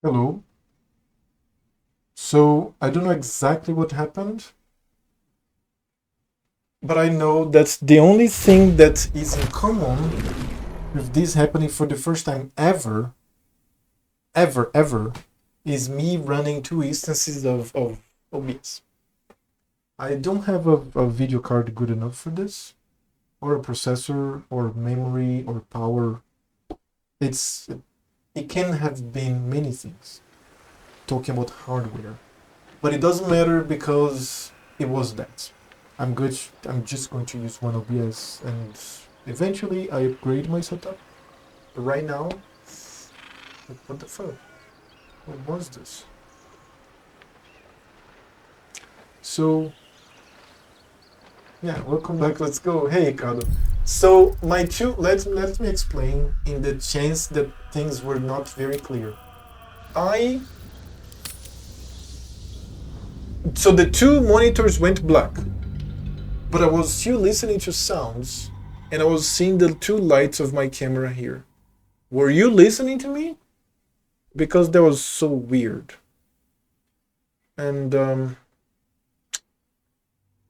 Hello. So I don't know exactly what happened, but I know that the only thing that is in common with this happening for the first time ever, is me running two instances of OBS. I don't have a video card good enough for this, or a processor, or memory, or power. It's it can have been many things. Talking about hardware. But it doesn't matter because it was that. I'm good. I'm just going to use one OBS, and eventually I upgrade my setup. But right now, what the fuck? What was this? So yeah, welcome back. Let's go. Hey, Ricardo. So my two. Let me explain. In the chance that things were not very clear, I so the two monitors went black, but I was still listening to sounds, and I was seeing the two lights of my camera here. Were you listening to me? Because that was so weird. And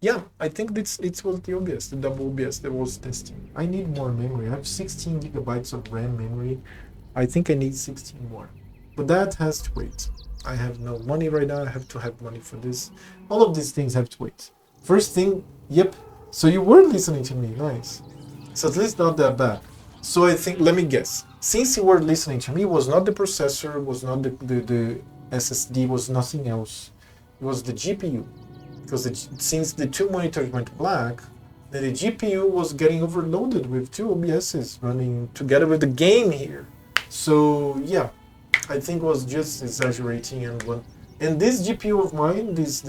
yeah, I think it was the OBS, the double OBS that was testing. I need more memory. I have 16 gigabytes of RAM memory. I think I need 16 more. But that has to wait. I have no money right now. I have to have money for this. All of these things have to wait. First thing, yep. So you were listening to me. Nice. So at least not that bad. So I think, let me guess. Since you were listening to me, it was not the processor, was not the SSD, was nothing else. It was the GPU. Because since the two monitors went black, then the GPU was getting overloaded with two OBSs running together with the game here. So yeah, I think was just exaggerating and one. And this GPU of mine, this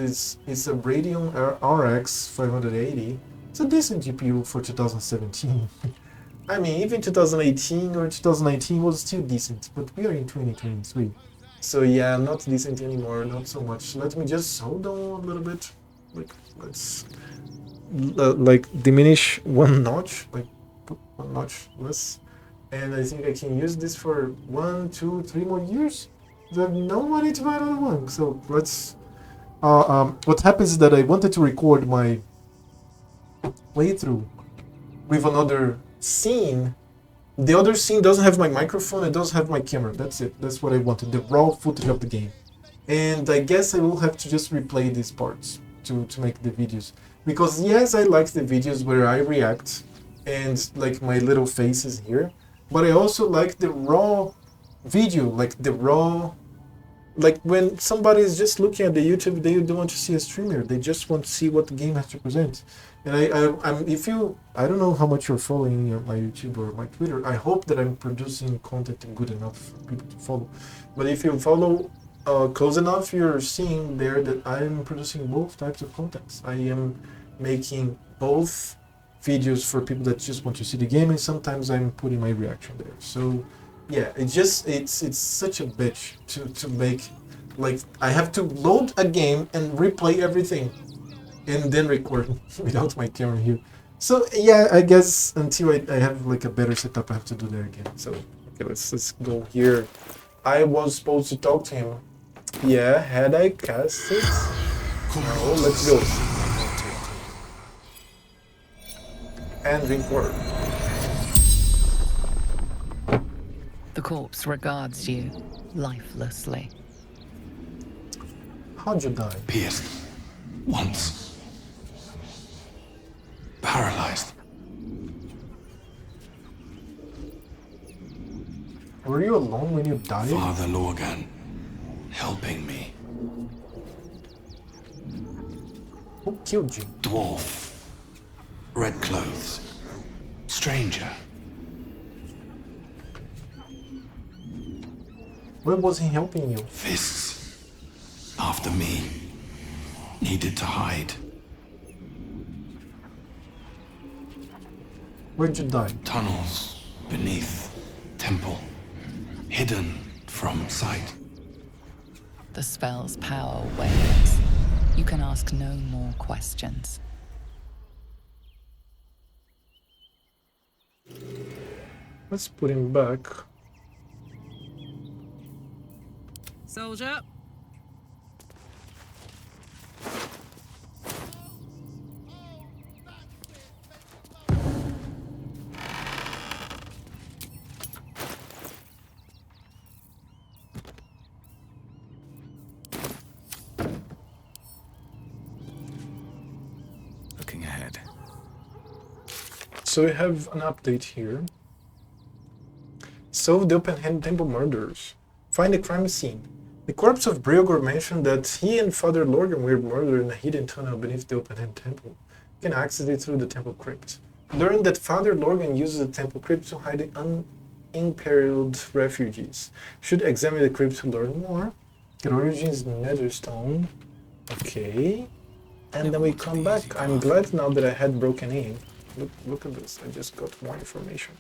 is a Radeon RX 580. It's a decent GPU for 2017. I mean, even 2018 or 2019 was still decent, but we are in 2023. So yeah, not decent anymore, not so much. Let me just hold on a little bit. Like, let's like diminish one notch, like put one notch less. And I think I can use this for 1, 2, 3 more years. There's no money to buy another one. So let's. What happens is that I wanted to record my playthrough with another scene. The other scene doesn't have my microphone, it doesn't have my camera. That's it. That's what I wanted. The raw footage of the game. And I guess I will have to just replay these parts to make the videos. Because yes, I like the videos where I react and like my little faces here. But I also like the raw video, like the raw, like when somebody is just looking at the YouTube, they don't want to see a streamer. They just want to see what the game has to present. And I'm if you, I don't know how much you're following my YouTube or my Twitter. I hope that I'm producing content good enough for people to follow. But if you follow close enough, you're seeing there that I'm producing both types of contents. I am making both videos for people that just want to see the game, and sometimes I'm putting my reaction there. So yeah, it's such a bitch to make. Like I have to load a game and replay everything and then record without my camera here. So yeah, I guess until I have like a better setup, I have to do that again. So okay, let's go here. I was supposed to talk to him. Yeah, had I cast it? No, let's go. And drink water. The corpse regards you lifelessly. How'd you die? Pierced. Once. Paralyzed. Were you alone when you died? Father Lorgan. Helping me. Who killed you? Dwarf. Red clothes. Stranger. Where was he helping you? Fists. After me. Needed to hide. Where'd you die? Tunnels. Beneath. Temple. Hidden from sight. The spell's power wanes. You can ask no more questions. Let's put him back. Soldier. Looking ahead. So we have an update here. Solve the open-hand temple murders. Find the crime scene. The corpse of Briogor mentioned that he and Father Lorgan were murdered in a hidden tunnel beneath the open-hand temple. You can access it through the temple crypt. Learn that Father Lorgan uses the temple crypt to hide the unimperiled refugees. Should examine the crypt to learn more. The origins Netherstone. Okay. And then we come back. I'm glad now that I had broken in. Look at this. I just got more information.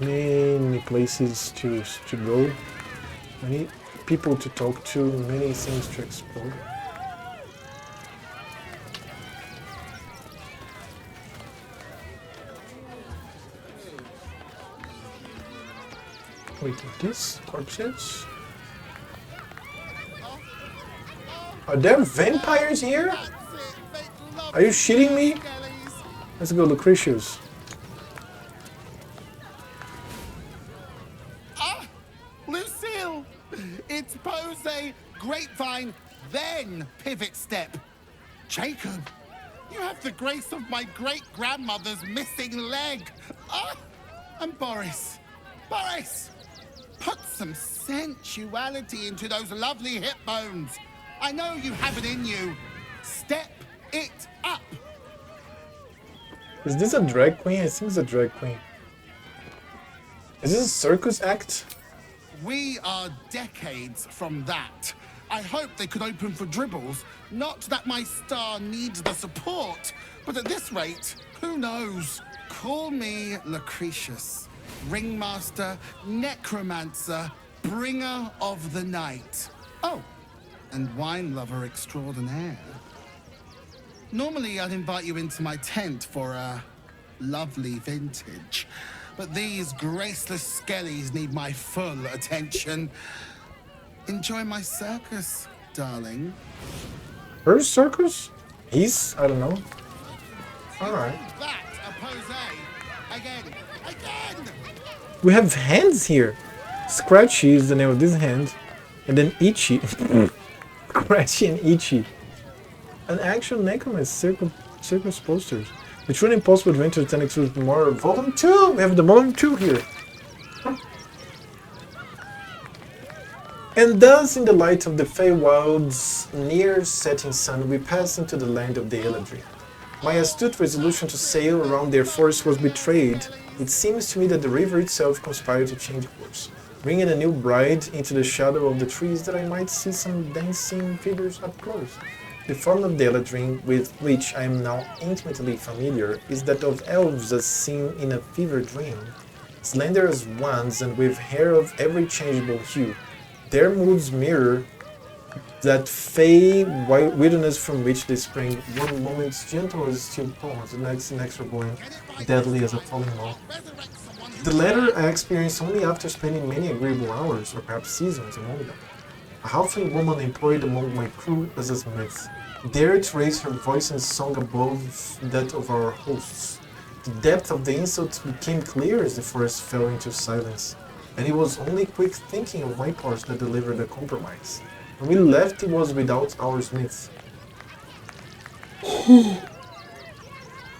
Many places to go, many people to talk to, many things to explore. Wait, these corpses? Are there vampires here? Are you shitting me? Let's go, Lucretius. Lucille! It's pose, grapevine, then pivot step. Jacob, you have the grace of my great-grandmother's missing leg. And Boris, put some sensuality into those lovely hip bones. I know you have it in you. Step it up. Is this a drag queen? I think it's a drag queen. Is this a circus act? We are decades from that. I hope they could open for dribbles. Not that my star needs the support, but at this rate, who knows? Call me Lucretius, ringmaster, necromancer, bringer of the night. Oh, and wine lover extraordinaire. Normally, I'd invite you into my tent for a lovely vintage. But these graceless skellies need my full attention. Enjoy my circus, darling. Her circus? His? I don't know. Alright. That a pose. Again. We have hands here. Scratchy is the name of this hand. And then Itchy. Scratchy and Itchy. An actual necromancer circus posters. The truly impossible adventure of 10x with more Volume 2! We have the Volume 2 here! And thus, in the light of the Feywild's near setting sun, we pass into the land of the Eladrin. My astute resolution to sail around their forest was betrayed. It seems to me that the river itself conspired to change course, bringing a new bride into the shadow of the trees that I might see some dancing figures up close. The form of the Eladrin, with which I am now intimately familiar, is that of elves as seen in a fever dream. Slender as wands and with hair of every changeable hue, their moods mirror that fey wilderness from which they spring, one moment gentle as a steel pawns, the next inexorable and deadly as a falling log. The latter I experienced only after spending many agreeable hours, or perhaps seasons, among them. A halfling woman employed among my crew as a smith dared to raise her voice in song above that of our hosts. The depth of the insult became clear as the forest fell into silence, and it was only quick thinking of my part that delivered a compromise. When we left, it was without our smith.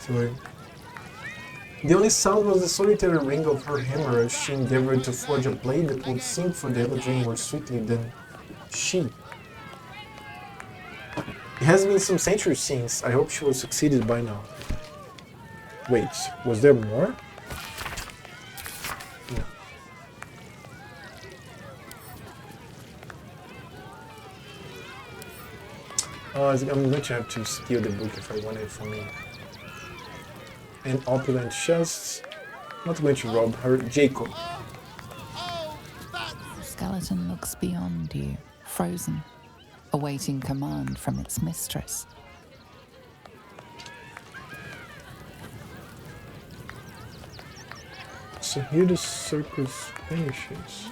Sorry. The only sound was the solitary ring of her hammer as she endeavored to forge a blade that would sing for the Eladrin more sweetly than she. It has been some centuries since. I hope she was succeeded by now. Wait, was there more? No. I'm going to have to steal the book if I want it for me. and opulent chests. Not going to rob her. Jacob. Oh, that's The skeleton looks beyond you, frozen, awaiting command from its mistress. So here the circus finishes.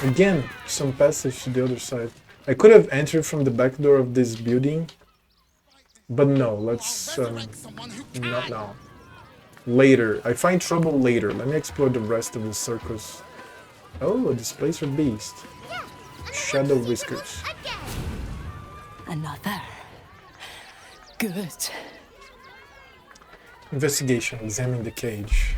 Again, some passage to the other side. I could have entered from the back door of this building, but no, let's resurrect someone who can. not now. Later. I find trouble later. Let me explore the rest of the circus. Oh, a displacer beast. Shadow whiskers. Another. Good. Investigation. Examine the cage.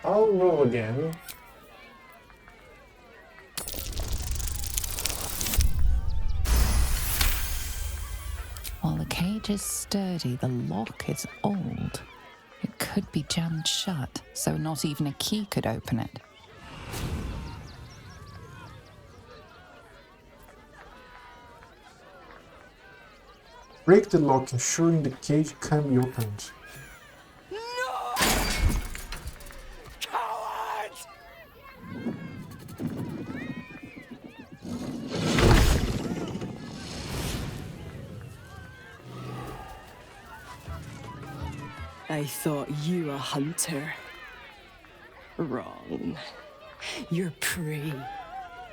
I'll roll again. While the cage is sturdy, the lock is old. It could be jammed shut, so not even a key could open it. Break the lock, ensuring the cage can be opened. I thought you a hunter. Wrong. You're prey.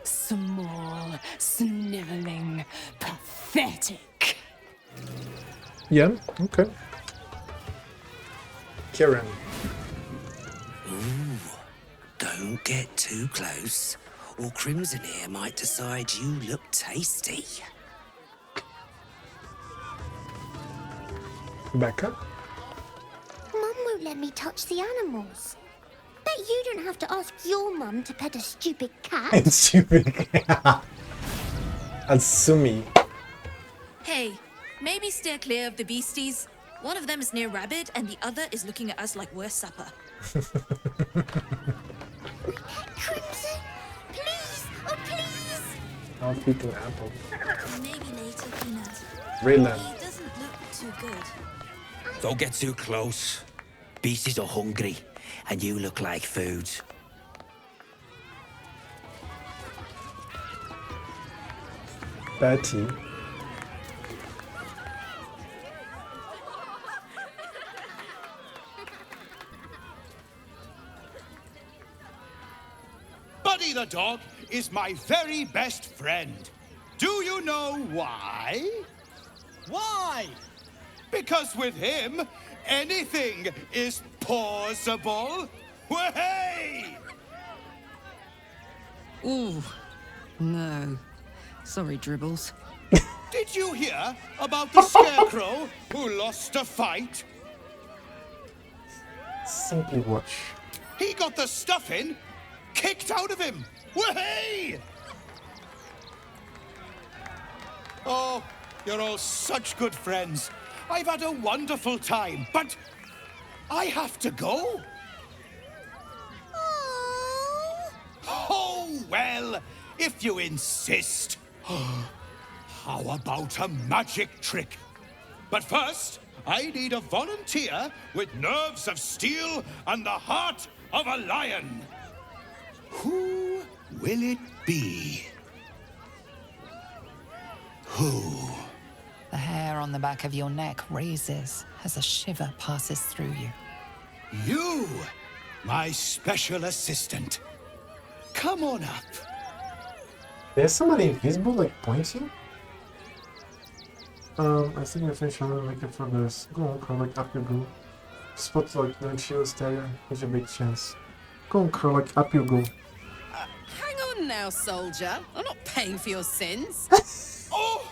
Small, sniveling, pathetic. Yeah, okay. Karen. Don't get too close, or Crimson here might decide you look tasty. Back up. Mum won't let me touch the animals. Bet you don't have to ask your mum to pet a stupid cat. It's stupid. Asumi. Hey, maybe steer clear of the beasties. One of them is near Rabbit, and the other is looking at us like we're supper. Crimson, please, oh please. I'll feed an apple. Maybe later, Peanut. Raylan. He doesn't look too good. Don't get too close. Beasties are hungry, and you look like food. Betty. Buddy the dog is my very best friend. Do you know why? Why? Because with him, anything is possible. Way! Ooh, no. Sorry, Dribbles. Did you hear about the scarecrow who lost a fight? Simply watch. He got the stuffing kicked out of him. Way! Oh, you're all such good friends. I've had a wonderful time, but I have to go. Oh, well, if you insist. How about a magic trick? But first, I need a volunteer with nerves of steel and the heart of a lion. Who will it be? Who? The hair on the back of your neck raises as a shiver passes through you. You, my special assistant. Come on up. There's somebody invisible like pointing? I think I finished on make it for this. Go on, Curlic, up you go. Spot like no shield stereo, there's a big chance. Go on, Curlic, up you go. Hang on now, soldier. I'm not paying for your sins. Oh,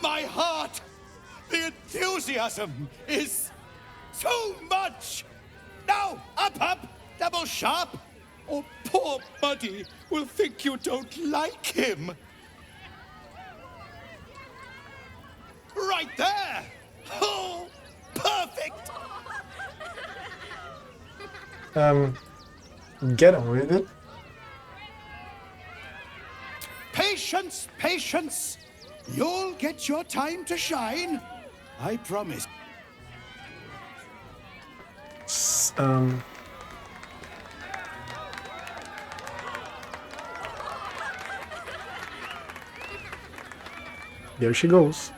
my heart! The enthusiasm is so much! Now, up, double sharp, or poor Buddy will think you don't like him. Right there! Oh, perfect! Get on with it. Patience, patience! You'll get your time to shine. I promise. There she goes.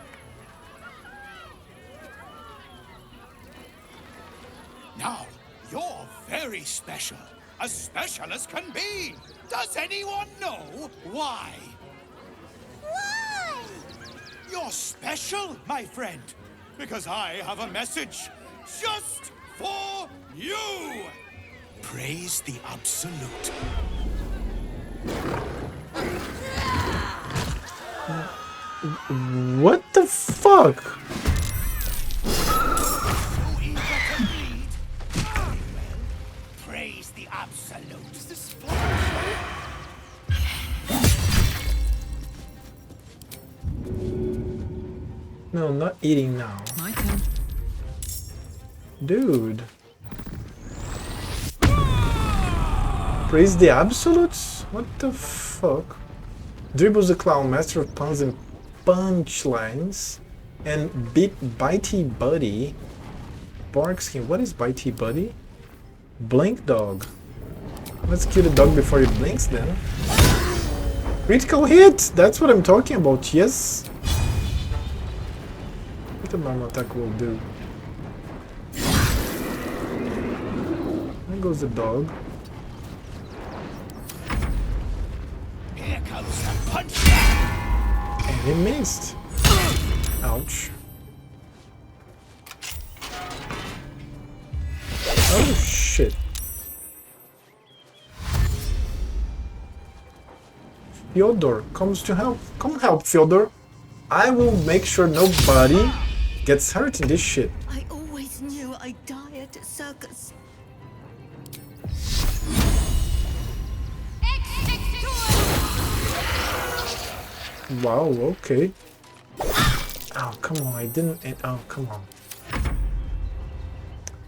Now, you're very special. As special as can be. Does anyone know why? Why? You're special, my friend. Because I have a message just for you. Praise the Absolute. What the fuck? Too eager to bleed? Very well. Praise the Absolute. Is this No, not eating now. My turn. Dude. Praise the Absolutes? What the fuck? Dribbles the Clown, master of puns and punchlines. And beat Bitey Buddy. Barkskin. What is Bitey Buddy? Blink Dog. Let's kill the dog before he blinks then. Critical hit! That's what I'm talking about, yes. What the normal attack will do. There goes the dog. Here comes the punch. And he missed. Ouch. Oh shit. Fyodor comes to help. Come help, Fyodor. I will make sure nobody gets hurt in this shit. I always knew I'd die at a circus. Wow, okay. Oh, come on, I didn't... Oh, come on.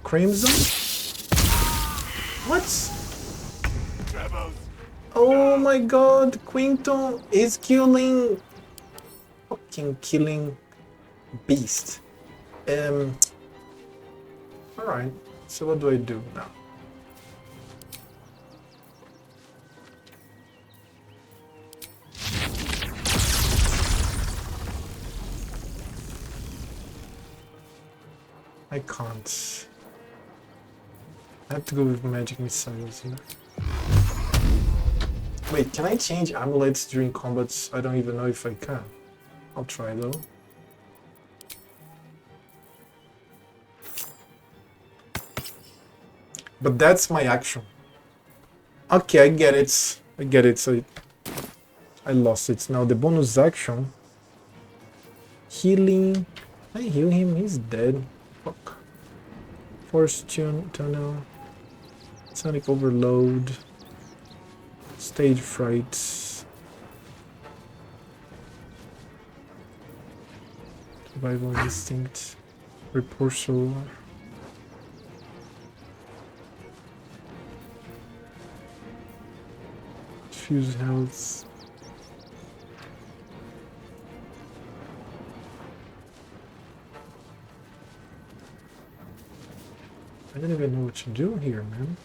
Crimson? What? Oh my god, Quinto is killing... Fucking killing... Beast. Alright, so what do I do now? I can't. I have to go with magic missiles here. Wait, can I change amulets during combats? I don't even know if I can. I'll try though. But that's my action. Okay, I get it. I get it. So I lost it. Now the bonus action. Healing. I heal him. He's dead. Fuck. Force tunnel. Sonic overload. Stage fright. Survival instinct. Repulsor. Fuse health. I don't even know what to do here, man.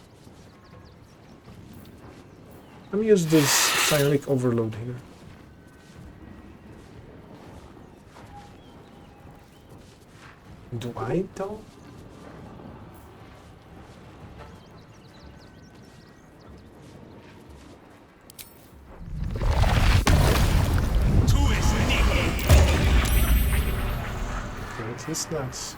Let me use this Psionic Overload here. Do I though? Okay, it's nice.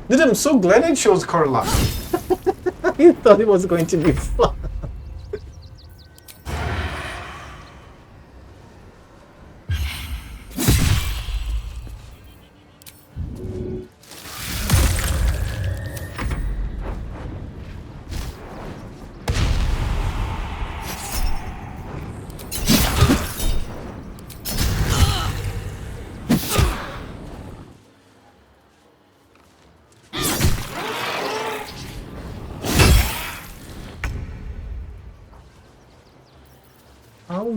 Dude, I'm so glad I chose Carla. I thought it was going to be fun.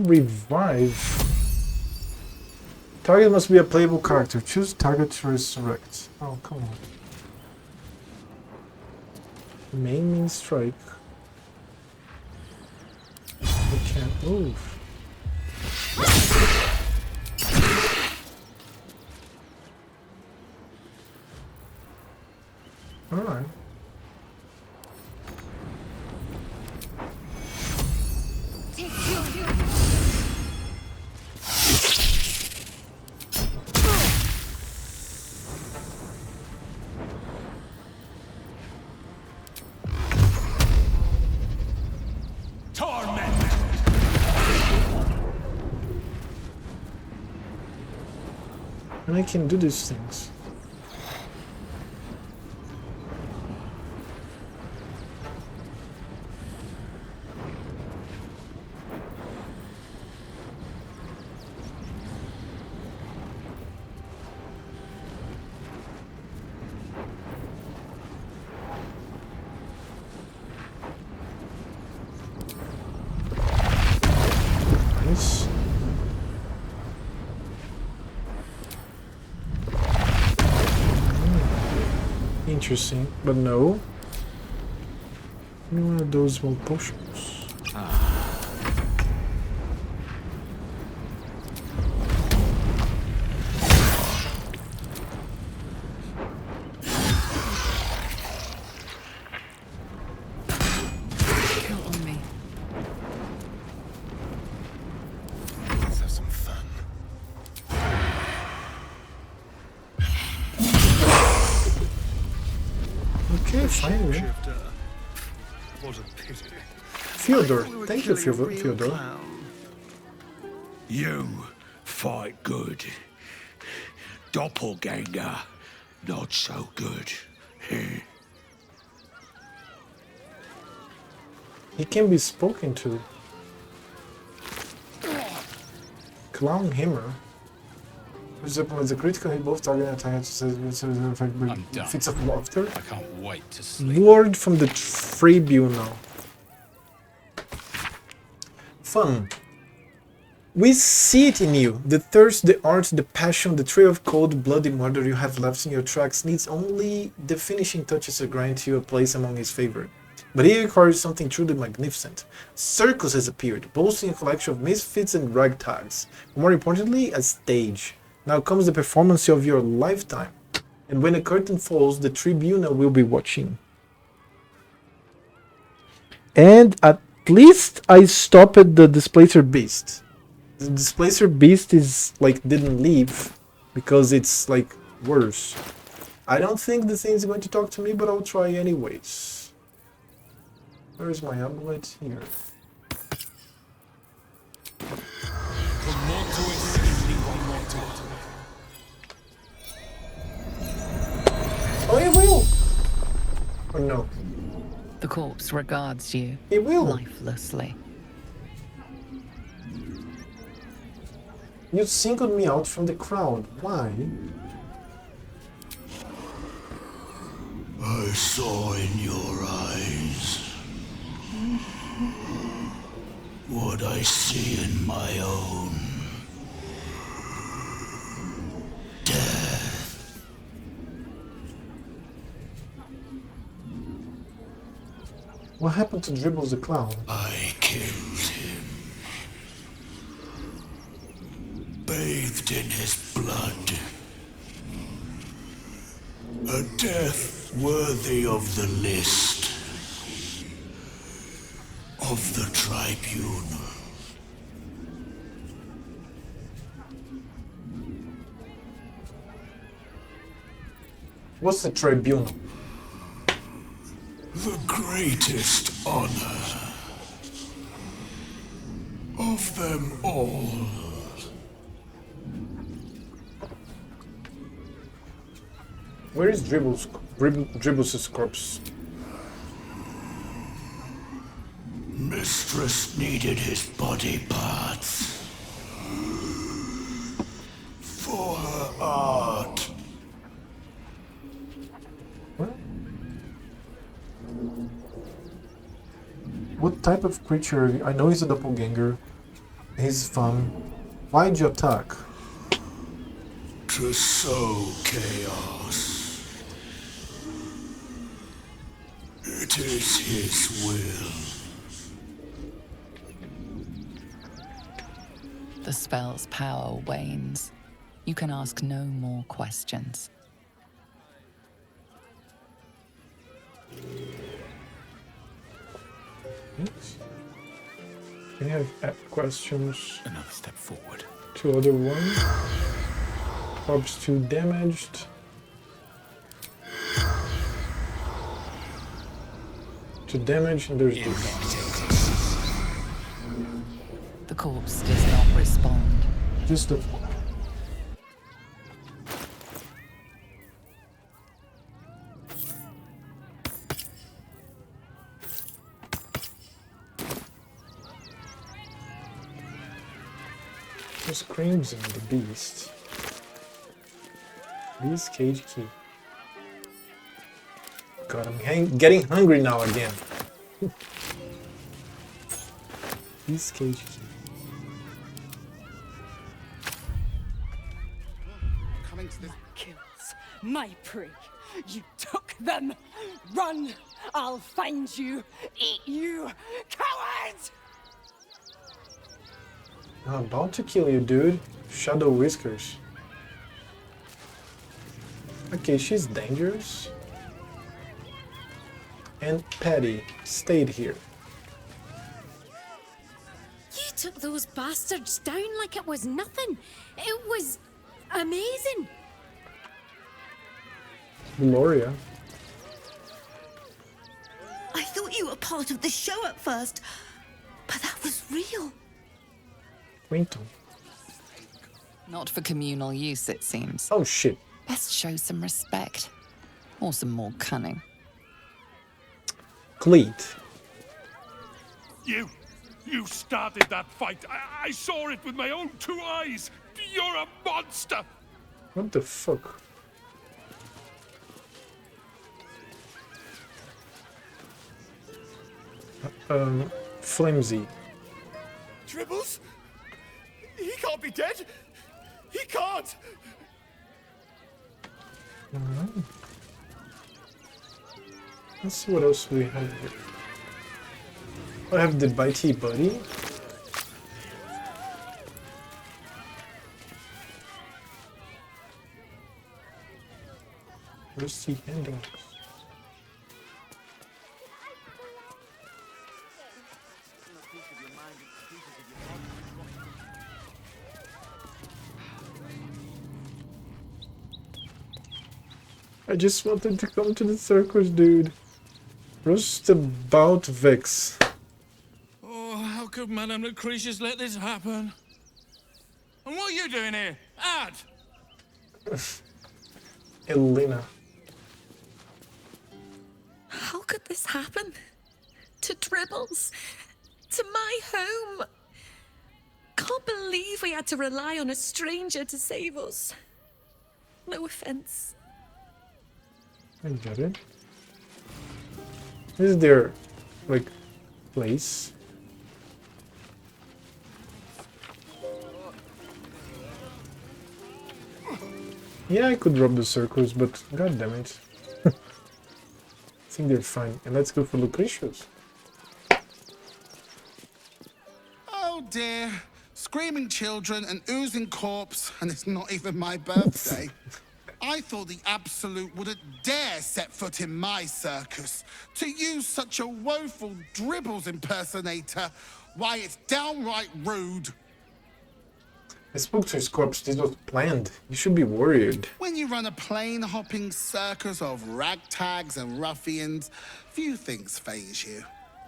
revive. Target must be a playable character. Choose target to resurrect. Oh, come on. Main means strike. We can't move. Alright. And I can do these things. Nice. Interesting, but no. One of those small potions. Count on me. Let's have some fun. Okay, fine. Yeah. What a pity. Fyodor, thank you, Fyodor. You fight good. Doppelganger, not so good. He can be spoken to. Clown Hammer. Which is a critical hit both target and attack effect by fits of laughter. I can't wait to sleep. Word from the tribunal. Fun. We see it in you. The thirst, the art, the passion, the trail of cold, bloody murder you have left in your tracks needs only the finishing touches to grant you a place among his favorite. But he requires something truly magnificent. Circus has appeared, boasting a collection of misfits and ragtags. More importantly, a stage. Now comes the performance of your lifetime. And when the curtain falls, the tribunal will be watching. And at least I stopped at the Displacer Beast. The Displacer Beast is like didn't leave because it's like worse. I don't think the thing's going to talk to me, but I'll try anyways. Where is my amulet? Here. Oh, it will! Or no? The corpse regards you It will! lifelessly. You singled me out from the crowd. Why? I saw in your eyes what I see in my own. Death. What happened to Dribbles the Clown? I killed him. Bathed in his blood. A death worthy of the list. Of the tribunal. What's the tribunal? The greatest honor. Of them all. Where is Dribbles' corpse? Mistress needed his body parts. For her art. What type of creature? I know he's a doppelganger. He He's fun. Why'd you attack? To sow chaos. It is his will. The spell's power wanes. You can ask no more questions. We have questions. Another step forward. 2 other ones. Corpse 2 damaged. 2 damage, and there's this. The corpse does not respond. Just the. There's Crimson, the beast. Beast cage key. God, I'm getting hungry now again. Beast cage key. Coming to this. Kills my prey. You took them. Run! I'll find you. Eat you, coward! I'm about to kill you, dude. Shadow Whiskers. Okay, she's dangerous. And Patty stayed here. You took those bastards down like it was nothing. It was amazing. Gloria. I thought you were part of the show at first, but that was real. Quinton. Not for communal use, it seems. Oh shit. Best show some respect. Or some more cunning. Cleat. You started that fight. I saw it with my own 2 eyes. You're a monster. What the fuck? Flimsy. Dribbles? He can't be dead. He can't. Alright. Let's see what else we have here. I have the bitey buddy. Rusty endings. I just wanted to come to the circus, dude. Just about Vex. Oh, how could Madame Lucretius let this happen? And what are you doing here? Ad! Elena. How could this happen? To Dribbles? To my home? Can't believe we had to rely on a stranger to save us. No offense. I get it. This is their, like, place. Yeah, I could drop the circles, but god damn it. I think they're fine. And let's go for Lucretius. Oh dear. Screaming children, an oozing corpse, and it's not even my birthday. I thought the Absolute wouldn't dare set foot in my circus. To use such a woeful Dribbles impersonator, why, it's downright rude. I spoke to his corpse. This was planned. You should be worried. When you run a plane-hopping circus of ragtags and ruffians, few things faze you.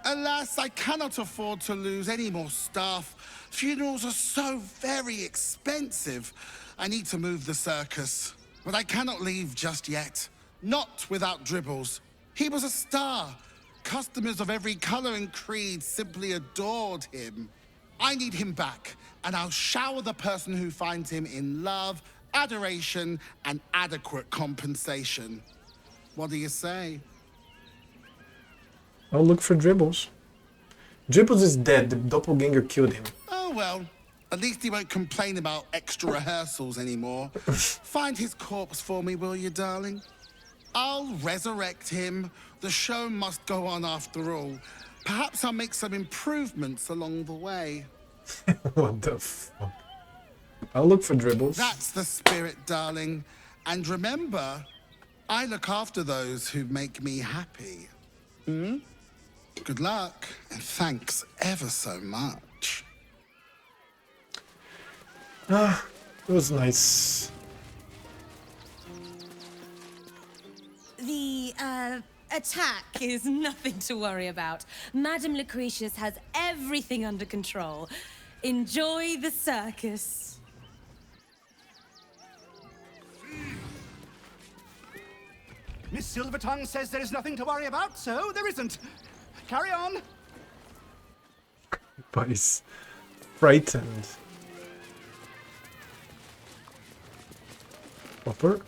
Alas, I cannot afford to lose any more staff. Funerals are so very expensive. I need to move the circus. But I cannot leave just yet. Not without Dribbles. He was a star. Customers of every color and creed simply adored him. I need him back, and I'll shower the person who finds him in love, adoration, and adequate compensation. What do you say? I'll look for Dribbles. Dribbles is dead. The doppelganger killed him. Oh well, At least he won't complain about extra rehearsals anymore. Find his corpse for me, will you, darling? I'll resurrect him. The show must go on after all. Perhaps I'll make some improvements along the way. What the fuck? I'll look for dribbles. That's the spirit, darling. And remember, I look after those who make me happy. Hmm? Good luck, and thanks ever so much. Ah, it was nice. The, attack is nothing to worry about. Madame Lucretius has everything under control. Enjoy the circus. Miss Silvertongue says there is nothing to worry about, so there isn't. Carry on. But he's frightened. Popper?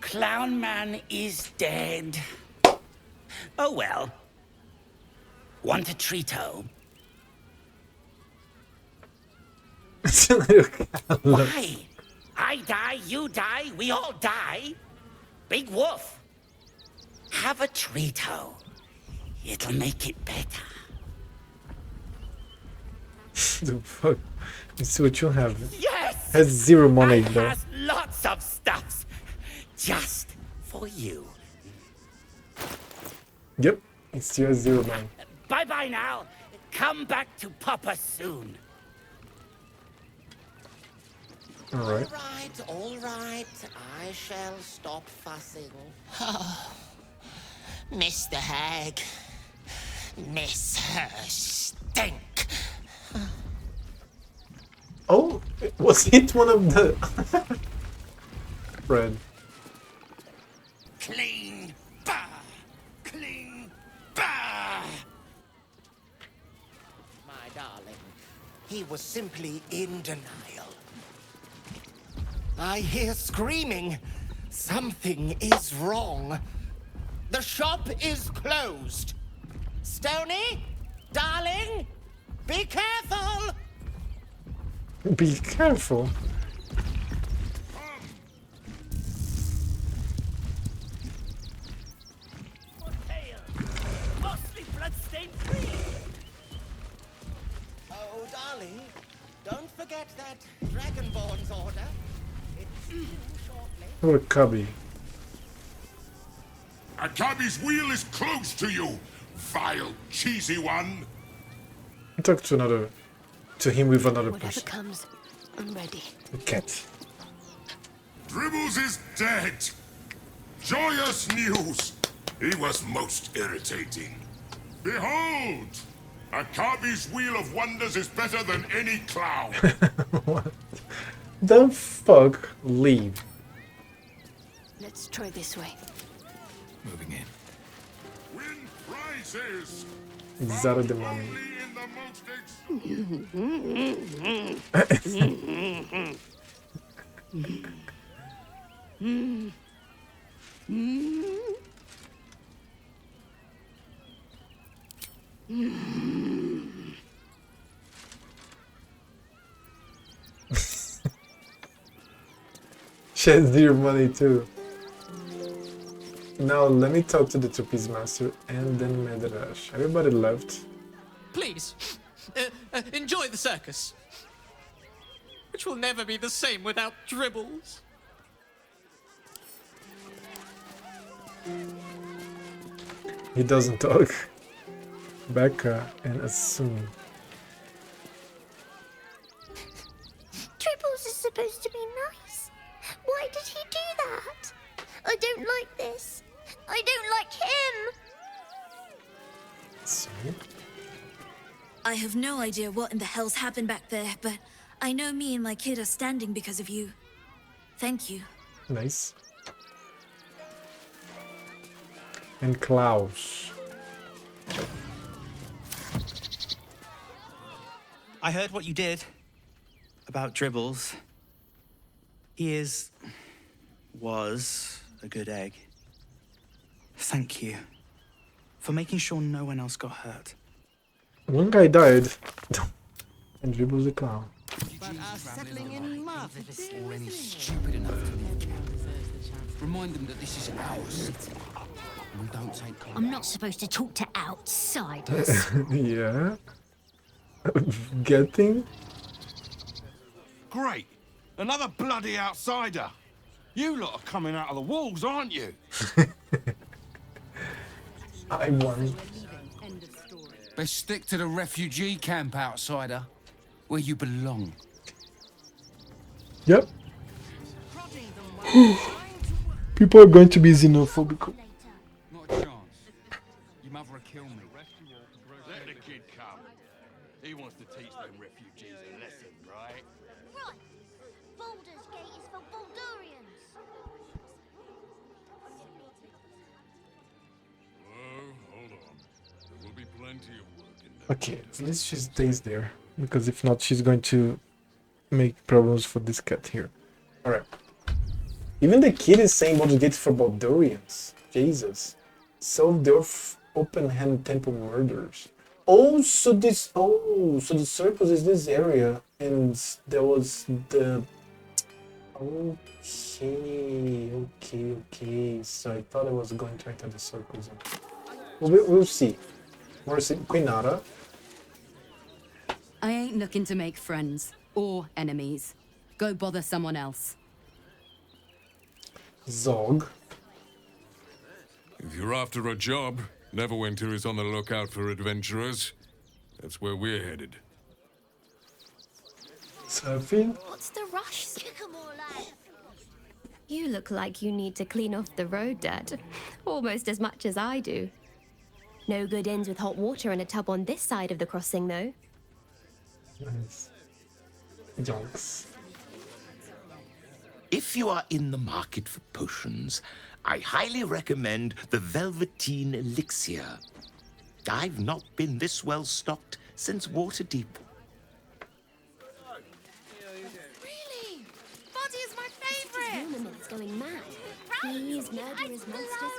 Clown Man is dead. Oh well. Want a treato? Why? I die, you die, we all die. Big Wolf. Have a treato. It'll make it better. The fuck? Let's see what you have. Yes! Has zero money though. Has lots of stuffs. Just for you. Yep, it still has zero money. Bye-bye now. Come back to Papa soon. Alright. All right. I shall stop fussing. Mr. Hag. Miss her stink. Oh, was it one of the... Fred. Clean. Bah! Clean. Bah! My darling, he was simply in denial. I hear screaming. Something is wrong. The shop is closed. Stony, darling, be careful. Be careful. Mostly bloodstained free. Oh, darling, don't forget that Dragonborn's order. It's due shortly. Or a cubby. Akabi's wheel is close to you, vile, cheesy one. Talk to another... To him with another Whatever person. comes, I'm ready. The cat. Dribbles is dead. Joyous news. He was most irritating. Behold! Akabi's Wheel of Wonders is better than any clown. What the fuck? Leave. Let's try this way. Moving in. Win prizes. It's out of the money. She has zero money too. Now let me talk to the trapeze master and then Medrash. Everybody left. Please, enjoy the circus. Which will never be the same without dribbles. He doesn't talk. Becca and Assume. Triples is supposed to be nice. Why did he do that? I don't like this. I don't like him. So, I have no idea what in the hell's happened back there, but I know me and my kid are standing because of you. Thank you. nice. And Klaus. I heard what you did about Dribbles. He was a good egg. Thank you for making sure no one else got hurt. One guy died. And dribbles the clown. But settling in marvelous. Or any stupid enough to leave town. Remind them that this is our city. And don't take I'm not supposed to talk to outsiders. Yeah. Getting? Great! Another bloody outsider! You lot are coming out of the walls, aren't you? I won. Best stick to the refugee camp, outsider. Where you belong. Yep. People are going to be xenophobic. Not a chance. Your mother will kill me. Let the kid come. He wants to teach them refugees a lesson, right? Right. Baldur's Gate is for Baldurians. Oh, hold on. There will be plenty of work in there. Okay, at least she stays there. Because if not, she's going to make problems for this cat here. Alright. Even the kid is saying Baldur's Gate for Baldurians. Jesus. So they're open-hand temple murders. Oh, so this... Oh, so the circus is this area. And there was the... Okay. So I thought I was going to enter the circus. Well, we'll see. We'll see. Quinara. I ain't looking to make friends or enemies. Go bother someone else. Zog. If you're after a job, Neverwinter is on the lookout for adventurers. That's where we're headed. Surfing? What's the rush? You look like you need to clean off the road, Dad. Almost as much as I do. No good ends with hot water in a tub on this side of the crossing, though. Nice. Jonks. If you are in the market for potions, I highly recommend the Velveteen Elixir. I've not been this well stocked since Waterdeep. Really? Buddy is my favourite! Human that's going mad. These murderous monsters.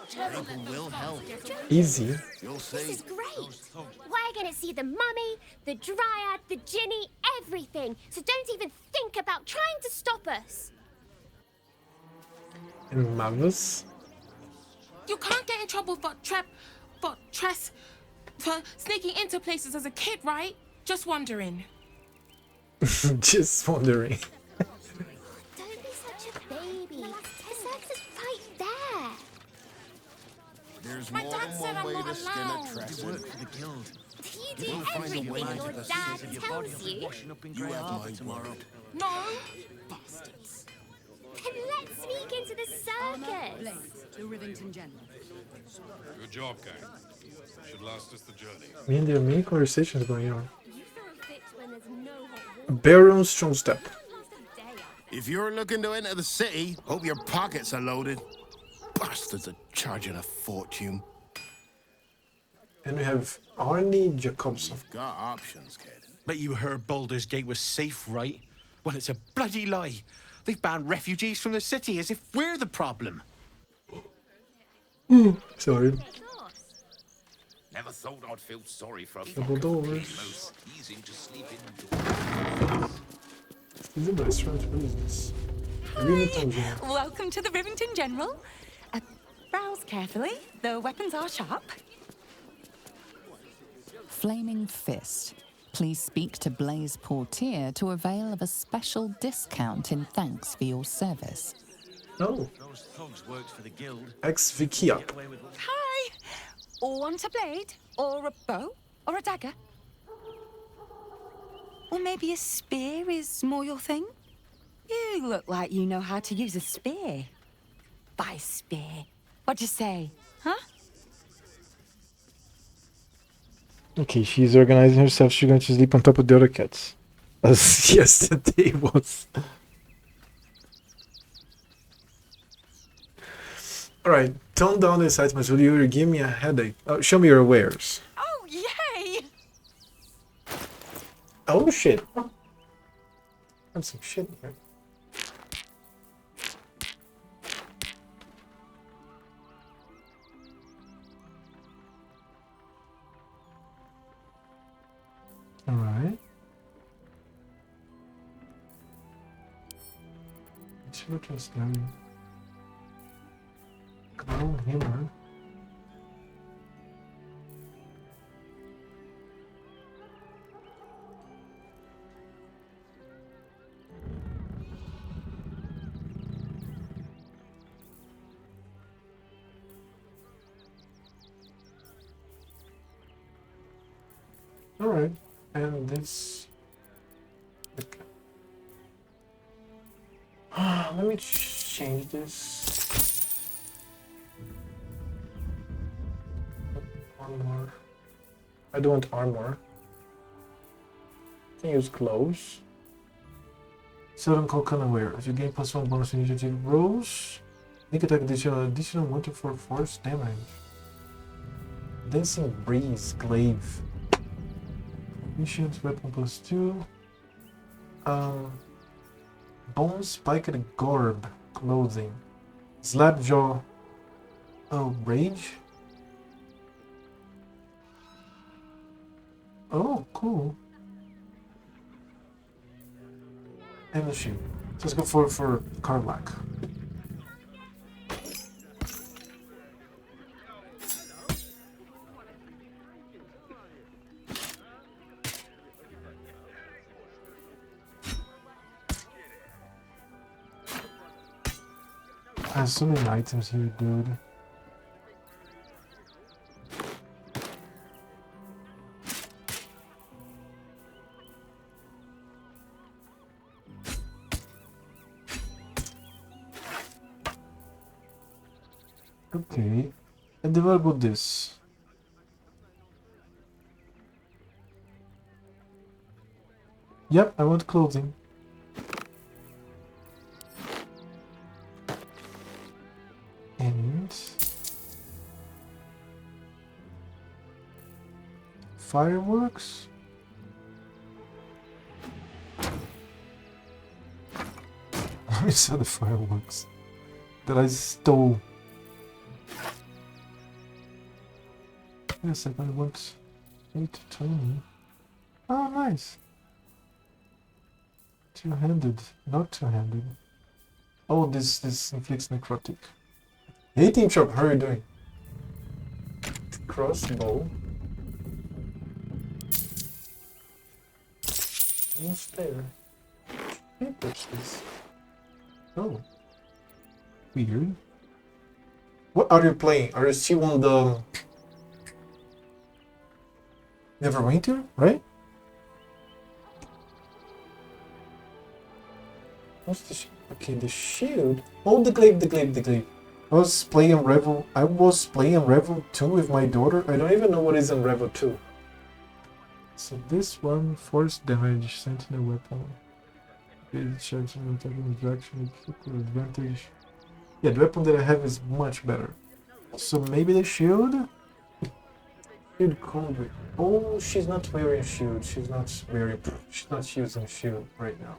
Terrible will help. Easy. You'll This is great. We're gonna see the mummy, the dryad, the ginny, everything. So don't even think about trying to stop us. And Magnus? You can't get in trouble for sneaking into places as a kid, right? Just wondering. Just wondering. Don't be such a baby. The circus is right there. There's My dad said I'm not allowed. You work for the guild. You do everything your dad tells you. You have my tomorrow. No. Bastards. Then let's sneak into the circus. The Rivington General. Good job, gang. Should last us the journey. I mean, there are many conversations going on. You throw a fit when there's no hot water. Baron Strong Step. If you're looking to enter the city, hope your pockets are loaded. Bastards are charging a fortune. And we have Arnie Jacobson. Got options, kid. Bet you heard Baldur's Gate was safe, right? Well, it's a bloody lie. They've banned refugees from the city as if we're the problem. Sorry. Never thought I'd feel sorry for a Double doors. most easy to sleep indoors. Is the restaurant? What is this? Rivington General. Welcome to the Rivington General. Browse carefully. The weapons are sharp. Flaming Fist. Please speak to Blaze Portier to avail of a special discount in thanks for your service. No. Those thugs worked for the guild. Ex Vikia. Hi. Want a blade? Or a bow? Or a dagger? Or maybe a spear is more your thing? You look like you know how to use a spear. By spear. What'd you say? Huh? Okay, she's organizing herself. She's going to sleep on top of the other cats. As yesterday was. Alright, tone down the excitement. Will you give me a headache? Oh, show me your wares. Oh, yay! Oh shit. Have some shit here. Alright. It's looking scary. Crown hammer. Alright, and this. Okay. Let me change this. Armor. I don't want armor. Can use clothes. Seldom call unaware. As you gain +1 bonus initiative rolls, make attack additional 1 to 4 force damage. Dancing breeze, glaive. Ancient weapon +2. Bone spiked gorb, clothing. Slap jaw. Oh, rage. Oh, cool. And the shield. So let's go for Karlak. I have so many items here, dude. Okay, and then what about this? Yep, I want clothing. And fireworks. Let me sell the fireworks that I stole. Yes, I want 8 to 20. Oh, nice. Two-handed, not two-handed. Oh, this inflicts necrotic. Hey, Team Shop, how are you doing? Crossbow. Almost there. Hey, what's this? Oh. Weird. What are you playing? Are you still on the Neverwinter, right? What's the okay, the shield. Oh, the glaive. I was playing Revel 2 with my daughter. I don't even know what is in Revel 2. So this one, force damage, sentinel weapon. Action, advantage. Yeah, the weapon that I have is much better. So maybe the shield? Shield combat. Oh, she's not wearing shield. She's not using shield right now.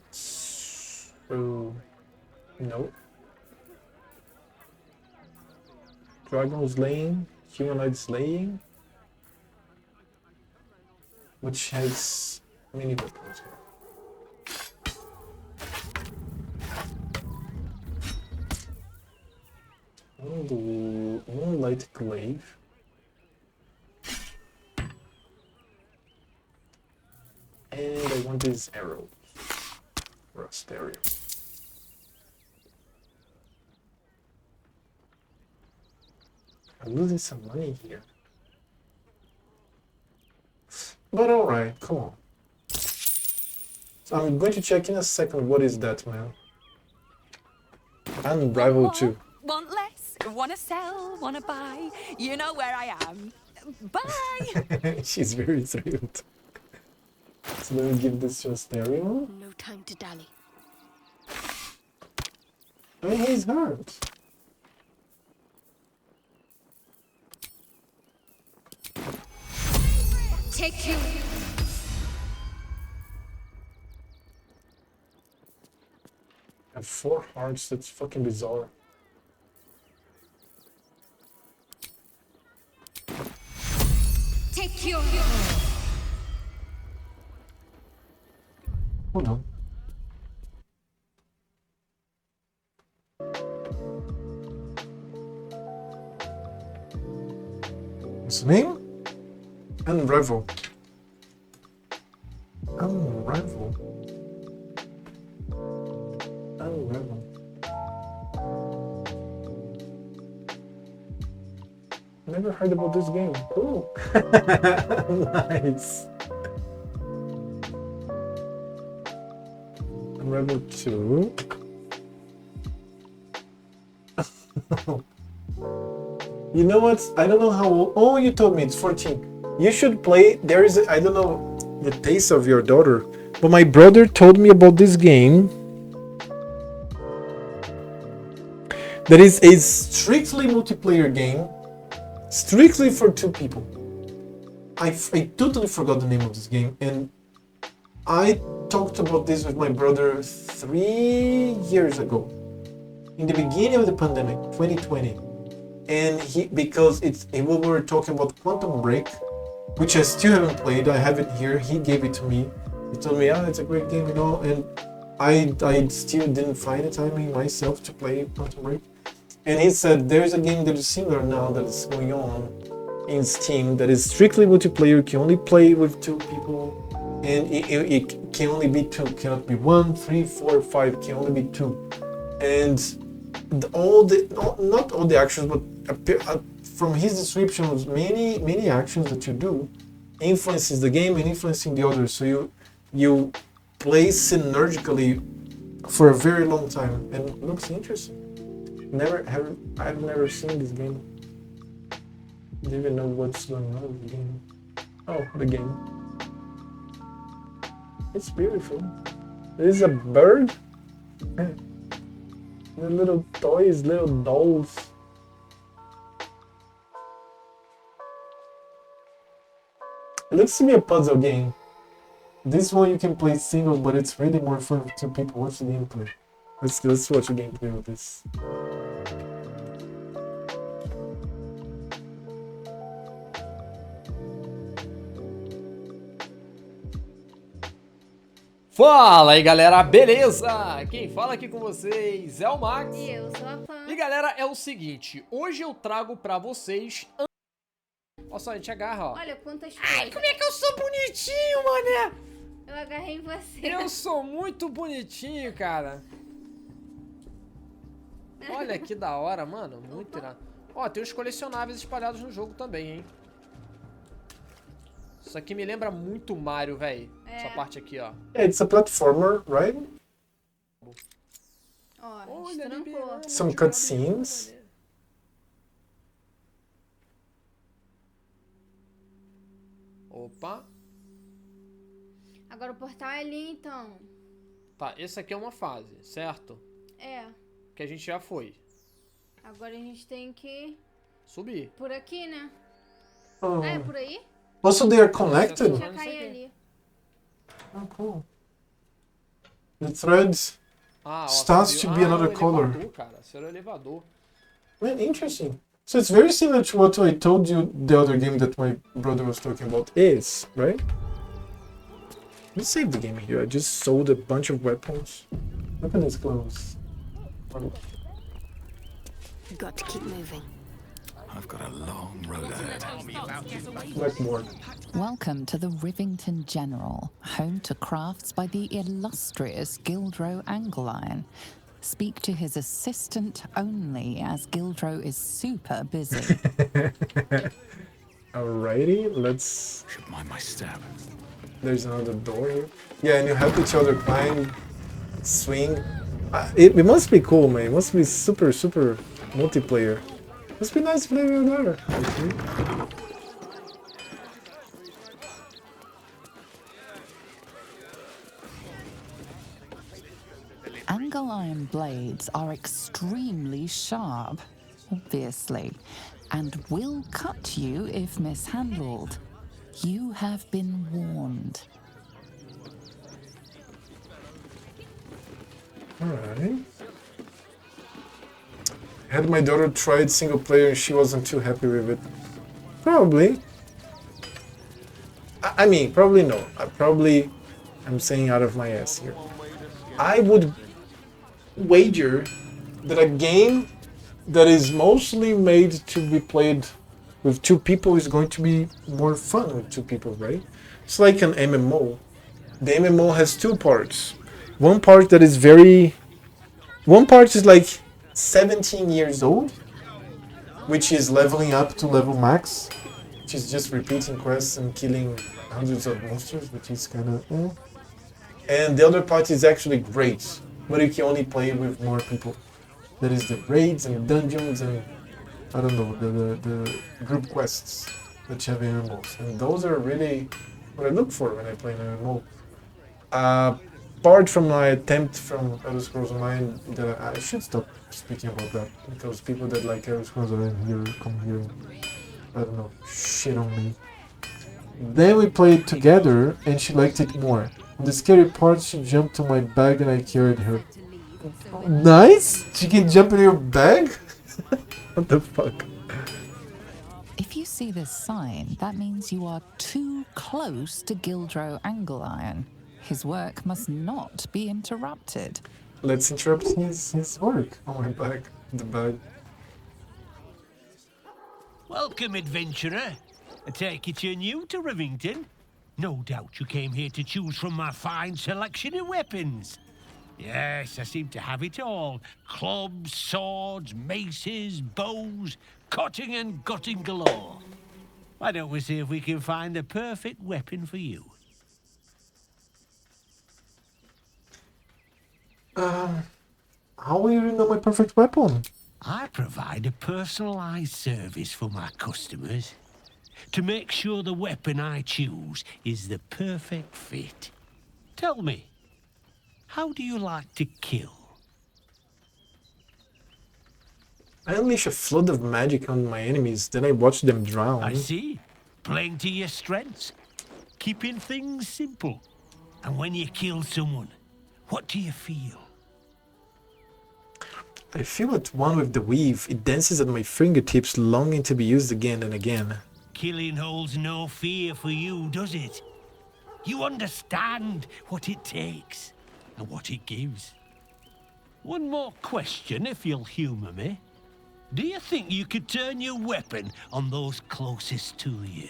So no. Dragon slaying, humanoid slaying, which has many weapons. Moonlight glaive. And I want these arrows. Rust area. I'm losing some money here. But alright, come on. So I'm going to check in a second what is that, man. And Rival 2. Want less? Wanna sell? Wanna buy? You know where I am. Bye! She's very thrilled. So let me give this to a stereo. No time to dally. I mean, he's hurt. Take you. I have 4 hearts, that's fucking bizarre. Take you. Hold on. What's the name? Unravel. Unravel. Unravel. Never heard about this game. Cool. Nice. Unravel 2. You know what? I don't know how old. Oh, you told me it's 14. You should play. There is, I don't know the taste of your daughter, but my brother told me about this game. That is a strictly multiplayer game, strictly for 2 people. I totally forgot the name of this game, and I talked about this with my brother 3 years ago, in the beginning of the pandemic, 2020. And because we were talking about Quantum Break, which I still haven't played. I have it here. He gave it to me. He told me, it's a great game, and I still didn't find the timing myself to play Quantum Break. And he said there's a game that is similar now that is going on in Steam that is strictly multiplayer. You can only play with 2 people, and it can only be 2. Cannot be 1, 3, 4, 5. Can only be 2. And not all the actions, but from his description, was many actions that you do influences the game and influencing the others. So you play synergically for a very long time, and it looks interesting. I've never seen this game. Don't even know what's going on with the game. Oh, the game. It's beautiful. There's a bird. The little toys, little dolls. It looks to be a puzzle game. This one you can play single, but it's really more fun with 2 people. Watch the gameplay. Let's watch the gameplay of this. Fala aí, galera, beleza? Quem fala aqui com vocês é o Max. E eu sou a Pan. E galera, é o seguinte, hoje eu trago pra vocês... Olha só, a gente agarra, ó. Olha quantas coisas. Ai, como é que eu sou bonitinho, mané! Eu agarrei em você. Eu sou muito bonitinho, cara. Olha que da hora, mano. Muito irado. Ó, tem os colecionáveis espalhados no jogo também, hein? Isso aqui me lembra muito Mario, velho. Essa parte aqui, ó. It's a platformer, right? Ó, estrancou. Some cutscenes. Opa. Agora o portal é ali, então. Tá, esse aqui é uma fase, certo? É. Que a gente já foi. Agora a gente tem que... subir. Por aqui, né? Oh. Ah, é por aí? Also, they are connected. Já caí ali. Oh, cool. The threads starts to be another color. Cara, esse era o elevador. Man, interesting. So it's very similar to what I told you the other game that my brother was talking about is, right? Let's save the game here. I just sold a bunch of weapons. Look at these clothes. Got to keep moving. I've got a long road ahead. Blackboard. Welcome to the Rivington General, home to crafts by the illustrious Gildro Anglion. Speak to his assistant only, as Gildro is super busy. Alrighty, let's... Should mind my step. There's another door here. Yeah, and you help each other climb, swing. It must be cool, man. It must be super multiplayer. Must be nice playing with her. Anglion blades are extremely sharp, obviously, and will cut you if mishandled. You have been warned. Alright. Had my daughter tried single player and she wasn't too happy with it. Probably. I mean, probably no. I'm saying out of my ass here. I would wager that a game that is mostly made to be played with two people is going to be more fun with two people, right? It's like an MMO. The MMO has two parts. One part that is one part is like 17 years old, which is leveling up to level max, which is just repeating quests and killing hundreds of monsters, which is kind of And the other part is actually great, but you can only play with more people. That is the raids and dungeons and I don't know, the group quests that you have in MMOs. And those are really what I look for when I play an MMO. Apart from my attempt from Elder Scrolls Online, that I should stop speaking about that because people that like Elder Scrolls Online here come here and, I don't know, shit on me. Then we played together and she liked it more. The scary part, she jumped to my bag and I carried her. Nice? She can jump in your bag? What the fuck? If you see this sign, that means you are too close to Gildro Angleiron. His work must not be interrupted. Let's interrupt his work. Oh my bag. The bag. Welcome, adventurer. I take it you're new to Rivington. No doubt you came here to choose from my fine selection of weapons. Yes, I seem to have it all. Clubs, swords, maces, bows, cutting and gutting galore. Why don't we see if we can find the perfect weapon for you? How will you know my perfect weapon? I provide a personalized service for my customers to make sure the weapon I choose is the perfect fit. Tell me, how do you like to kill? I unleash a flood of magic on my enemies, then I watch them drown. I see. Playing to your strengths. Keeping things simple. And when you kill someone, what do you feel? I feel at one with the weave. It dances at my fingertips, longing to be used again and again. Killing holds no fear for you, does it? You understand what it takes and what it gives. One more question, if you'll humor me. Do you think you could turn your weapon on those closest to you?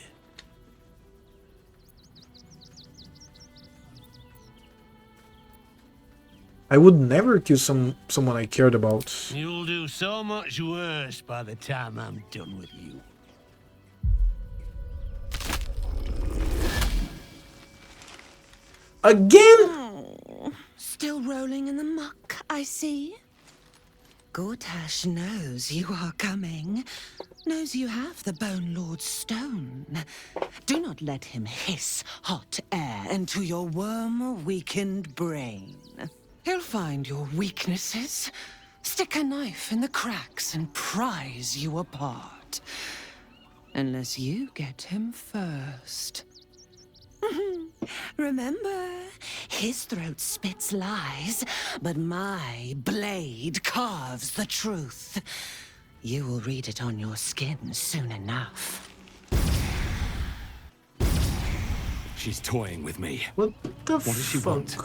I would never kill someone I cared about. You'll do so much worse by the time I'm done with you. Again? Oh, still rolling in the muck, I see. Gortash knows you are coming. Knows you have the Bone Lord's stone. Do not let him hiss hot air into your worm-weakened brain. He'll find your weaknesses, stick a knife in the cracks and prise you apart. Unless you get him first. Remember, his throat spits lies, but my blade carves the truth. You will read it on your skin soon enough. She's toying with me. What the What does she fuck? want?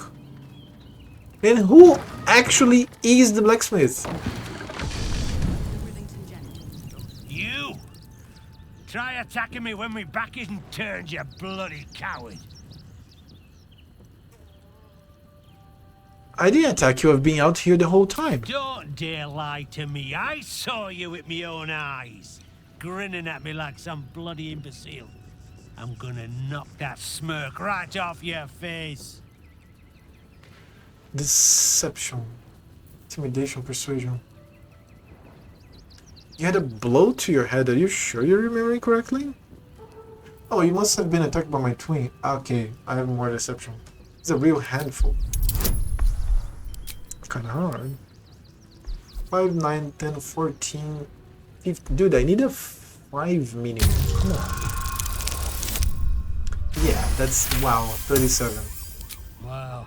And who actually is the blacksmith? You! Try attacking me when my back isn't turned, you bloody coward. I didn't attack you. I've been out here the whole time. Don't dare lie to me. I saw you with my own eyes, grinning at me like some bloody imbecile. I'm gonna knock that smirk right off your face. Deception. Intimidation, persuasion. You had a blow to your head. Are you sure you're remembering correctly? Oh, you must have been attacked by my twin. Okay, I have more deception. It's a real handful. Kinda hard. 5, 9, 10, 14, 15. Dude, I need a 5 minimum. Come on. Yeah, that's, wow, 37. Wow.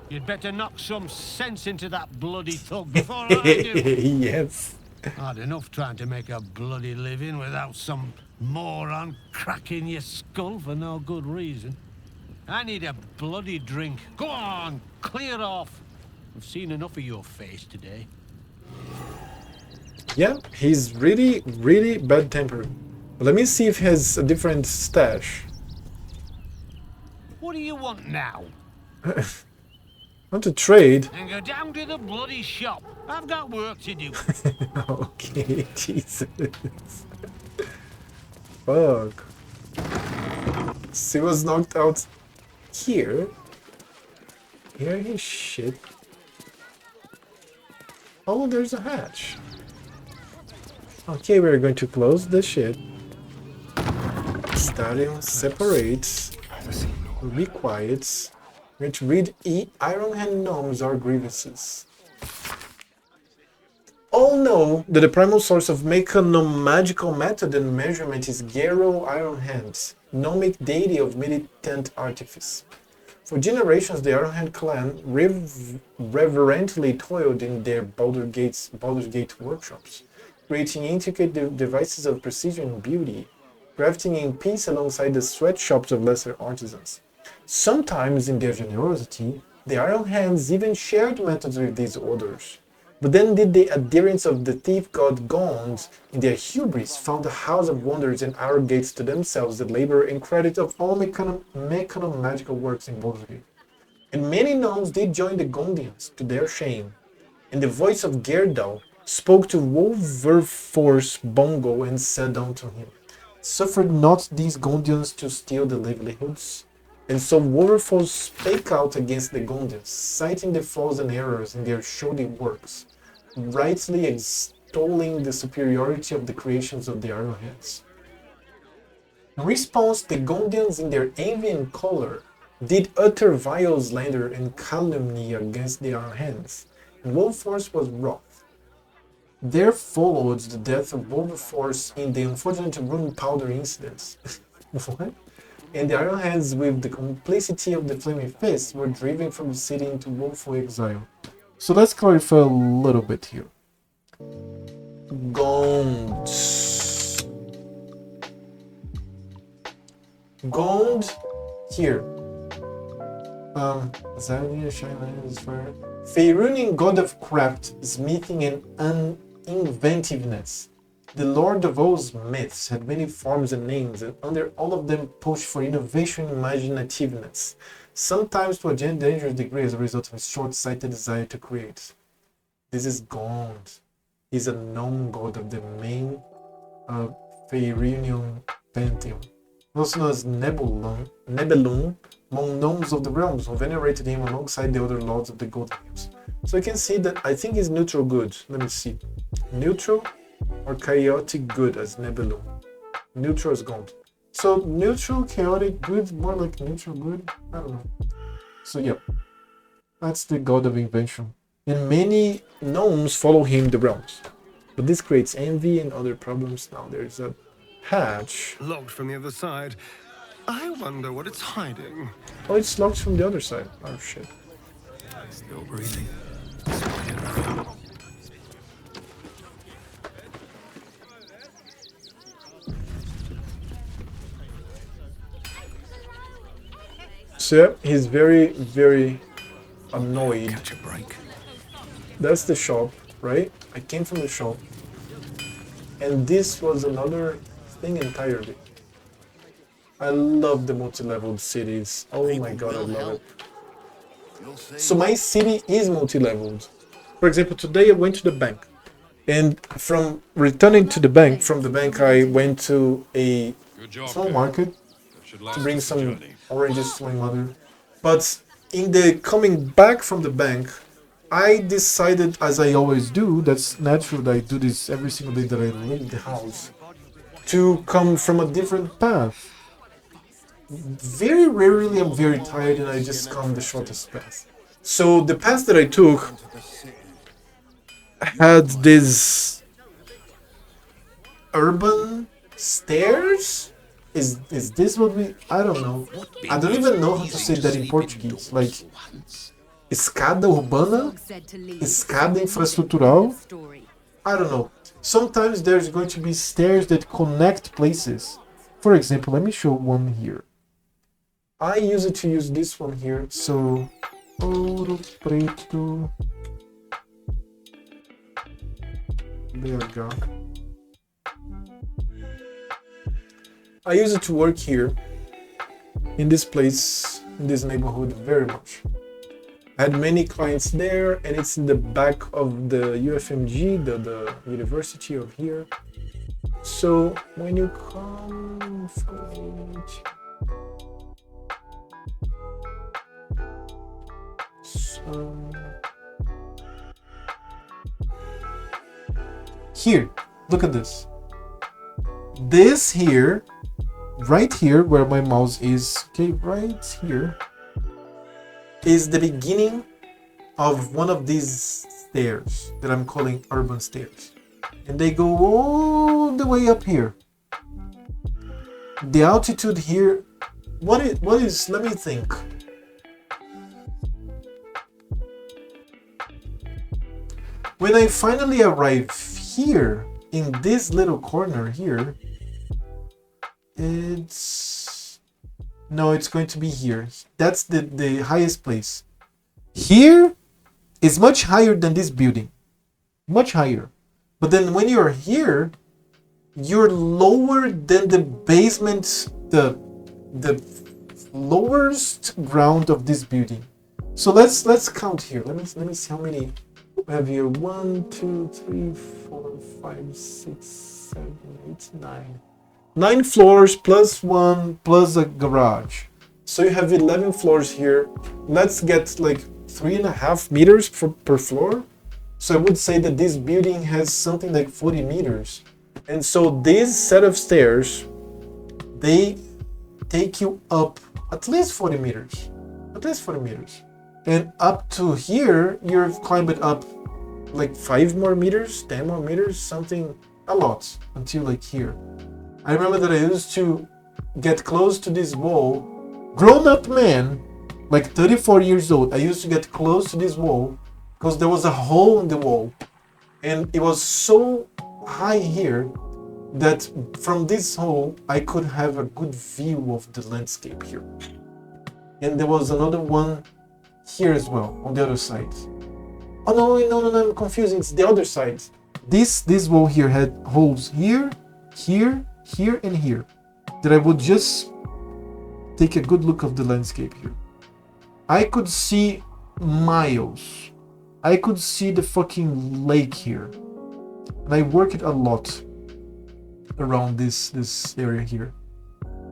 You'd better knock some sense into that bloody thug before I do. Yes. Hard enough trying to make a bloody living without some moron cracking your skull for no good reason. I need a bloody drink. Go on, clear off. I've seen enough of your face today. Yeah, he's really, really bad tempered. Let me see if he has a different stash. What do you want now? Want to trade? And go down to the bloody shop. I've got work to do. Okay, Jesus. Fuck. He was knocked out here. Here his shit. Oh, there's a hatch. Okay, we're going to close the shit. Starting separate. Be quiet. We're going to read Iron Hand Gnomes are grievances. All know that the primal source of mechanomagical method and measurement is Gero Iron Hands, gnomic deity of militant artifice. For generations, the Iron Hand clan reverently toiled in their Baldur's Gate workshops, creating intricate devices of precision and beauty, crafting in peace alongside the sweatshops of lesser artisans. Sometimes, in their generosity, the Iron Hands even shared methods with these orders. But then did the adherents of the thief god Gond, in their hubris, found a house of wonders and arrogates to themselves the labor and credit of all mechanomagical works in Baldur's Gate. And many gnomes did join the Gondians, to their shame. And the voice of Gerdau spoke to Wolverforce Bongo and said unto him, "Suffered not these Gondians to steal the livelihoods?" And so Wolverforce spake out against the Gondians, citing the flaws and errors in their shoddy works, rightly extolling the superiority of the creations of the Ironhands. In response, the Gondians, in their envy and choler, did utter vile slander and calumny against the Ironhands, and Wolverforce was wroth. There followed the death of Wolverforce in the unfortunate Runepowder incidents. What? And the Ironhands, with the complicity of the Flaming Fist, were driven from the city into woeful exile. So let's clarify a little bit here. Gond. Gond here. Faerunian god of craft, smithing, and inventiveness. The Lord of all myths had many forms and names, and under all of them pushed for innovation and imaginativeness, sometimes to a dangerous degree as a result of his short-sighted desire to create. This is Gond. He's a gnome god of the main Faerunian pantheon, also known as Nebelung, among gnomes of the realms, who venerated him alongside the other lords of the golden realms. So you can see that I think he's neutral good. Let me see. Neutral or chaotic good as Nebelung. Neutral is Gond. So neutral, chaotic good, more like neutral good? I don't know. So yeah, that's the god of invention. And many gnomes follow him the realms. But this creates envy and other problems. Now there's a hatch. Locked from the other side. I wonder what it's hiding. Oh, it's locked from the other side. Oh shit. Still breathing. So yeah, he's very, very annoyed. Catch a break. That's the shop, right? I came from the shop. And this was another thing entirely. I love the multi-leveled cities. Oh my god, I love it. So my city is multi-leveled. For example, today I went to the bank. And from returning to the bank, from the bank I went to a small market to bring some oranges to my mother. But in the coming back from the bank, I decided, as I always do, that's natural that I do this every single day that I leave the house, to come from a different path. Very rarely I'm very tired and I just come the shortest path. So the path that I took had this urban stairs? Is this what we... I don't know. I don't even know how to say that in Portuguese. Like, escada urbana? Escada infraestrutural? I don't know. Sometimes there's going to be stairs that connect places. For example, let me show one here. I used to use this one here, so Ouro Preto BH. I used it to work here in this place, in this neighborhood very much. I had many clients there, and it's in the back of the UFMG, the university of here. So when you come from it, so here, look at this. This here, right here where my mouse is, okay, right here, is the beginning of one of these stairs that I'm calling urban stairs. And they go all the way up here. The altitude here, what is, let me think. When I finally arrive here, in this little corner here, it's going to be here. That's the highest place. Here is much higher than this building. Much higher. But then when you're here, you're lower than the basement, the lowest ground of this building. So let's count here. Let me see how many we have here. 1, 2, 3, 4, 5, 6, 7, 8, 9. 9 floors plus 1 plus a garage. So you have 11 floors here. Let's get like 3.5 meters per floor. So I would say that this building has something like 40 meters. And so this set of stairs, they take you up at least 40 meters. At least 40 meters. And up to here, you've climbed up like 5 more meters, 10 more meters, something, a lot, until like here. I remember that I used to get close to this wall. Grown-up man, like 34 years old, I used to get close to this wall because there was a hole in the wall. And it was so high here that from this hole, I could have a good view of the landscape here. And there was another one here as well, on the other side. Oh no, I'm confusing, it's the other side. This wall here had holes here, here, here, and here. That I would just take a good look of the landscape here. I could see miles. I could see the fucking lake here. And I worked a lot around this area here.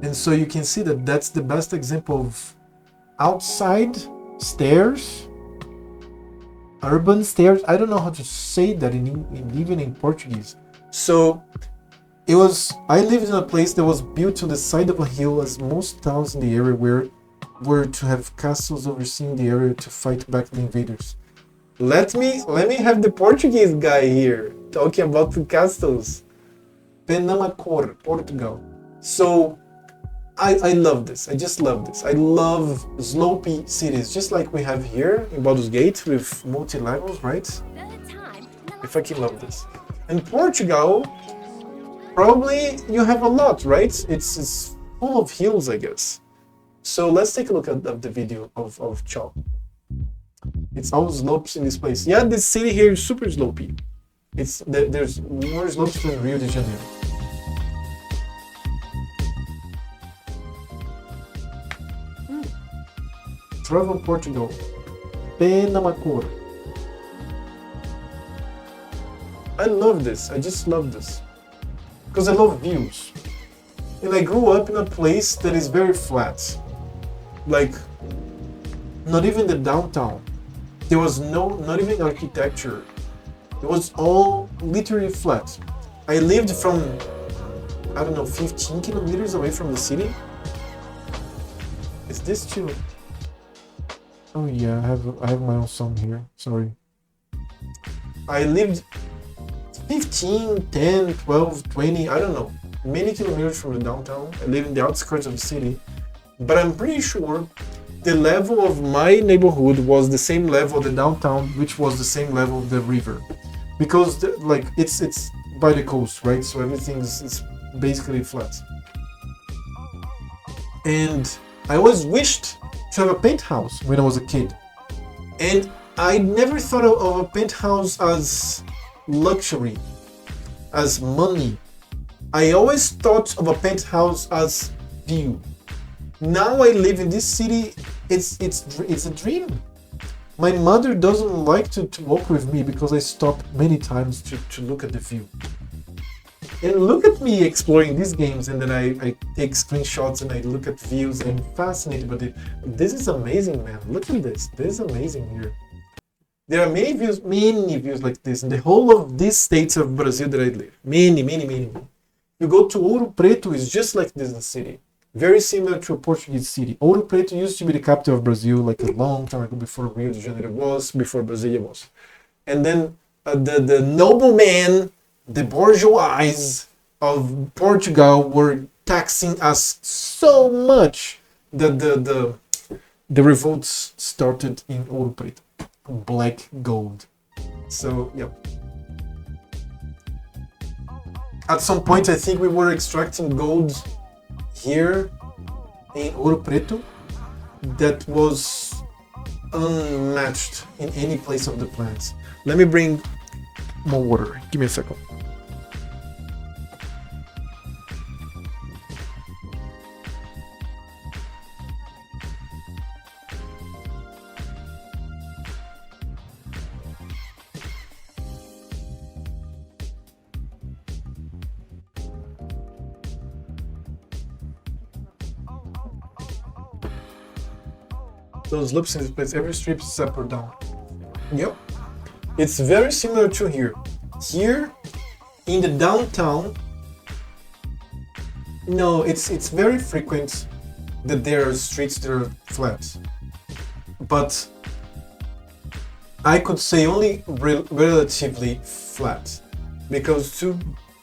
And so you can see that that's the best example of outside stairs, urban stairs. I don't know how to say that even in Portuguese. So I lived in a place that was built to the side of a hill, as most towns in the area were to have castles overseeing the area to fight back the invaders. Let me have the Portuguese guy here talking about the castles. Penamacor, Portugal. So I love this. I just love this. I love slopey cities, just like we have here in Baldur's Gate with multi-levels, right? I fucking love this. In Portugal, probably you have a lot, right? It's full of hills, I guess. So let's take a look at the video of Chop. It's all slopes in this place. Yeah, this city here is super slopey. There's more slopes than Rio de Janeiro. Travel Portugal. Penamacor. I love this. I just love this. Because I love views. And I grew up in a place that is very flat. Like, not even the downtown. There was not even architecture. It was all literally flat. I lived from, I don't know, 15 kilometers away from the city. Is this too? Oh yeah, I have my own song here. Sorry. I lived 15, 10, 12, 20, I don't know, many kilometers from the downtown. I live in the outskirts of the city. But I'm pretty sure the level of my neighborhood was the same level of the downtown, which was the same level of the river. Because it's by the coast, right? So everything's basically flat. And I always wished to have a penthouse when I was a kid. And I never thought of a penthouse as luxury, as money. I always thought of a penthouse as view. Now I live in this city, it's a dream. My mother doesn't like to walk with me because I stop many times to look at the view. And look at me exploring these games, and then I take screenshots and I look at views and I'm fascinated by it. This is amazing, man. Look at this. This is amazing here. There are many views like this in the whole of these states of Brazil that I live. Many. You go to Ouro Preto, it's just like this in the city. Very similar to a Portuguese city. Ouro Preto used to be the capital of Brazil like a long time ago, before Rio de Janeiro was, before Brasilia was. And then the noblemen, the bourgeois of Portugal were taxing us so much that the revolts started in Ouro Preto. Black gold. So, yep. At some point, I think we were extracting gold here in Ouro Preto that was unmatched in any place of the planet. Let me bring more water. Give me a second. Those loops in this place, every strip is up or down. Yep. It's very similar to here. Here, in the downtown, no, it's very frequent that there are streets that are flat. But I could say only relatively flat. Because to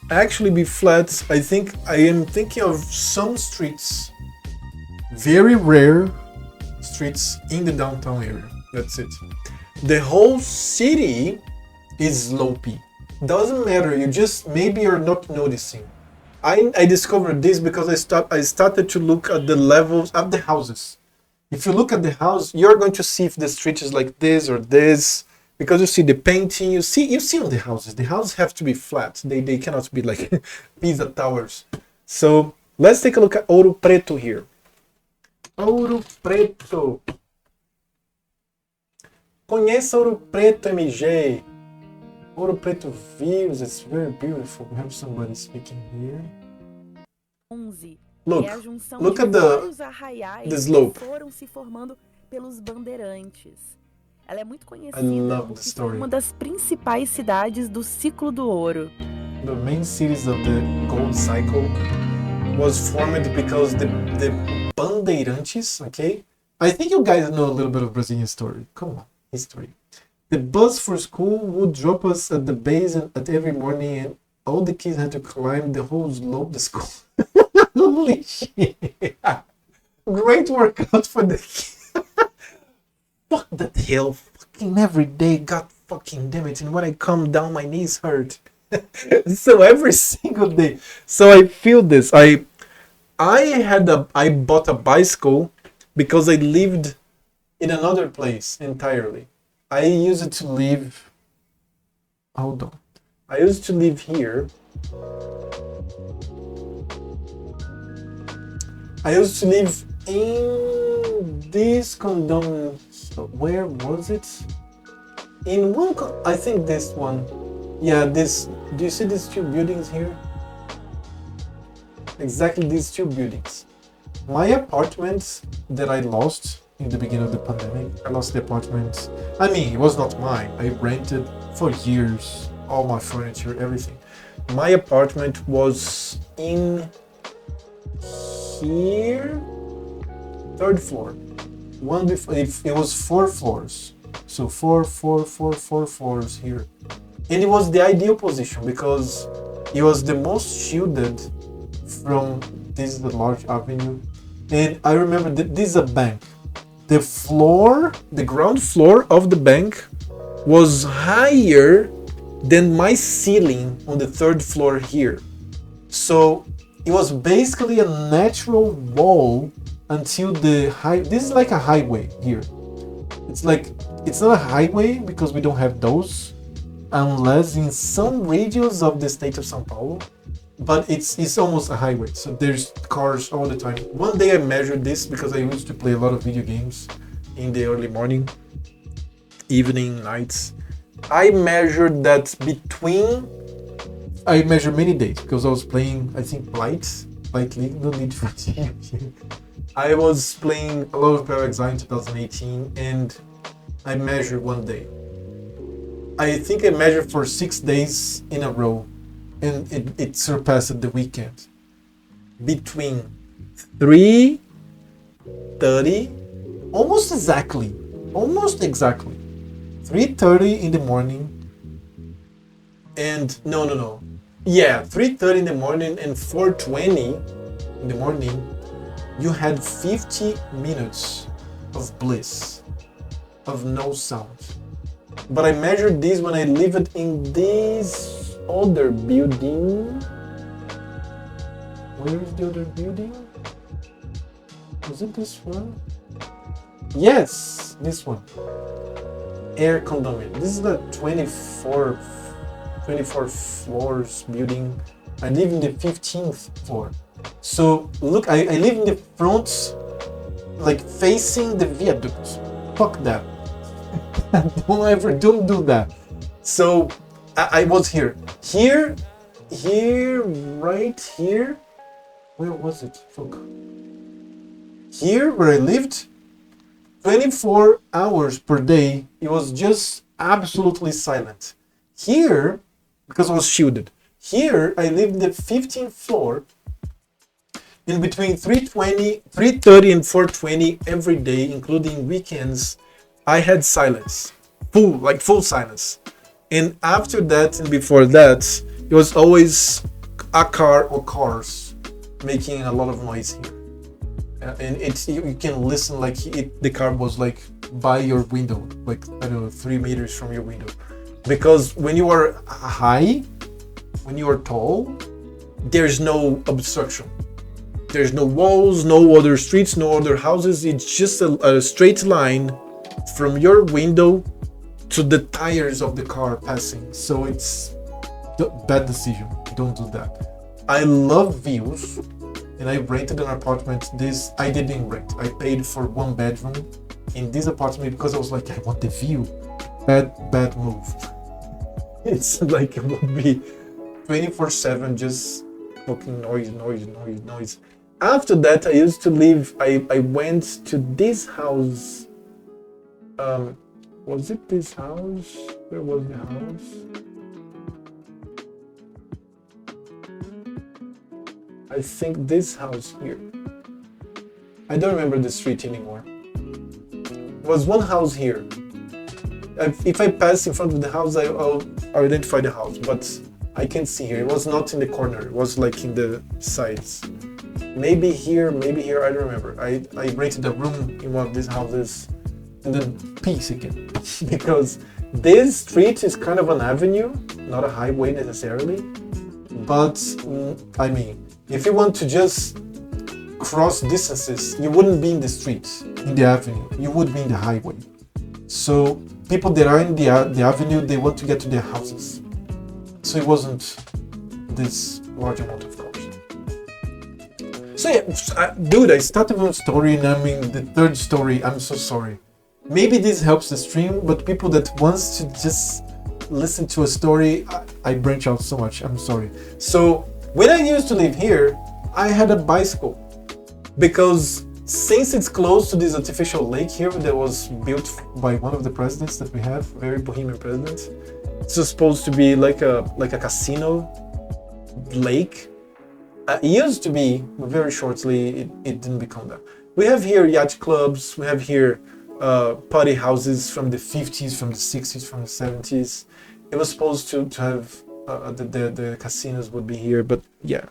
actually be flat, I think I am thinking of some streets, very rare streets in the downtown area. That's it. The whole city is slopey. Doesn't matter, you just maybe you're not noticing. I discovered this because I started to look at the levels of the houses. If you look at the house, you're going to see if the street is like this or this, because you see the painting, you see on the houses. The houses have to be flat. They cannot be like Pisa towers. So let's take a look at Ouro Preto here. Ouro Preto. Conheça Ouro Preto, MJ. Ouro Preto views, it's very beautiful. We have somebody speaking here. Look at the slope. I love the story. Uma das principais cidades do ciclo do ouro. The main cities of the gold cycle was formed because the bandeirantes, okay? I think you guys know a little bit of Brazilian story. Come on, history. The bus for school would drop us at the base at every morning, and all the kids had to climb the whole slope to school. Holy shit! Great workout for the kids. Fuck that hill. Fucking every day, god fucking damn it. And when I come down, my knees hurt. So every single day. So I feel this. I bought a bicycle because I lived in another place entirely. I used to live. Hold on. I used to live here. I used to live in this condominium. Where was it? In one, I think this one. Yeah, this. Do you see these two buildings here? Exactly these two buildings. My apartment that I lost in the beginning of the pandemic. I lost the apartment. I mean, it was not mine. I rented for years, all my furniture, everything. My apartment was in here, third floor. One before, it was 4 floors. So four floors here. And it was the ideal position because it was the most shielded from this large avenue. And I remember this is a bank. The floor, the ground floor of the bank was higher than my ceiling on the third floor here. So it was basically a natural wall until the high. This is like a highway here. It's like, it's not a highway because we don't have those, unless in some radius of the state of São Paulo. But it's almost a highway, so there's cars all the time. One day I measured this because I used to play a lot of video games in the early morning, evening, nights. I measured that between. I measured many days because I was playing, I think, Blight League. No need for TV. I was playing a lot of Paraxine in 2018, and I measured one day. I think I measured for 6 days in a row, and it surpassed the weekend. Between 3:30, almost exactly, 3:30 in the morning, and no. Yeah, 3:30 in the morning and 4:20 in the morning, you had 50 minutes of bliss, of no sound. But I measured this when I lived in this other building. Where is the other building? Was it this one? Yes, this one. Air condominium. This is the 24 floors building. I live in the 15th floor. So look, I live in the front, like facing the viaduct. Fuck that. Don't do that. So I was here, right here. Where was it? Fuck. Here where I lived, 24 hours per day, it was just absolutely silent. Here, because I was shielded. Here, I lived in the 15th floor. In between 3:30 and 4:20 every day, including weekends, I had silence. Full silence. And after that and before that, it was always a car or cars making a lot of noise here. And you can listen like the car was like by your window, like, I don't know, 3 meters from your window. Because when you are high, when you are tall, there's no obstruction. There's no walls, no other streets, no other houses. It's just a straight line from your window to the tires of the car passing. So it's a bad decision. Don't do that. I love views, and I rented an apartment. This I didn't rent. I paid for 1 bedroom in this apartment because I was like, I want the view. Bad move. It's like it would be 24/7 just fucking noise. After that, I used to live. I went to this house. Was it this house? Where was the house? I think this house here. I don't remember the street anymore. There was one house here. If I pass in front of the house, I'll identify the house, but I can't see here. It was not in the corner. It was like in the sides. Maybe here, I don't remember. I rented a room in one of these houses, and then peace again. Because this street is kind of an avenue, not a highway necessarily. But, I mean, if you want to just cross distances, you wouldn't be in the street, in the avenue. You would be in the highway. So people that are in the avenue, they want to get to their houses. So it wasn't this large amount of cars. So yeah, dude, I started one story and I'm in the 3rd story. I'm so sorry. Maybe this helps the stream, but people that wants to just listen to a story, I branch out so much. I'm sorry. So when I used to live here, I had a bicycle because since it's close to this artificial lake here that was built by one of the presidents that we have, very bohemian president. It's supposed to be like a casino lake. It used to be, but very shortly it didn't become that. We have here yacht clubs. We have here party houses from the 50s, from the 60s, from the 70s. It was supposed to have the casinos would be here, but yeah.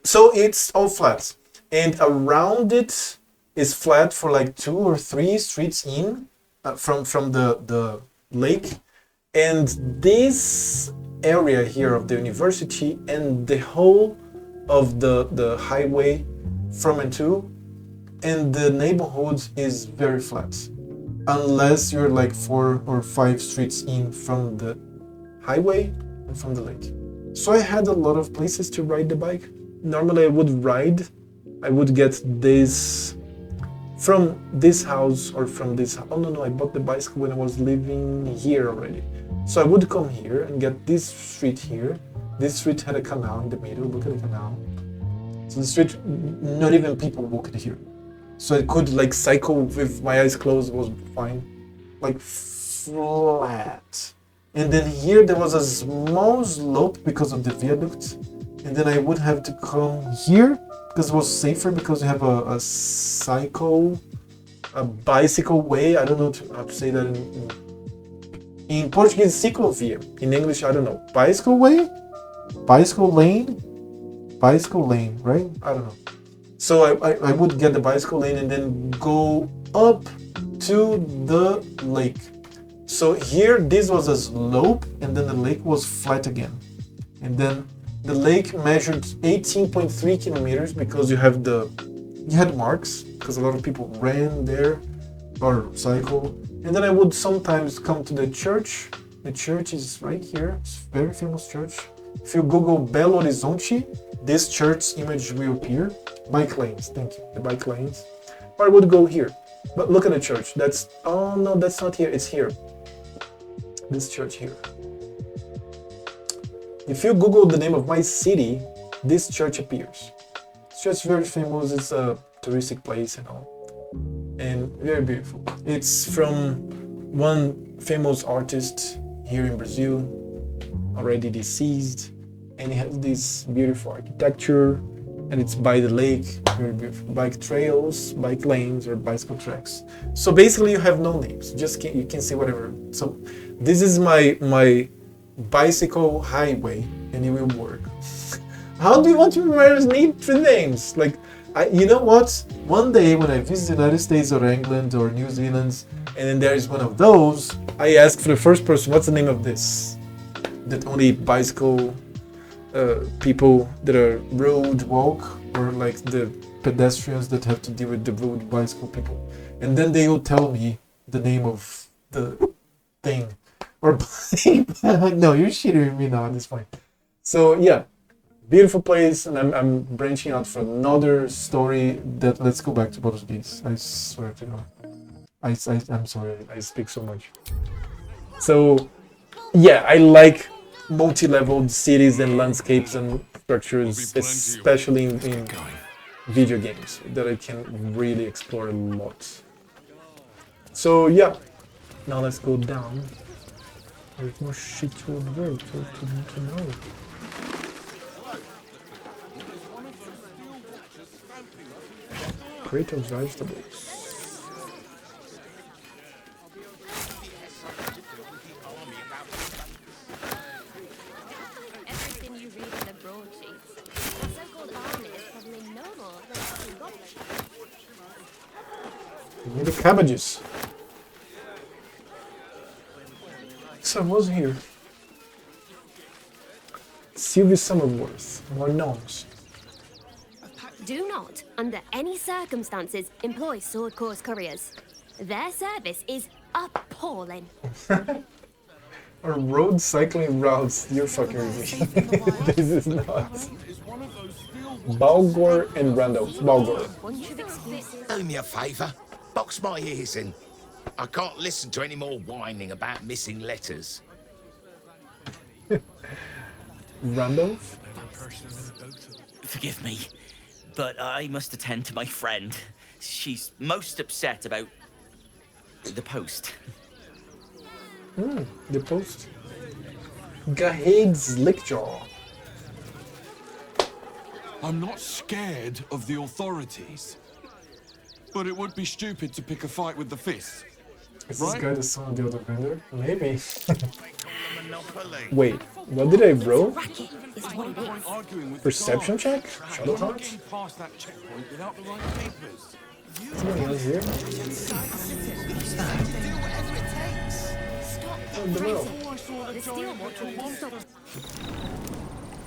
So it's all flat, and around it is flat for like 2 or 3 streets in from the lake. And this area here of the university and the whole of the highway from and to and the neighborhood is very flat. Unless you're like 4 or 5 streets in from the highway and from the lake. So I had a lot of places to ride the bike. Normally I would get this from this house or from this. Oh no, I bought the bicycle when I was living here already. So I would come here and get this street here. This street had a canal in the middle. Look at the canal. So the street, not even people walked here. So I could like cycle with my eyes closed, was fine. Like flat. And then here there was a small slope because of the viaduct. And then I would have to come here because it was safer because you have a bicycle way. I don't know how to say that in Portuguese, ciclovia. In English, I don't know. Bicycle way? Bicycle lane? Bicycle lane, right? I don't know. So I would get the bicycle lane and then go up to the lake. So here, this was a slope and then the lake was flat again. And then the lake measured 18.3 kilometers because you had marks because a lot of people ran there or cycle. And then I would sometimes come to the church. The church is right here. It's a very famous church. If you Google Belo Horizonte, this church image will appear. Bike lanes, thank you. The bike lanes. Or I would go here. But look at the church. Oh no, that's not here. It's here. This church here. If you Google the name of my city, this church appears. It's just very famous. It's a touristic place and all. And very beautiful. It's from one famous artist here in Brazil, already deceased. And it has this beautiful architecture. And it's by the lake, very beautiful. Bike trails, bike lanes, or bicycle tracks. So basically you have no names. You can say whatever. So this is my bicycle highway, and it will work. How do you want to need 3 names? Like, you know what? One day when I visit the United States or England or New Zealand, and then there is one of those, I ask for the first person, what's the name of this? That only bicycle people that are road walk, or like the pedestrians that have to deal with the road bicycle people. And then they will tell me the name of the thing. Or no, you're shitting me now at this point. So yeah, beautiful place, and I'm branching out for another story. Let's go back to Portuguese. I swear to God. I'm sorry, I speak so much. So yeah, I like multi-leveled cities and landscapes and structures, especially in video games, that I can really explore a lot. So yeah, now let's go down. There's more shit to observe, to know. Kratos vegetables. Everything you read in the broadsheets. The so-called army is probably no more than a goblin. We need the cabbages. So I was here. Sylvia Summerworth, more gnomes. Do not, under any circumstances, employ sword course couriers. Their service is appalling. Or road cycling routes, you're fucking with me. This is nuts. Balgor and Randolph. Balgor. Do me a favour. Box my ears in. I can't listen to any more whining about missing letters. Randolph? Forgive me, but I must attend to my friend. She's most upset about the post. The post. Gahaid Slickjaw. I'm not scared of the authorities, but it would be stupid to pick a fight with the fists. Is this guy the son of the other vendor? Maybe. Wait, what did I roll? Perception check? Shadow Heart? Somebody else here?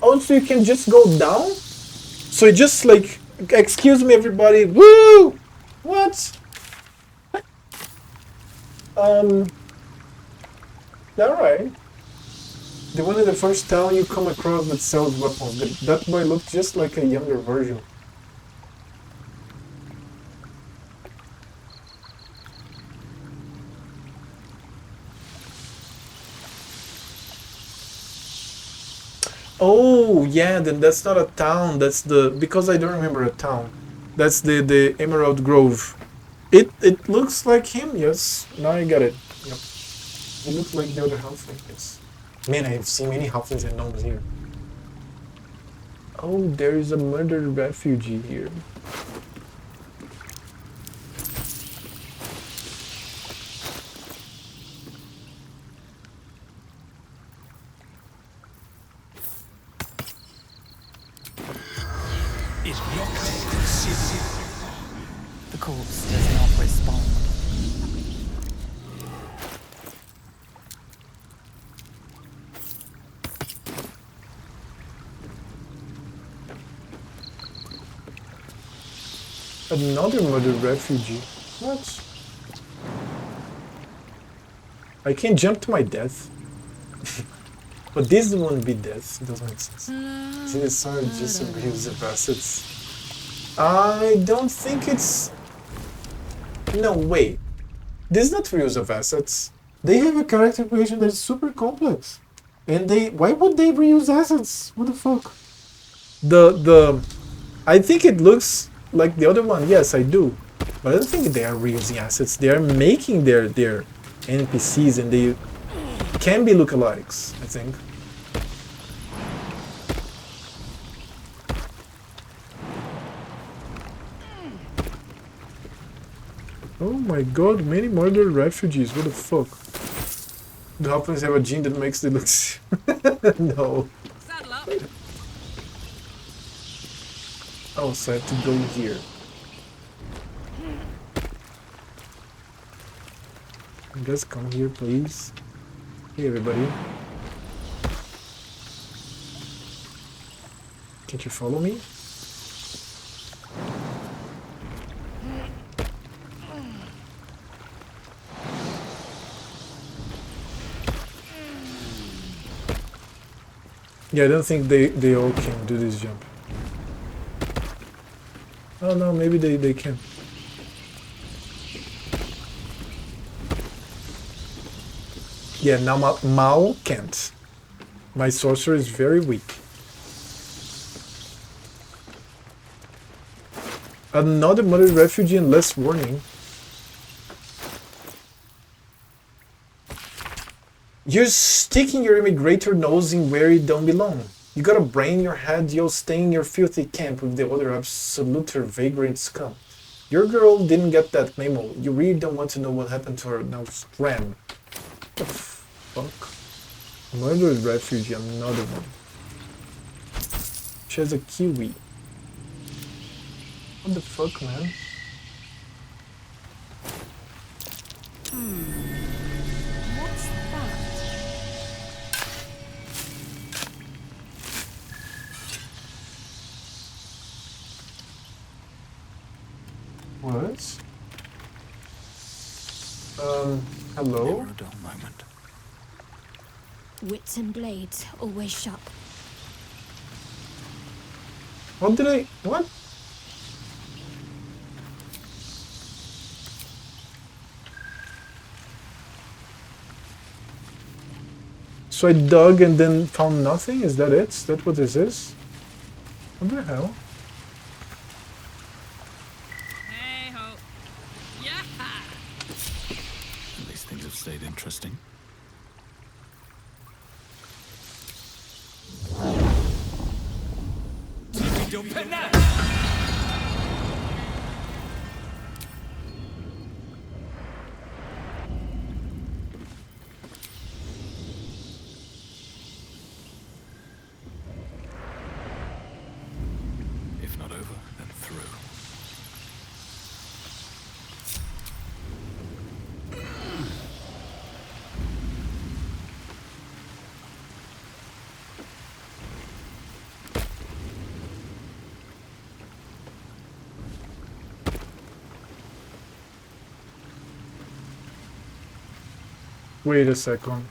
Oh, so you can just go down? So you just like, excuse me everybody, woo! Alright. The one in the first town you come across that sells weapons. That boy looked just like a younger version. Oh, yeah, then that's not a town. That's the... Because I don't remember a town. That's the Emerald Grove. It looks like him, yes. Now I got it. Yep. He looks like the other halfling, yes. Man, I've seen many halflings and gnomes here. Oh, there is a murdered refugee here. The corpse does not respond. Another murdered refugee. What? I can jump to my death. But this won't be death. It doesn't make sense. These are just abusive assets. I don't think it's... No, wait. This is not reuse of assets. They have a character creation that is super complex. And they... Why would they reuse assets? What the fuck? I think it looks like the other one. Yes, I do. But I don't think they are reusing assets. They are making their NPCs and they can be lookalikes, I think. Oh my god, many murdered refugees. What the fuck? The Halflings have a gene that makes it look... No. Oh, so I have to go here. Guys, come here, please. Hey, everybody. Can't you follow me? Yeah, I don't think they all can do this jump. Oh no, maybe they can. Yeah, now Mao can't. My sorcerer is very weak. Another murdered refugee and less warning. You're sticking your immigrator nose in where it don't belong. You got a brain in your head, you'll stay in your filthy camp with the other absolute vagrant scum. Your girl didn't get that memo. You really don't want to know what happened to her now, scram. What the fuck? Murdered refugee, another one. She has a kiwi. What the fuck, man? What's that? What? Hello? Wits and blades, always sharp. What did I... What? So I dug and then found nothing? Is that it? Is that what this is? What the hell? At least things have stayed interesting. If not over, then through. Wait a second.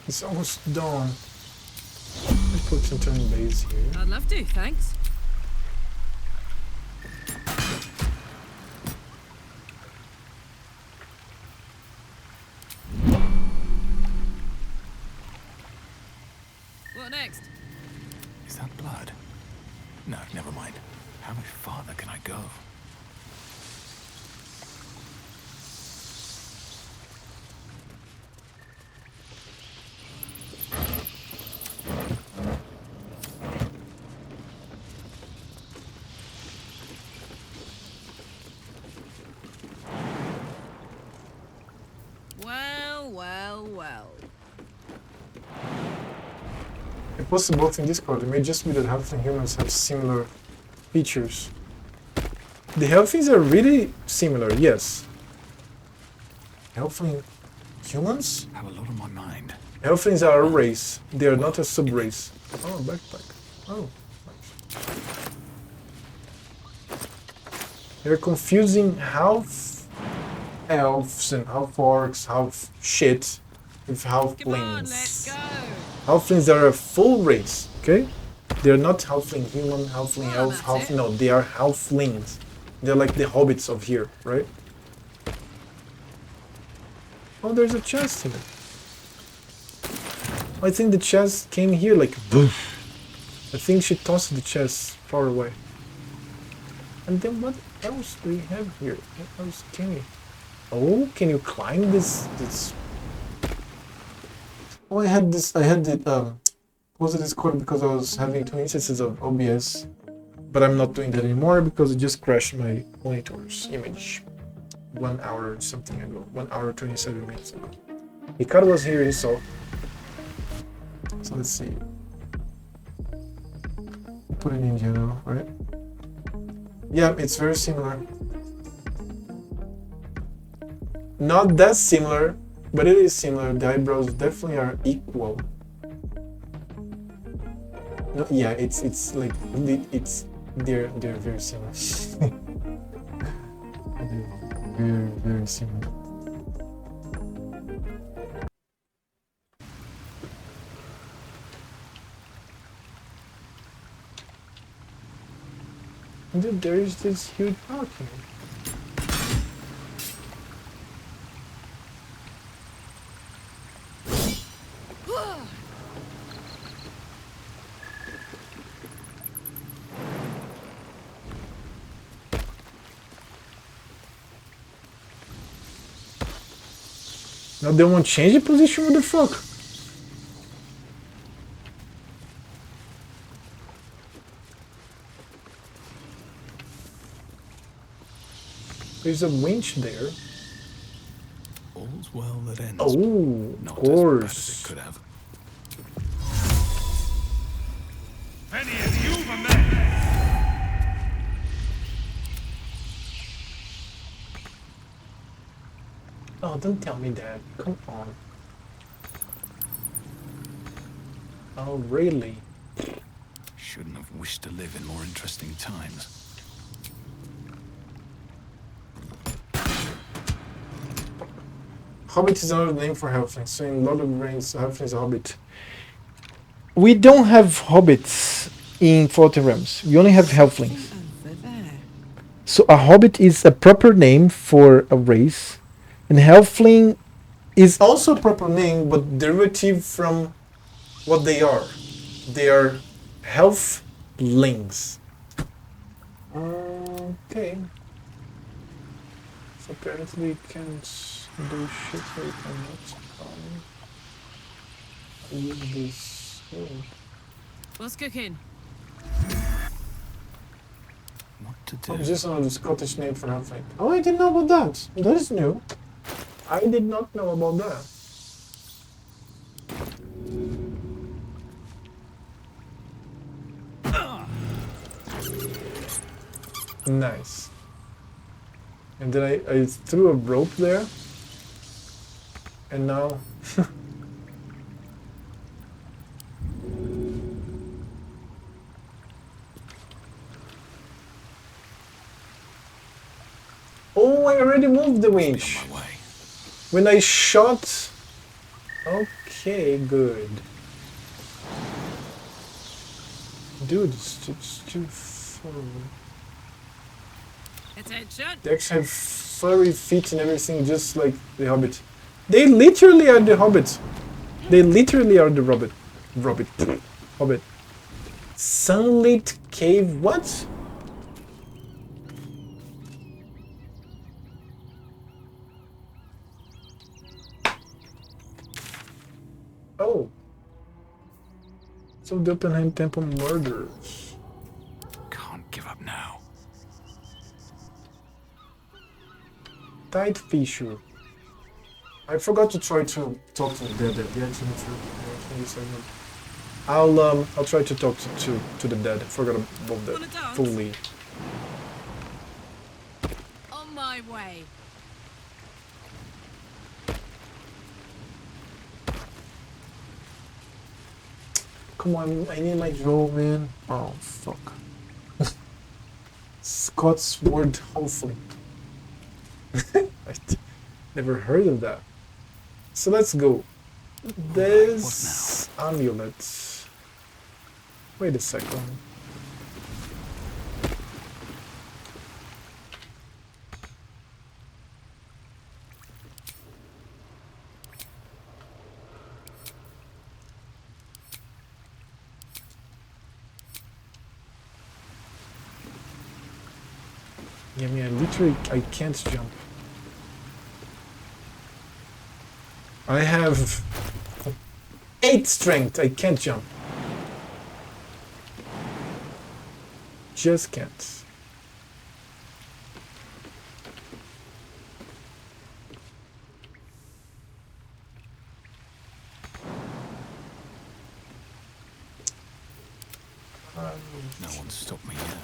It's almost done. Let's put some turn base here. I'd love to, thanks. What next? Is that blood? No, never mind. How much farther can I go? Well, well, well. I posted both in Discord. It may just be that halfling humans have similar features. The halflings are really similar, yes. Halfling humans? Have a lot on my mind. Halflings are a race. They are not a sub-race. Oh, backpack. Oh, nice. They're confusing half elves and half orcs, half shit with halflings. Halflings are a full race, okay? They're not halfling human, halfling elf, half. No, they are halflings. They're like the hobbits of here, right? Oh, there's a chest here. I think the chest came here like boof. I think she tossed the chest far away. And then what else do we have here? What else can we? Oh, can you climb this? Oh, I had it was it Discord because I was having 2 instances of OBS, but I'm not doing that anymore because it just crashed my monitor's image 1 hour something ago, 1 hour 27 minutes ago. Ricardo was here, he saw. So let's see. Put it in yellow, right? Yeah, it's very similar. Not that similar, but it is similar. The eyebrows definitely are equal. No, yeah, it's like they're very similar. They're very similar. Dude, there is this huge parking. Now they won't change the position? What the fuck? There's a winch there. All's well that ends. Oh, Not of course. as bad as it could have. Oh, don't tell me that. Come on. Oh, really? Shouldn't have wished to live in more interesting times. Hobbit is another name for halflings. So in Lord of the Rings, halfling is a hobbit. We don't have hobbits in Forgotten Realms. We only have halflings. So a hobbit is a proper name for a race, and halfling is also a proper name, but derivative from what they are. They are halflings. Okay. So apparently we can't do shit here. We cannot use this. Oh. What's cooking? Oh, just another Scottish name for halfling. Oh, I didn't know about that. That is new. I did not know about that. Nice. And then I threw a rope there. And now... Oh, I already moved the winch. When I shot... Okay, good. Dude, it's too far. Attention. They actually have furry feet and everything, just like the Hobbit. They literally are the Hobbit. They literally are the Hobbit. Sunlit cave, what? Oh. So the Oppenheim Temple murders. Can't give up now. Tight fissure. I forgot to try to talk to the dead. I'll try to talk to the dead. Forgot about that fully. On my way. Come on, I need my draw, man. Oh fuck. Scott's word, hopefully. I never heard of that. So let's go. This amulet. Wait a second. Yeah, I mean, I can't jump. I have 8 strength. I can't jump. Just can't. No one's stopped me yet.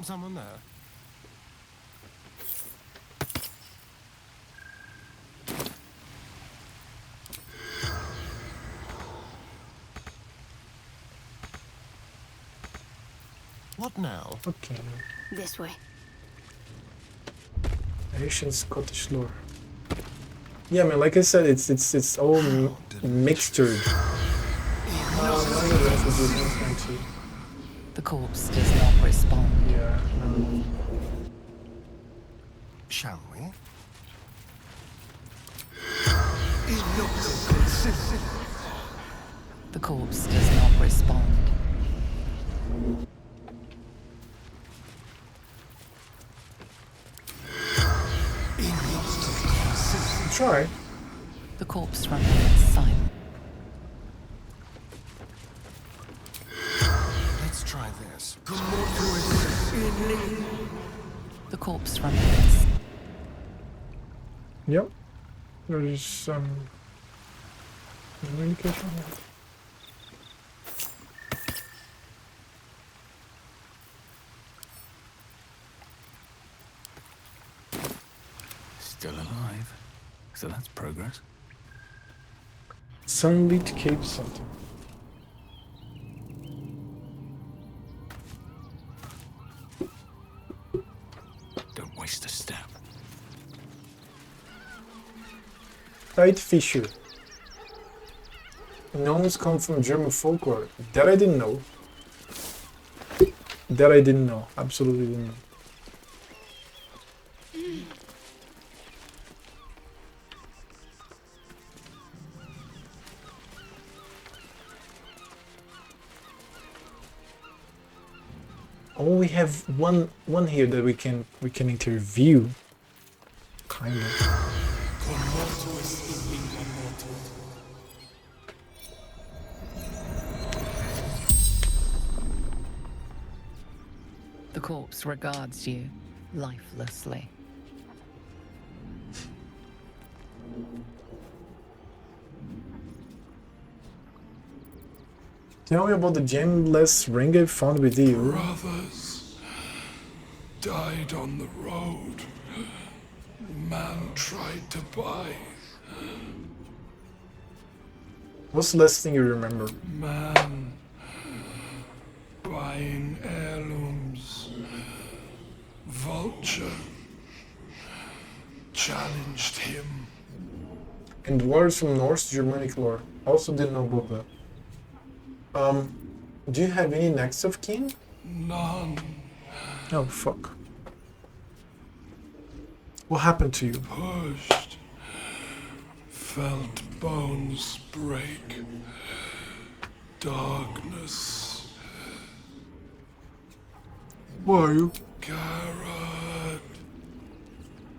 Someone there? What now? Okay. This way. Asian Scottish lore. Yeah, man. Like I said, it's all mixtured. The corpse does not respond. Yeah. Shall we? The corpse does not respond. Try. The corpse remains silent. Let's try this. The corpse remains. Yep. There's some indication here. Still alive. So that's progress. Sunlit Cape something. Don't waste a step. Tight fissure. Gnomes come from German folklore. That I didn't know. That I didn't know. Absolutely didn't know. Oh, we have one here that we can interview. Kind of. The corpse regards you lifelessly. Tell me about the gemless ring I found with you. Brothers died on the road. Man tried to buy. What's the last thing you remember? Man buying heirlooms. Vulture challenged him. And words from Norse Germanic lore. Also didn't know about that. Do you have any next of kin? None. Oh, fuck. What happened to you? Pushed. Felt bones break. Darkness. Who are you? Garrett.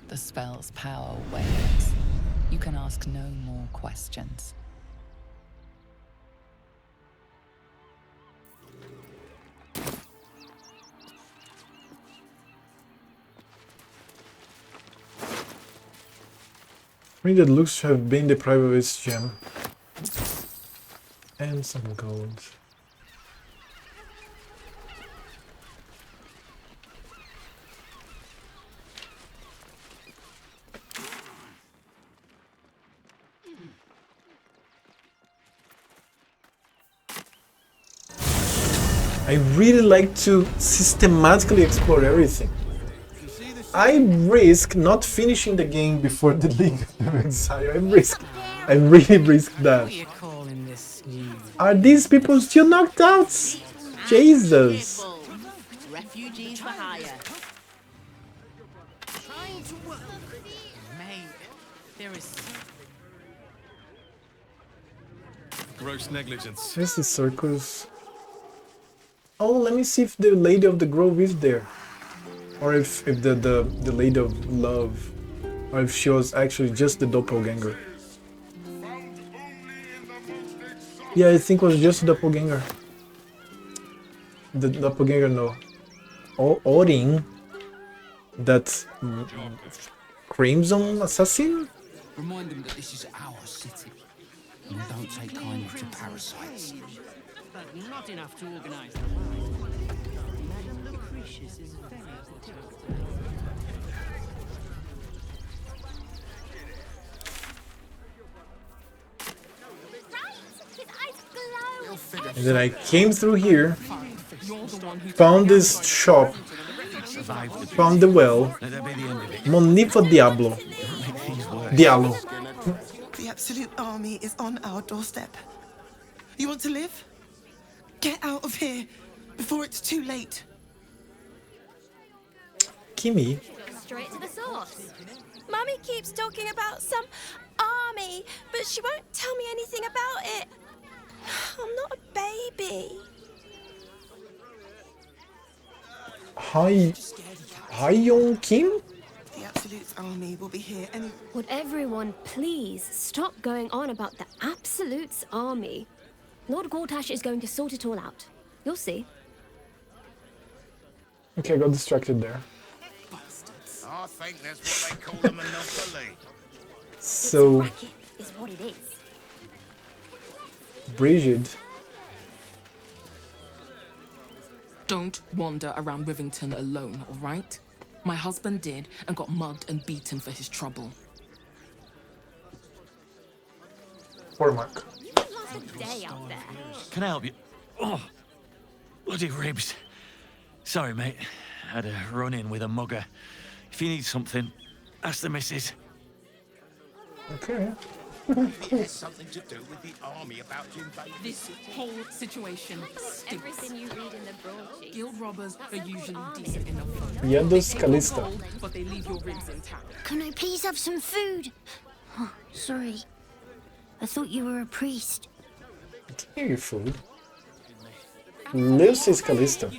The spell's power wanes. You can ask no more questions. Ring that looks to have been deprived of its gem. And some gold. I really like to systematically explore everything. I risk not finishing the game before the League of Exile. I really risk that. Are these people still knocked out? Jesus. Refugees for hire. Trying to work. Mate, there is Gross negligence. Where's the circus? Oh, let me see if the Lady of the Grove is there. Or if the Lady of Love. Or if she was actually just the doppelganger. Yeah, I think it was just a doppelganger. The doppelganger, no. Odin. That Crimson Assassin? Remind them that this is our city. And we don't take kindly to parasites. but not enough to organize the party. Madame Lucretius is very protective. And then I came through here, found this shop, found the well, Monifo Diablo. Diablo. The Absolute Army is on our doorstep. You want to live? Get out of here before it's too late. Kimmy. Straight to the source. Mummy keeps talking about some army, but she won't tell me anything about it. I'm not a baby. Hi, Young Kim? The Absolute Army will be here any... Would everyone please stop going on about the Absolute's army? Lord Gortash is going to sort it all out. You'll see. Okay, I got distracted there. I think that's what they call a monopoly. So, Is what it is. Brigitte. Don't wander around Rivington alone, all right? My husband did and got mugged and beaten for his trouble. Poor Mark. You've lost a day out there. Can I help you? Oh, bloody ribs. Sorry, mate. Had a run-in with a mugger. If you need something, ask the missus. Okay. Maybe it has something to do with the army about to invade. This whole situation stinks. Everything you read in the broadsheet. Guild robbers are usually decent enough. Yandus Callista. But they leave your ribs intact. Can I please have some food? Oh, sorry. I thought you were a priest. Give you food. Lucy's Callista.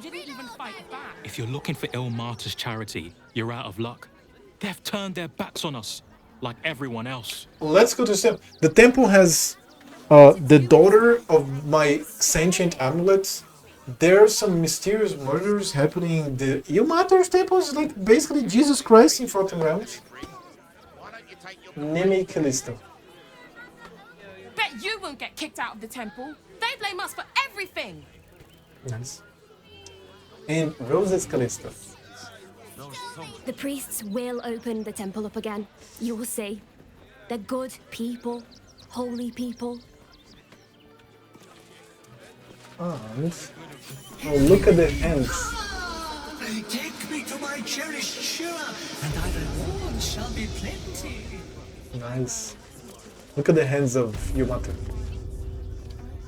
If you're looking for Il Martyr's charity, you're out of luck. They've turned their backs on us, like everyone else. Let's go to Sam. The temple has the daughter of my sentient amulet. There are some mysterious murders happening. The Ilmater's temple is like basically Jesus Christ in Forgotten Realms. Neme Callista. Bet you won't get kicked out of the temple. They blame us for everything. Nice. And Rose's Callista. The priests will open the temple up again. You will see. They're good people. Holy people. hands. Oh, look at the hands. Take me to my cherished Shira, and thy reward shall be plenty. Nice. Look at the hands of Yamato.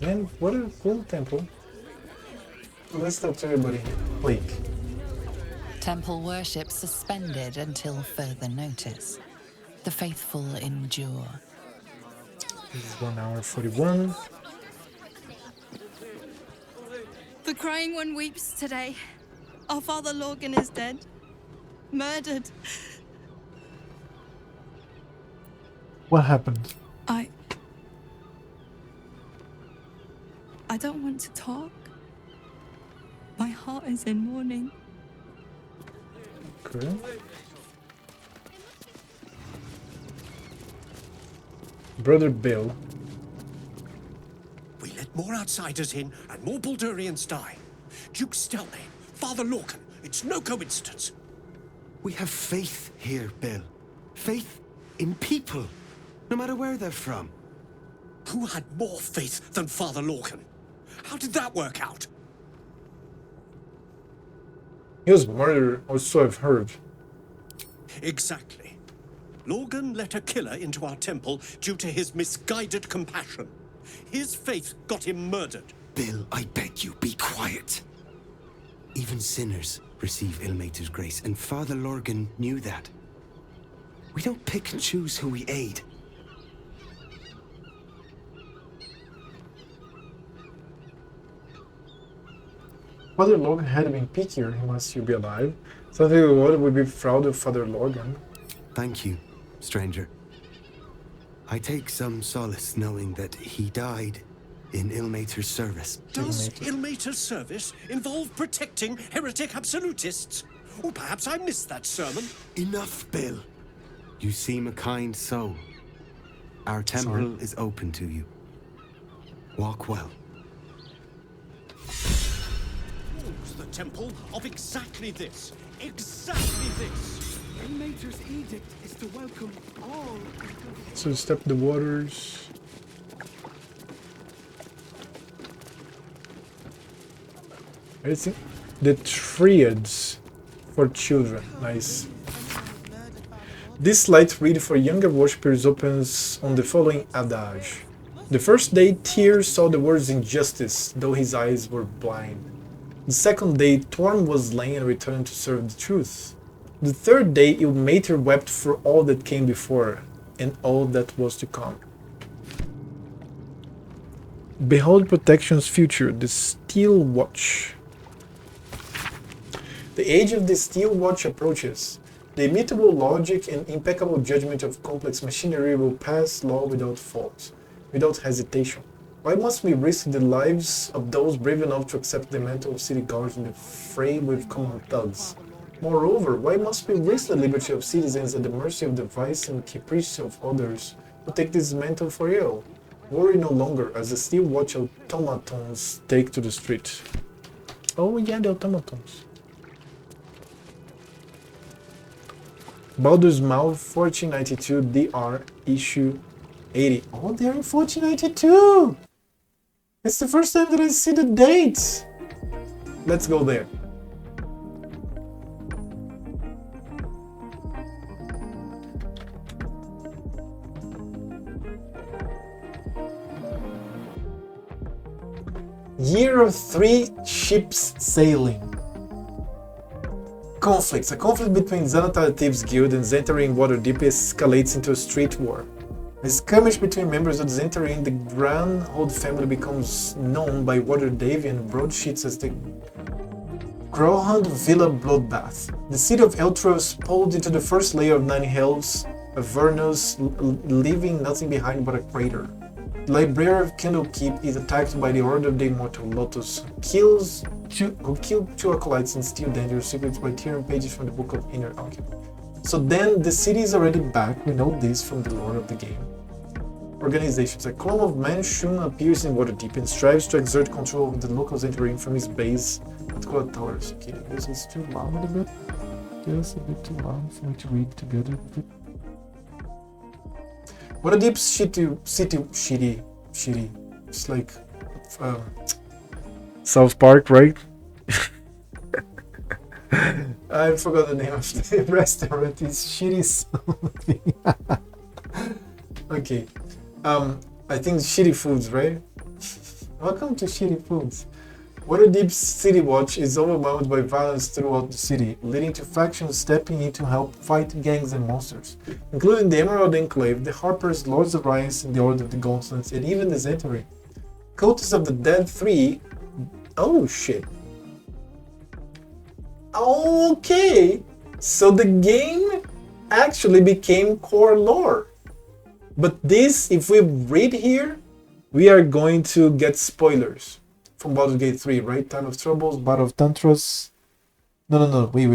Man, what a cool temple. Let's talk to everybody here. Blake. Temple worship suspended until further notice. The faithful endure. This is 1 hour 41. The crying one weeps today. Our father Lorgan is dead. Murdered. What happened? I don't want to talk. My heart is in mourning. Okay. Brother Bill. We let more outsiders in and more Baldurians die. Duke Stelmane, Father Lorcan, it's no coincidence. We have faith here, Bill. Faith in people, no matter where they're from. Who had more faith than Father Lorcan? How did that work out? He was murdered, or so I've heard. Exactly. Lorgan let a killer into our temple due to his misguided compassion. His faith got him murdered. Bill, I beg you, be quiet. Even sinners receive Ilmater's grace, and Father Lorgan knew that. We don't pick and choose who we aid. Father Logan had been pickier, he must still be alive. Something the world would be proud of Father Logan. Thank you, stranger. I take some solace knowing that he died in Ilmater's service. Does Ilmater's service involve protecting heretic absolutists? Or perhaps I missed that sermon. Enough, Bill. You seem a kind soul. Our temple is open to you. Walk well. The temple of exactly this. Exactly this. Ilmater's edict is to welcome all. So step the waters. I think the triads for children. Nice. This light read for younger worshippers opens on the following adage. The first day Tyr saw the words injustice, though his eyes were blind. The second day Torm was slain and returned to serve the truth. The third day Ilmater wept for all that came before, and all that was to come. Behold protection's future, the Steel Watch. The age of the Steel Watch approaches. The immutable logic and impeccable judgment of complex machinery will pass law without fault, without hesitation. Why must we risk the lives of those brave enough to accept the mantle of city guards in the fray with common thugs? Moreover, why must we risk the liberty of citizens at the mercy of the vice and caprice of others who take this mantle for ill? Worry no longer as the Steel Watch automatons take to the street. Oh yeah, the automatons. Baldur's Mouth 1492 DR issue 80. Oh, they're in 1492! It's the first time that I see the dates! Let's go there. Year of 3 ships sailing. Conflicts. A conflict between Xanatar Thieves Guild and Zentari Waterdeep escalates into a street war. A skirmish between members of the Zentari and the Granhold family becomes known by Waterdavian broadsheets as the Growhound Villa Bloodbath. The city of Eltros pulled into the first layer of 9 Hells, Avernus, leaving nothing behind but a crater. The Library of Candlekeep is attacked by the Order of the Immortal Lotus, who killed 2 acolytes and steal dangerous secrets by tearing pages from the Book of Inner Alchemy. So then, the city is already back, we know this from the lore of the game. Organizations. A clone of Manshun appears in Waterdeep and strives to exert control of the local Zentari from his base at Cold Towers. Okay, this is too loud a bit. Just a bit too loud for me to read together. Waterdeep's shitty. It's like South Park, right? I forgot the name of the restaurant. It's shitty something. Okay. I think shitty foods, right? Welcome to shitty foods. Waterdeep's City Watch is overwhelmed by violence throughout the city, leading to factions stepping in to help fight gangs and monsters, including the Emerald Enclave, the Harpers, Lords of Riots, and the Order of the Gauntlets, and even the Zentary. Cultists of the Dead 3. Oh shit. Okay, so the game actually became core lore. But this, if we read here, we are going to get spoilers from Baldur's Gate 3, right? Time of Troubles, Battle of Tantras. No, wait.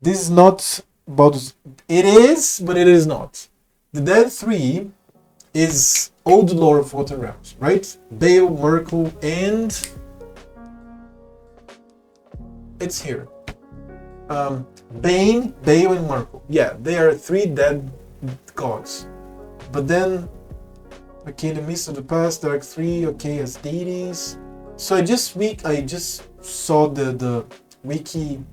This is not Baldur's... It is, but it is not. The Dead 3 is old lore of Forgotten Realms, right? Bale, Merkel, and... It's here. Bane, Bale, and Merkel. Yeah, they are three dead gods. But then, okay, the Mist of the Past, Dark 3, okay, as deities. So I just saw the wiki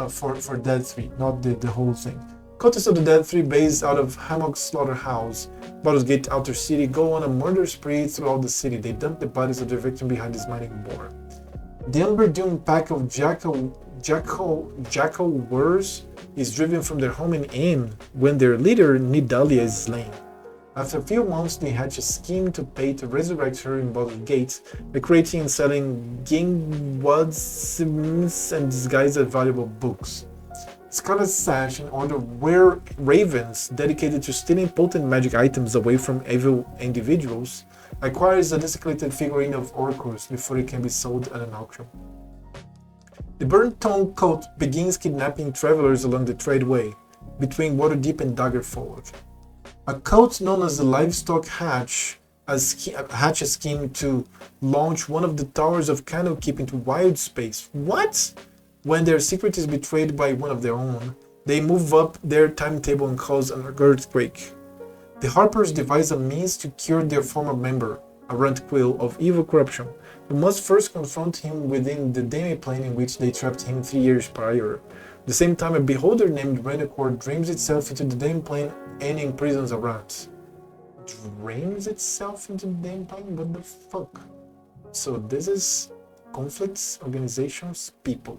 for Dead 3, not the whole thing. Cultists of the Dead 3, based out of Hammock's Slaughterhouse, Baldur's Gate Outer City, go on a murder spree throughout the city. They dump the bodies of their victim behind this mining boar. The Umber-doomed pack of jackal warriors is driven from their home in Ain when their leader, Nidalia, is slain. After a few months, they hatch a scheme to pay to resurrect her in Baldur's Gate by creating and selling gingwads and disguised as valuable books. Scarlet Sash, an order of ravens dedicated to stealing potent magic items away from evil individuals, acquires a desecrated figurine of Orcus before it can be sold at an auction. The Burnt Tongue cult begins kidnapping travelers along the tradeway between Waterdeep and Daggerfall. A cult known as the Livestock hatch a scheme to launch one of the towers of Candlekeep into wild space. What? When their secret is betrayed by one of their own, they move up their timetable and cause an earthquake. The Harpers devise a means to cure their former member, a runt quill of evil corruption, but must first confront him within the demi-plane in which they trapped him 3 years prior. At the same time, a beholder named Renacor dreams itself into the demi-plane and imprisons a rat. Dreams itself into the demi-plane? What the fuck? So this is conflicts, organizations, people.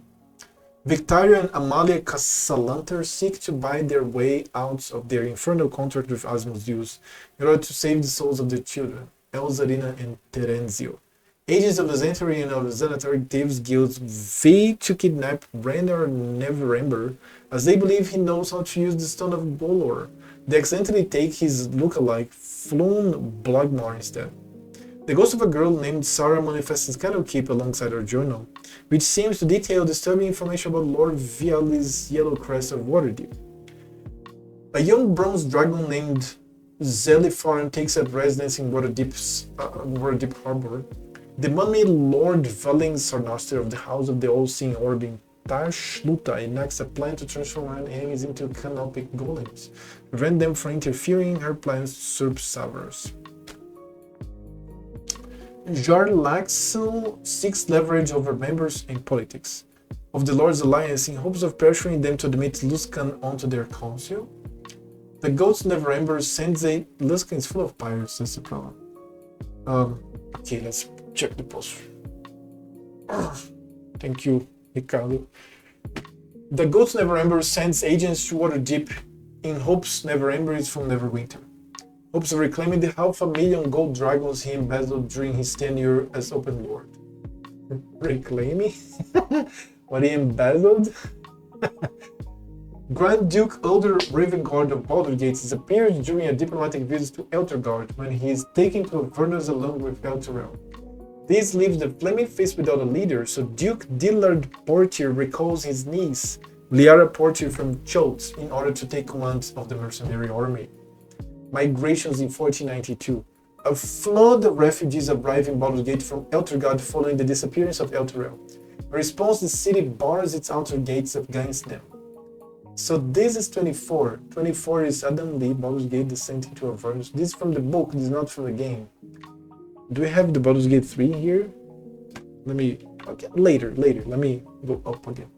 Victoria and Amalia Casalanter seek to buy their way out of their infernal contract with Asmodeus in order to save the souls of their children, Elzarina and Terenzio. Agents of the Zentary and of the Zenatary Thieves Guilds vie to kidnap Brandar Neverember, as they believe he knows how to use the Stone of Golor. They accidentally take his lookalike, Floon Bloodmore, instead. The ghost of a girl named Sarah manifests in Candlekeep alongside her journal, which seems to detail disturbing information about Lord Viali's Yellow Crest of Waterdeep. A young bronze dragon named Zelifarn takes up residence in Waterdeep Harbor. The mummy Lord Valing Sarnaster of the House of the All-Seeing Orb in Tashluta enacts a plan to transform her enemies into canopic golems, prevent them from interfering in her plans to usurp Savers. Jarlaxle seeks leverage over members in politics of the Lord's Alliance in hopes of pressuring them to admit Luskan onto their council. The Goats Neverember sends a... Luskan is full of pirates, that's the problem. Okay, let's check the post. Thank you, Ricardo. The Goats Neverember sends agents to Waterdeep in hopes Neverember is from Neverwinter. Hopes of reclaiming the 500,000 gold dragons he embezzled during his tenure as Open Lord. Reclaiming? What he embezzled? Grand Duke Elder Ravengard of Baldur's Gate disappears during a diplomatic visit to Eltergard when he is taken to Avernus along with Elturel. This leaves the Flaming Fist without a leader, so Duke Dillard Portier recalls his niece, Liara Portier from Choate, in order to take command of the mercenary army. Migrations in 1492. A flood of refugees arrive in Baldur's Gate from Eltergard following the disappearance of Elturel. In response, the city bars its outer gates against them. So this is 24. 24 is Adam Lee, Baldur's Gate, Descent into Avernus. This is from the book, this is not from the game. Do we have the Baldur's Gate 3 here? Let me... Okay, later. Let me go up again.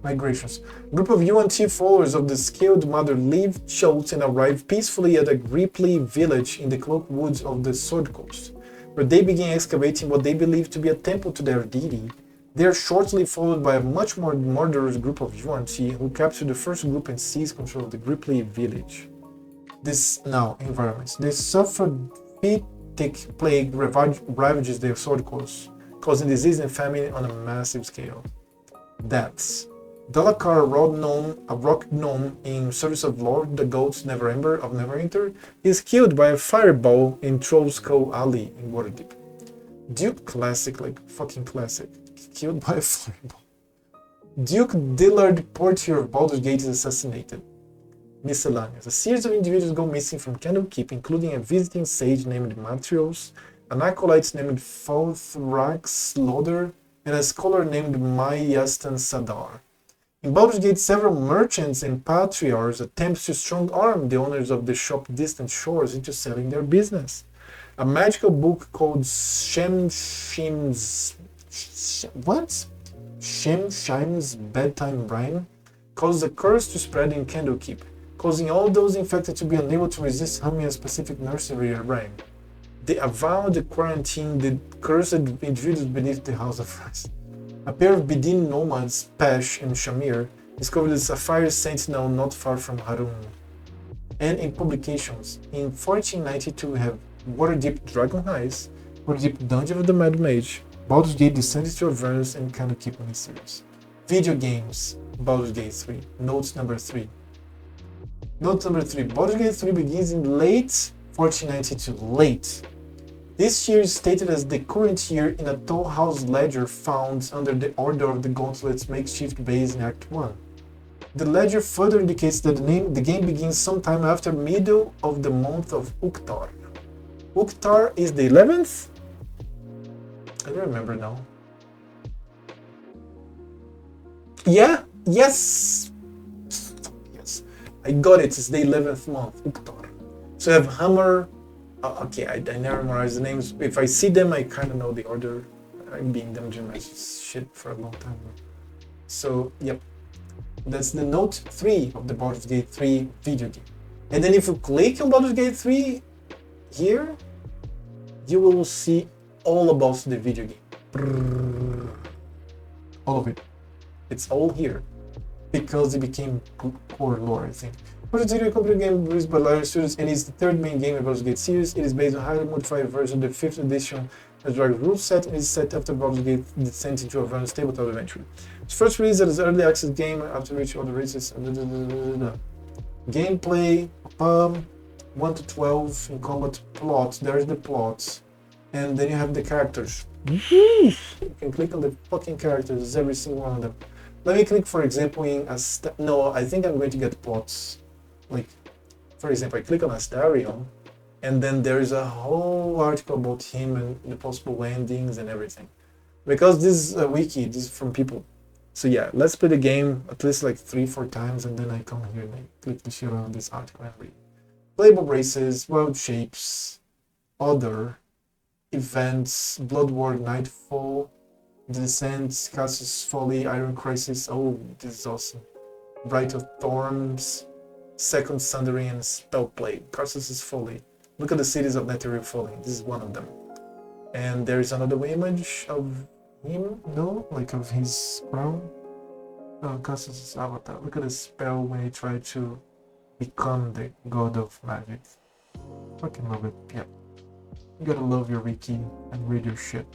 Migrations. A group of UNT followers of the Scaled Mother leave Schultz and arrive peacefully at a Ripley village in the cloaked woods of the Sword Coast, where they begin excavating what they believe to be a temple to their deity. They are shortly followed by a much more murderous group of UNT who capture the first group and seize control of the Ripley village. Environments. This Sophitic plague ravages the Sword Coast, causing disease and famine on a massive scale. Deaths. Dalakar, a rock gnome in service of Lord the Goat's Neverwinter, is killed by a fireball in Troll's Skull Alley in Waterdeep. Duke classic, like fucking classic. Killed by a fireball. Duke Dillard, Portier of Baldur's Gate, is assassinated. Miscellaneous. A series of individuals go missing from Candlekeep, including a visiting sage named Matrios, an acolyte named Falthrax Loder, and a scholar named Mayastan Sadar. In Baldur's Gate, several merchants and patriarchs attempt to strong-arm the owners of the shop Distant Shores into selling their business. A magical book called Shemshim's Bedtime Rhyme causes a curse to spread in Candlekeep, causing all those infected to be unable to resist humming a specific nursery rhyme. They avow the quarantine the cursed individuals beneath the House of Rest. A pair of Bedin nomads, Pesh and Shamir, discovered the Sapphire Sentinel not far from Harun. And in publications, in 1492 we have Waterdeep Dragon Heist, Waterdeep Dungeon of the Mad Mage, Baldur's Gate Descended to Avernus, and Candlekeep miniseries. Video games, Baldur's Gate 3, Notes number 3. Note number 3, Baldur's Gate 3 begins in late 1492, late. This year is stated as the current year in a Toll House ledger found under the Order of the Gauntlet's makeshift base in Act 1. The ledger further indicates that the game begins sometime after middle of the month of Uktar. Uktar is the 11th? I don't remember now. Yeah? Yes! Yes. I got it, it's the 11th month, Uktar. So I have Hammer. Okay, I never memorize the names. If I see them, I kind of know the order. I'm being Dungeon Master shit for a long time. So, yep. That's the Note 3 of the Baldur's Gate 3 video game. And then if you click on Baldur's Gate 3 here, you will see all about the video game. All of it. It's all here. Because it became core lore, I think. Baldur's Gate is a complete game released by Larian Studios and is the third main game in Baldur's Gate series. It is based on a highly modified version of the 5th edition as Dragon rule set and is set after Baldur's Gate Descent into Avernus tabletop adventure. Its first release as an early access game after which all the releases. Gameplay 1 to 12 in combat plot. There's the plot, and then you have the characters. You can click on the fucking characters, every single one of them. Let me click, for example, in no, I think I'm going to get plots. Like, for example, I click on Astarion, and then there is a whole article about him and the possible endings and everything. Because this is a wiki, this is from people. So yeah, let's play the game at least like 3-4 times, and then I come here and I click the shit on this article and read. Playable races, world shapes, other, events, Blood War, Nightfall, The Descent, Casus Folly, Iron Crisis. Oh, this is awesome. Bright of Thorns, Second Sundering, and Spellplay. Casus Folly. Look at the cities of Netheril falling. This is one of them. And there is another image of him, no? Like of his crown. Oh, Casus' avatar. Look at the spell when he tried to become the god of magic. Fucking love it. Yeah. You gotta love your wiki and read your shit.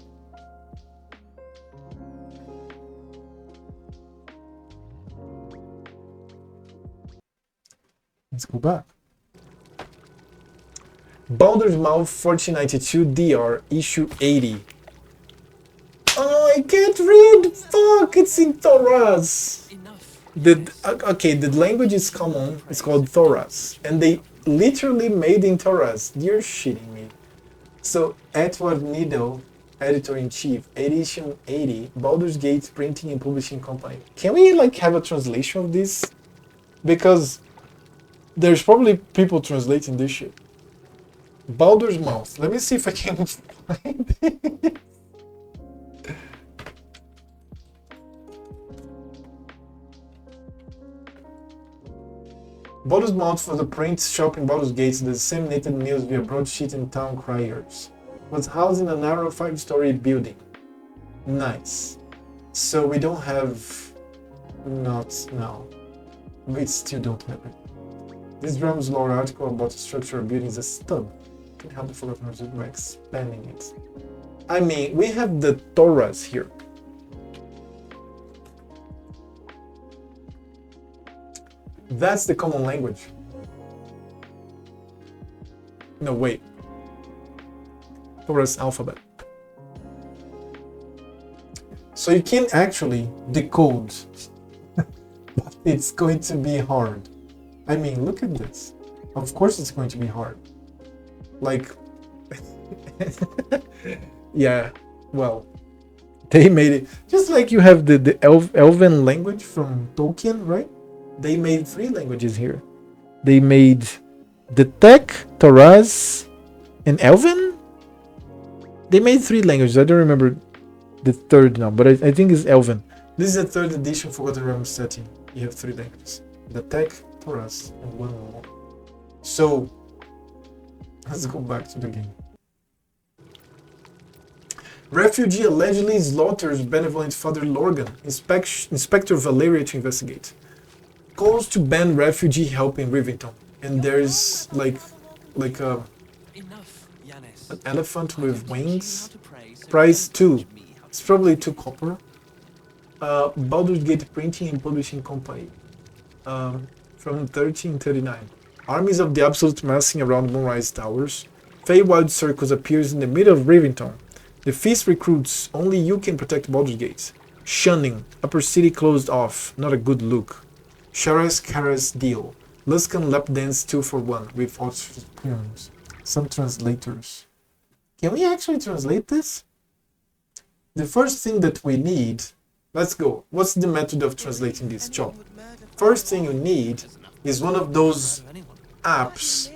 Let's go back. Baldur's Mouth 1492 DR, issue 80. Oh, I can't read! Fuck, it's in Thoras! Okay, the language is common, it's called Thoras. And they literally made in Thoras. You're shitting me. So, Edward Needle, Editor-in-Chief, edition 80, Baldur's Gate Printing and Publishing Company. Can we, like, have a translation of this? Because there's probably people translating this shit. Baldur's Mouth. Let me see if I can find it. Baldur's Mouth for the print shop in Baldur's Gate, the disseminated news via broadsheet and town criers. Was housed in a narrow 5-story building. Nice. So we don't have... Not now. We still don't have it. This Realm's lore article about the structure of buildings is a stub. Can help the Forgotten Realms by expanding it. I mean, we have the Thoras here. That's the common language. No, wait. Thoras alphabet. So you can actually decode. But it's going to be hard. I mean, look at this. Of course it's going to be hard. Like... yeah, well... They made it... Just like you have the Elven language from Tolkien, right? They made 3 languages here. They made the Tech, Thoras, and Elven? They made 3 languages. I don't remember the third now, but I think it's Elven. This is the 3rd edition Forgotten Realms setting. You have 3 languages. The Tech, Thoras, and 1 more. So, let's go back to the game. Refugee allegedly slaughters benevolent Father Lorgan. Inspector Valeria to investigate. Calls to ban refugee help in Rivington, and there's like an elephant with wings. Price 2. It's probably 2 copper. Baldur's Gate Printing and Publishing Company. From 1339. Armies of the Absolute massing around Moonrise Towers. Feywild Circus appears in the middle of Rivington. The feast recruits. Only you can protect Baldur's Gate. Shunning. Upper City closed off. Not a good look. Shara's Kara's deal. Luskan lap dance 2 for 1 with Oxford poems. Some translators. Can we actually translate this? The first thing that we need... Let's go. What's the method of translating this? Chop. First thing you need is one of those apps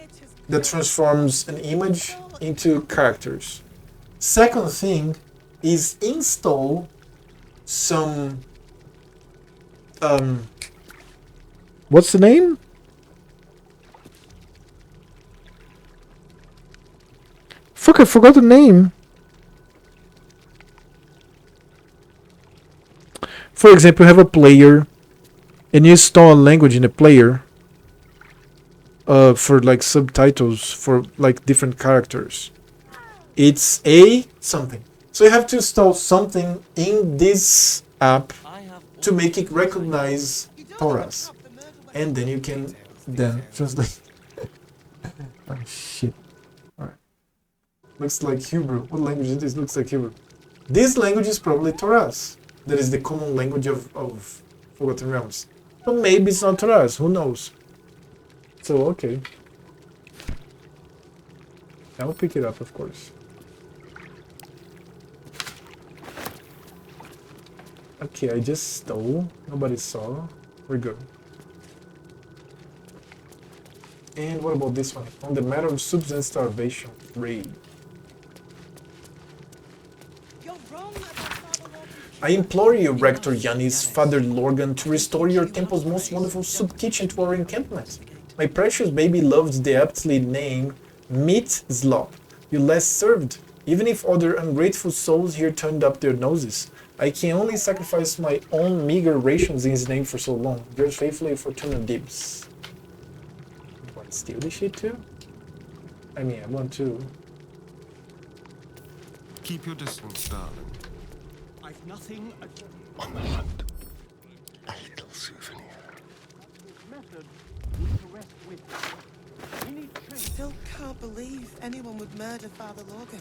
that transforms an image into characters. Second thing is install some... what's the name? Fuck, I forgot the name. For example, you have a player and you install a language in a player for like subtitles for like different characters. It's a something. So you have to install something in this app to make it recognize Thoras. And then you can then translate. Oh shit. Alright. Looks like Hebrew. What language is this? Looks like Hebrew. This language is probably Thoras. That is the common language of Forgotten Realms. But maybe it's not Thoras, who knows? So okay. I'll pick it up, of course. Okay, I just stole. Nobody saw. We're good. And what about this one? On the matter of subs and starvation. Raid. I implore you, Rector Yanis, Father Lorgan, to restore your temple's most wonderful soup kitchen to our encampment. My precious baby loved the aptly named Meat Slop you last served. Even if other ungrateful souls here turned up their noses, I can only sacrifice my own meager rations in his name for so long. Yours faithfully, Fortuna Dibs. What, steal this shit too? I mean, I want to. Keep your distance, darling. I've nothing On the hunt. A little souvenir. Still can't believe anyone would murder Father Lorgan.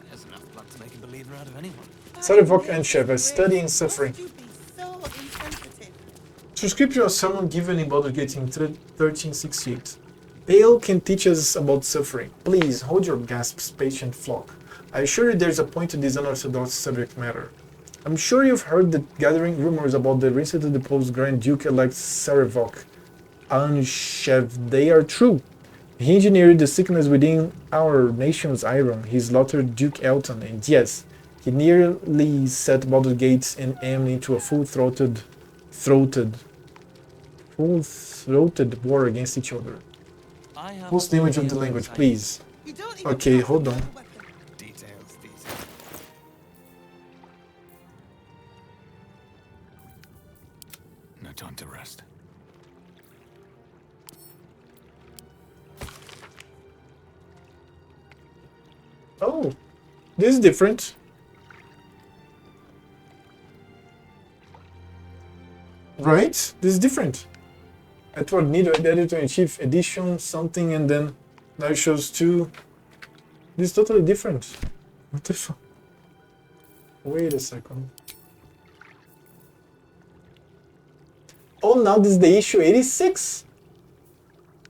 There's enough blood to make a believer out of anyone. Sarevok and Shev, studying suffering. So insensitive. Subscription of someone given in Baldur's Gate in 1368. Bale can teach us about suffering. Please, hold your gasps, patient flock. I assure you there's a point to this unorthodox subject matter. I'm sure you've heard the gathering rumors about the recently deposed Grand Duke-elect Sarevok and Shev. They are true. He engineered the sickness within our nation's iron. He slaughtered Duke Elton, and yes, he nearly set Baldur's Gate and Am into a full-throated war against each other. Post the image of the language, please. Okay, hold on. No time to rest. Oh, this is different. Right? This is different. Edward Nido, editor-in-chief, edition, something, and then now it shows two. This is totally different. What the fuck? Wait a second. Oh, now this is the issue 86?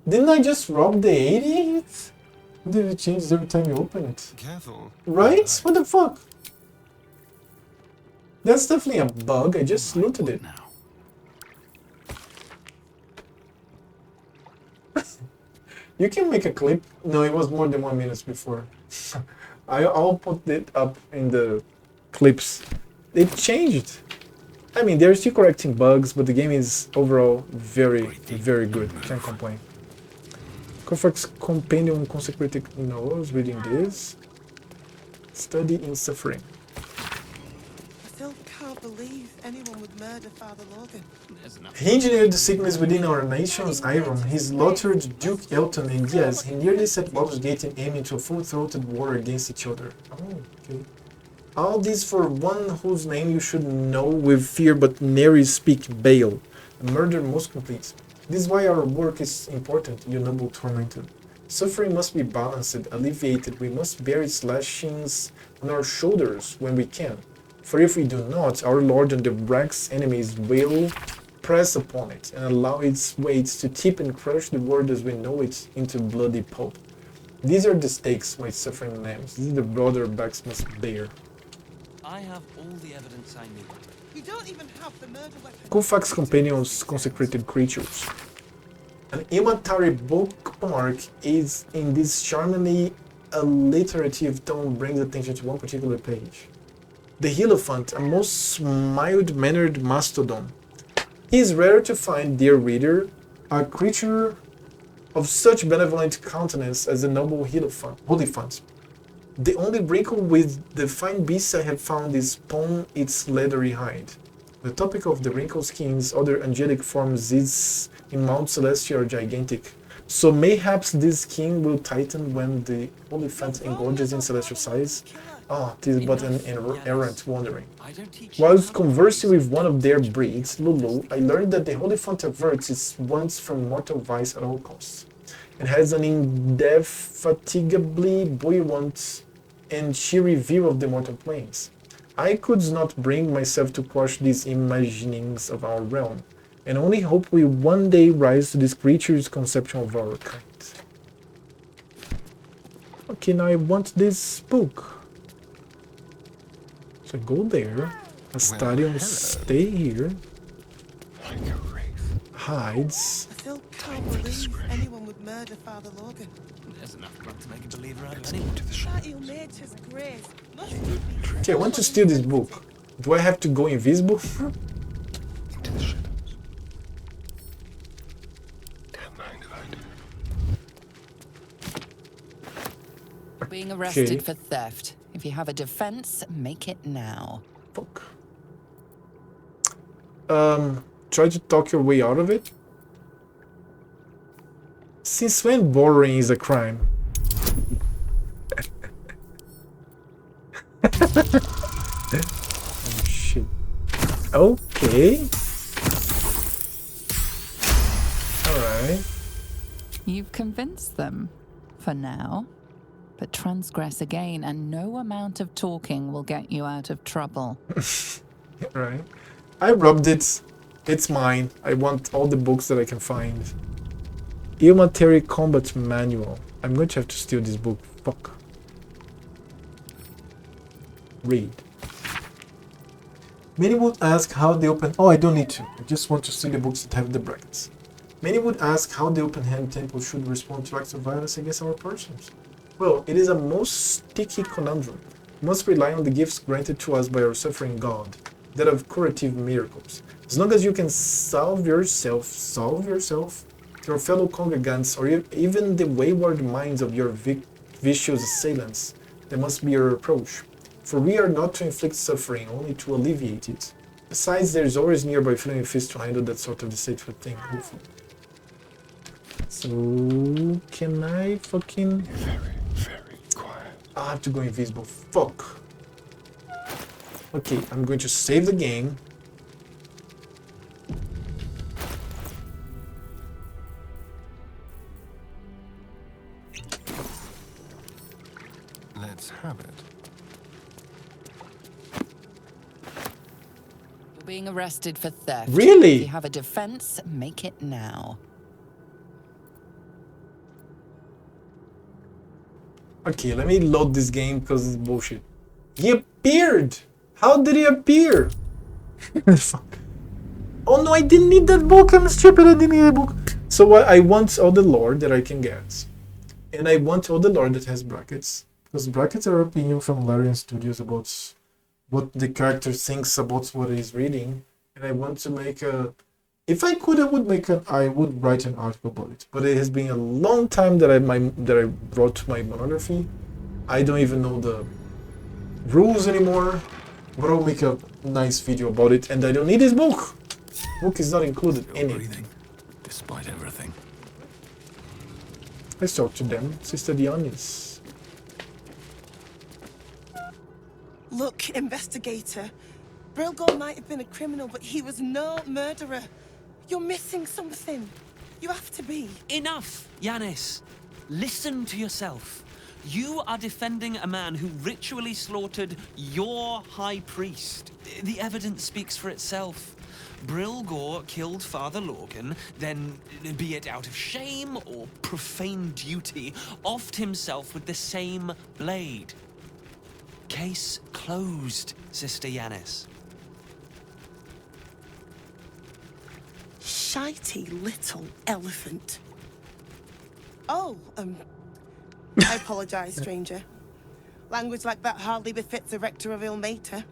Didn't I just rob the 88? Did it change every time you open it? Careful. Right? What the fuck? That's definitely a bug. I just looted it. You can make a clip. No, it was more than 1 minute before. I'll put it up in the clips. It changed. I mean, they're still correcting bugs, but the game is overall very, very good. Can't complain. Kofax Companion Consecrated Knows, reading this. Study in Suffering. I still can't believe anyone would murder Father Logan. He engineered the sickness within our nation's iron. He slaughtered Duke Elton, and yes, he nearly set Baldur's Gate and Am into a full-throated war against each other. Oh, okay. All this for one whose name you should know with fear but nary speak, Bale. A murder most complete. This is why our work is important, you noble tormented. Suffering must be balanced, alleviated. We must bear its lashings on our shoulders when we can. For if we do not, our Lord and the Brack's enemies will press upon it and allow its weight to tip and crush the world as we know it into bloody pulp. These are the stakes my suffering lambs. This is the brother Brax must bear. I have all the evidence I need. You don't even have the murder weapon. Kofax Companions Consecrated Creatures. An immortal bookmark is in this charmingly alliterative tone brings attention to one particular page. The Hierophant, a most mild-mannered mastodon. He is rare to find, dear reader, a creature of such benevolent countenance as the noble Hierophant. The only wrinkle with the fine beasts I have found is upon its leathery hide. The topic of the wrinkled skin's other angelic forms is in Mount Celestia are gigantic, so mayhaps this skin will tighten when the Oliphant engorges in celestial size. Ah, 'tis but an errant wandering. Whilst conversing with one of their breeds, Lulu, I learned that the Oliphant averts its wants from mortal vice at all costs, and has an indefatigably buoyant and cheery view of the mortal planes. I could not bring myself to quash these imaginings of our realm, and only hope we one day rise to this creature's conception of our kind. Okay, now I want this book. So go there, Astarion stay here, hides. I still can't believe anyone would murder Father Logan. There's enough blood to make a believer out of anyone. That Ilmater's grace must be... Okay, I want to steal this book. Do I have to go invisible? Being arrested Okay. for theft. If you have a defense, make it now. Fuck. Try to talk your way out of it. Since when borrowing is a crime? Oh shit. Okay. Alright. You've convinced them. For now. But transgress again, and no amount of talking will get you out of trouble. Right. I robbed it. It's mine. I want all the books that I can find. Ilmateri Combat Manual. I'm going to have to steal this book. Fuck. Read. Many would ask how they open... Oh, I don't need to. I just want to steal the books that have the brackets. Many would ask how the open-hand temple should respond to acts of violence against our persons. Well, it is a most sticky conundrum. We must rely on the gifts granted to us by our suffering God, that of curative miracles. As long as you can salve yourself, your fellow congregants, or even the wayward minds of your vicious assailants, that must be your approach. For we are not to inflict suffering, only to alleviate it. Besides, there is always nearby Flaming Fist to handle that sort of deceitful thing, hopefully. So, can I fucking... Very quiet. I have to go invisible. Fuck. Okay, I'm going to save the game. Let's have it. You're being arrested for theft. Really? If you have a defense, make it now. Okay, let me load this game because it's bullshit. He appeared! How did he appear? Fuck. Oh no, I didn't need that book. I'm stupid. I didn't need a book. So what? I want all the lore that I can get. And I want all the lore that has brackets. Because brackets are opinion from Larian Studios about what the character thinks about what he's reading. And I want to make a... If I could, I would write an article about it. But it has been a long time that I wrote my monography. I don't even know the rules anymore. But I'll make a nice video about it, and I don't need this book. Book is not included in it. Despite everything. Let's talk to them. Sister Dionys. Look, investigator. Brilgor might have been a criminal, but he was no murderer. You're missing something. You have to be. Enough, Yanis. Listen to yourself. You are defending a man who ritually slaughtered your high priest. The evidence speaks for itself. Brilgor killed Father Lorgan, then, be it out of shame or profane duty, offed himself with the same blade. Case closed, Sister Yanis. Shitey little elephant. Oh, I apologize, stranger. Language like that hardly befits a rector of Ilmater.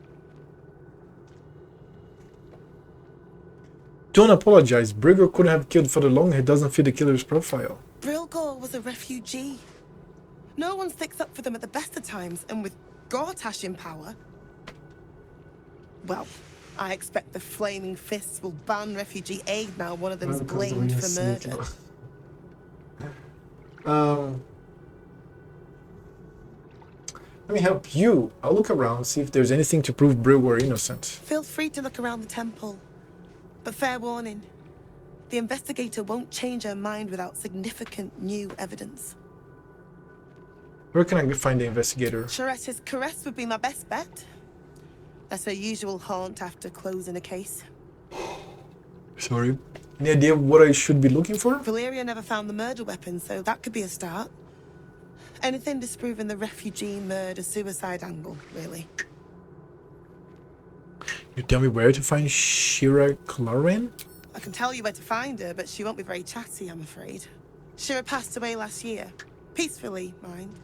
Don't apologize. Brilgor could have killed Father Long. He doesn't fit the killer's profile. Brilgor was a refugee. No one sticks up for them at the best of times, and with Gortash in power... Well, I expect the Flaming Fists will ban refugee aid now one of them's blamed for murder. Let me help you. I'll look around, see if there's anything to prove Brilgor innocent. Feel free to look around the temple. But fair warning, the investigator won't change her mind without significant new evidence. Where can I find the investigator? Charette's Caress would be my best bet. That's her usual haunt after closing a case. Sorry. Any idea what I should be looking for? Valeria never found the murder weapon, so that could be a start. Anything disproving the refugee murder-suicide angle, really. You tell me where to find Shira Claren? I can tell you where to find her, but she won't be very chatty, I'm afraid. Shira passed away last year. Peacefully, mind.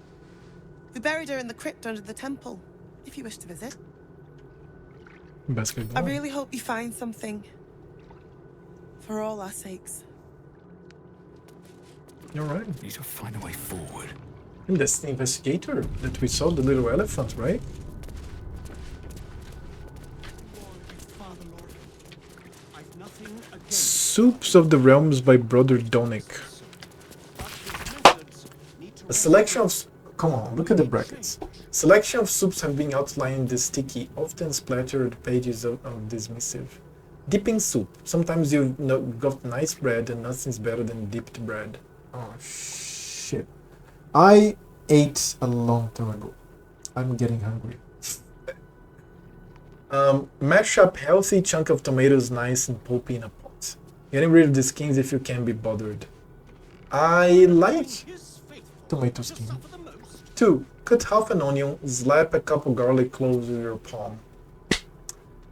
We buried her in the crypt under the temple, if you wish to visit. I really hope you find something. For all our sakes. You're right. Need to find a way forward. And that's the investigator that we saw, the little elephant, right? Soups of the Realms by Brother Donick. A selection of... Come on, look at the brackets. Selection of soups have been outlined in the sticky, often splattered pages of this missive. Dipping soup. Sometimes you've got nice bread and nothing's better than dipped bread. Oh, shit. I ate a long time ago. I'm getting hungry. Mash up healthy chunk of tomatoes nice and pulpy in a pot. Getting rid of the skins if you can be bothered. I like tomato skin. 2. Cut half an onion, slap a couple garlic cloves with your palm.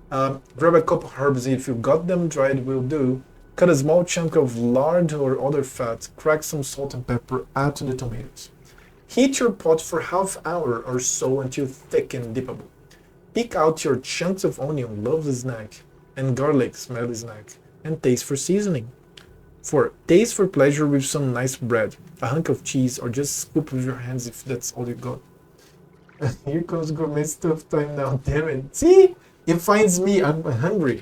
Grab a couple herbs if you got them, dried will do. Cut a small chunk of lard or other fat, crack some salt and pepper, add to the tomatoes. Heat your pot for half hour or so until thick and dippable. Pick out your chunks of onion, lovely snack, and garlic, smelly snack, and taste for seasoning. 4. Taste for pleasure with some nice bread, a hunk of cheese, or just scoop with your hands if that's all you got. Here comes gourmet stuff time now, damn it. See? It finds me, I'm hungry.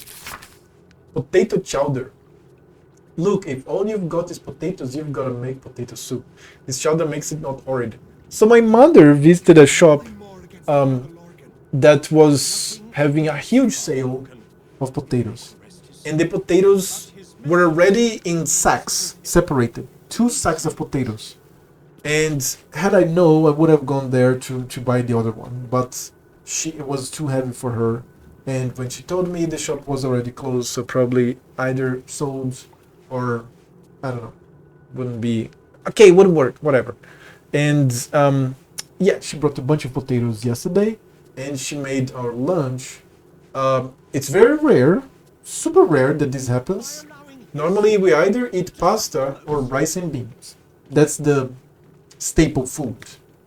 Potato chowder. Look, if all you've got is potatoes, you've got to make potato soup. This chowder makes it not horrid. So my mother visited a shop that was having a huge sale of potatoes. And the potatoes were already in sacks, separated. 2 sacks of potatoes. And had I known, I would have gone there to buy the other one. But it was too heavy for her. And when she told me, the shop was already closed, so probably either sold or, I don't know, wouldn't be... Okay, wouldn't work, whatever. And yeah, she brought a bunch of potatoes yesterday, and she made our lunch. It's very rare, super rare that this happens. Normally we either eat pasta or rice and beans. That's the staple food.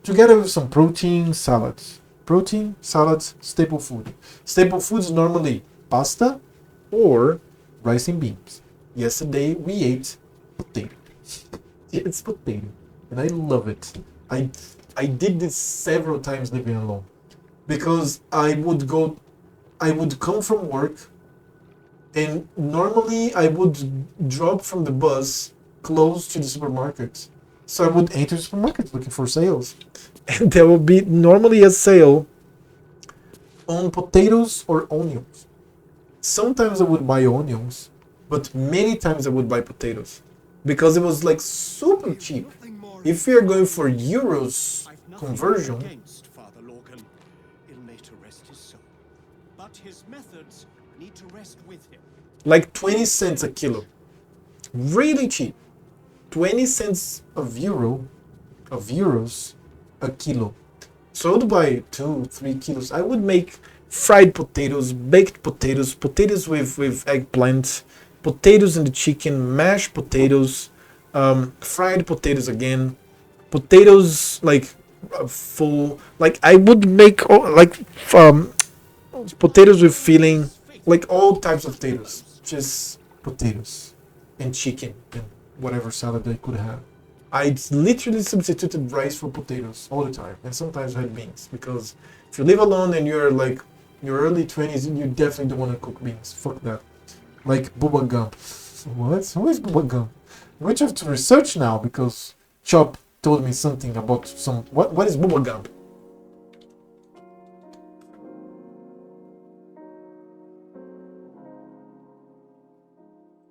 Together with some protein, salads. Protein, salads, staple food. Staple foods normally pasta or rice and beans. Yesterday we ate potato. It's potato, and I love it. I did this several times living alone, because I would come from work, and normally I would drop from the bus close to the supermarket. So I would enter the supermarket looking for sales, and there will be normally a sale on potatoes or onions. Sometimes I would buy onions, but many times I would buy potatoes, because it was like super cheap. If we are going for euros conversion, like 20 cents a kilo, really cheap. 20 cents of euros a kilo. So I would buy 2-3 kilos. I would make fried potatoes, baked potatoes, potatoes with eggplant, potatoes in the chicken, mashed potatoes, fried potatoes again, potatoes like full. Like I would make potatoes with filling, like all types of potatoes, just potatoes and chicken and whatever salad I could have. I literally substituted rice for potatoes all the time, and sometimes I had beans, because if you live alone and you're like your early 20s, you definitely don't want to cook beans. Fuck that. Like bubba gum. What? Who is bubba gum? I'm going to have to research now, because Chop told me something about some... What is bubba gum?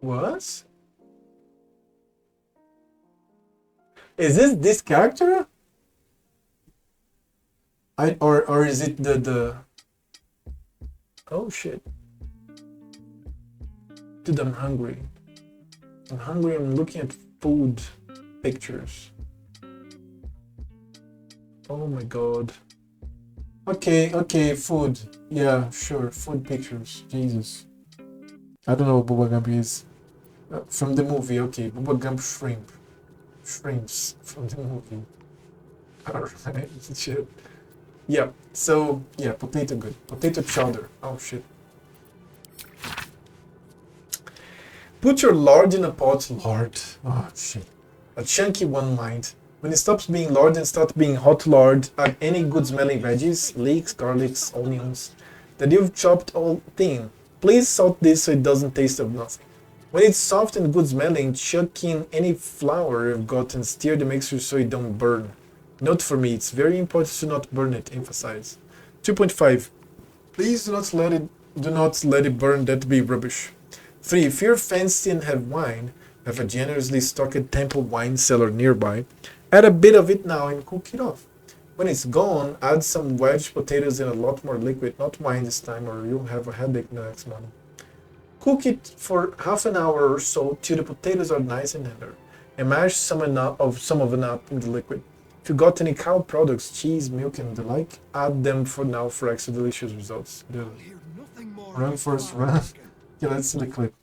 What? Is this character? Or is it the... Oh shit. Dude, I'm hungry. I'm looking at food pictures. Oh my god. Okay, food. Yeah, sure, food pictures. Jesus. I don't know what Bubba Gump is. From the movie, okay. Bubba Gump shrimp. Shrimps from the movie. Alright, shit. Yeah, so, yeah, potato good. Potato chowder. Oh shit. Put your lard in a pot. Lard. Oh shit. A chunky one, mind. When it stops being lard and starts being hot lard, add any good smelling veggies, leeks, garlics, onions that you've chopped all thin. Please salt this so it doesn't taste of nothing. When it's soft and good smelling, chuck in any flour you've got and stir the mixture so it don't burn. Note for me, it's very important to not burn it, emphasize. 2.5. Please do not let it burn, that'd be rubbish. 3. If you're fancy and have wine, have a generously stocked temple wine cellar nearby, add a bit of it now and cook it off. When it's gone, add some wedged potatoes and a lot more liquid, not wine this time, or you'll have a headache the next morning. Cook it for half an hour or so till the potatoes are nice and tender, and mash some of it up in the liquid. If you got any cow products, cheese, milk, and the like, add them for now for extra delicious results. Run first, run. Yeah, let's see the clip.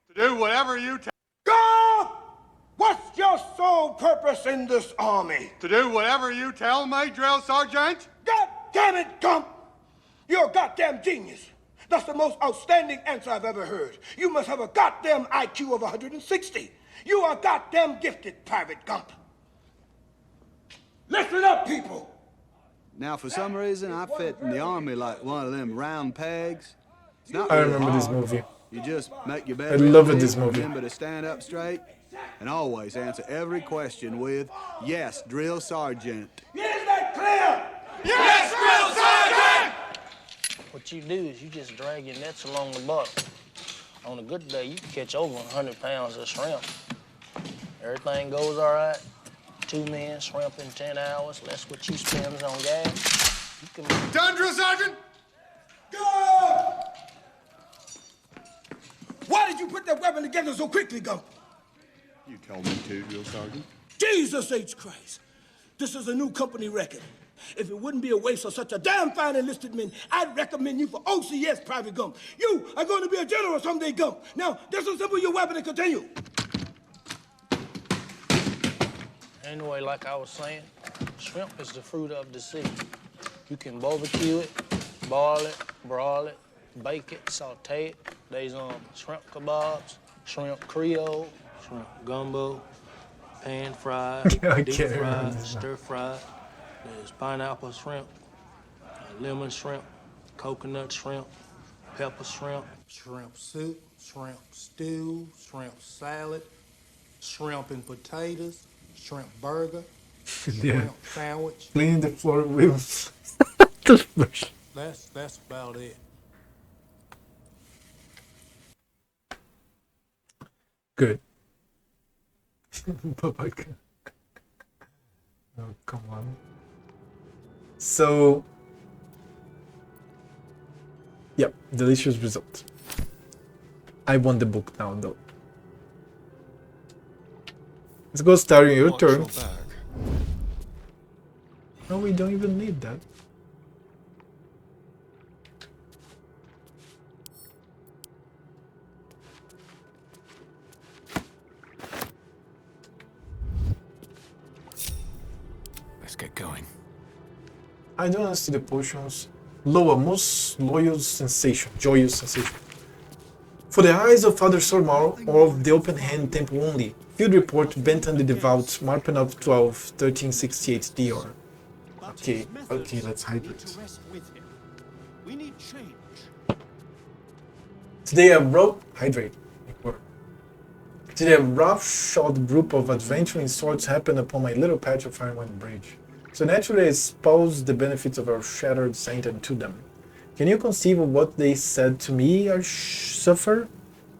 To do whatever you tell. Go! What's your sole purpose in this army? To do whatever you tell me, drill sergeant. God damn it, Gump! You're a goddamn genius. That's the most outstanding answer I've ever heard. You must have a goddamn IQ of 160. You are goddamn gifted, Private Gump. Listen up, people. Now, for some reason, I fit in the army like one of them round pegs. It's not I really remember this hard. movie. You just make your bed. I love this movie. Remember to stand up straight and always answer every question with, "Yes, drill sergeant." Is that clear? Yes, drill sergeant! What you do is you just drag your nets along the bottom. On a good day, you can catch over 100 pounds of shrimp. Everything goes all right. 2 men, shrimp in 10 hours, less what you spends on gas. You can... Done, drill sergeant? Go! Why did you put that weapon together so quickly, Gump? You told me to, drill sergeant. Jesus H. Christ. This is a new company record. If it wouldn't be a waste of such a damn fine enlisted men, I'd recommend you for OCS, Private Gump. You are going to be a general someday, Gump. Now, disassemble your weapon and continue. Anyway, like I was saying, shrimp is the fruit of the sea. You can barbecue it, boil it, broil it, bake it, saute it. There's shrimp kebabs, shrimp creole, shrimp gumbo, pan fried, deep fried, stir fried. There's pineapple shrimp, lemon shrimp, coconut shrimp, pepper shrimp, shrimp soup, shrimp stew, shrimp salad, shrimp and potatoes, shrimp burger, shrimp sandwich. Cleaning the floor with toothbrush. That's about it. Good. Bye-bye. Oh, come on. So, yep, delicious result. I won the book now, though. Let's go, Starry, your turn. No, we don't even need that. Let's get going. I don't understand the potions. Loa, most joyous sensation. For the eyes of Father Sormar, or of the Open Hand Temple only. Field report, Benton the Devout, Marpenov 12, 1368 DR. Okay, let's hydrate. We need change. Today a roughshod group of adventuring swords happened upon my little patch of Ironwind Bridge. So naturally I espoused the benefits of our shattered saint unto them. Can you conceive of what they said to me I suffer?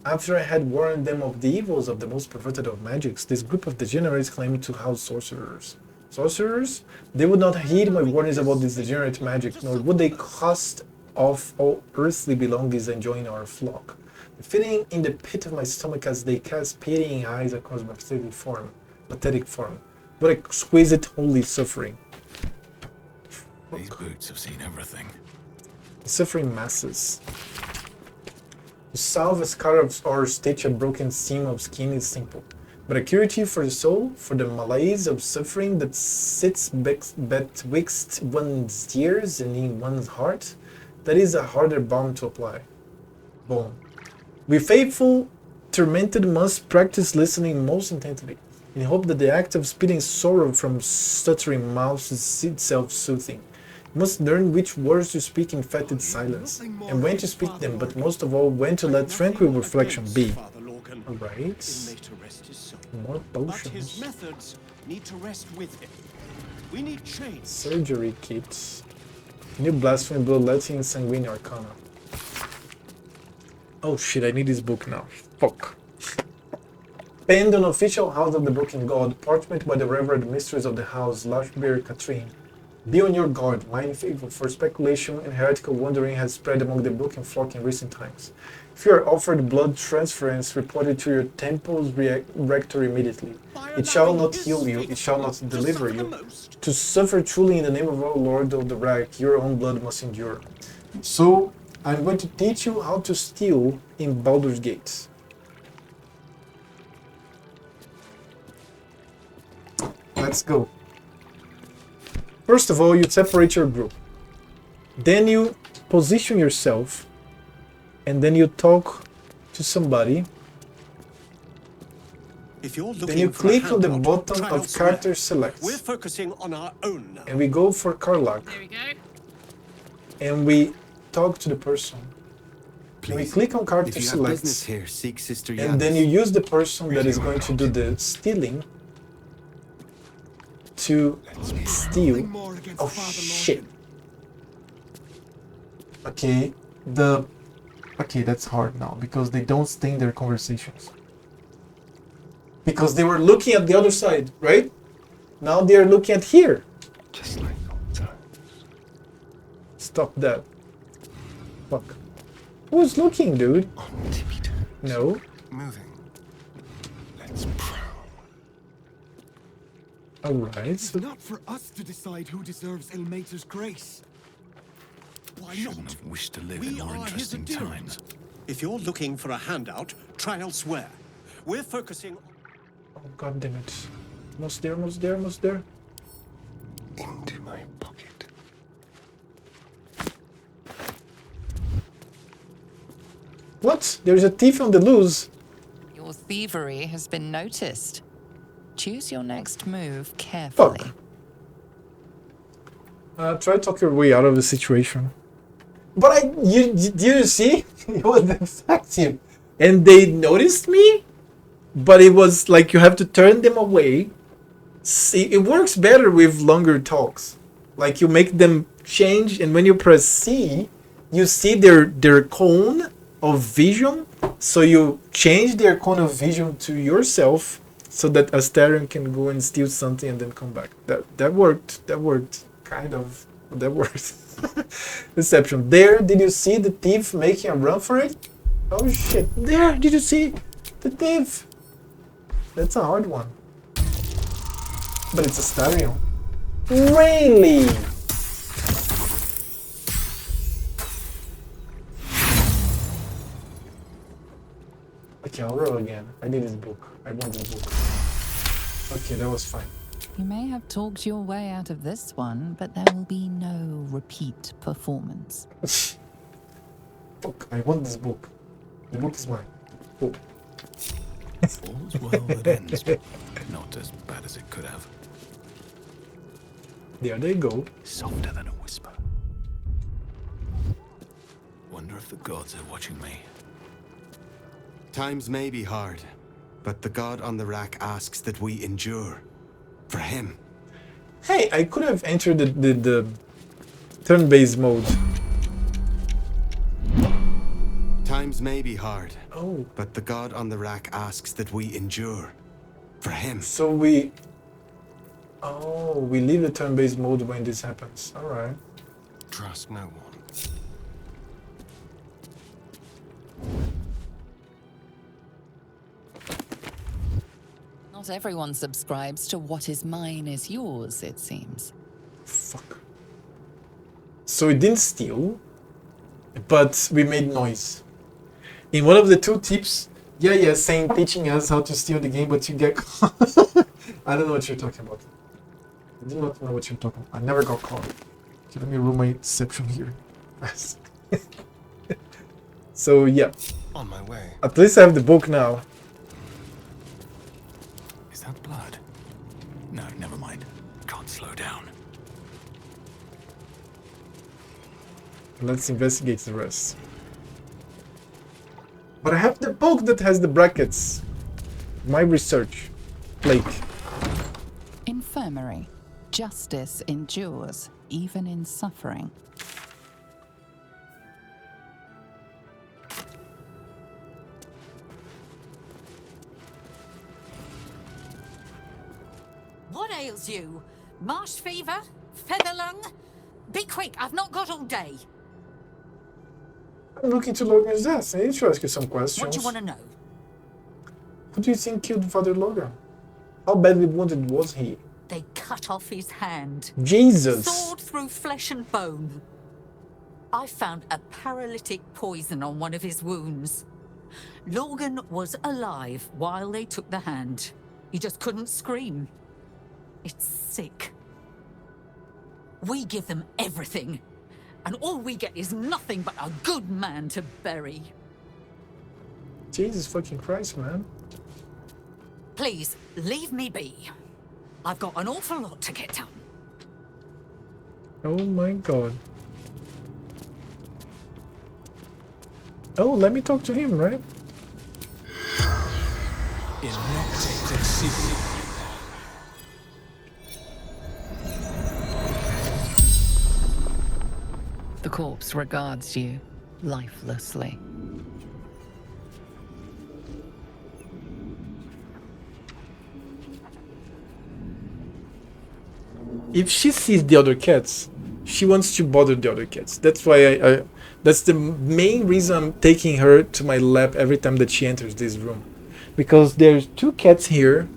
After I had warned them of the evils of the most perverted of magics, this group of degenerates claimed to house sorcerers. Sorcerers? They would not heed my warnings about this degenerate magic, nor would they cast off all earthly belongings and join our flock. Feeling in the pit of my stomach as they cast pitying eyes across my pathetic form. What exquisite holy suffering. These boots have seen everything. Suffering masses. To salve a scar or stitch a broken seam of skin is simple, but a curative for the soul, for the malaise of suffering that sits betwixt one's ears and in one's heart, that is a harder balm to apply. We faithful, tormented must practice listening most intently, in hope that the act of spitting sorrow from stuttering mouths is itself soothing. You must learn which words to speak in fetid silence, and when to speak them, but most of all, when to let tranquil reflection be. Alright. More potions. But his methods need to rest with him. We need change. Surgery kit. New blasphemy, bloodletting, sanguine arcana. Oh shit, I need this book now. Fuck. Penned on official House of the Broken God, parchment by the Reverend Mistress of the House, Lashbeer Katrine. Be on your guard, mind faithful, for speculation and heretical wandering has spread among the broken flock in recent times. If you are offered blood transference, report it to your temple's rector immediately. It shall not heal you, it shall not deliver you. To suffer truly in the name of our Lord of the Rack, your own blood must endure. So, I'm going to teach you how to steal in Baldur's Gate. Let's go. First of all, you separate your group. Then you position yourself, and then you talk to somebody. If you're looking Then you for a click on the handout, button try of elsewhere. character select. We're focusing on our own now. And we go for Karlach. There we go. And we talk to the person. And we click on character If you have select. business here, seek Sister And then you use the person that is going to do the stealing to steal. Oh shit. Okay, okay, that's hard now because they don't stay in their conversations. Because they were looking at the other side, right? Now they are looking at here. Just like old times. Stop that. Fuck. Who's looking, dude? On tippy toes. No. Moving. Let's prowl. Alright. It's not for us to decide who deserves Ilmater's grace. Why Shouldn't not? have wished to live We in more are his interesting adherents. times. If you're looking for a handout, try elsewhere. We're focusing. Oh god damn it. Almost there, almost there, almost there. Into my pocket. What? There's a thief on the loose. Your thievery has been noticed. Choose your next move carefully. Try to talk your way out of the situation. But did you see? It was effective. And they noticed me? But it was like you have to turn them away. See, it works better with longer talks. Like you make them change, and when you press C, you see their cone of vision. So you change their cone of vision to yourself, so that Astarion can go and steal something and then come back. That worked. That worked. Kind of. That worked. Deception. There, did you see the thief making a run for it? Oh shit. There, did you see the thief? That's a hard one. But it's a stereo. Really? Okay, I'll roll again. I need this book. I want this book. Okay, that was fine. You may have talked your way out of this one, but there will be no repeat performance. Fuck, I want this book. The book is mine. Oh. All's well that ends, but not as bad as it could have. There they go. Softer than a whisper. Wonder if the gods are watching me. Times may be hard, but the god on the rack asks that we endure. For him. Hey, I could have entered the turn-based mode. Times may be hard. Oh. But the god on the rack asks that we endure. For him. So we... Oh, we leave the turn-based mode when this happens. Alright. Trust no one. Not everyone subscribes to what is mine is yours, it seems. Fuck. So we didn't steal, but we made noise. In one of the two tips, saying teaching us how to steal the game, but you get caught. I don't know what you're talking about. I do not know what you're talking about. I never got caught. Okay, let me roll my deception here. So yeah. On my way. At least I have the book now. Is that blood? No, never mind. Can't slow down. Let's investigate the rest. But I have the book that has the brackets. My research. Blake. Infirmary. Justice endures, even in suffering. What ails you? Marsh fever? Feather lung? Be quick, I've not got all day. I'm looking to Logan's death. I need to ask you some questions. What do you want to know? Who do you think killed Father Logan? How badly wounded was he? They cut off his hand. Jesus! Sword through flesh and bone. I found a paralytic poison on one of his wounds. Logan was alive while they took the hand. He just couldn't scream. It's sick. We give them everything, and all we get is nothing but a good man to bury. Jesus fucking Christ, man. Please, leave me be. I've got an awful lot to get done. Oh my god. Oh, let me talk to him, right? The corpse regards you lifelessly. If she sees the other cats, she wants to bother the other cats. That's why that's the main reason I'm taking her to my lap every time that she enters this room. Because there's two cats here,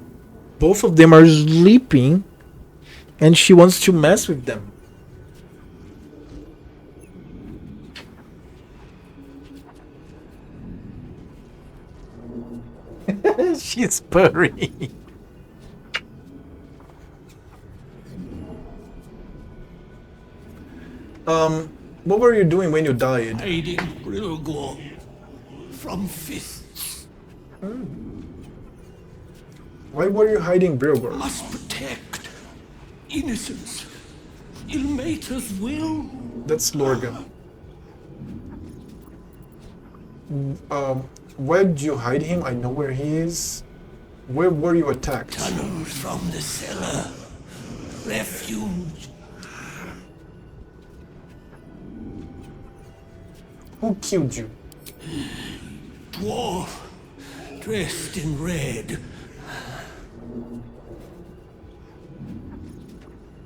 both of them are sleeping, and she wants to mess with them. She's purring. What were you doing when you died? Hiding Brilgor from fists. Why were you hiding Brilgor? Must protect innocence. Ilmater's will. That's Lorgan. Where did you hide him? I know where he is. Where were you attacked? Tunnels from the cellar. Refuge. Who killed you? Dwarf. Dressed in red.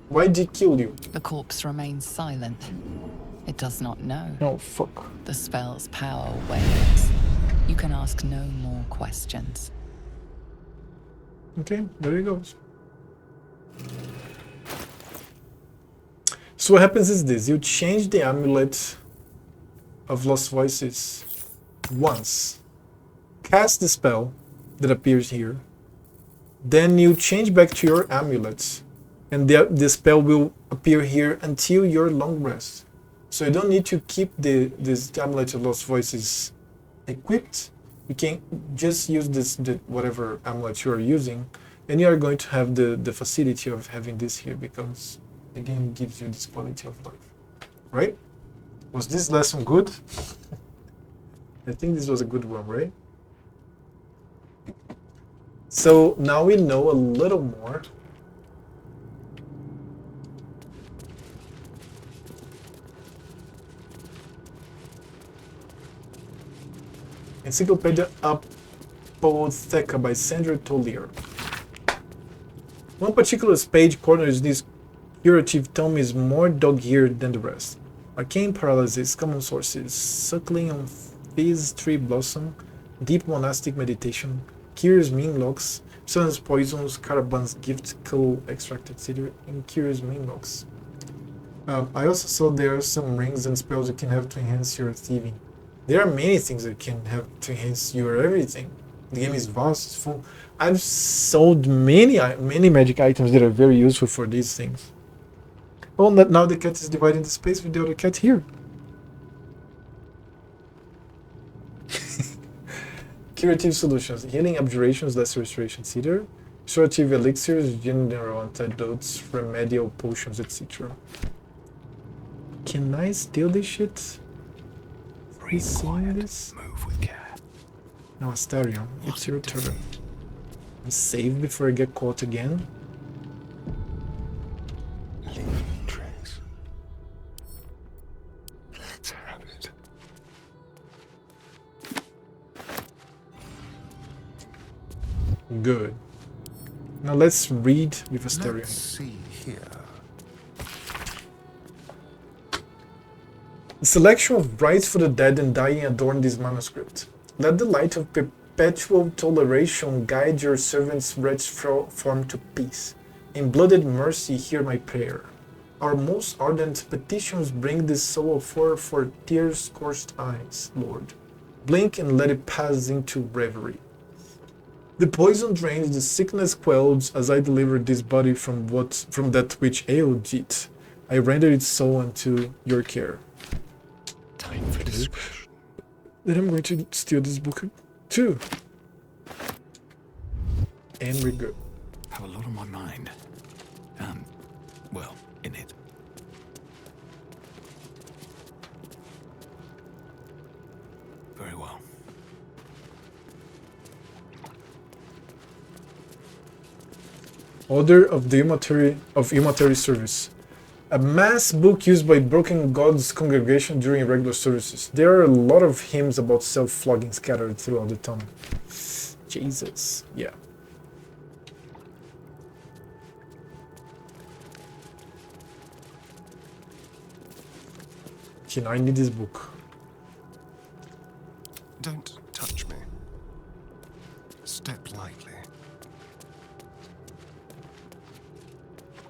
Why did he kill you? The corpse remains silent. It does not know. Oh, fuck. The spell's power wanes. You can ask no more questions. Okay, there he goes. So what happens is this. You change the amulet of Lost Voices once. Cast the spell that appears here. Then you change back to your amulet. And the spell will appear here until your long rest. So you don't need to keep this amulet of Lost Voices equipped. You can just use whatever amulet you are using, and you are going to have the facility of having this here because the game gives you this quality of life. Right? Was this lesson good? I think this was a good one, right? So now we know a little more. Encyclopedia Apotheca by Sandra Tollier. One particular page corners this curative tome is more dog-eared than the rest. Arcane paralysis, common sources, suckling on fizz tree blossom, deep monastic meditation, curious minglocks, silence poisons, caravan's gift, coal extract, etc. and curious minglocks. I also saw there are some rings and spells you can have to enhance your thieving. There are many things that can have to enhance your everything. The game is vast, it's full. I've sold many magic items that are very useful for these things. Oh, now the cat is dividing the space with the other cat here. Curative solutions, healing abjurations, lesser restoration cedar, restorative elixirs, general antidotes, remedial potions, etc. Can I steal this shit? He's seeing this? Move with care. Now, Astarion, it's your turn. Save before I get caught again. Trace. Let's have it. Good. Now let's read with Astarion. Let's see here. The selection of rites for the dead and dying adorn this manuscript. Let the light of perpetual toleration guide your servant's wretched form to peace. In blooded mercy, hear my prayer. Our most ardent petitions bring this soul forth for tear-scorched eyes, Lord. Blink and let it pass into reverie. The poison drains, the sickness quells, as I deliver this body from that which ailed it. I render its soul unto your care. Time for discretion. Then I'm going to steal this book too. And we're good. Have a lot on my mind. Well, in it. Very well. Order of the Humanitarian Service. A mass book used by Broken God's congregation during regular services. There are a lot of hymns about self-flogging scattered throughout the town. Jesus, yeah. Okay, now I need this book. Don't touch me. Step lightly.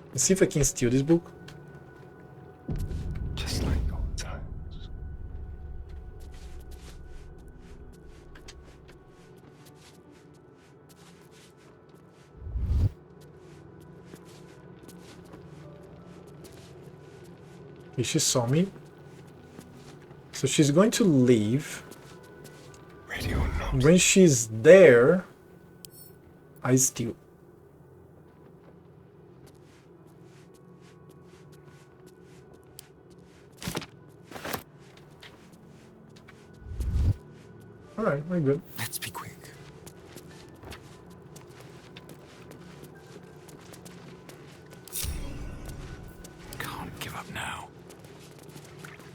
Let's see if I can steal this book. Just like old times. Okay, she saw me. So she's going to leave. Ready or not. When she's there, I steal. Alright, we're good. Let's be quick. Can't give up now.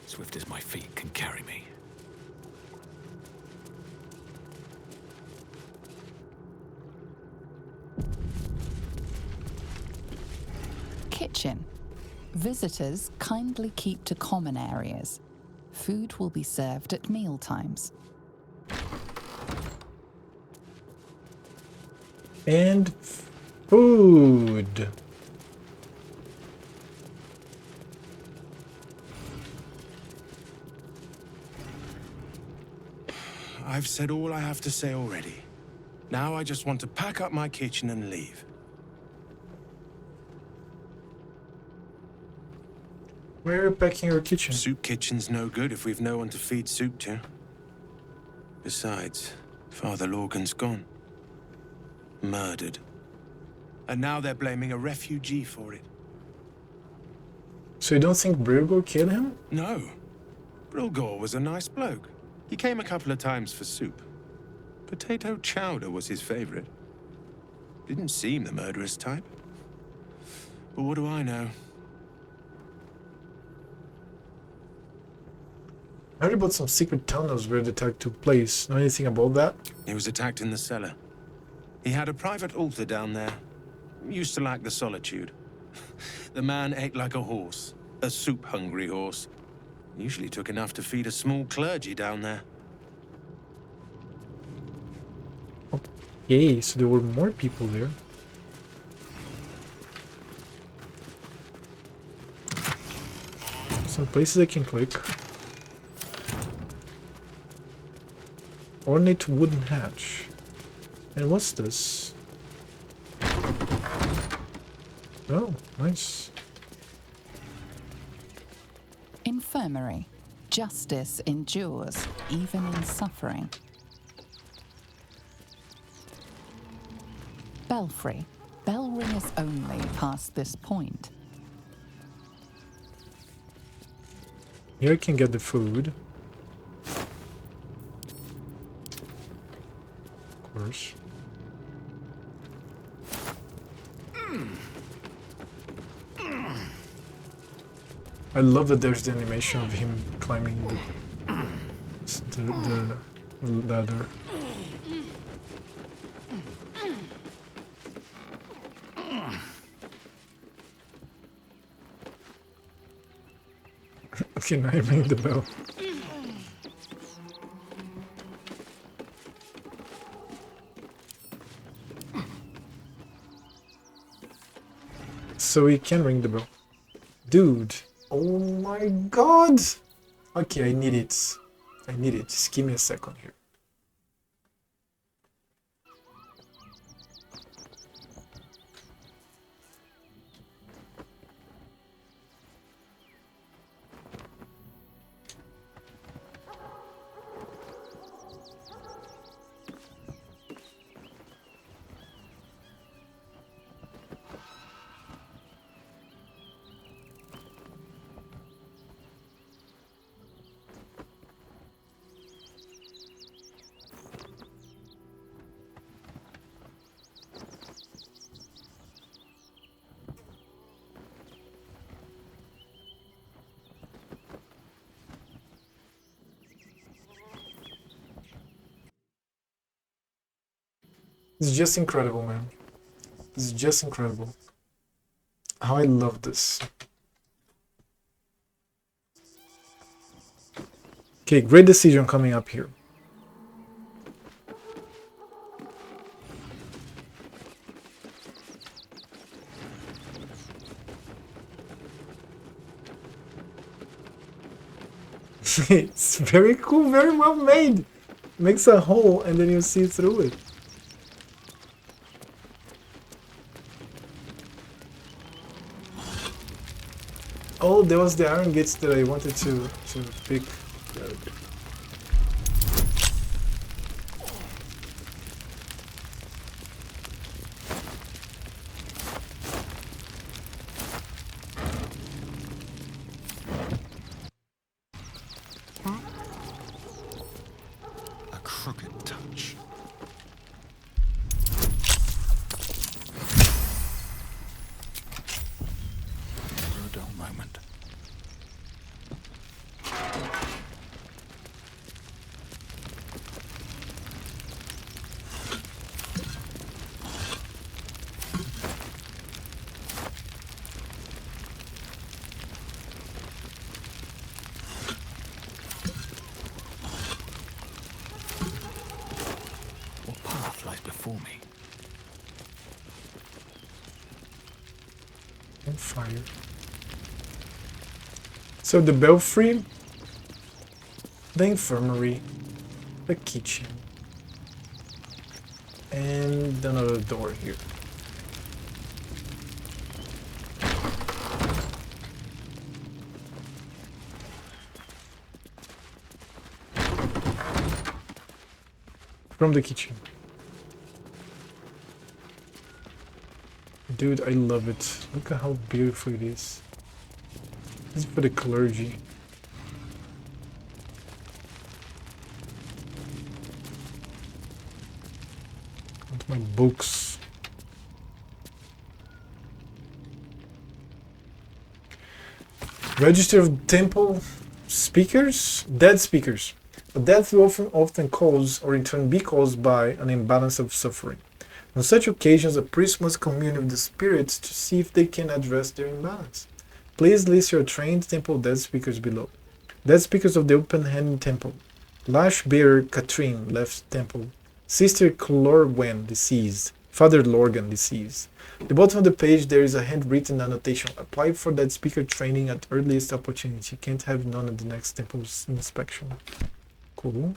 Swift as my feet can carry me. Kitchen. Visitors kindly keep to common areas. Food will be served at meal times. And food. I've said all I have to say already. Now I just want to pack up my kitchen and leave. Where are you packing your kitchen? Soup kitchen's no good if we've no one to feed soup to. Besides, Father Lorgan's gone. Murdered. And now they're blaming a refugee for it. So you don't think Brilgor killed him? No. Brilgor was a nice bloke. He came a couple of times for soup. Potato chowder was his favorite. Didn't seem the murderous type. But what do I know? I heard about some secret tunnels where the attack took place. Know anything about that? He was attacked in the cellar. He had a private altar down there. Used to like the solitude. The man ate like a horse. A soup-hungry horse. Usually took enough to feed a small clergy down there. Yay, so there were more people there. Some places I can click. Ornate wooden hatch. And what's this? Oh, nice. Infirmary. Justice endures, even in suffering. Belfry. Bell ringers only past this point. Here I can get the food. Of course. I love that there's the animation of him climbing the ladder. Okay, now I ring the bell. So we can ring the bell. Dude. Oh my god. Okay, I need it. I need it. Just give me a second here. It's just incredible, man. It's just incredible. How I love this. Okay, great decision coming up here. It's very cool, very well made. Makes a hole and then you see through it. Oh, there was the iron gates that I wanted to pick. A crooked touch. For a dull moment. What path lies before me? And fire. So the belfry, the infirmary, the kitchen, and another door here. From the kitchen. Dude, I love it. Look at how beautiful it is. This is for the clergy. And my books. Register of temple speakers? Dead speakers. A death will often cause or in turn be caused by an imbalance of suffering. On such occasions, a priest must commune with the spirits to see if they can address their imbalance. Please list your trained temple dead speakers below. Dead speakers of the Open Hand Temple. Lash bearer Katrine left temple. Sister Clorwen deceased. Father Lorgan deceased. At the bottom of the page there is a handwritten annotation. Apply for dead speaker training at earliest opportunity. Can't have none at the next temple's inspection. Cool.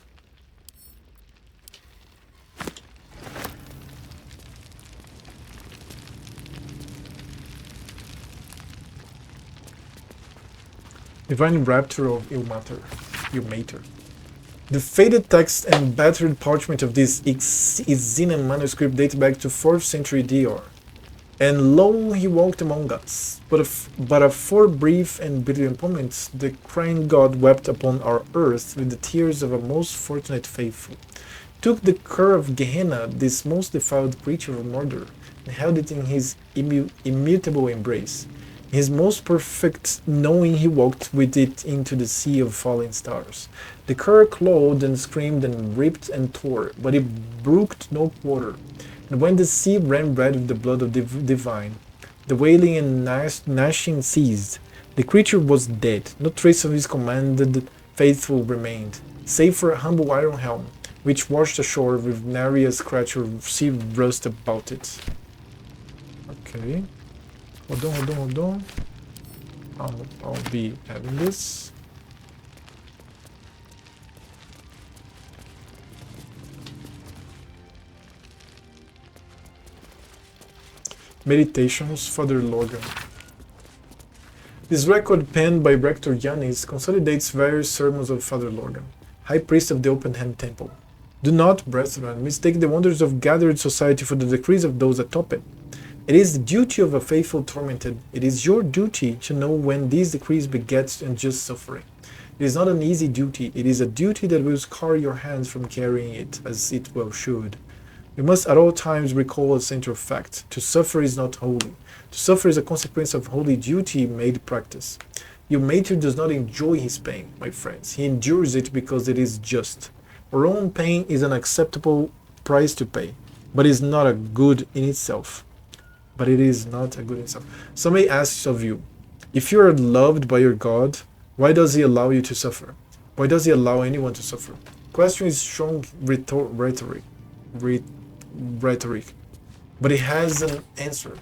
Divine Rapture of Ilmater. The faded text and battered parchment of this Izina manuscript date back to 4th century DR. And lo, he walked among us. But for brief and brilliant moments, the crying god wept upon our earth with the tears of a most fortunate faithful. Took the cur of Gehenna, this most defiled creature of Mordor, and held it in his immutable embrace. His most perfect knowing he walked with it into the sea of falling stars. The cur clawed and screamed and ripped and tore, but it brooked no quarter. And when the sea ran red with the blood of the divine, the wailing and gnashing ceased. The creature was dead, no trace of his commanded faithful remained, save for a humble iron helm, which washed ashore with nary a scratch or sea rust about it. Okay. Hold on. I'll be having this. Meditations, Father Logan. This record penned by Rector Yanis consolidates various sermons of Father Logan, High Priest of the Open Hand Temple. Do not, brethren, mistake the wonders of gathered society for the decrees of those atop it. It is the duty of a faithful tormented. It is your duty to know when these decrees beget unjust suffering. It is not an easy duty. It is a duty that will scar your hands from carrying it, as it well should. We must at all times recall a central fact. To suffer is not holy. To suffer is a consequence of holy duty made practice. Your Mater does not enjoy his pain, my friends. He endures it because it is just. Our own pain is an acceptable price to pay, but is not a good in itself. Somebody asks of you, if you are loved by your God, why does he allow you to suffer? Why does he allow anyone to suffer? Question is strong rhetoric, but it has an answer.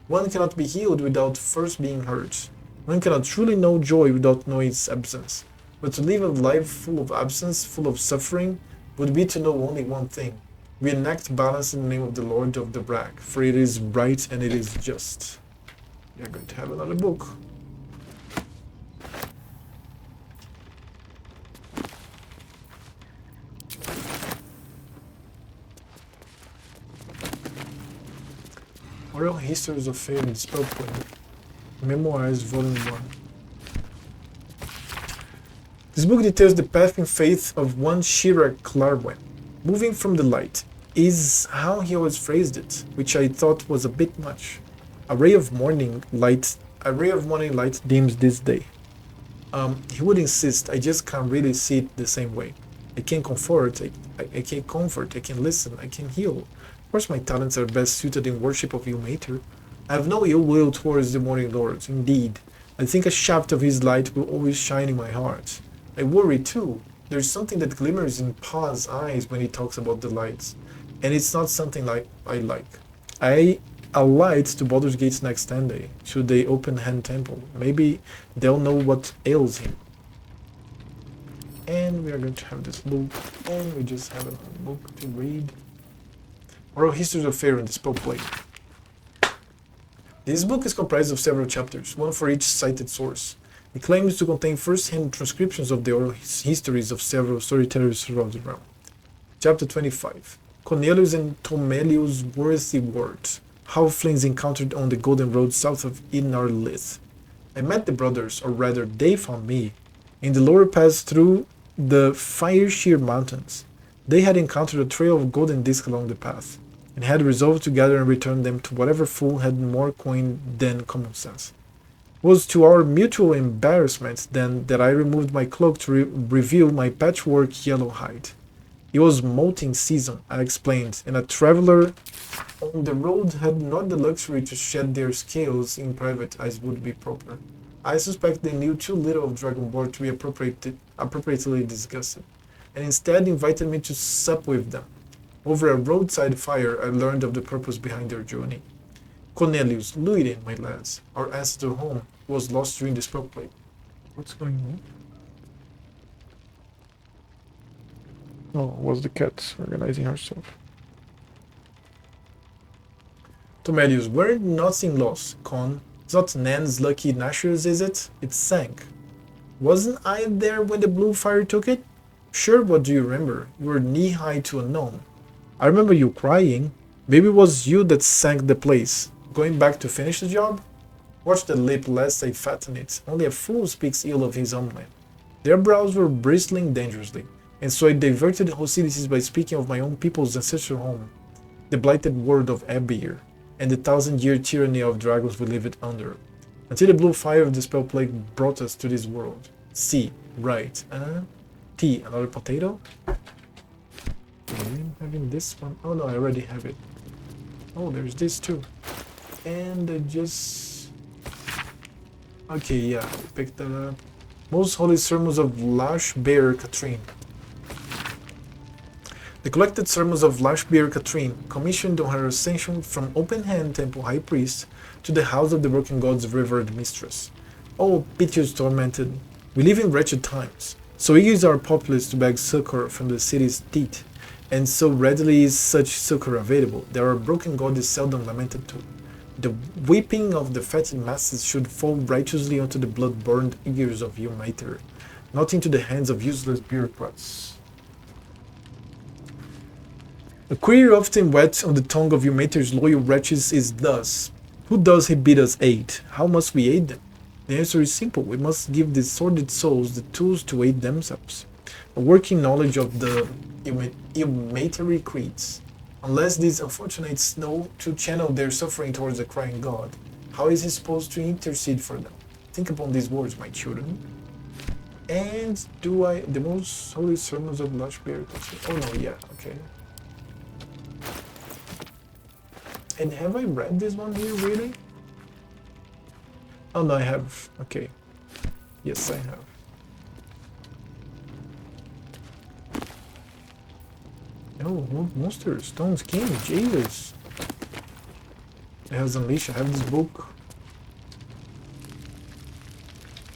One cannot be healed without first being hurt. One cannot truly know joy without knowing its absence. But to live a life full of absence, full of suffering, would be to know only one thing. We enact balance in the name of the Lord of the Brag, for it is right and it is just. We are going to have another book. Oral Histories of Fame and Spellplay. Memoirs, Volume 1. This book details the path in faith of one Shira Clarwen. Moving from the light is how he always phrased it, which I thought was a bit much. A ray of morning light dims this day. He would insist, I just can't really see it the same way. I can comfort, I can comfort, I can listen, I can heal. Of course my talents are best suited in worship of your Mater. I have no ill will towards the Morning Lord. Indeed, I think a shaft of his light will always shine in my heart. I worry too. There's something that glimmers in Pa's eyes when he talks about the lights, and it's not something like I like. A light to Baldur's Gate's next Sunday, to the Open Hand Temple. Maybe they'll know what ails him. And we are going to have this book, and we just have a book to read. Oral Histories of Fair and the Spellplay. This book is comprised of several chapters, one for each cited source. It claims to contain first-hand transcriptions of the oral histories of several storytellers throughout the realm. Chapter 25. Cornelius and Tomelius' worthy words. Halflings encountered on the Golden Road south of Inarlith. I met the brothers, or rather they found me, in the lower pass through the Firesheer Mountains. They had encountered a trail of golden discs along the path, and had resolved to gather and return them to whatever fool had more coin than common sense. It was to our mutual embarrassment then that I removed my cloak to reveal my patchwork yellow hide. It was molting season, I explained, and a traveler on the road had not the luxury to shed their scales in private as would be proper. I suspect they knew too little of Dragonborn to be appropriately disgusted, and instead invited me to sup with them. Over a roadside fire, I learned of the purpose behind their journey. Cornelius, Luiden, my lads, our ancestor home, was lost during the spellplay. What's going on? Oh, it was the cat organizing herself. Tomelius, we're nothing lost, Con. It's not Nan's lucky Nashers, is it? It sank. Wasn't I there when the blue fire took it? Sure, what do you remember? You were knee-high to a gnome. I remember you crying. Maybe it was you that sank the place. Going back to finish the job? Watch the lip lest I fatten it. Only a fool speaks ill of his own man. Their brows were bristling dangerously, and so I diverted hostilities by speaking of my own people's ancestral home, the blighted world of Abir, and the 1,000-year tyranny of dragons we lived under, until the blue fire of the spell plague brought us to this world. C. Right. T. Another potato? I'm having this one. Oh no, I already have it. Oh, there's this too. And I just... Okay, yeah, I picked that up. Most Holy Sermons of Lashbear Katrine. The collected sermons of Lashbear Katrine, commissioned on her ascension from Open Hand Temple High Priest to the House of the Broken Gods' revered mistress. Oh, piteous tormented. We live in wretched times. So eager is our populace to beg succor from the city's teeth, and so readily is such succor available, that our broken God is seldom lamented to. The weeping of the fatted masses should fall righteously onto the blood-burned ears of your mater, not into the hands of useless bureaucrats. A query often wet on the tongue of your mater's loyal wretches is thus: who does he bid us aid? How must we aid them? The answer is simple: we must give these sordid souls the tools to aid themselves. A working knowledge of the illuminatory creeds. Unless these unfortunates know to channel their suffering towards the crying God, how is he supposed to intercede for them? Think upon these words, my children. And do I... the most holy sermons of Lush Bear... oh no, yeah, okay. And have I read this one here, really? Oh no, I have. Okay. Yes, I have. Oh, monsters, stones, king, Jesus. It has Unleash. I have this book.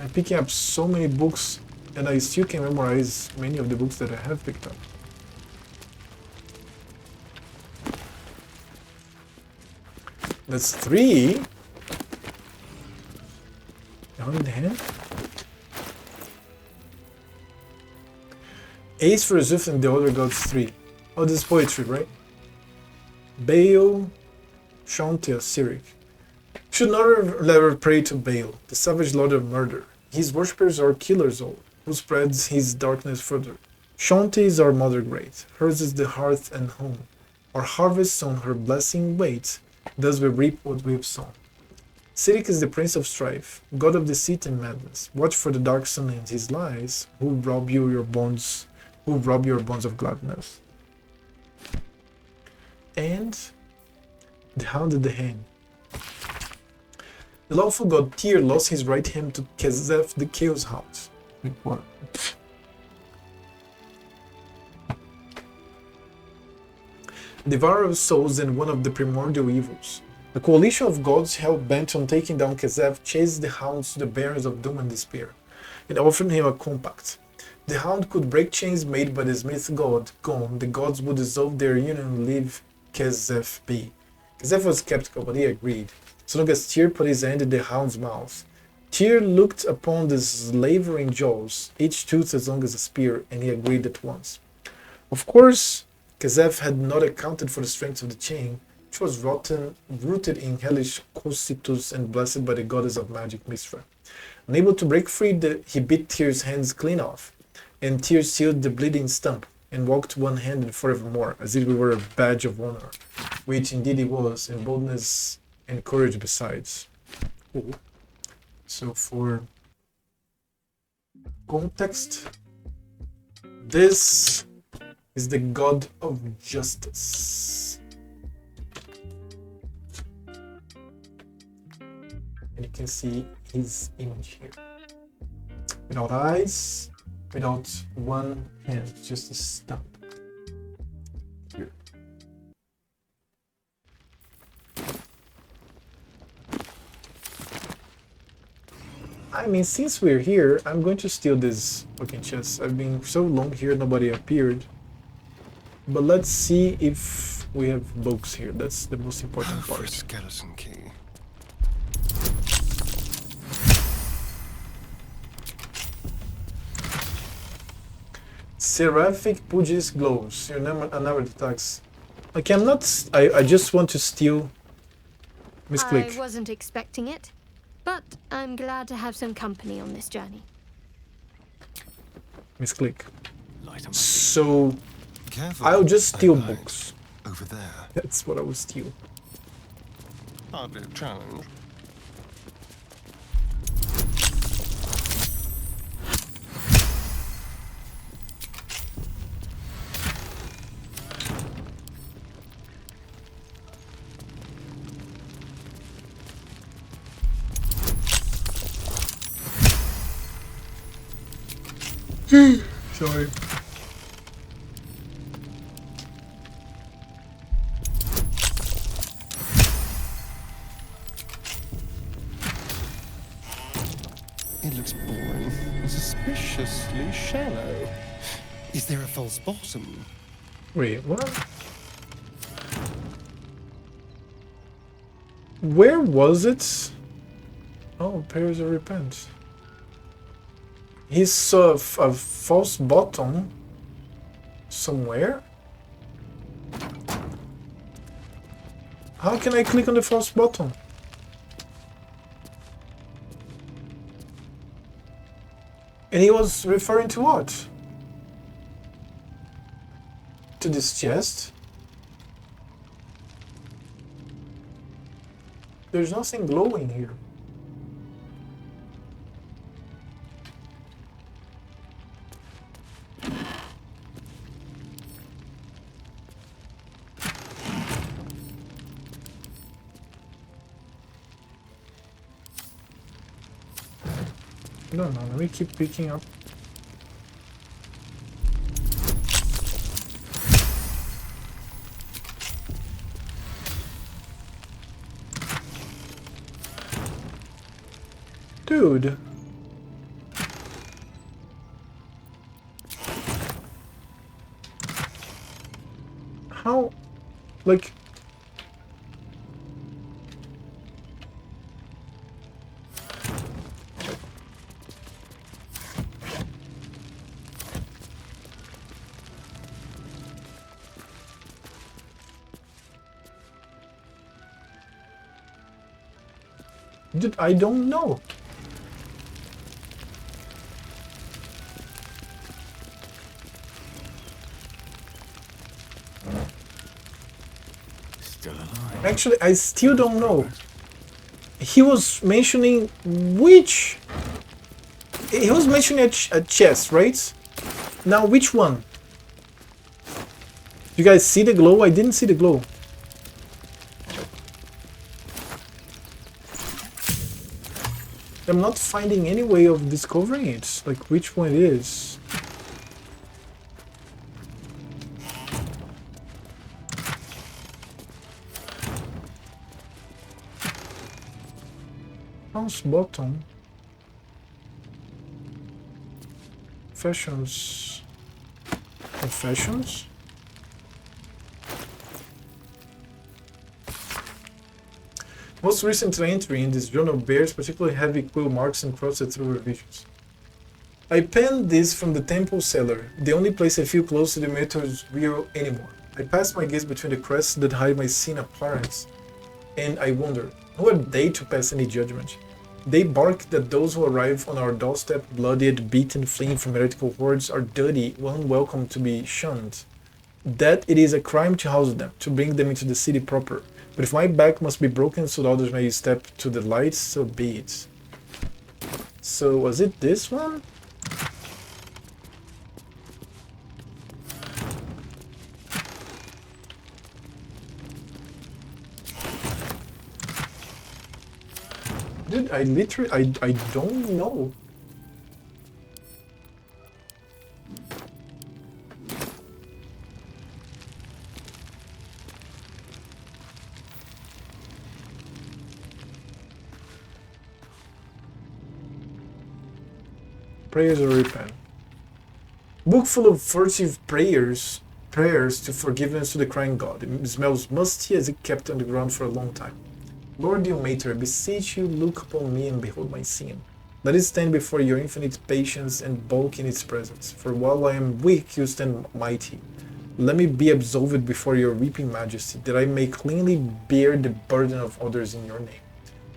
I'm picking up so many books, and I still can memorize many of the books that I have picked up. That's 3. Down in the hand. Ace for Zuf and the other gods 3. Oh, this is poetry, right? Baal, Shantia, Sirik. Should never pray to Baal, the savage lord of murder. His worshippers are killers all, who spreads his darkness further. Shanti is our mother great, hers is the hearth and home. Our harvests on her blessing wait, thus we reap what we've sown. Sirik is the prince of strife, god of deceit and madness. Watch for the dark sun and his lies, who rob your bonds of gladness. And the Hound of the Hand. The lawful god Tyr lost his right hand to Kezef the Chaos Hound. Wait, what? Devourer of souls and one of the primordial evils. A coalition of gods hell-bent on taking down Kezef chased the hounds to the barrens of doom and despair, and offered him a compact. The hound could break chains made by the smith god. Gone, the gods would dissolve their union and leave Kezef be. Kezef was skeptical, but he agreed, so long as Tyr put his hand in the hound's mouth. Tyr looked upon the slavering jaws, each tooth as long as a spear, and he agreed at once. Of course, Kezef had not accounted for the strength of the chain, which was rooted in hellish Cocytus and blessed by the goddess of magic Mistra. Unable to break free, he bit Tyr's hands clean off, and Tyr sealed the bleeding stump, and walked one-handed forevermore, as if it were a badge of honor, which indeed it was, and boldness and courage besides. Ooh. So for context, this is the god of justice. And you can see his image here. Without eyes, without one hand, just a stump. Here. I mean, since we're here, I'm going to steal this fucking chest. I've been so long here, nobody appeared. But let's see if we have books here. That's the most important part. Skeleton key. Seraphic Pugilist Gloves. Your number attacks. Okay, I'm not... I just want to steal... Misclick. I wasn't expecting it, but I'm glad to have some company on this journey. Misclick. So... I'll just steal books. Over there. That's what I will steal. Hardly a challenge. Sorry. It looks boring. Suspiciously shallow. Is there a false bottom? Wait, what? Where was it? Oh, prayers of repent. He saw a false bottom somewhere. How can I click on the false bottom? And he was referring to what? To this chest? There's nothing glowing here. No, let me keep picking up. Dude. How? Like... Dude, I don't know. Still alive. Actually, I still don't know. He was mentioning which... He was mentioning a chest, right? Now, which one? You guys see the glow? I didn't see the glow. I'm not finding any way of discovering it. Like, which one it is. House bottom. Fashions. Confessions? Most recent entry in this journal bears particularly heavy quill marks and crossed through revisions. I penned this from the temple cellar, the only place I feel close to the Minotaur's real anymore. I pass my gaze between the crests that hide my sin appearance, and I wonder, who are they to pass any judgment? They bark that those who arrive on our doorstep, bloodied, beaten, fleeing from heretical hordes, are dirty, unwelcome to be shunned. That it is a crime to house them, to bring them into the city proper. But if my back must be broken so the others may step to the light, so be it. So, was it this one? Dude, I literally, I don't know. Prayers of repent. Book full of furtive prayers to forgiveness to the crying God. It smells musty as it kept on the ground for a long time. Lord Ilmater, I beseech you, look upon me and behold my sin. Let it stand before your infinite patience and bulk in its presence. For while I am weak, you stand mighty. Let me be absolved before your weeping majesty, that I may cleanly bear the burden of others in your name.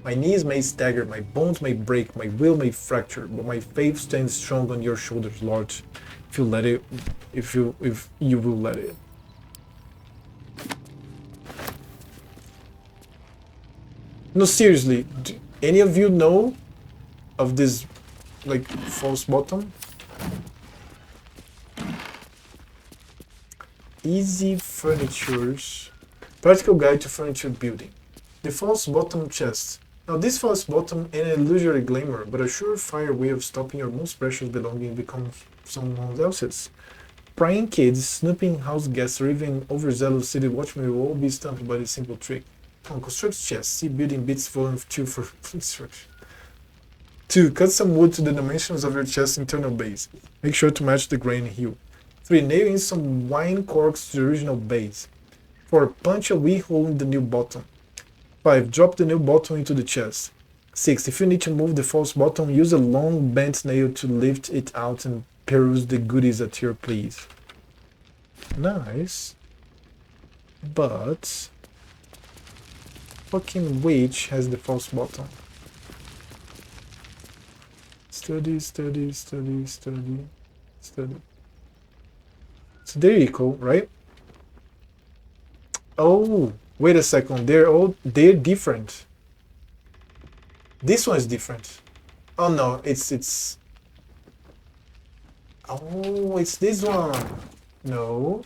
My knees may stagger, my bones may break, my will may fracture, but my faith stands strong on your shoulders, Lord. If you let it, if you will let it. No, seriously, do any of you know of this, like, false bottom? Easy Furniture's Practical Guide to Furniture Building. The false bottom chest. Now, this false bottom ain't an illusory glamour, but a surefire way of stopping your most precious belonging becoming someone else's. Prying kids, snooping house guests, or even overzealous city watchmen will all be stumped by this simple trick. On construct chest, see building bits volunteer for construction. 2. Cut some wood to the dimensions of your chest's internal base. Make sure to match the grain hue. 3. Nail in some wine corks to the original base. 4. Punch a wee hole in the new bottom. 5. Drop the new bottom into the chest. 6. If you need to move the false bottom, use a long bent nail to lift it out and peruse the goodies at your please. Nice. But fucking witch has the false bottom. Study, study, study, study, study. So there you go, right? Oh, wait a second. They're different. This one is different. Oh no, it's oh, it's this one. No.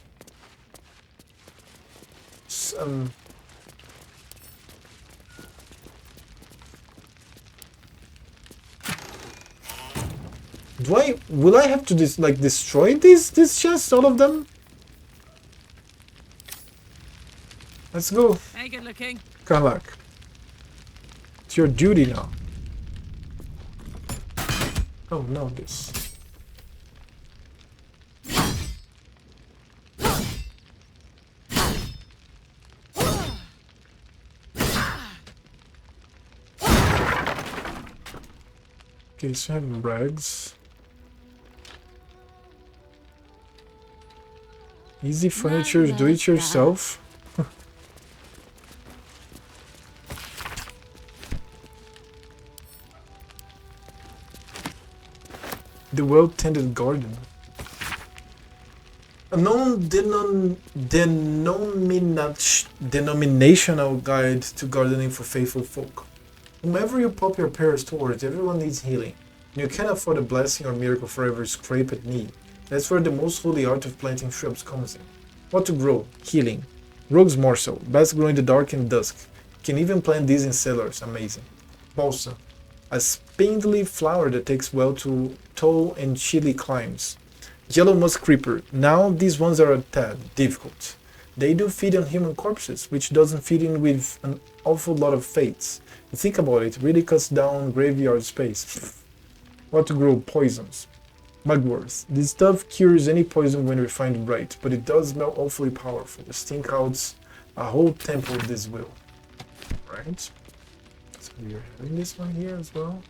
Will I have to destroy these chests, all of them? Let's go. Hey, good looking. Karlak. It's your duty now. Oh no, this. Okay, so I have rags. Easy furniture, do it yourself. The well-tended garden. A denominational guide to gardening for faithful folk. Whomever you pop your prayers towards, everyone needs healing. And you can't afford a blessing or miracle for every scrape at need. That's where the most holy art of planting shrubs comes in. What to grow? Healing. Rogues more so. Best grow in the dark and dusk. You can even plant these in cellars. Amazing. Balsam. A spindly flower that takes well to tall and chilly climes. Yellow musk creeper. Now these ones are a tad difficult. They do feed on human corpses, which doesn't fit in with an awful lot of fates. You think about it, really cuts down graveyard space. What to grow? Poisons. Mugwort. This stuff cures any poison when refined right, but it does smell awfully powerful. Stink out a whole temple with this will. Right? So we're having this one here as well.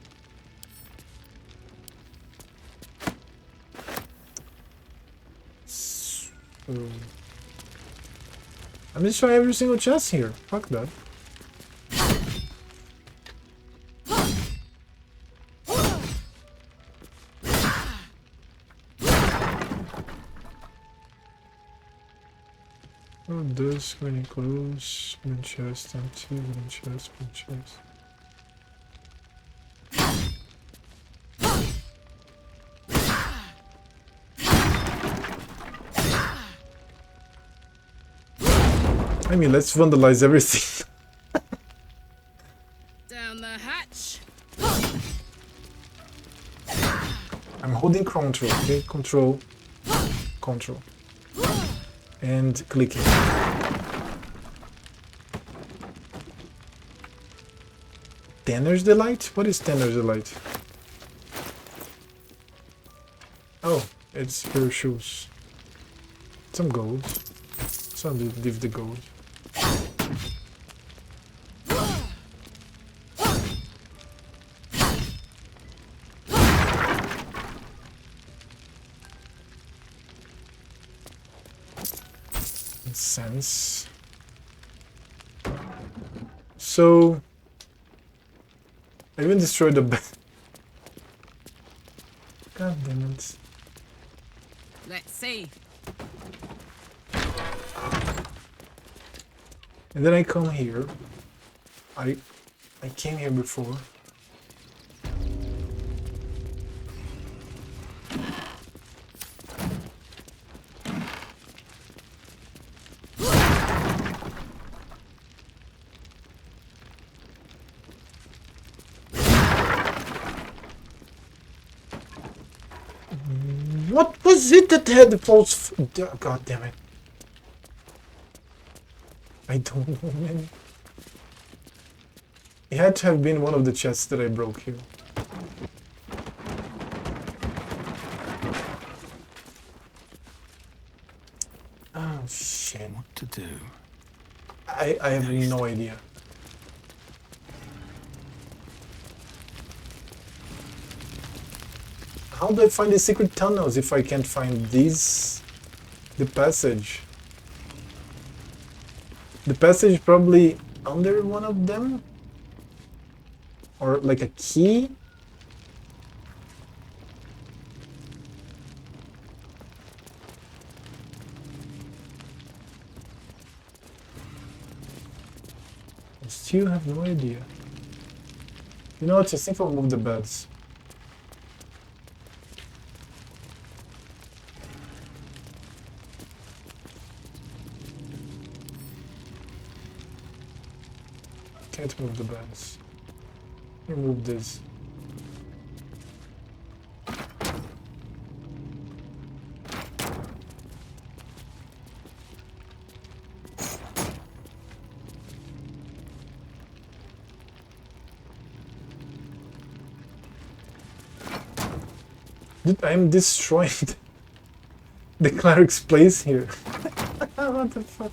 So, I'm just trying every single chest here. Fuck that. Oh, this when you close, when chest, empty, when chest, when chest. I mean, let's vandalize everything. Down the hatch. I'm holding control, okay? Control. Control. And clicking. Tanner's Delight? What is Tanner's Delight? Oh, it's for shoes. Some gold. So I'll leave the gold. Sense. So I even destroyed the bed. God damn it. Let's see. And then I come here. I came here before. What was it that had the false? God damn it! I don't know, man. It had to have been one of the chests that I broke here. again. What to do? I have no idea. How do I find the secret tunnels if I can't find these? The passage. The passage probably under one of them? Or like a key? I still have no idea. You know what? I think I'll move the beds. Can't move the beds. Remove this. Dude, I'm destroying the cleric's place here. What the fuck?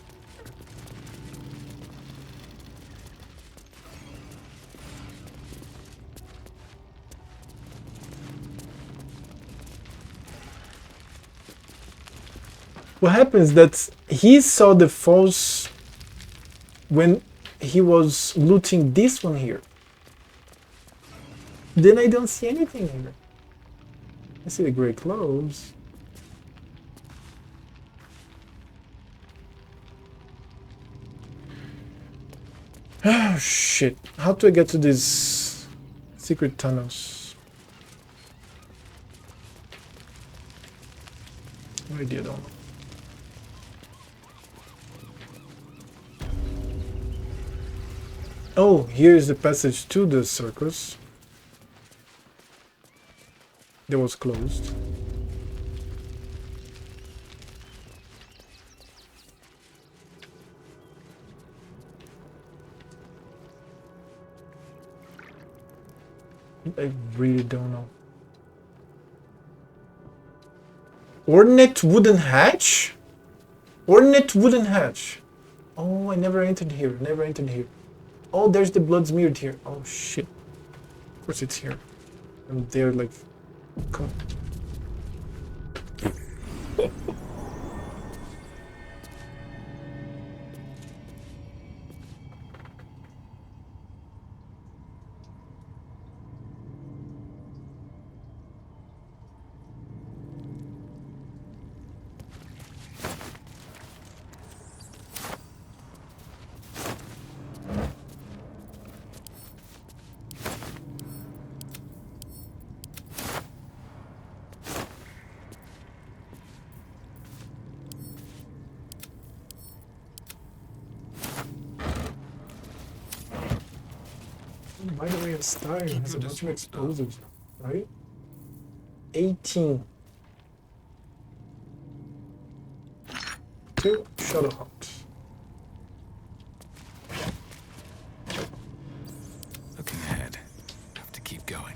What happens that he saw the false when he was looting this one here. Then I don't see anything here. I see the grey clothes. Oh shit. How do I get to these secret tunnels? No idea, don't know. Oh, here is the passage to the circus. That was closed. I really don't know. Ornate wooden hatch? Ornate wooden hatch. Oh, I never entered here. Never entered here. Oh, there's the blood smeared here. Oh shit. Of course it's here. And they're like... Come. By the way, it's time. It has a bunch of explosives, right? 18. 2 Shadowhawks. Looking ahead. Have to keep going.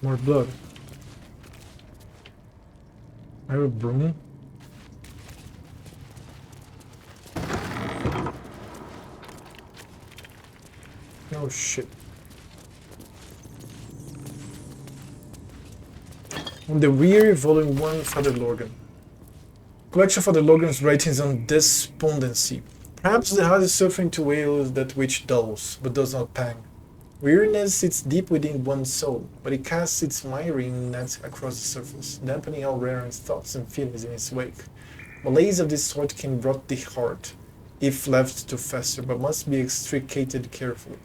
More blood. I have a broom. Oh shit. On the rear, volume 1, Father Lorgan. Collection Father Lorgan's writings on despondency. Perhaps the heart is suffering to wails that which dulls, but does not pang. Weariness sits deep within one's soul, but it casts its miring net across the surface, dampening all Raren's thoughts and feelings in its wake. Malaise of this sort can rot the heart, if left to fester, but must be extricated carefully.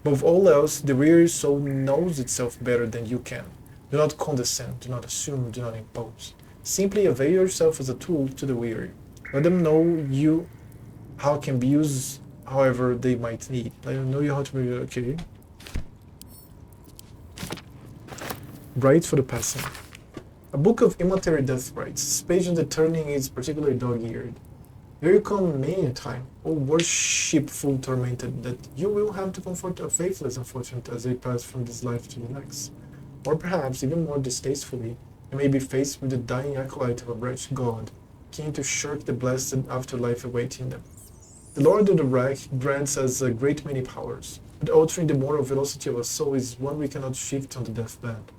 Above all else, the weary soul knows itself better than you can. Do not condescend, do not assume, do not impose. Simply avail yourself as a tool to the weary. Let them know you how it can be used however they might need. Let them know you how to be okay. Rites for the passing. A book of immortal death rites. This page on the turning is particularly dog-eared. Here you come many a time, O worshipful tormented, that you will have to comfort the faithless unfortunate as they pass from this life to the next. Or perhaps, even more distastefully, you may be faced with the dying acolyte of a wretched god, keen to shirk the blessed afterlife awaiting them. The Lord of the Wrack grants us a great many powers, but altering the moral velocity of a soul is one we cannot shift on the deathbed.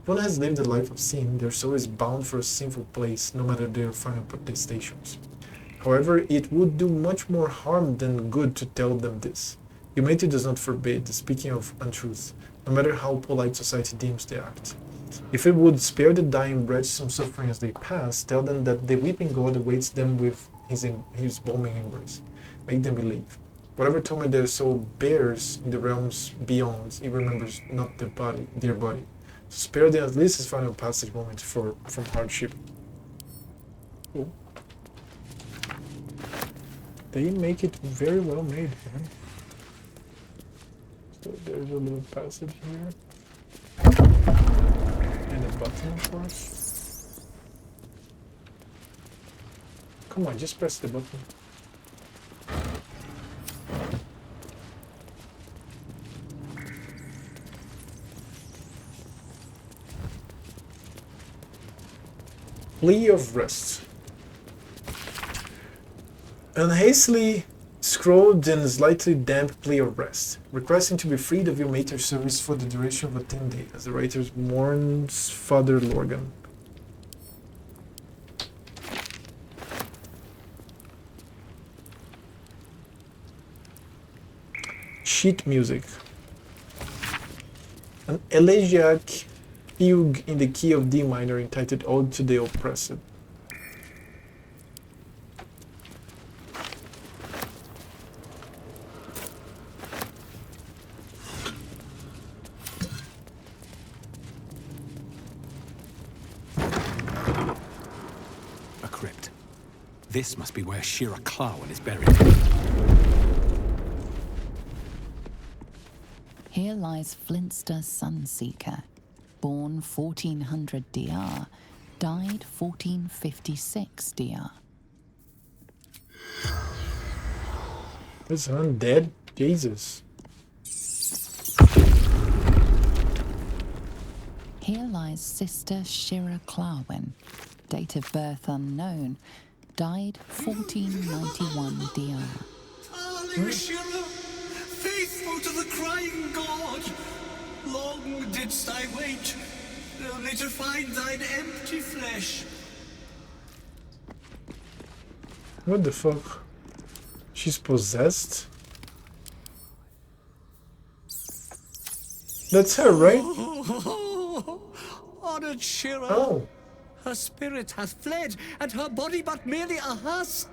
If one has lived a life of sin, their soul is bound for a sinful place, no matter their final protestations. However, it would do much more harm than good to tell them this. Humanity does not forbid the speaking of untruth, no matter how polite society deems the act. If it would spare the dying wretch some suffering as they pass, tell them that the weeping God awaits them with his balming embrace. Make them believe. Whatever torment their soul bears in the realms beyond, it remembers not their body. So spare them at least his final passage moment from hardship. Cool. They make it very well made, man. So there's a little passage here. And a button, of course. Come on, just press the button. Plea of rest. An hastily scrawled and slightly damp plea of rest, requesting to be freed of your mater's service for the duration of a 10 days, as the writer mourns Father Lorgan. Sheet music. An elegiac fugue in the key of D minor entitled Ode to the Oppressed. A crypt. This must be where Shira Clarwen is buried. Here lies Flintster Sunseeker, born 1400 DR, died 1456 DR. Is undead? Jesus. Here lies Sister Shira Clarwen, date of birth unknown, died 1491 DR. Darling Shira, faithful to the crying god, long didst I wait, only to find thine empty flesh. What the fuck? She's possessed? That's her, right? Honored Shira. Oh. Her spirit hath fled, and her body but merely a husk.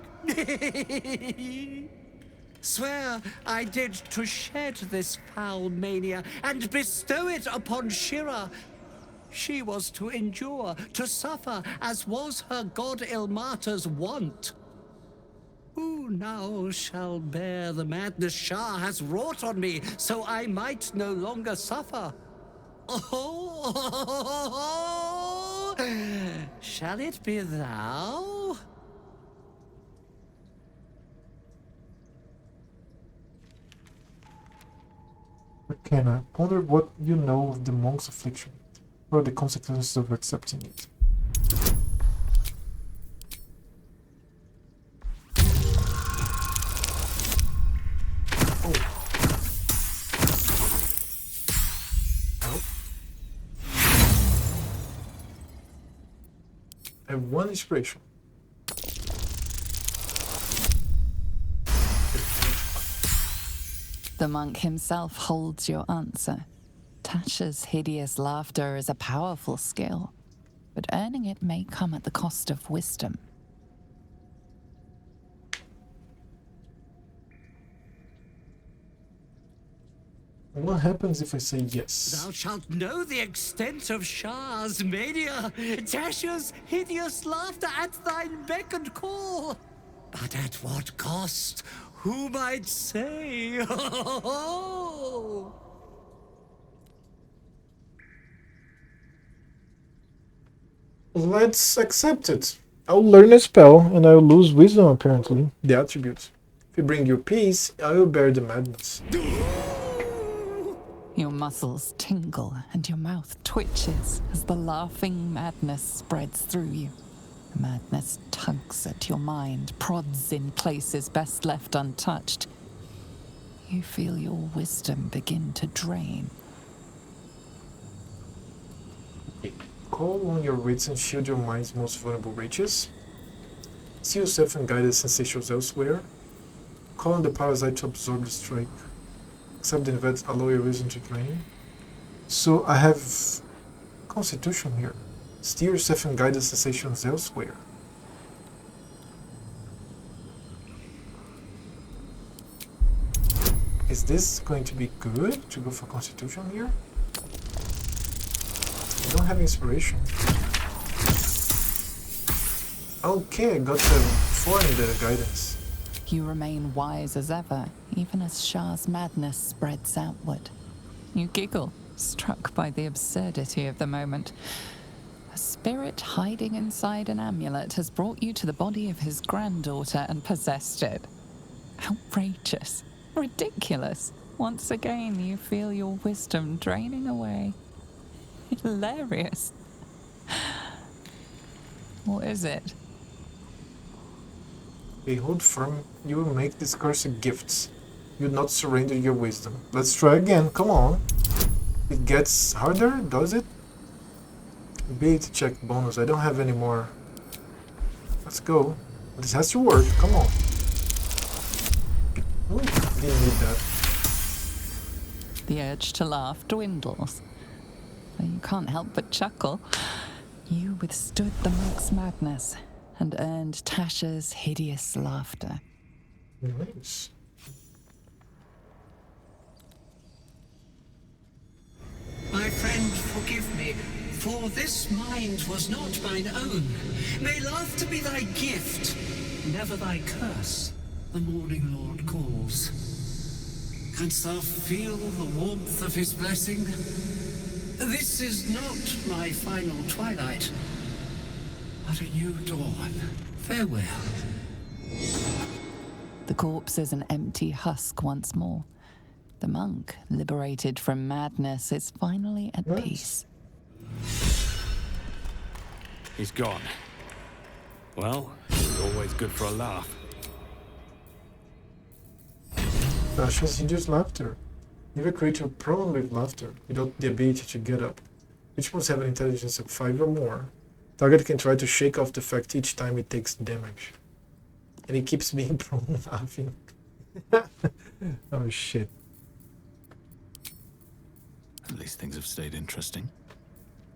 Swear I did to shed this foul mania and bestow it upon Shira. She was to endure, to suffer, as was her god Ilmata's wont. Who now shall bear the madness Shah has wrought on me, so I might no longer suffer? Oh, shall it be thou? Arcana. Ponder what you know of the monk's affliction. What are the consequences of accepting it? I have one inspiration. The The monk himself holds your answer. Tasha's hideous laughter is a powerful skill, but earning it may come at the cost of wisdom. What happens if I say yes? Thou shalt know the extent of Shah's mania, Tasha's hideous laughter at thine beck and call. But at what cost? Who might say? Let's accept it. I'll learn a spell and I'll lose wisdom apparently, the attribute. If you bring you peace, I will bear the madness. Your muscles tingle and your mouth twitches as the laughing madness spreads through you. The madness tugs at your mind, prods in places best left untouched. You feel your wisdom begin to drain. Call on your wits and shield your mind's most vulnerable reaches. See yourself and guide the sensations elsewhere. Call on the parasite to absorb the strike. Accept the event, allow your reason to drain. So I have Constitution here. Steer yourself and guide the sensations elsewhere. Is this going to be good to go for Constitution here? I don't have inspiration. Okay, I got the 4 in the guidance. You remain wise as ever, even as Shah's madness spreads outward. You giggle, struck by the absurdity of the moment. A spirit hiding inside an amulet has brought you to the body of his granddaughter and possessed it. Outrageous. Ridiculous. Once again, you feel your wisdom draining away. Hilarious. What is it? Okay, hold firm. You will make this curse gifts. You would not surrender your wisdom. Let's try again. Come on. It gets harder, does it? Ability check bonus. I don't have any more. Let's go. This has to work. Come on. Ooh, didn't need that. The urge to laugh dwindles. Though you can't help but chuckle. You withstood the monk's madness and earned Tasha's hideous laughter. Nice. My friend, forgive me, for this mind was not mine own. May laughter be thy gift, never thy curse. The morning Lord calls. Canst thou feel the warmth of his blessing? This is not my final twilight, but a new dawn. Farewell. The corpse is an empty husk once more. The monk, liberated from madness, is finally at peace. He's gone. Well, it's always good for a laugh. Tasha's hideous laughter. Give a creature prone with laughter without the ability to get up. Each must have an intelligence of 5 or more. Target can try to shake off the effect each time it takes damage. And it keeps being prone laughing. Oh shit. At least things have stayed interesting.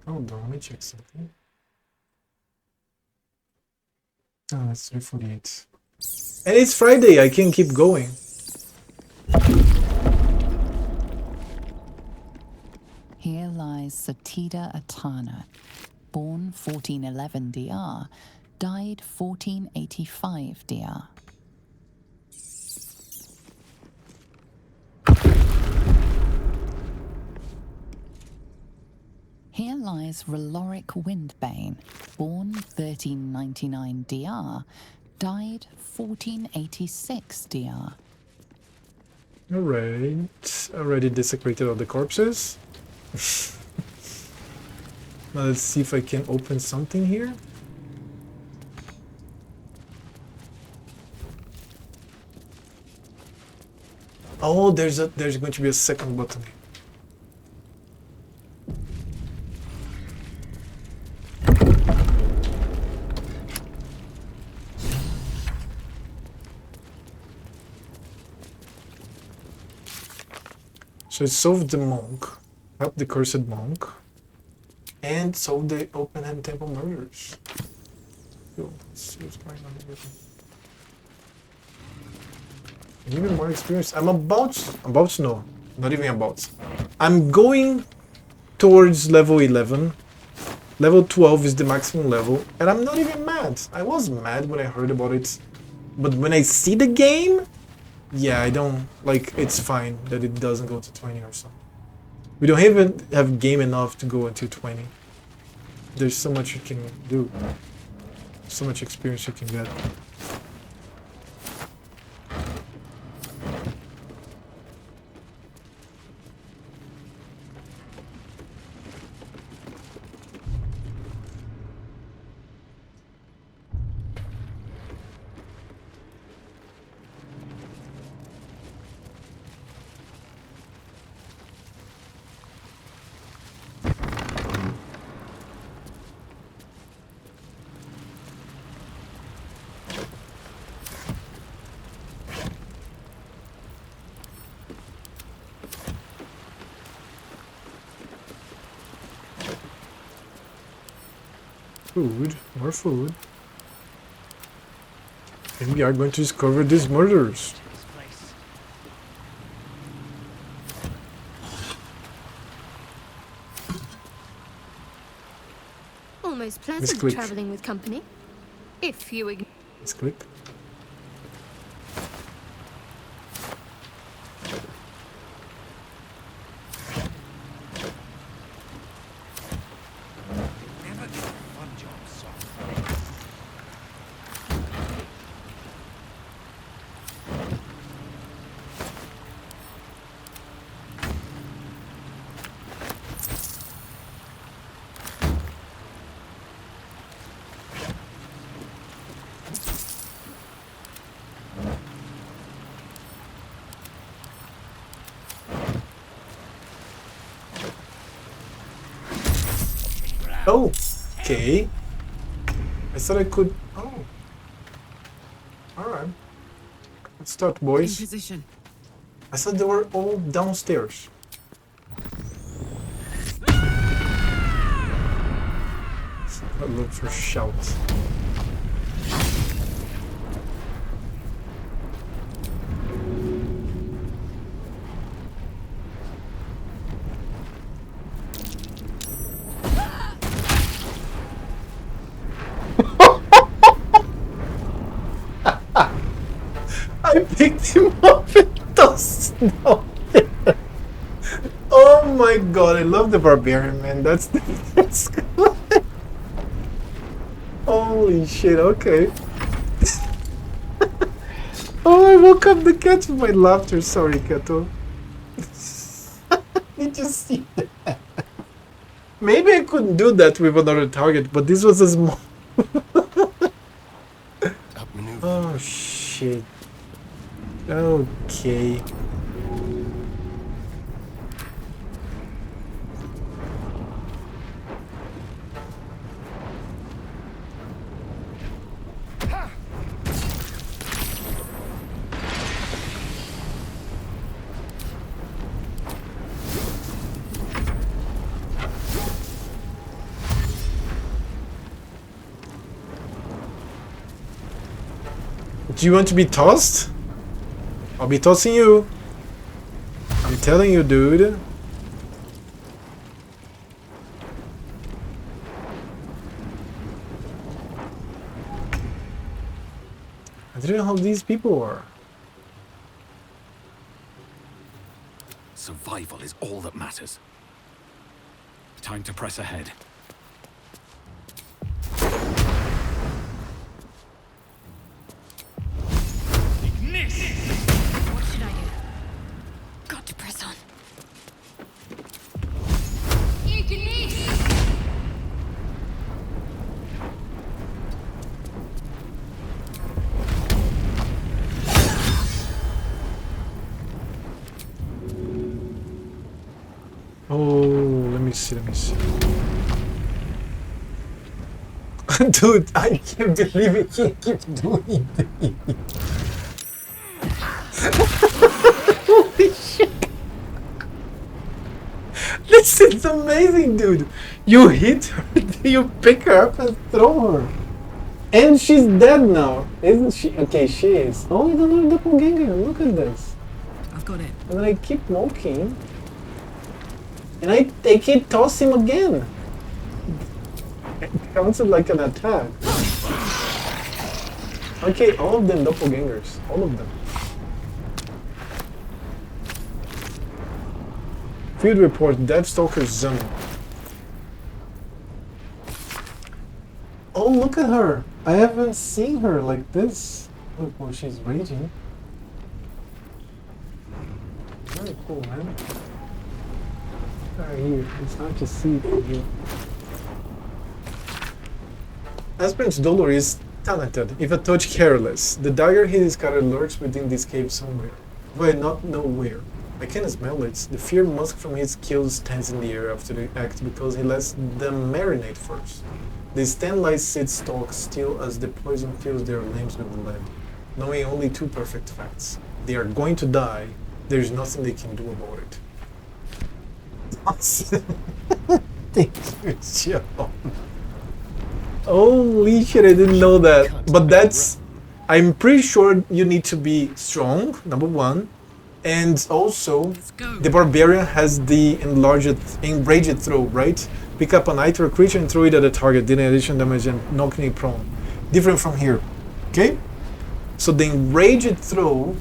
Hold on, let me check something. Oh, it's 3:48. And it's Friday, I can keep going. Here lies Satida Atana, born 1411 DR, died 1485 DR. Here lies Reloric Windbane, born 1399 DR, died 1486 DR. Alright, already desecrated all the corpses. Now let's see if I can open something here. Oh, there's going to be a second button. So it solved the monk, helped the cursed monk, and solved the open hand temple murders. Yo, let's see what's going on here. Even more experience. I'm about to know. Not even about. I'm going towards level 11. Level 12 is the maximum level, and I'm not even mad. I was mad when I heard about it, but when I see the game, yeah, I don't, like, it's fine that it doesn't go to 20 or something. We don't even have game enough to go until 20. There's so much you can do. So much experience you can get. Food, more food. And we are going to discover these murders. Almost pleasant traveling with company. If you ignore. Let's click. Oh, okay. I thought I could. Oh, all right. Let's start, boys. In position. I thought they were all downstairs. I look for shouts. I picked him up in the snow. Oh my god, I love the barbarian, man. That's the best. Holy shit, okay. Oh, I woke up the cat with my laughter. Sorry, Kato. Did you see that? Maybe I couldn't do that with another target, but this was a small. Oh shit. Okay. Do you want to be tossed? I'll be tossing you. I'm telling you, dude. I didn't know how these people are. Survival is all that matters. Time to press ahead. What should I do? Got to press on. Oh, let me see. Dude, I can't believe it. He keeps doing it. Holy shit. This is amazing, dude. You hit her, you pick her up and throw her. And she's dead now, isn't she? Okay, she is. Oh, it's another doppelganger. Look at this. I've got it. And then I keep walking. And I can toss him again. It counts it like an attack. Okay, all of them doppelgangers. All of them. Field report, Deathstalker Zone. Oh, look at her! I haven't seen her like this. Look, oh, she's raging. Very cool, man. Right here, it's hard to see from here. Aspirant's Dolor is talented, if a touch careless. The dagger he discarded lurks within this cave somewhere, but I not know where. I can smell it. The fear musk from his kills stands in the air after the act because he lets them marinate first. The stand lights sit stock still as the poison fills their limbs with lead, knowing only two perfect facts. They are going to die, there's nothing they can do about it. Thank you, Joe. Holy shit, I didn't know that. But that's... I'm pretty sure you need to be strong, number one. And also, the Barbarian has the enraged throw, right? Pick up an item or creature and throw it at a target, dealing additional damage and knocking it prone. Different from here, okay? So the enraged throw,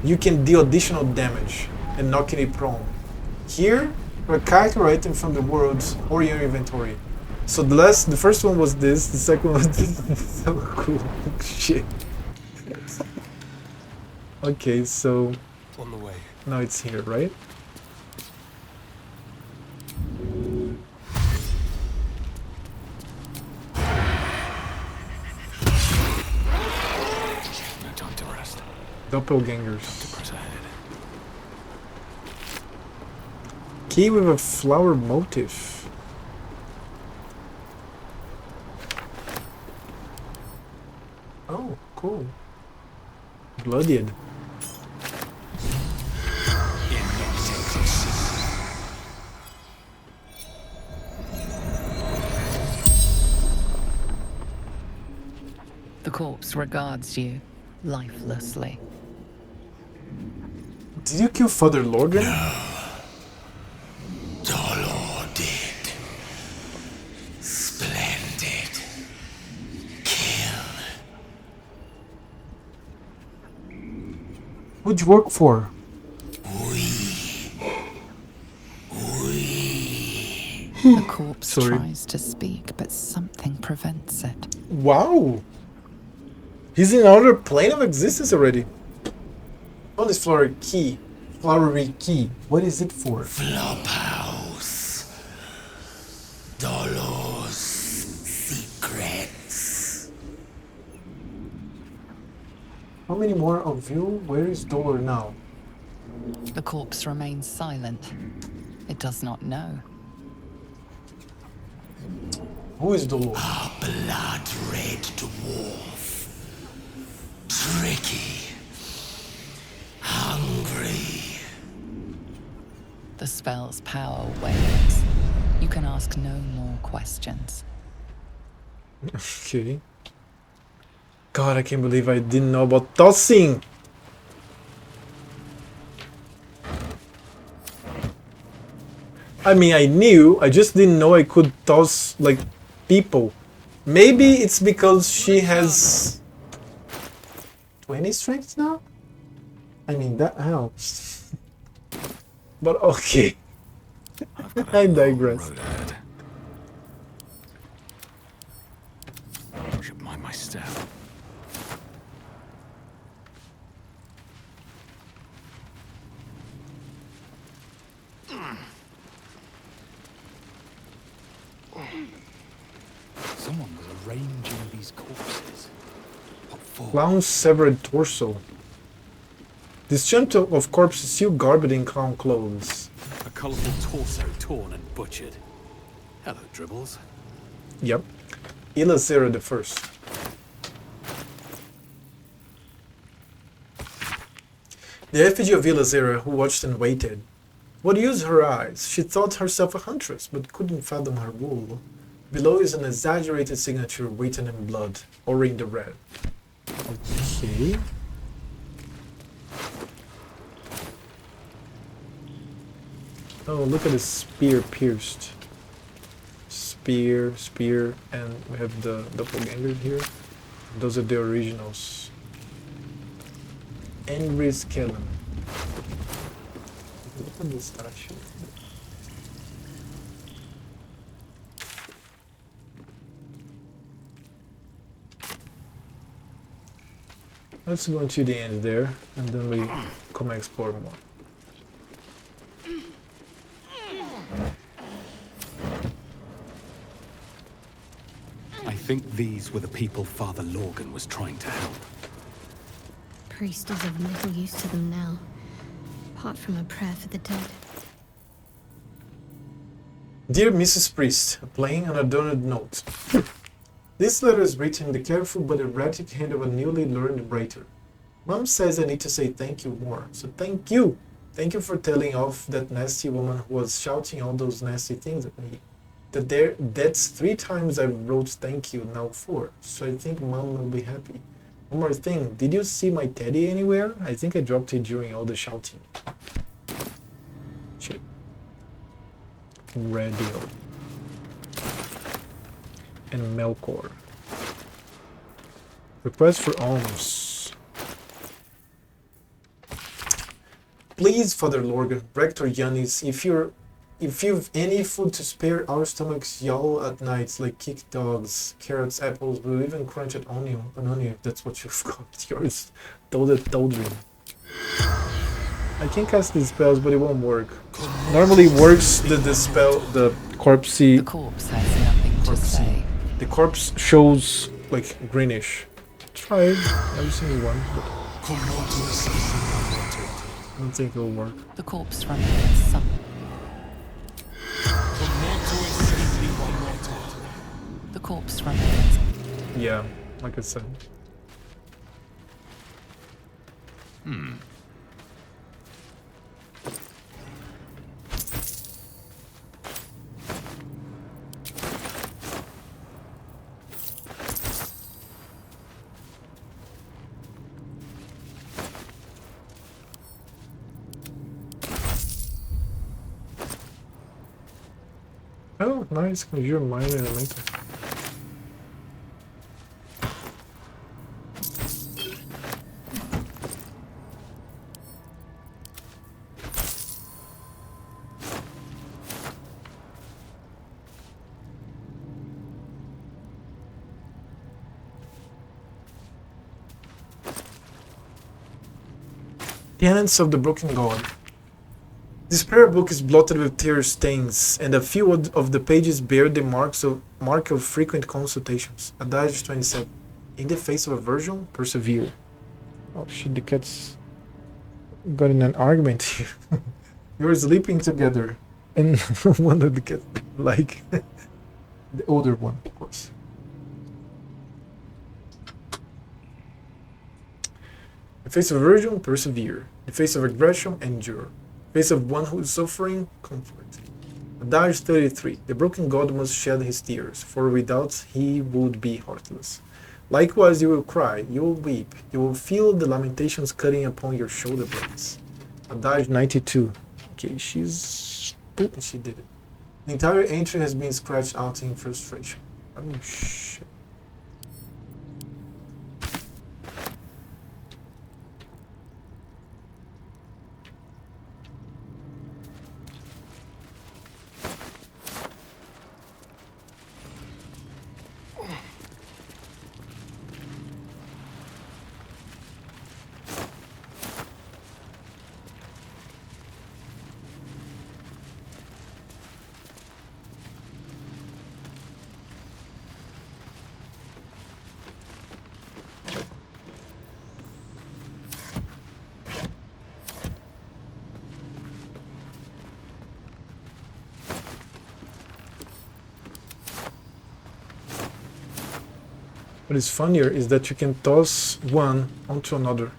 you can deal additional damage and knocking it prone. Here, a character item from the world or your inventory. So the first one was this, the second one was this. So cool. Shit. Okay, so On the way. now it's here, right? No time to rest. Doppelgangers. To press ahead. Key with a flower motif. Oh, cool. Bloodied. The corpse regards you lifelessly. Did you kill Father Lorgan? Dolor did. Splendid. Kill. Who'd you work for? The corpse Sorry. tries to speak, but something prevents it. Wow! He's in another plane of existence already. On this flowery key. Flowery key. What is it for? Flophouse. Dolor's secrets. How many more of you? Where is Dolor now? The corpse remains silent. It does not know. Who is Dolor? A blood-red dwarf. Tricky. Hungry. The spell's power wanes. You can ask no more questions. Okay. God, I can't believe I didn't know about tossing! I mean, I knew, I just didn't know I could toss, like, people. Maybe it's because she has 20 strength now? I mean, that helps. But okay. I digress. Should mind my step. Someone was arranging these corpses. What for? Clown's severed torso. This chunk of corpse is still garbed in clown clothes. A colourful torso torn and butchered. Hello, Dribbles. Yep. Ilazera the First. The effigy of Ilazera, who watched and waited. What use her eyes? She thought herself a huntress, but couldn't fathom her wool. Below is an exaggerated signature written in blood, or in the red. Okay. Oh, look at the spear pierced. Spear, and we have the doppelganger here. Those are the originals. Henry's Kellen. Look at this statue. Let's go to the end there, and then we come explore more. I think these were the people Father Lorgan was trying to help. Priest is of little use to them now, apart from a prayer for the dead. Dear Mrs. Priest, a plain and adorned note. This letter is written in the careful but erratic hand of a newly learned writer. Mom says I need to say thank you more, so thank you! Thank you for telling off that nasty woman who was shouting all those nasty things at me. That's 3 times I wrote thank you, now 4, so I think Mom will be happy. One more thing, did you see my teddy anywhere? I think I dropped it during all the shouting. Shit. Radio. And Melkor. Request for alms. Please, Father Lorgan, Rector Yanis, if you've any food to spare, our stomachs yowl at nights like kicked dogs, carrots, apples, we'll even crunch an onion if that's what you've got. Yours, Seldarine. I can cast these spells, but it won't work. Normally works the spell, the corpsey. The corpse has nothing to say. The corpse shows like greenish. Tried every single one, but I don't think it'll work. The corpse remains some. The corpse remains. Yeah, like I said. Oh, nice. Conjure Minor Elemental. Tenants of the Broken God. This prayer book is blotted with tear stains, and a few of the pages bear the mark of frequent consultations. Adage 27. In the face of aversion, persevere. Oh shit, the cats got in an argument here. You're sleeping together, and one of the cats, like the older one, of course. In the face of aversion, persevere. In the face of aggression, endure. Face of one who is suffering, comfort. Adage 33. The broken god must shed his tears, for without he would be heartless. Likewise you will cry, you will weep, you will feel the lamentations cutting upon your shoulder blades. Adage 92. Okay, she did it. The entire entry has been scratched out in frustration. Oh shit. What is funnier is that you can toss one onto another.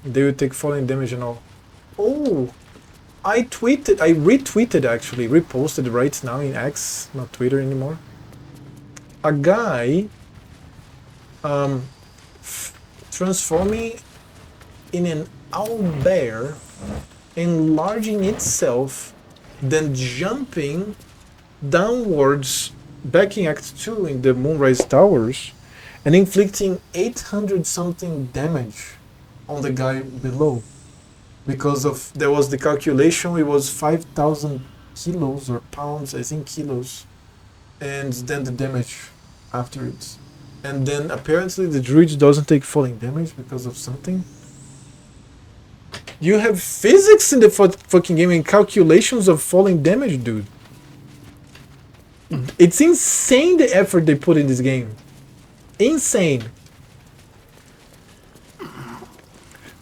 They will take falling damage and all. Oh! I retweeted actually, reposted right now in X, not Twitter anymore. A guy transforming in an owlbear, enlarging itself, then jumping downwards back in Act 2 in the Moonrise Towers and inflicting 800 something damage on the guy below. Because of, there was the calculation, it was 5,000 kilos or pounds, I think kilos, and then the damage after it. And then apparently the druid doesn't take falling damage because of something. You have physics in the fucking game and calculations of falling damage, dude. It's insane the effort they put in this game. Insane.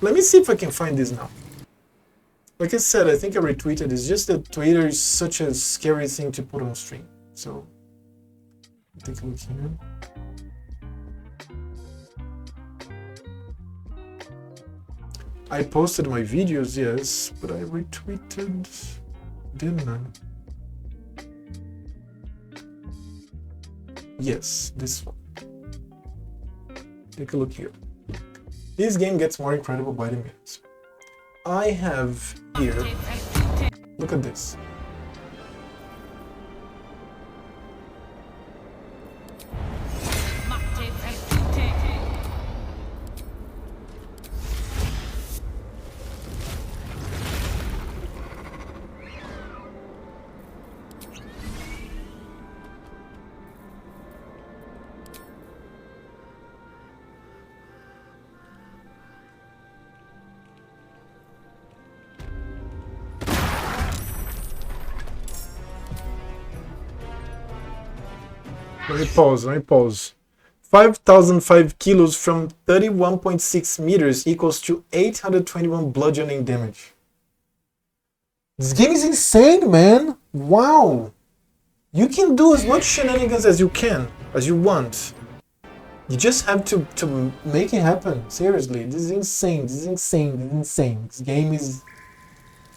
Let me see if I can find this now. Like I said, I think I retweeted. It's just that Twitter is such a scary thing to put on stream. So, take a look here. I posted my videos, yes, but I retweeted, didn't I? Yes, this one. Take a look here. This game gets more incredible by the minute. I have here, look at this. Let me pause. 5,005 kilos from 31.6 meters equals to 821 bludgeoning damage. This game is insane, man! Wow! You can do as much shenanigans as you can, as you want. You just have to make it happen. Seriously, this is insane. This is insane. This is insane. This game is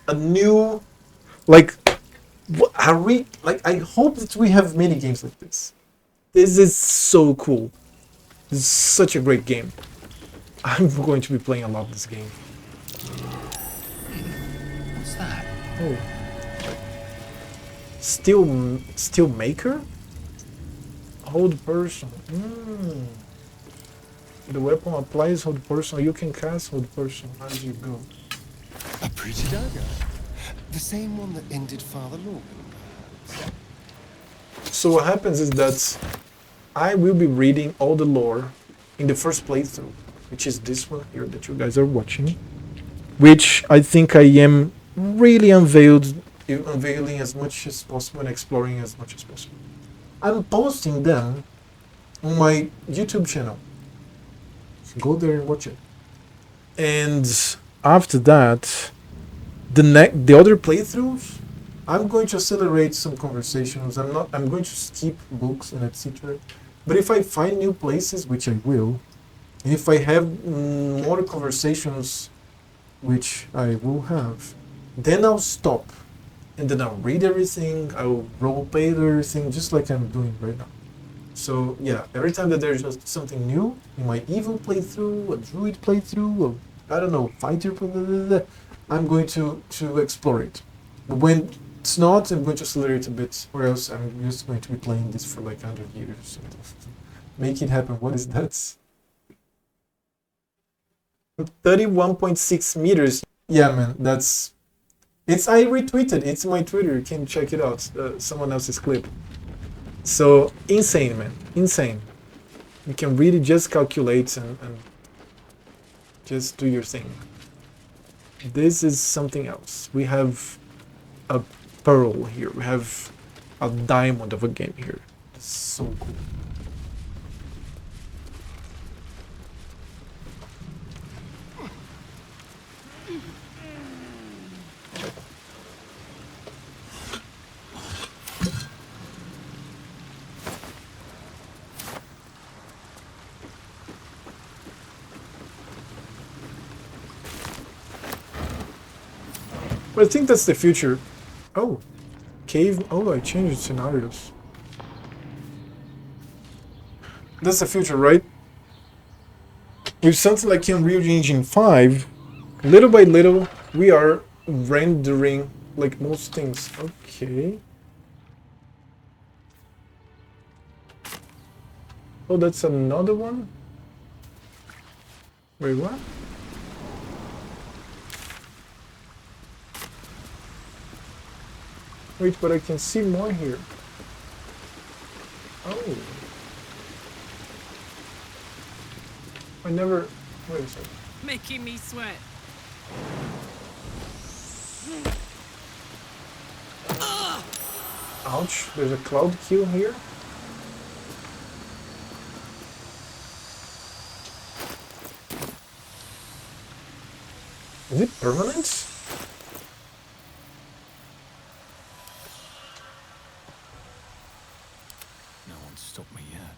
a new... Like, are we... Like, I hope that we have many games like this. This is so cool. This is such a great game. I'm going to be playing a lot this game. What's that? Oh. Steel maker? Hold person. The weapon applies hold person. You can cast hold person as you go. A pretty dagger. The same one that ended Father Logan. So what happens is that I will be reading all the lore in the first playthrough, which is this one here that you guys are watching, which I think I am really unveiling as much as possible and exploring as much as possible. I'm posting them on my YouTube channel. So go there and watch it. And after that, the other playthroughs, I'm going to accelerate some conversations. I'm going to skip books and etc. But if I find new places, which I will, and if I have more conversations, which I will have, then I'll stop. And then I'll read everything, I'll roleplay everything, just like I'm doing right now. So yeah, every time that there's just something new, in my evil playthrough, a druid playthrough, I don't know, fighter playthrough, I'm going to explore it. But when it's not, I'm going to accelerate a bit, or else I'm just going to be playing this for like 100 years or something. Make it happen. What is that? 31.6 meters. Yeah, man, that's... I retweeted. It's my Twitter. You can check it out. Someone else's clip. So, insane, man. Insane. You can really just calculate and just do your thing. This is something else. We have a pearl here. We have a diamond of a game here. It's so cool. But I think that's the future. Oh, cave. Oh, I changed scenarios. That's the future, right? With something like Unreal Engine 5, little by little, we are rendering like most things. Okay. Oh, that's another one? Wait, what? Wait, but I can see more here. Oh. I never... Wait a second. Making me sweat. Ouch, there's a cloud kill here. Is it permanent? No one stopped me yet.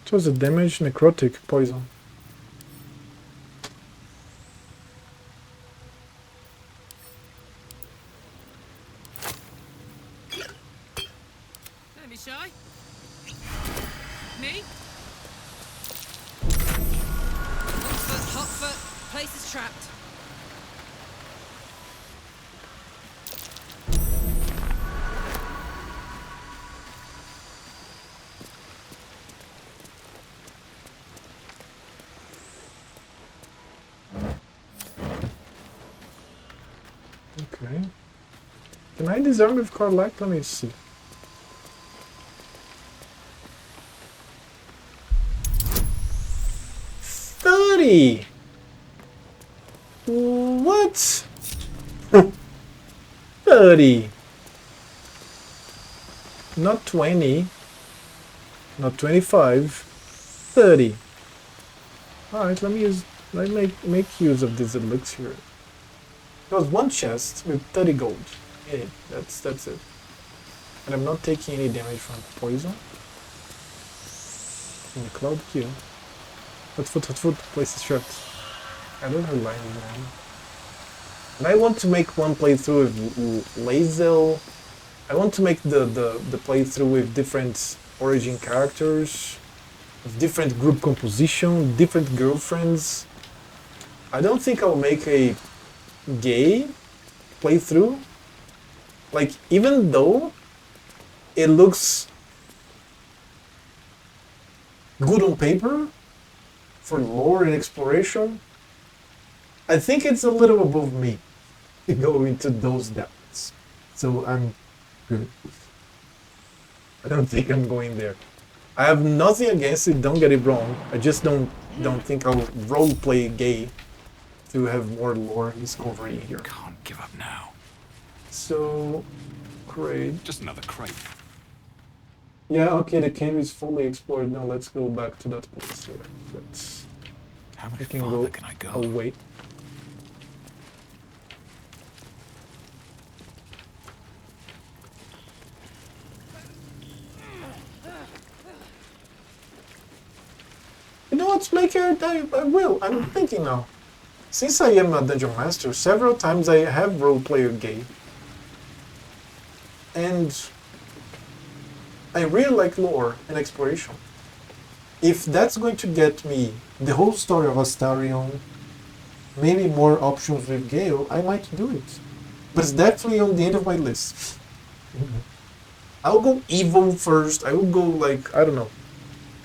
It was a damage necrotic poison. Don't be shy. Me? Hot foot. Place is trapped. Okay. Can I disarm with Carlac? Let me see. What? 30. Not 20. Not 25. 30. Alright, let me make use of this elixir. There was one chest with 30 gold in it. That's it. And I'm not taking any damage from poison. And the cloud kill. Hot foot, place is trapped. I don't have lines, man. And I want to make one playthrough with Lae'zel. I want to make the playthrough with different origin characters, with different group composition, different girlfriends. I don't think I'll make a gay playthrough. Like, even though it looks good on paper for lore and exploration, I think it's a little above me to go into those depths. So I'm good. I don't think I'm going there. I have nothing against it, don't get it wrong. I just don't think I'll roleplay gay to have more lore discovery here. Can't give up now. So, great. Just another crate. Yeah, okay, the cave is fully explored. Now let's go back to that place here. Let's... How much farther can I go? I'll wait. You know what, Flaker? I will. I'm thinking now. Since I am a Dungeon Master, several times I have roleplayer gay. And I really like lore and exploration. If that's going to get me the whole story of Astarion, maybe more options with Gale, I might do it. But it's definitely on the end of my list. I'll go evil first. I will go, like, I don't know,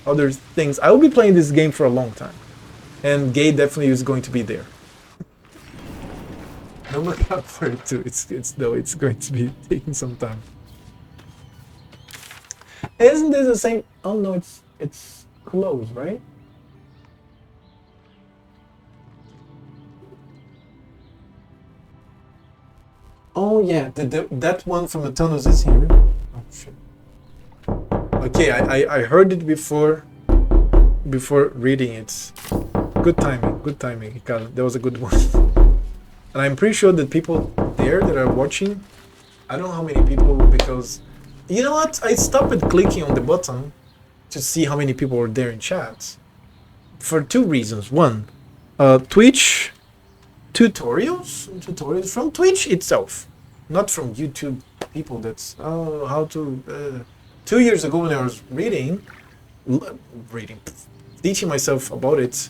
other things. I will be playing this game for a long time. And gay definitely is going to be there. Don't look up for it too. It's going to be taking some time. Isn't this the same? Oh no, it's closed, right? Oh yeah, that one from the tunnels is here. Oh shit. Okay, I heard it before reading it. Good timing, Ricardo. That was a good one. And I'm pretty sure that people there that are watching, I don't know how many people, because you know what? I stopped clicking on the button to see how many people were there in chat. For two reasons. One, Twitch tutorials from Twitch itself, not from YouTube people. That's how to. 2 years ago when I was teaching myself about it,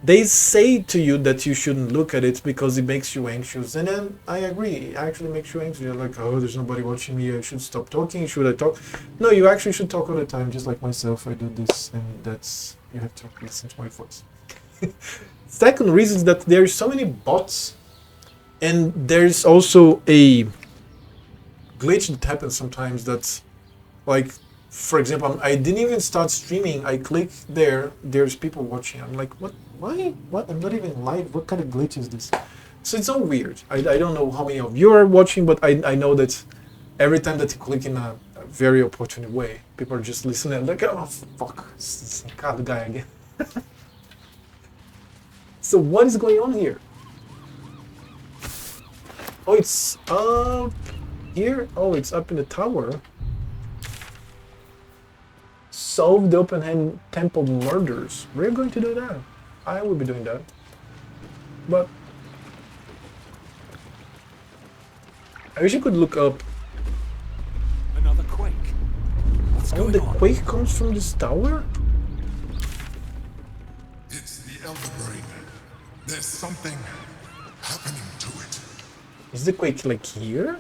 they say to you that you shouldn't look at it because it makes you anxious, and then I agree, it actually makes you anxious. You're like, oh, there's nobody watching me, I should stop talking, should I talk? No, you actually should talk all the time, just like myself. I do this, and that's, you have to listen to my voice. Second reason is that there's so many bots, and there's also a glitch that happens sometimes that, like, for example, I didn't even start streaming, I click there, there's people watching, I'm like, what? Why? What? I'm not even live. What kind of glitch is this? So it's so weird. I don't know how many of you are watching, but I know that every time that you click in a very opportune way, people are just listening like, oh, fuck, it's the guy again. So what is going on here? Oh, it's up here? Oh, it's up in the tower. Solve the open hand temple murders. We're going to do that. I will be doing that. But I wish you could look up. Another quake. What's Oh, going the on? quake comes from this tower? It's the Elder Brain. There's something happening to it. Is the quake like here?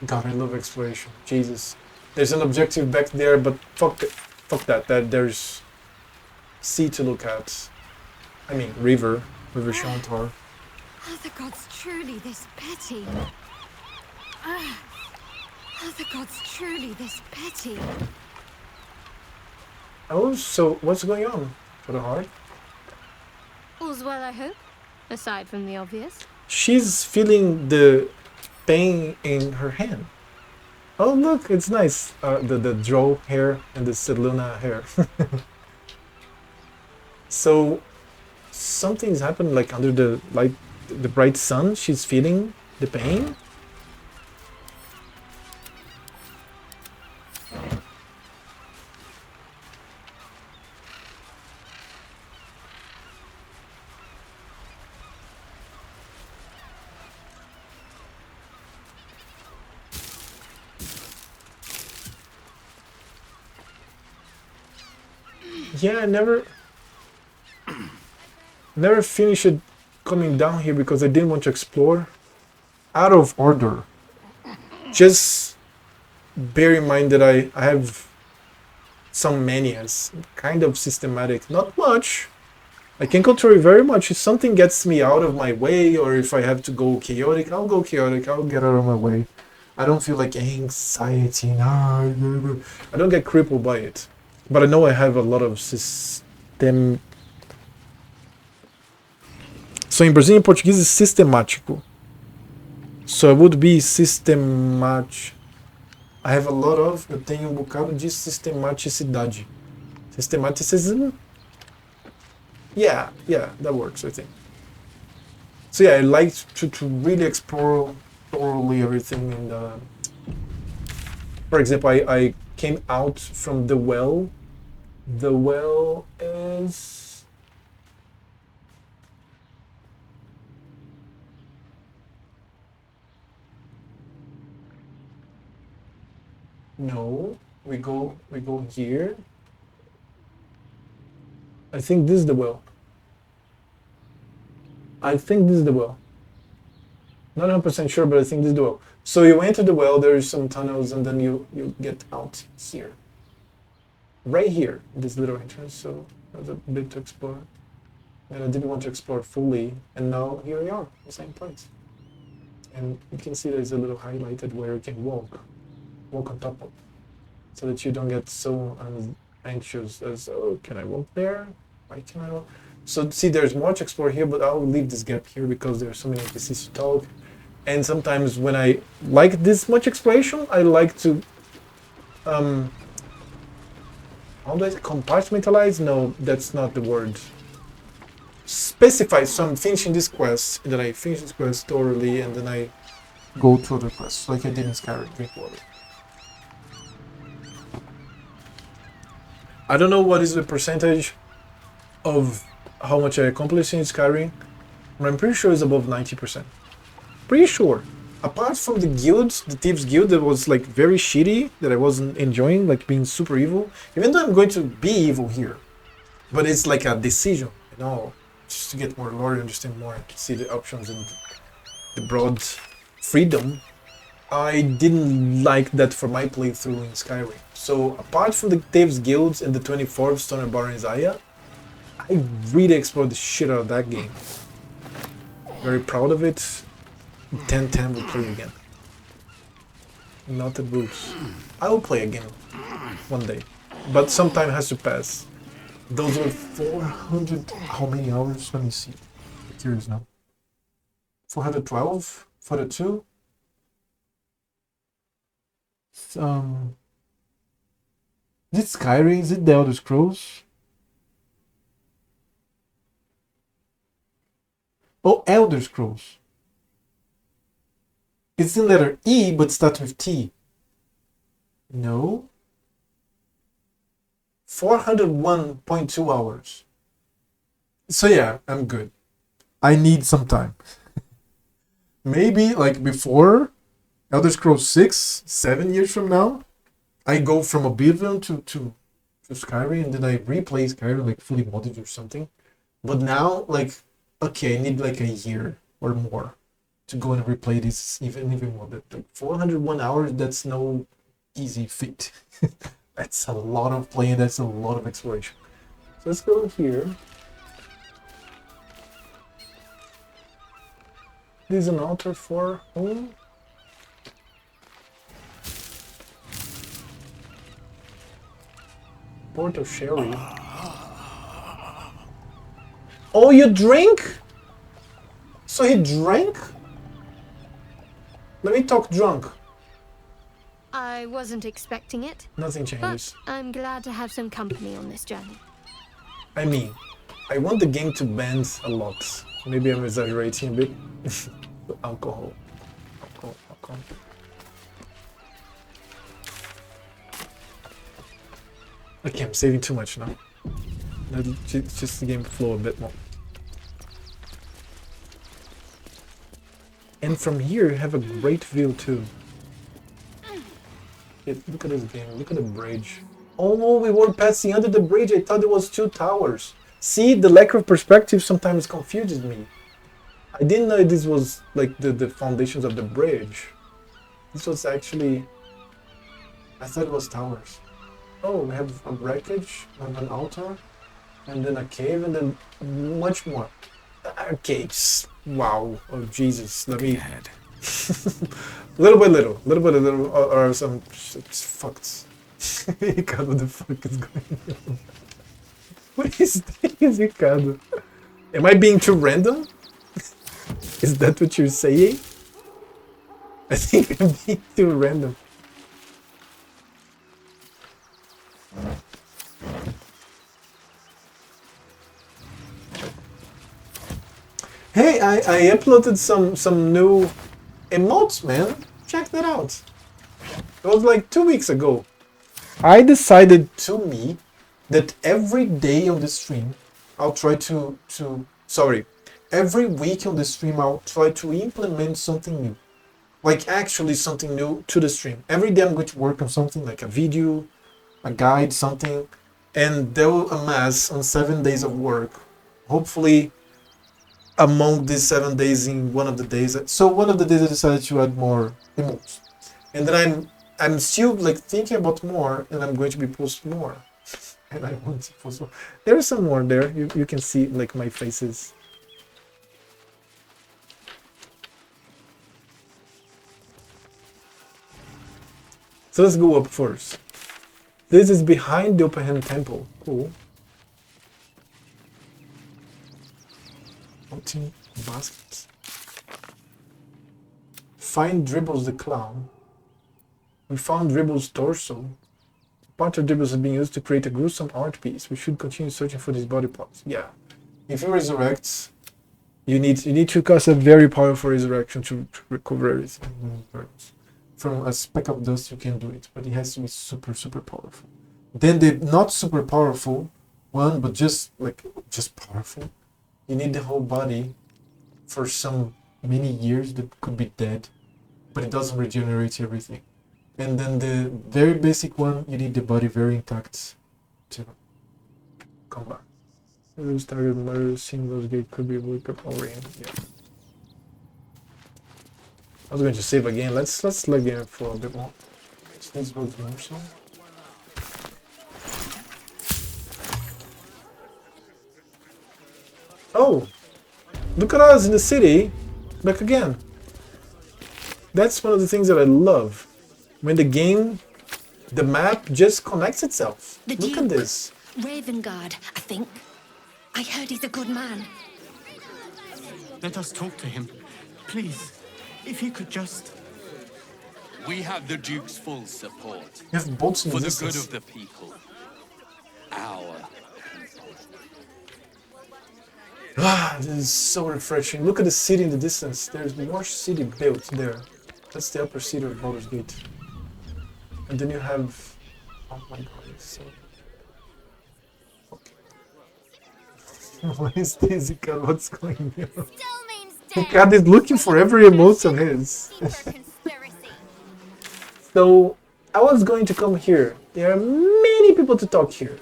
God, I love exploration. Jesus. There's an objective back there, but fuck that. There's sea to look at. I mean, river Shantar. Are the gods truly this petty? Are the gods truly this petty? Oh, so what's going on for the heart? All's well, I hope, aside from the obvious. She's feeling the pain in her hand. Oh, look, it's nice. The Drow hair and the Seluna hair. So something's happened, like under the light, the bright sun. She's feeling the pain. Yeah, I never finished coming down here because I didn't want to explore. Out of order. Just bear in mind that I have some manias, kind of systematic, not much. I can control it very much. If something gets me out of my way, or if I have to go chaotic, I'll go chaotic. I'll get out of my way. I don't feel like anxiety. No, I don't get crippled by it. But I know I have a lot of system. So in Brazilian Portuguese is sistemático. So it would be sistemático. I have a lot of. Eu tenho um bocado de sistematicidade. Systematicism? Yeah, that works, I think. So yeah, I like to really explore thoroughly everything. And for example, I came out from the well. The well is... No, we go here. I think this is the well. I think this is the well. Not 100% sure, but I think this is the well. So you enter the well, there's some tunnels, and then you get out here. Right here, this little entrance, so there's a bit to explore. And I didn't want to explore fully, and now here we are, the same place. And you can see there's a little highlighted where you can walk on top of, so that you don't get so anxious as, oh, can I walk there? Why can I walk? So see, there's more to explore here, but I'll leave this gap here because there are so many NPCs to talk. And sometimes when I like this much exploration, I like to how do I compartmentalize? No, that's not the word. Specify. So I'm finishing this quest, and then I finish this quest thoroughly, and then I go to other quests, like I did in Skyrim, drink water. I don't know what is the percentage of how much I accomplished in Skyrim, but I'm pretty sure it's above 90%. Pretty sure. Apart from the guilds, the Thieves Guild that was like very shitty, that I wasn't enjoying, like being super evil, even though I'm going to be evil here. But it's like a decision, you know, just to get more lore, understand more, and see the options and the broad freedom. I didn't like that for my playthrough in Skyrim. So apart from the Thieves Guilds and the 24th Stoner Bar in Zaya, I really explored the shit out of that game. Very proud of it. 10-10 will play again. Not the boots. I will play again one day, but some time has to pass. Those were 400. How many hours? Let me see. I'm curious now. 412 for the 2. Is it Skyrim? Is it the Elder Scrolls? Oh, Elder Scrolls. It's in letter E, but starts with T. No. 401.2 hours. So yeah, I'm good. I need some time. Maybe like before Elder Scrolls 6, 7 years from now, I go from Oblivion to Skyrim, and then I replay Skyrim like fully modded or something. But now, like, okay, I need like a year or more to go and replay this even more. Like 401 hours, that's no easy feat. That's a lot of playing, that's a lot of exploration. So let's go here. This is an altar for whom? Port of Sherry. Oh, you drink? So he drank? Let me talk drunk. I wasn't expecting it. Nothing changes. But I'm glad to have some company on this journey. I mean, I want the game to bend a lot. Maybe I'm exaggerating a bit. Alcohol. Okay, I'm saving too much now. Just the game flow a bit more. And from here you have a great view too. Yeah, look at this game, look at the bridge. Oh, we were passing under the bridge, I thought it was 2 towers. See, the lack of perspective sometimes confuses me. I didn't know this was like the foundations of the bridge. This was actually... I thought it was towers. Oh, we have a wreckage, an altar, and then a cave, and then much more. Arcades. Wow. Oh, Jesus. Let me... little by little, or some... It's fucked. Ricardo, what the fuck is going on? What is this, Ricardo? Am I being too random? Is that what you're saying? I think I'm being too random. Hey, I uploaded some new emotes, man. Check that out. It was like 2 weeks ago. I decided to me that every day on the stream, I'll try to every week on the stream, I'll try to implement something new. Like actually something new to the stream. Every day I'm going to work on something like a video, a guide, something, and they will amass on 7 days of work. Hopefully, among these 7 days in one of the days. So one of the days I decided to add more emotes. And then I'm still like thinking about more, and I'm going to be post more. And I want to post more. There is some more there. You can see like my faces. So let's go up first. This is behind the open hand temple. Cool. Baskets. find Dribbles the clown. We found Dribbles' torso. Part of Dribbles is being used to create a gruesome art piece. We should continue searching for these body parts. Yeah. If you resurrect, you need to cast a very powerful resurrection to recover everything. From a speck of dust you can do it, but it has to be super, super powerful. Then the not super powerful one, but just powerful. You need the whole body for some many years that could be dead, but it doesn't regenerate everything. And then the very basic one, you need the body very intact to come back. Those target murder symbols gate could be wake up already. Yeah. I was going to save again. Let's leg in for a bit more. Let's go to more so. Oh, look at us in the city, back again. That's one of the things that I love. When the game, the map just connects itself. Look at this. Ravengard, I think. I heard he's a good man. Let us talk to him. Please, if he could just... We have the Duke's full support. You have boats in for the the good distance. of the people. Our Ah, this is so refreshing. Look at the city in the distance. There's more city built there. That's the upper city of Baldur's Gate. And then you have... Oh my god, it's so... Okay. What is this, God? What's going on? God is looking for every emote of his. So, I was going to come here. There are many people to talk here.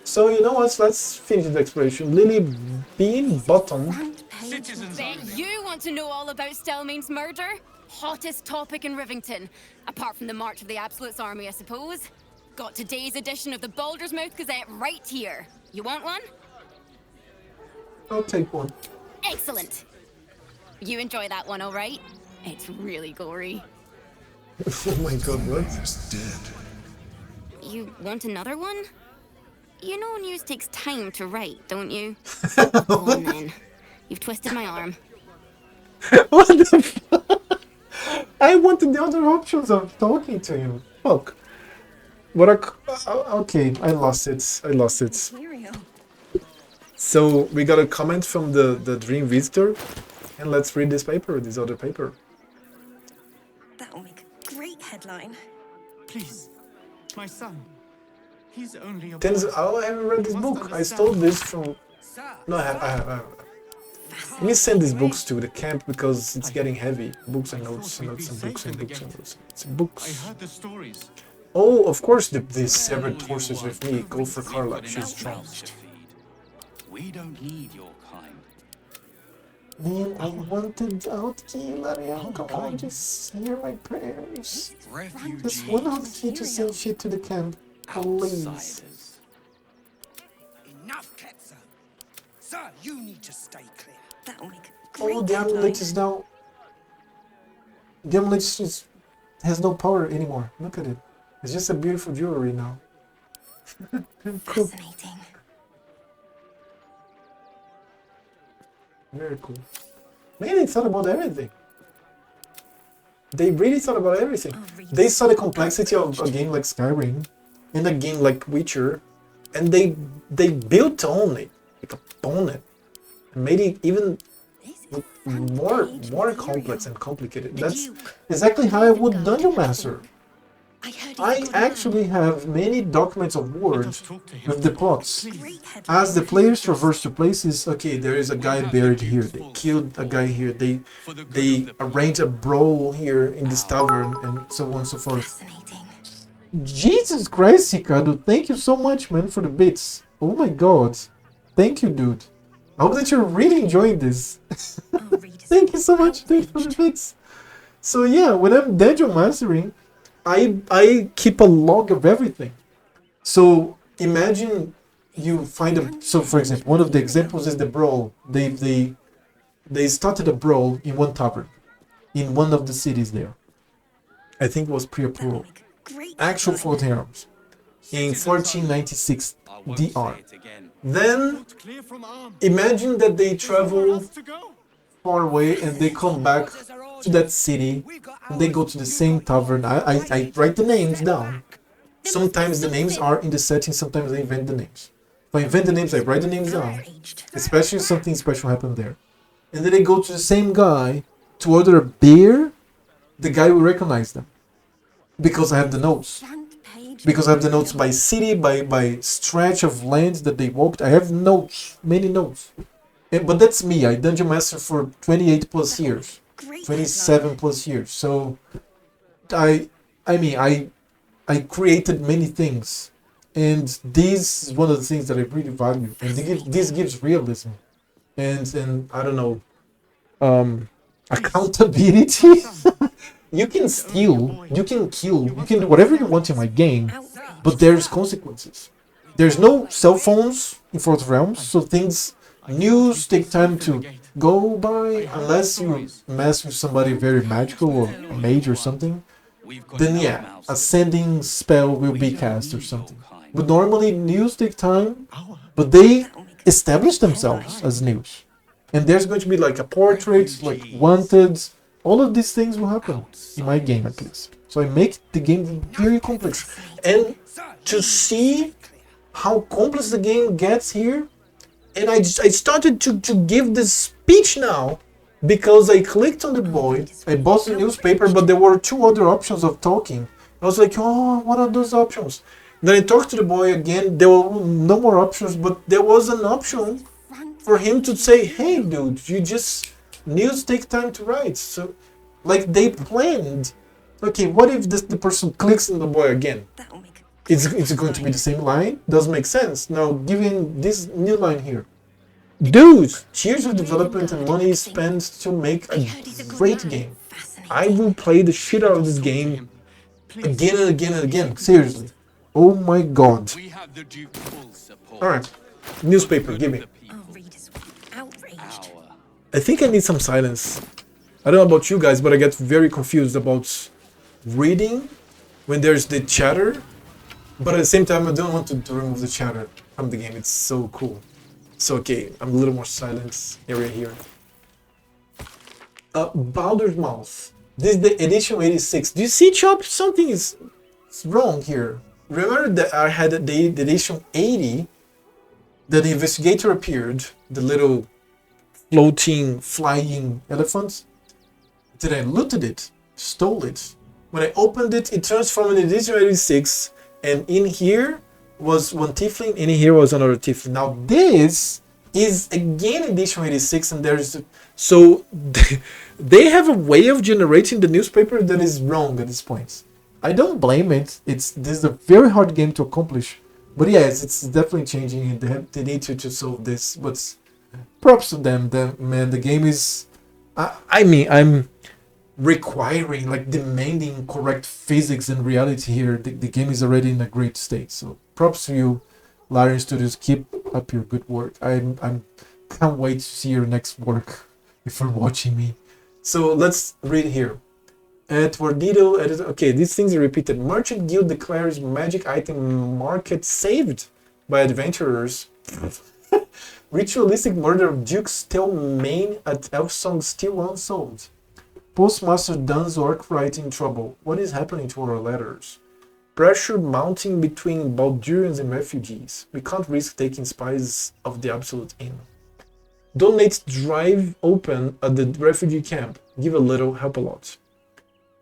So, you know what? Let's finish the exploration. Lily Bean Bottom. Bet you want to know all about Stelmane's murder? Hottest topic in Rivington. Apart from the March of the Absolute's army, I suppose. Got today's edition of the Baldur's Mouth Gazette right here. You want one? I'll take one. Excellent. You enjoy that one, all right? It's really gory. Oh my god, what? You want another one? You know news takes time to write, don't you? Go on then. You've twisted my arm. What the fuck? I wanted the other options of talking to him. Fuck. What a... Okay, I lost it. So, we got a comment from the Dream Visitor. And let's read this paper, this other paper. That'll make a great headline. Please, my son. He's only a I haven't read this book. I stole this from... No, I have. Let me send these books to the camp because it's getting heavy. Books and notes and notes and books and books and notes. It's books. I heard the stories. Oh, of course the severed horses with me. Go for Carla. She's strong. We don't need your kind. Man, I wanted out key, Larian. Come on, just hear my prayers. Just one out key to send shit to the camp. Please. Enough, Ketzer. Sir, you need to stay clear. That'll make a Oh, great the headline. amulet is now... The amulet has no power anymore. Look at it. It's just a beautiful jewelry now. Cool. Fascinating. Very cool. Man, they thought about everything. They really thought about everything. They saw the complexity of a game like Skyrim and a game like Witcher, and they built on it, like upon it, and made it even more complex and complicated. That's exactly how I would Dungeon Master. I actually have many documents of Word with the plots. As the players traverse to places, okay, there is a guy buried here, they killed a guy here, they arranged a brawl here in this tavern, and so on and so forth. Jesus Christ, Ricardo, thank you so much, man, for the bits. Oh my god. Thank you, dude. I hope that you're really enjoying this. Thank you so much, dude, for the bits. So yeah, when I'm Dungeon Mastering, I keep a log of everything. So imagine you find a... So for example, one of the examples is the brawl. They started a brawl in one tavern, in one of the cities there. I think it was pre-approval. Actual Fort Arms. In 1496 DR. Then imagine that they travel far away and they come back to that city, and they go to the same tavern. I write the names down. Sometimes the names are in the setting, sometimes I invent the names. If I invent the names, I write the names down, especially if something special happened there. And then they go to the same guy to order a beer. The guy will recognize them because I have the notes. Because I have the notes by city, by stretch of land that they walked. I have notes, many notes. But that's me. I dungeon master for 28 plus years, 27 plus years. So I created many things, and this is one of the things that I really value. And this gives realism, and I don't know, accountability. You can steal, you can kill, you can do whatever you want in my game, but there's consequences. There's no cell phones in Fourth Realms, so things, news take time to go by, unless you mess with somebody very magical or a mage or something. Then yeah, a sending spell will be cast or something. But normally news take time, but they establish themselves as news. And there's going to be like a portrait, like wanted. All of these things will happen in my game at least. So I make the game very complex. And to see how complex the game gets here, and I started to give this speech now because I clicked on the boy, I bought the newspaper, but there were two other options of talking. I was like, oh, what are those options? Then I talked to the boy again, there were no more options, but there was an option for him to say, hey dude, you just, news take time to write. So like they planned, okay, what if the person clicks on the boy again? It's going to be the same line? Doesn't make sense. Now giving this new line here. Dude, years of development and money spent to make a great game. I will play the shit out of this game again and again and again. Seriously. Oh my god. Alright. Newspaper, give me. I think I need some silence. I don't know about you guys, but I get very confused about reading when there's the chatter. But at the same time, I don't want to remove the chatter from the game. It's so cool. So okay, I'm a little more silent area here. Baldur's Mouth. This is the edition 86. Do you see, Chop? Something is wrong here. Remember that I had the edition 80, that the investigator appeared, the little floating, flying elephant. Then I looted it, stole it. When I opened it, it transformed in edition 86, and in here was one tiefling, and in here was another tiefling. Now this is again edition 86, and there's so they have a way of generating the newspaper that is wrong at this point. I don't blame it. This is a very hard game to accomplish, but yes, it's definitely changing, and they need to solve this. But props to them. Man, the game is. I mean, I'm requiring, like, demanding correct physics and reality here. The game is already in a great state. So props to you, Larian Studios. Keep up your good work. I'm can't wait to see your next work if you're watching me. So let's read here. Edwardito, okay, these things are repeated. Merchant Guild declares magic item market saved by adventurers. Ritualistic murder of Duke Stelmane at Elfsong still unsolved. Postmaster Dunn's orc right in trouble. What is happening to our letters? Pressure mounting between Baldurians and refugees. We can't risk taking spies of the Absolute Inn. Donate drive open at the refugee camp. Give a little, help a lot.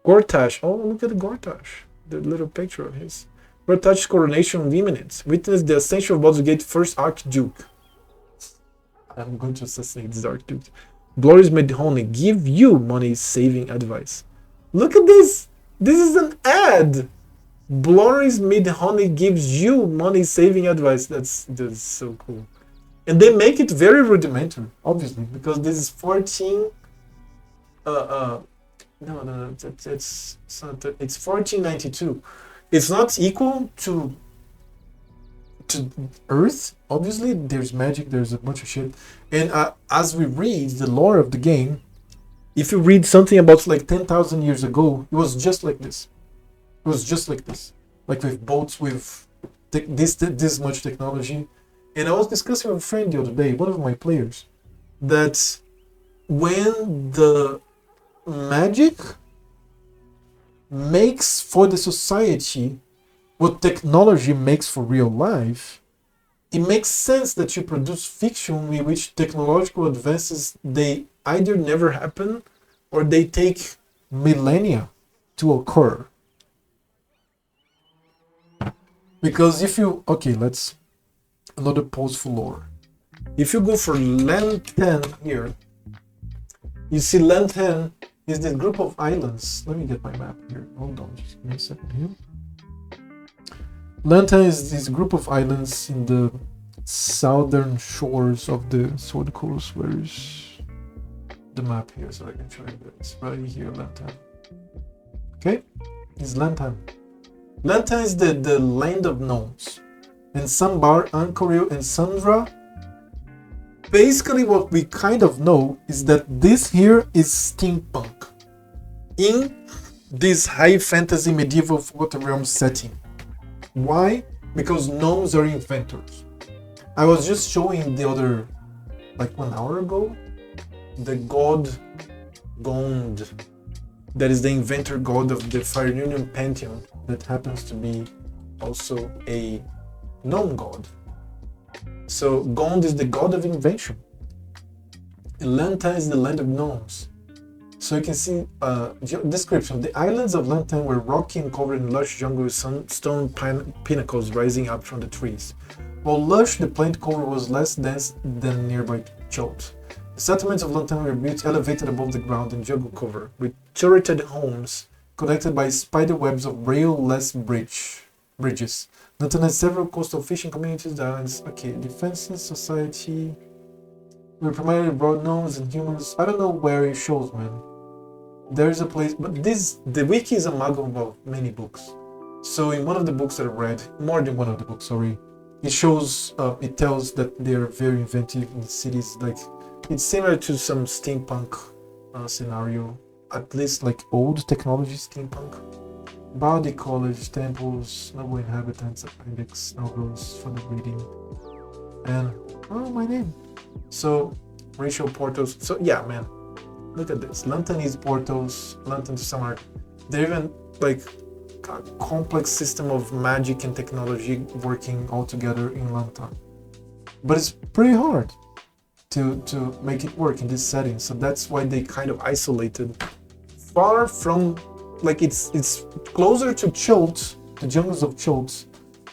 Gortash. Oh, look at the Gortash. The little picture of his. Gortash's coronation imminent. Witness the ascension of Baldur's Gate first Archduke. I'm going to assassinate this Archduke. Glorious Mahoney. Give you money saving advice. Look at this. This is an ad. Glorious Mahoney gives you money saving advice. That's so cool. And they make it very rudimentary, obviously, because this is 14. No, it's not. It's 1492. It's not equal to Earth. Obviously, there's magic. There's a bunch of shit. And as we read the lore of the game, if you read something about like 10,000 years ago, it was just like this. It was just like this, like with boats, with this much technology. And I was discussing with a friend the other day, one of my players, that when the magic makes for the society what technology makes for real life, it makes sense that you produce fiction in which technological advances, they either never happen or they take millennia to occur. Because if you, okay, let's, another pause for lore. If you go for land 10 here, you see land 10 is this group of islands. Let me get my map here. Hold on, just give me a second here. Land 10 is this group of islands in the southern shores of the Sword Coast. Where is the map here so I can show you this? Right here, land 10. Okay, it's land 10. Land 10 is the land of gnomes. And Sambar, Ankoril, and Sandra. Basically, what we kind of know is that this here is steampunk in this high fantasy medieval Forgotten Realms setting. Why? Because gnomes are inventors. I was just showing the other, like 1 hour ago, the god Gond, that is the inventor god of the Fire Union Pantheon, that happens to be also a gnome god. So Gond is the god of invention. Lanta is the land of gnomes. So you can see description. The islands of Lantan were rocky and covered in lush jungle with stone pinnacles rising up from the trees. While lush, the plant cover was less dense than nearby Chult. The settlements of Lantan were built elevated above the ground in jungle cover, with turreted homes connected by spider webs of rail-less bridges. Lantan has several coastal fishing communities, the islands. Okay, defenseless society. We primarily brought gnomes and humans. I don't know where it shows, man. There's a place, but the wiki is a amalgam of many books. So in one of the books that I read, more than one of the books, sorry, it shows, it tells that they're very inventive in cities. Like, it's similar to some steampunk scenario, at least like old technology steampunk. Body college, temples, noble inhabitants, appendix, novels for the reading, and oh, my name. So racial portals. So yeah, man, look at this. Lantanese portals, Lantan to some art. They're even like a complex system of magic and technology working all together in Lantan. But it's pretty hard to make it work in this setting. So that's why they kind of isolated, far from, like, it's closer to Chult, the jungles of Chult,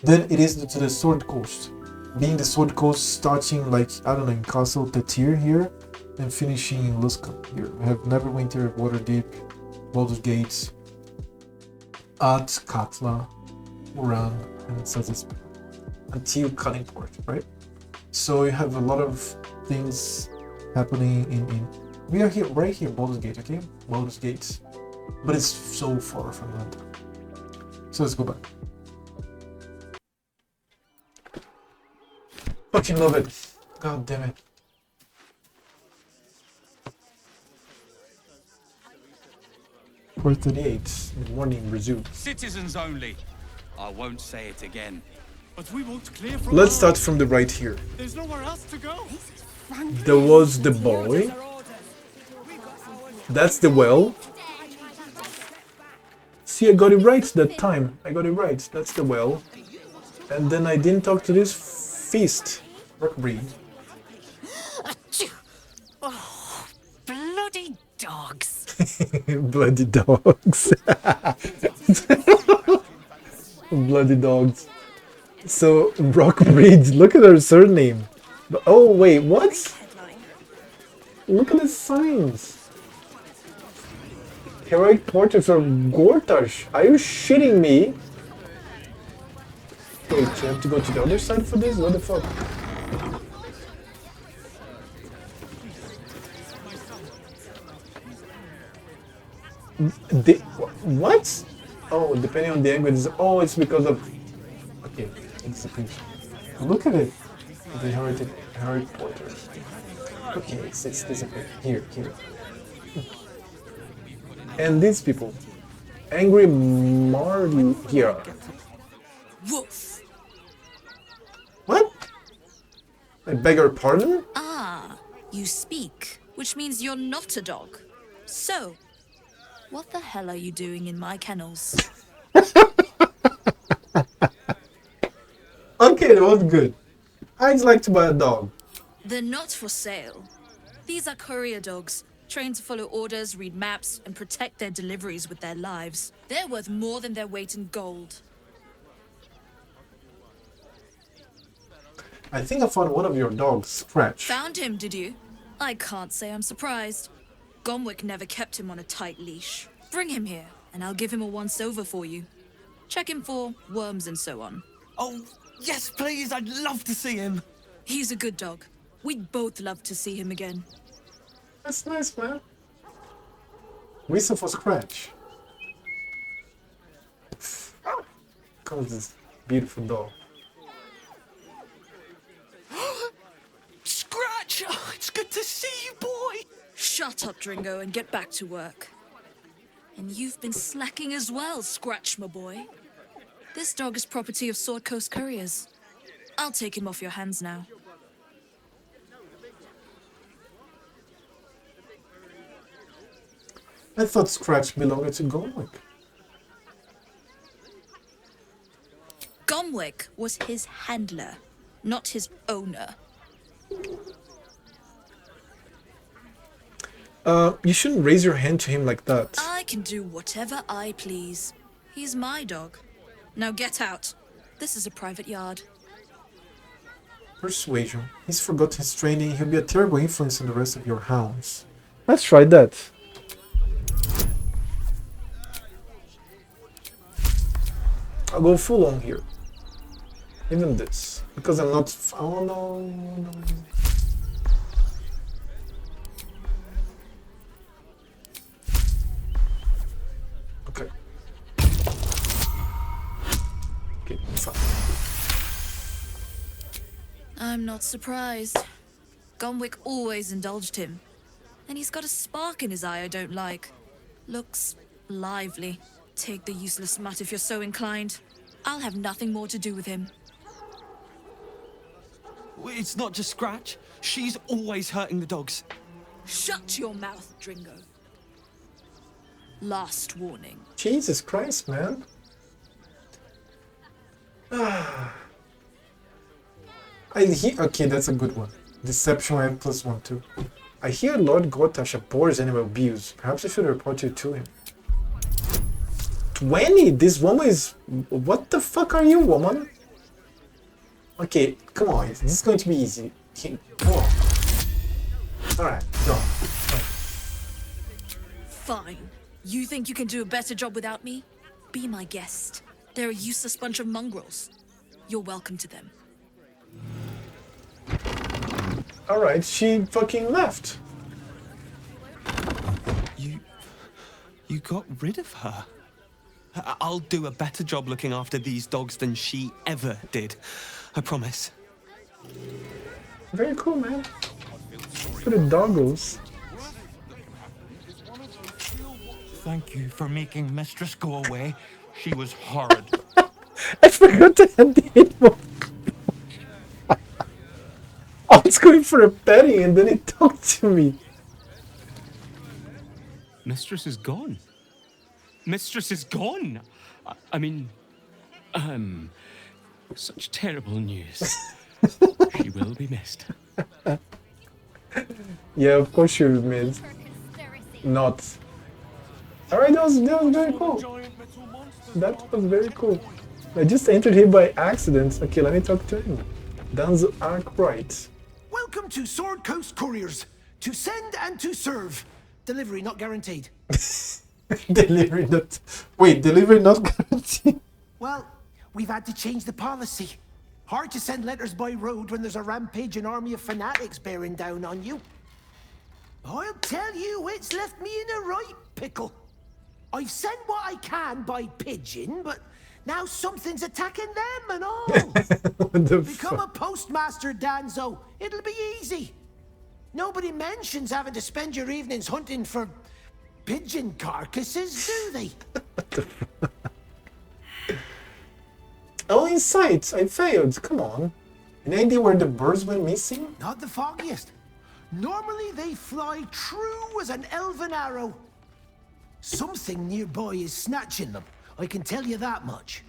than it is to the Sword Coast. Being the Sword Coast starting, like, I don't know, in Castle Tatir here, and finishing in Luskan here. We have Neverwinter, Waterdeep, Baldur's Gate, At Katla, Uran, and Sazis, until Cunningport, right? So you have a lot of things happening in we are here, right here, Baldur's Gate, okay? Baldur's Gate. But it's so far from London. So let's go back. Fucking love it. God damn it. Four 38. The morning resumed. Citizens only. I won't say it again. But we won't clear from. Let's start from the right here. There's nowhere else to go. There was the boy. That's the well. See, I got it right that time. I got it right. That's the well. And then I didn't talk to this feast. Rockbreed. Oh, bloody dogs. Bloody dogs. Bloody dogs. So, Rockbreed, look at her surname. Oh, wait, what? Look at the signs. Heroic portraits of Gortash. Are you shitting me? Wait, you have to go to the other side for this? What the fuck? What? Oh, depending on the angle, it's because of... Okay, it's a picture. Look at it. The heroic portrait. Okay, it's disappeared. Here. And these people. Angry Marley here. Woof. What? I beg your pardon? Ah, you speak, which means you're not a dog. So, What the hell are you doing in my kennels? Okay, that was good. I'd like to buy a dog. They're not for sale. These are courier dogs, trained to follow orders, read maps, and protect their deliveries with their lives. They're worth more than their weight in gold. I think I found one of your dogs, Scratch. Found him, did you? I can't say I'm surprised. Gomwick never kept him on a tight leash. Bring him here, and I'll give him a once-over for you. Check him for worms and so on. Oh, yes, please. I'd love to see him. He's a good dog. We'd both love to see him again. That's nice, man. Whistle for Scratch. Comes this beautiful dog. Scratch! Oh, it's good to see you, boy! Shut up, Dringo, and get back to work. And you've been slacking as well, Scratch, my boy. This dog is property of Sword Coast Couriers. I'll take him off your hands now. I thought Scratch belonged to Gomwick. Gomwick was his handler, not his owner. You shouldn't raise your hand to him like that. I can do whatever I please. He's my dog. Now get out. This is a private yard. Persuasion. He's forgot his training. He'll be a terrible influence on the rest of your hounds. Let's try that. I'll go full on here. Even this. Because I'm not... Oh no. Okay. Okay, fine. I'm not surprised. Gomwick always indulged him. And he's got a spark in his eye I don't like. Looks lively. Take the useless mutt if you're so inclined. I'll have nothing more to do with him. It's not just Scratch. She's always hurting the dogs. Shut your mouth, Dringo. Last warning. Jesus Christ, man. Okay, that's a good one. Deception and +1 too. I hear Lord Gotash abhors animal abuse. Perhaps I should report you to him. 20? This woman is... What the fuck are you, woman? Okay, come on. This is going to be easy. Come on. Alright, go. Fine. You think you can do a better job without me? Be my guest. They're a useless bunch of mongrels. You're welcome to them. Alright, she fucking left. You got rid of her. I'll do a better job looking after these dogs than she ever did. I promise. Very cool, man. For the doggos. Thank you for making Mistress go away. She was horrid. I forgot to add the info. I was going for a petting and then it talked to me. Mistress is gone. Mistress is gone. I mean, such terrible news. She will be missed. Yeah, of course she will be missed. Not. Alright, that was very cool. That was very cool. I just entered here by accident. Okay, let me talk to him. Danzo Arkwright. Welcome to Sword Coast Couriers. To send and to serve. Delivery not guaranteed. Delivery not... Wait, delivery not guaranteed? Well, we've had to change the policy. Hard to send letters by road when there's a rampaging army of fanatics bearing down on you. I'll tell you, it's left me in a right pickle. I've sent what I can by pigeon, but now something's attacking them and all. Become a postmaster, Danzo. It'll be easy. Nobody mentions having to spend your evenings hunting for pigeon carcasses, do they? Oh, in sight! I failed. Come on. Any idea where the birds went missing? Not the foggiest. Normally they fly true as an elven arrow. Something nearby is snatching them. I can tell you that much.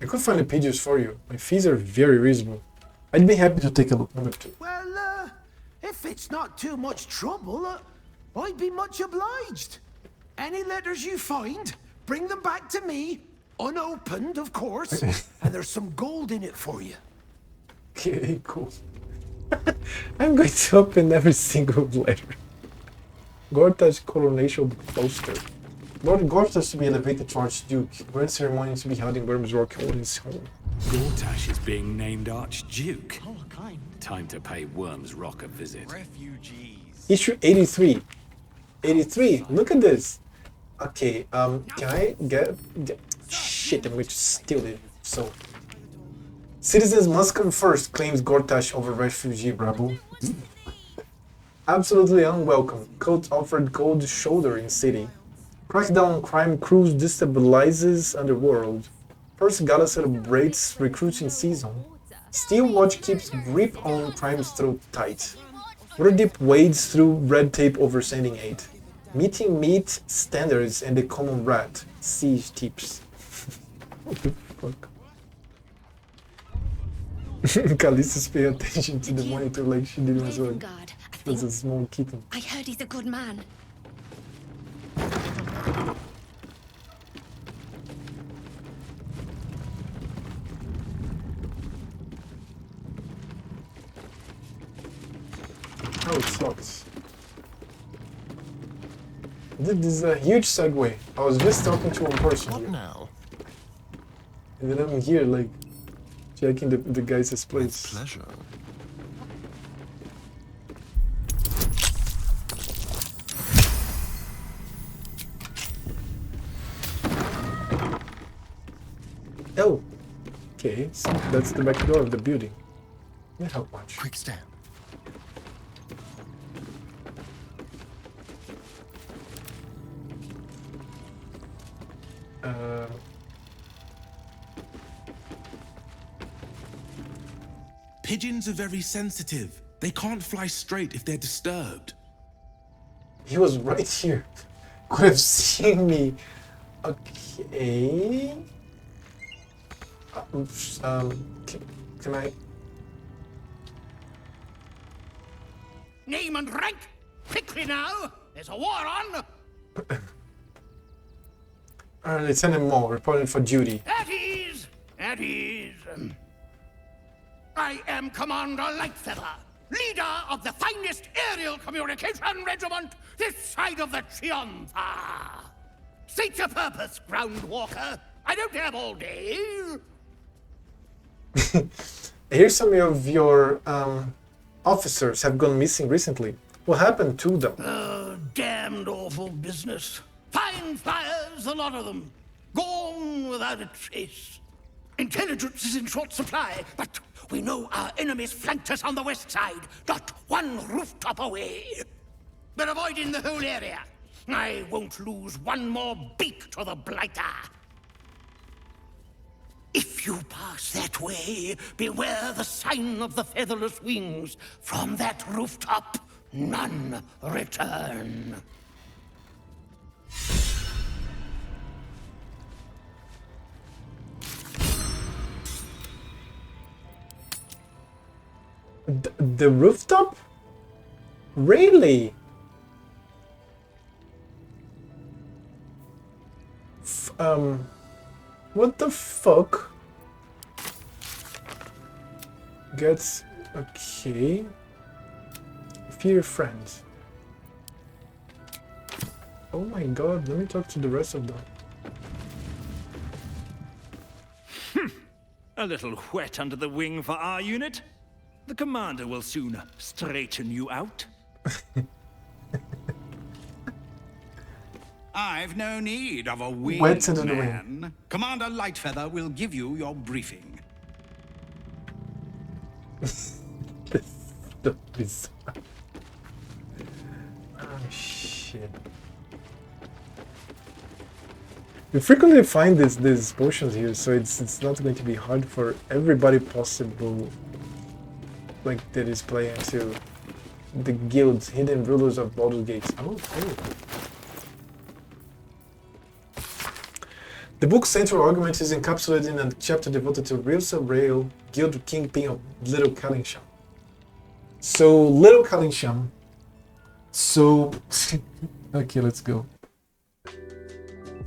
I could find the pages for you. My fees are very reasonable. I'd be happy to take a look. Number 2. Well, if it's not too much trouble, I'd be much obliged. Any letters you find, bring them back to me, unopened, of course, and there's some gold in it for you. Okay, cool. I'm going to open every single letter. Gorta's coronation poster. Lord Gorta's to be elevated to Archduke. Grand ceremony to be held in Worms Rock, Odin's home. Gortash is being named Archduke. Time to pay Worms Rock a visit. Issue 83. 83. Look at this. Okay, can I get... Shit, I'm going to steal it. So... Citizens must come first, claims Gortash over refugee rabble. Absolutely unwelcome. Cult offered cold shoulder in city. Crackdown on crime cruise destabilizes underworld. First Gala celebrates recruiting season. Steel Watch keeps grip on crime's throat tight. Waterdeep wades through red tape over sending aid. Meeting meet standards and the common rat. Siege tips. What the fuck? Callista's paying attention to the monitor like she did as well. As a small kitten. I heard he's a good man. Oh, it sucks. This is a huge segue. I was just talking to one person here. Now? And then I'm here, like, checking the guy's place. Pleasure. Oh, okay, so that's the back door of the building. Not how much. Quick step. Pigeons are very sensitive. They can't fly straight if they're disturbed. He was right here. Could have seen me. Okay. Can I? Name and rank! Quickly now! There's a war on! Lieutenant Moore, reporting for duty. At ease! At ease! I am Commander Lightfeather, leader of the finest aerial communication regiment this side of the Triumpha. State your purpose, Groundwalker. I don't have all day. Here's some of your officers have gone missing recently. What happened to them? Damned awful business. Fine flyers, a lot of them. Gone without a trace. Intelligence is in short supply, but we know our enemies flanked us on the west side, not one rooftop away. We're avoiding the whole area. I won't lose one more beak to the blighter. If you pass that way, beware the sign of the featherless wings. From that rooftop, none return. The rooftop? Really? What the fuck? Gets okay. Fear friends. Oh my god, let me talk to the rest of them. A little wet under the wing for our unit. The commander will soon straighten you out. I've no need of a Wet under the man. Commander Lightfeather will give you your briefing. Oh shit. We frequently find these potions here, so it's not going to be hard for everybody possible, like that is playing to the guilds, hidden rulers of Baldur's Gate. Okay. The book's central argument is encapsulated in a chapter devoted to Rilsa Rail, Guild Kingpin of Little Kallingsham. So, Little Kallingsham. So, okay, let's go.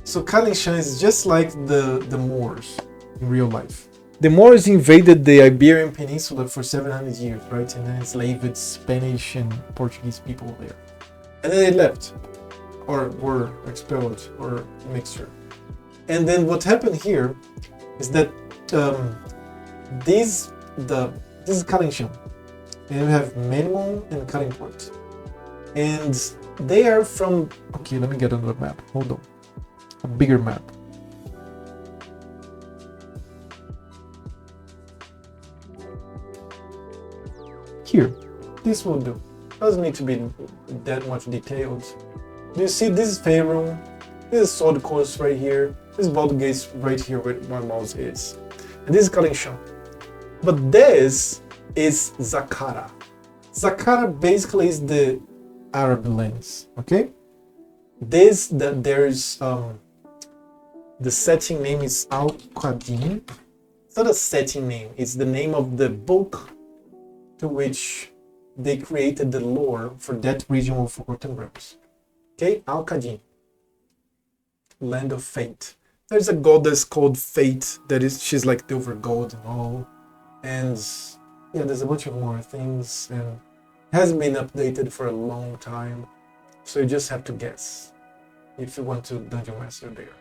So, Kallingsham is just like the Moors in real life. The Moors invaded the Iberian Peninsula for 700 years, right? And then enslaved Spanish and Portuguese people there. And then they left, or were expelled, or a mixture. And then what happened here is that this is Kallingsham, and we have Menmon and Callingport, and they are from. Okay, let me get another map. Hold on, a bigger map. Here, this will do. Doesn't need to be that much detailed. Do you see this is Faerun? This is Sword Coast right here. This is Baldur's Gate right here where my mouse is. And this is Kallingsham. But this is Zakara. Zakara basically is the Arab lands, okay? There's the setting name is Al-Qadim. It's not a setting name, it's the name of the book to which they created the lore for that region of Forgotten Realms. Okay, Al-Qadim. Land of Fate. There's a goddess called Fate she's like the over gold and all. And yeah, there's a bunch of more things and it hasn't been updated for a long time. So you just have to guess if you want to Dungeon Master there.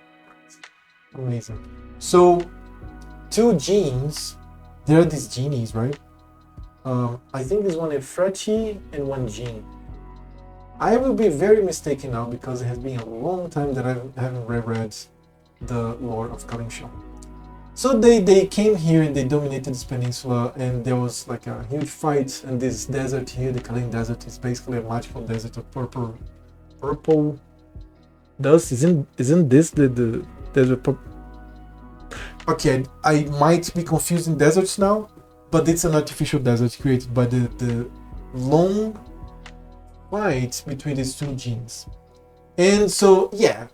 Amazing. So 2 genes, there are these genies, right? I think there's one Efrati and 1 gene. I will be very mistaken now because it has been a long time that I haven't reread the lore of Kallingsham. So they came here and they dominated this peninsula, and there was like a huge fight. And this desert here, the Kalin Desert, is basically a magical desert of purple dust. Isn't this the desert? Okay, I might be confusing deserts now, but it's an artificial desert created by the long fight between these 2 genes. And so yeah,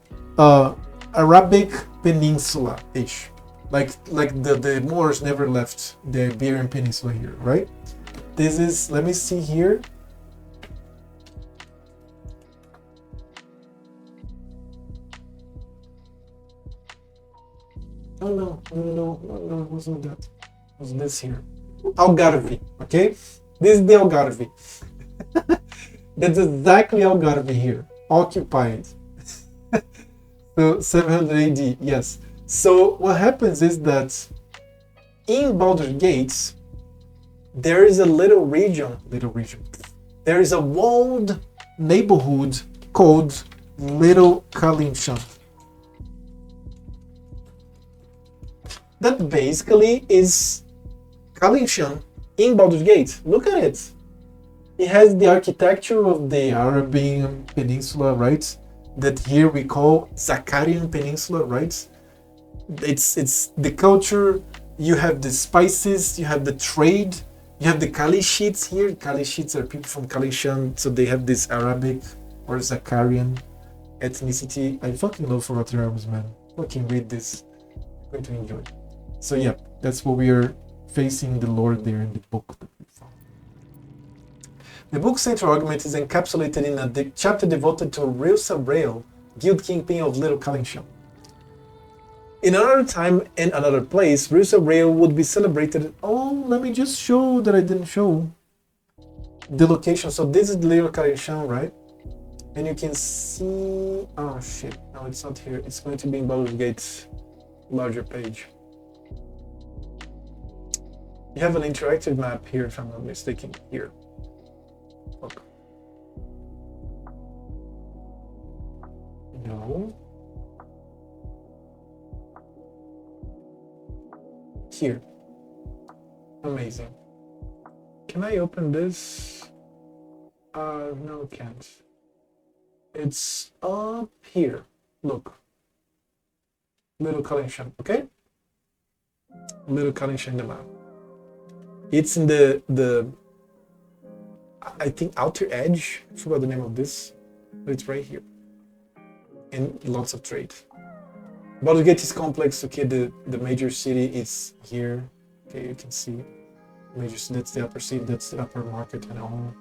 Arabic Peninsula-ish. Like the Moors never left the Iberian Peninsula here, right? This is, let me see here. Oh no, it wasn't that. It was this here. Algarve, okay? This is the Algarve. That's exactly Algarve here. Occupied. So 700 AD, yes. So what happens is that in Baldur's Gates, there is a little region. There is a walled neighborhood called Little Kallingsham. That basically is Kallingsham in Baldur's Gate. Look at it. It has the architecture of the Arabian Peninsula, right? That here we call Zakarian Peninsula, right? It's the culture. You have the spices, you have the trade, you have the Kalishites here. Kalishites are people from Kallingsham, so they have this Arabic or Zakarian ethnicity. I fucking love Forgotten Realms, man. Fucking read this. I'm going to enjoy. So yeah, that's what we are facing the lore there in the book that we found. The book's central argument is encapsulated in a chapter devoted to Rilsa Rail, Guild Kingpin of Little Kallingsham. In another time and another place, Rilsa Rail would be celebrated. Oh, let me just show that I didn't show the location. So this is Little Kallingsham, right? And you can see. Oh shit! No, it's not here. It's going to be in Baldur's Gate's larger page. You have an interactive map here, if I'm not mistaken. Here. Look. No. Here. Amazing. Can I open this? No, can't. It's up here. Look. Little Kallingsham, okay? Little Kallingsham in the map. It's in the I think Outer Edge. I forgot the name of this. But it's right here. And lots of trade. Baldur's Gate is complex. Okay, the major city is here. Okay, you can see. That's the upper city, that's the upper market and all.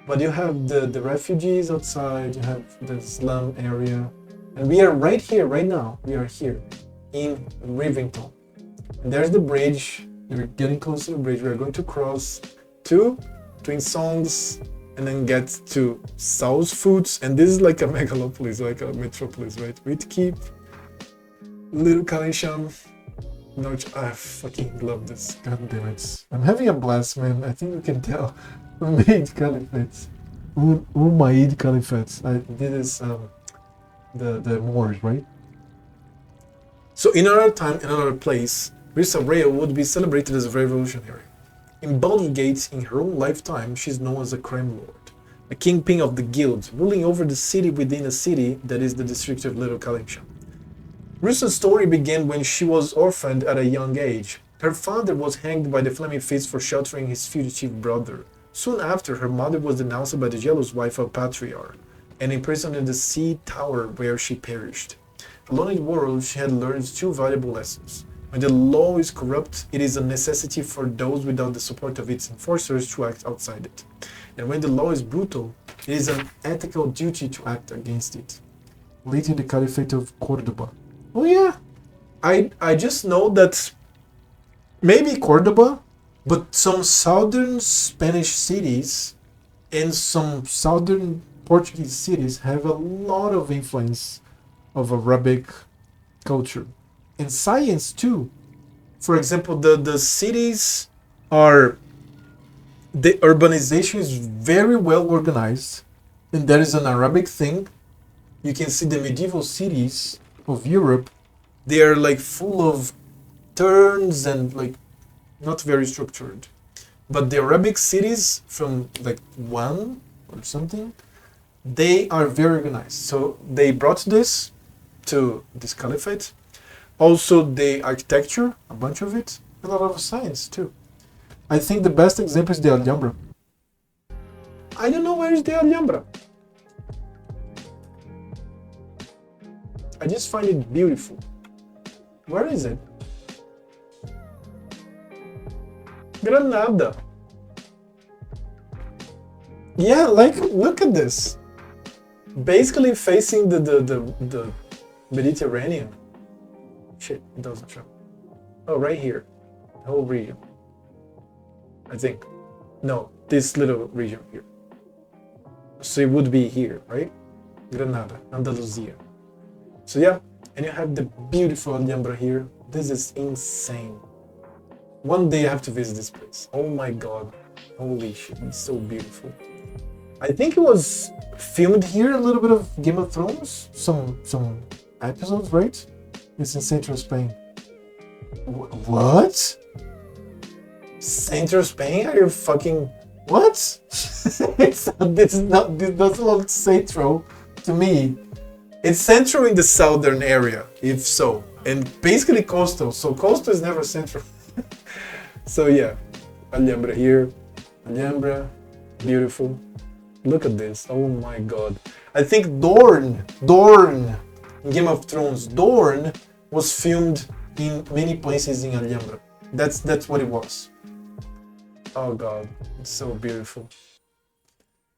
But you have the refugees outside, you have the slum area. And we are right here, right now. We are here in Rivington. And there's the bridge. We're getting close to the bridge. We're going to cross to Twin Songs and then get to South Foods. And this is like a megalopolis, like a metropolis, right? With Keep, Little Kalisham. No, I fucking love this. God damn it. I'm having a blast, man. I think you can tell. Umayyad Caliphate. Umayyad Caliphate. This is the Moors, right? So in another time, in another place, Risa Rhea would be celebrated as a revolutionary. In Baldur's Gate, in her own lifetime, she's known as a crime lord, a kingpin of the guild, ruling over the city within a city that is the district of Little Kalimshan. Rusa's story began when she was orphaned at a young age. Her father was hanged by the Flaming Fist for sheltering his fugitive brother. Soon after, her mother was denounced by the jealous wife of Patriarch and imprisoned in the sea tower where she perished. Alone in the world, she had learned two valuable lessons. When the law is corrupt, it is a necessity for those without the support of its enforcers to act outside it. And when the law is brutal, it is an ethical duty to act against it. Later, the Caliphate of Cordoba. Oh yeah, I just know that maybe Cordoba, but some southern Spanish cities and some southern Portuguese cities have a lot of influence of Arabic culture. And science too. For example, the cities are, the urbanization is very well organized, and there is an Arabic thing. You can see the medieval cities of Europe, they are like full of turns and like not very structured. But the Arabic cities from like 1 or something, they are very organized. So they brought this to this caliphate. Also the architecture, a bunch of it, a lot of science too. I think the best example is the Alhambra. I don't know where is the Alhambra. I just find it beautiful. Where is it? Granada. Yeah, like, look at this. Basically facing the Mediterranean. Shit, it doesn't show. Oh, right here. The whole region. I think. No, this little region here. So it would be here, right? Granada, Andalusia. So yeah, and you have the beautiful Alhambra here. This is insane. One day I have to visit this place. Oh my god. Holy shit, it's so beautiful. I think it was filmed here, a little bit of Game of Thrones. Some episodes, right? It's in central Spain. What? Central Spain? Are you fucking... What? This doesn't look central to me. It's central in the southern area, if so. And basically coastal. So coastal is never central. So yeah. Alhambra here. Alhambra. Beautiful. Look at this. Oh my god. I think Dorne. Game of Thrones. Dorne was filmed in many places in Alhambra. That's what it was. Oh god. It's so beautiful.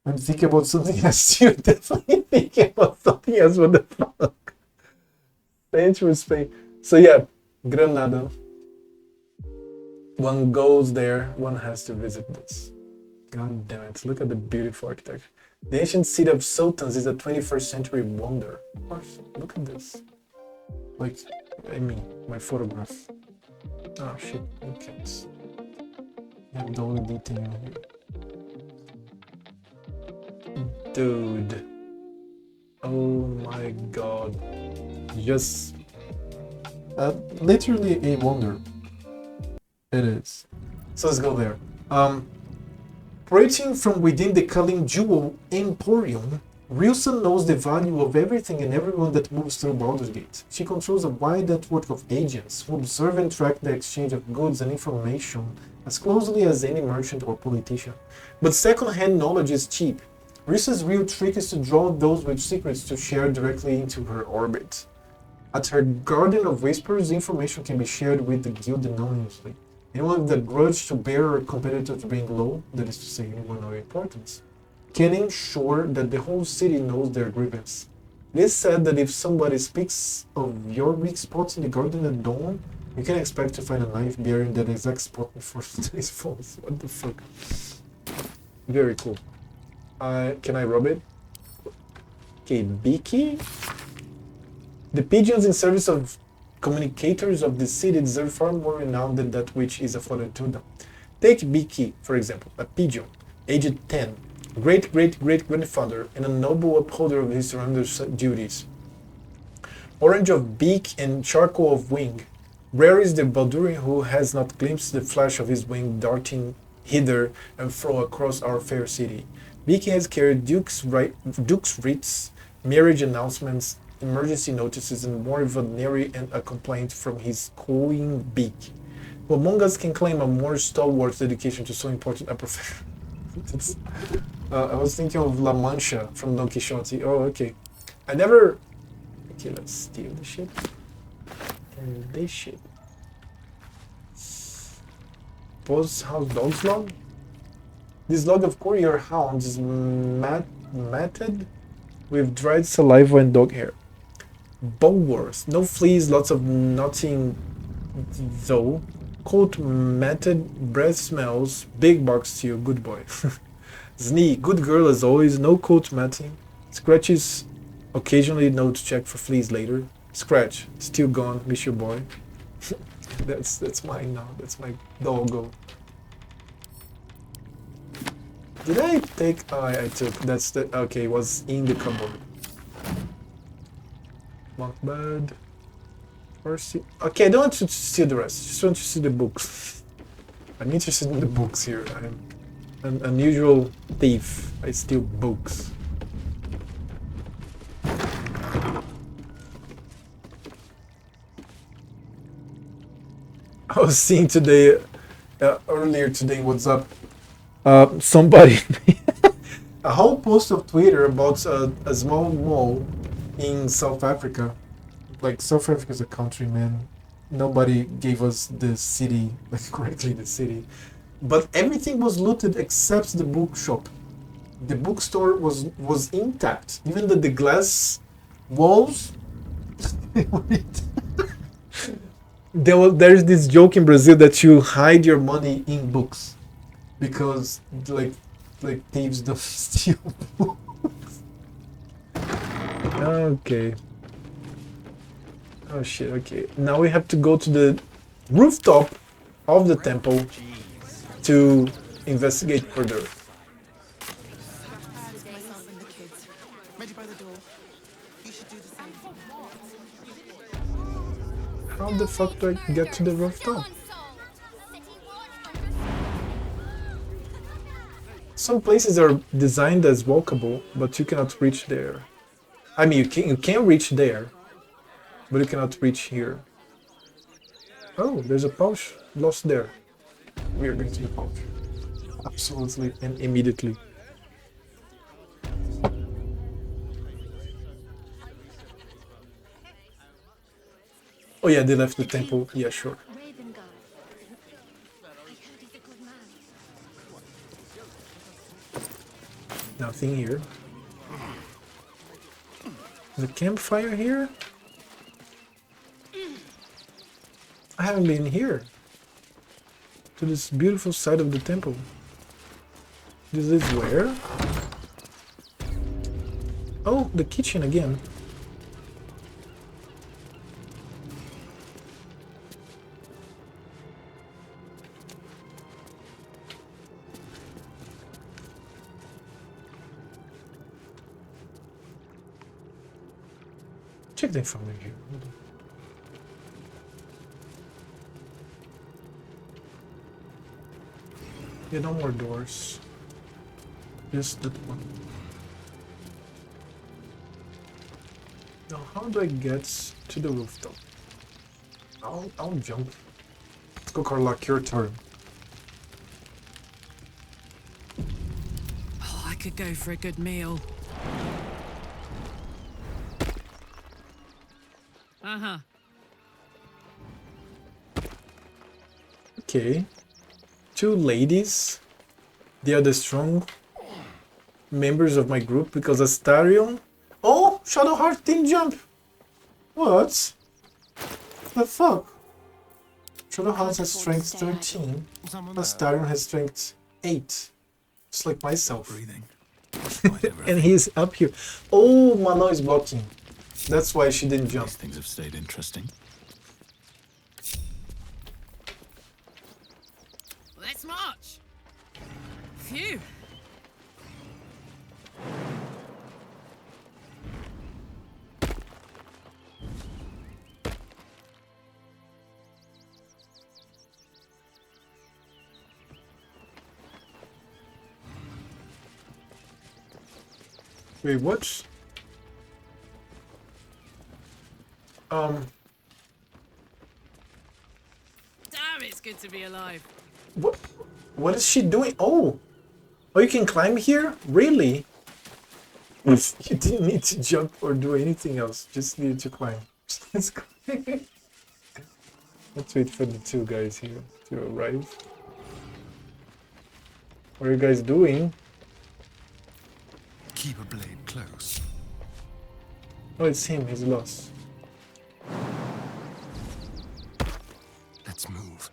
I'm thinking about something else. You're definitely thinking about something else. What the fuck? Central Spain. So yeah, Granada. One goes there, one has to visit this. God damn it, look at the beautiful architecture. The ancient city of Sultans is a 21st century wonder. Of course, look at this. Like, I mean, my photograph. Oh shit, you can't. I have the only detail here. Dude. Oh my god. Just... literally a wonder. It is. So let's go there. Operating from within the Kalim Jewel Emporium, Rilsa knows the value of everything and everyone that moves through Baldur's Gate. She controls a wide network of agents who observe and track the exchange of goods and information as closely as any merchant or politician. But second-hand knowledge is cheap. Rilsa's real trick is to draw those with secrets to share directly into her orbit. At her Garden of Whispers, information can be shared with the guild anonymously. Anyone with a grudge to bear or competitor to bring low, that is to say anyone of importance, can ensure that the whole city knows their grievance. It is said that if somebody speaks of your weak spots in the Garden at dawn, you can expect to find a knife bearing that exact spot before today's falls. What the fuck? Very cool. Can I rub it? Okay, Beaky. The pigeons in service of communicators of the city deserve far more renown than that which is afforded to them. Take Beaky, for example, a pigeon, aged 10, great-great-great-grandfather, and a noble upholder of his surrender's duties. Orange of beak and charcoal of wing. Rare is the Baldurian who has not glimpsed the flash of his wing darting hither and fro across our fair city. Beaky has carried Duke's writs, marriage announcements, emergency notices, and more veterinary and a complaint from his cooing beak. Who among us can claim a more stalwart dedication to so important a profession? I was thinking of La Mancha from Don Quixote. Oh, okay. I never... Okay, let's steal the shit. And this shit. Pose House Dog's log? This log of courier hounds is matted with dried saliva and dog hair. Bulworth. No fleas, lots of nothing though. Coat matted, breath smells, big box stew, good boy. Znee, good girl as always, no coat matting. Scratches, occasionally note check for fleas later. Scratch, still gone, miss your boy. That's mine now, that's my doggo. Did I take... Oh, I took, that's the... Okay, it was in the cupboard. Not bad. Okay, I don't want to see the rest. I just want to see the books. I'm interested in the books here. I'm an unusual thief. I steal books. I was seeing today, earlier today, what's up? Somebody... a whole post of Twitter about a small mall in South Africa. Like, South Africa is a country, man. Nobody gave us the city, like correctly the city. But everything was looted except the bookshop. The bookstore was intact. Even the glass walls. There's this joke in Brazil that you hide your money in books. Because, like thieves don't steal books. Okay. Oh shit, okay. Now we have to go to the rooftop of the temple to investigate further. How the fuck do I get to the rooftop? Some places are designed as walkable, but you cannot reach there. I mean, you can reach there, but you cannot reach here. Oh, there's a pouch lost there. We are going to the pouch. Absolutely and immediately. Oh yeah, they left the temple. Yeah, sure. Nothing here. The campfire here? I haven't been here. To this beautiful side of the temple. This is where? Oh, the kitchen again. Check the infirmary here. Yeah, no more doors. Just that one. Now, how do I get to the rooftop? I'll jump. Let's go, Karlak, your turn. Oh, I could go for a good meal. Uh-huh. Okay. 2 ladies. They are the strong members of my group because Astarion... Oh! Shadowheart didn't jump! What? The fuck? Shadowheart has strength 13. Astarion has strength 8. Just like myself. And he's up here. Oh, Mana is blocking. That's why she didn't jump. These things have stayed interesting. Let's march. Phew. Wait, what? Damn, it's good to be alive. What is she doing? Oh! Oh, you can climb here? Really? You didn't need to jump or do anything else. Just needed to climb. Let's go. Let's wait for the 2 guys here to arrive. What are you guys doing? Keep a blade close. Oh, it's him. He's lost. Let's move.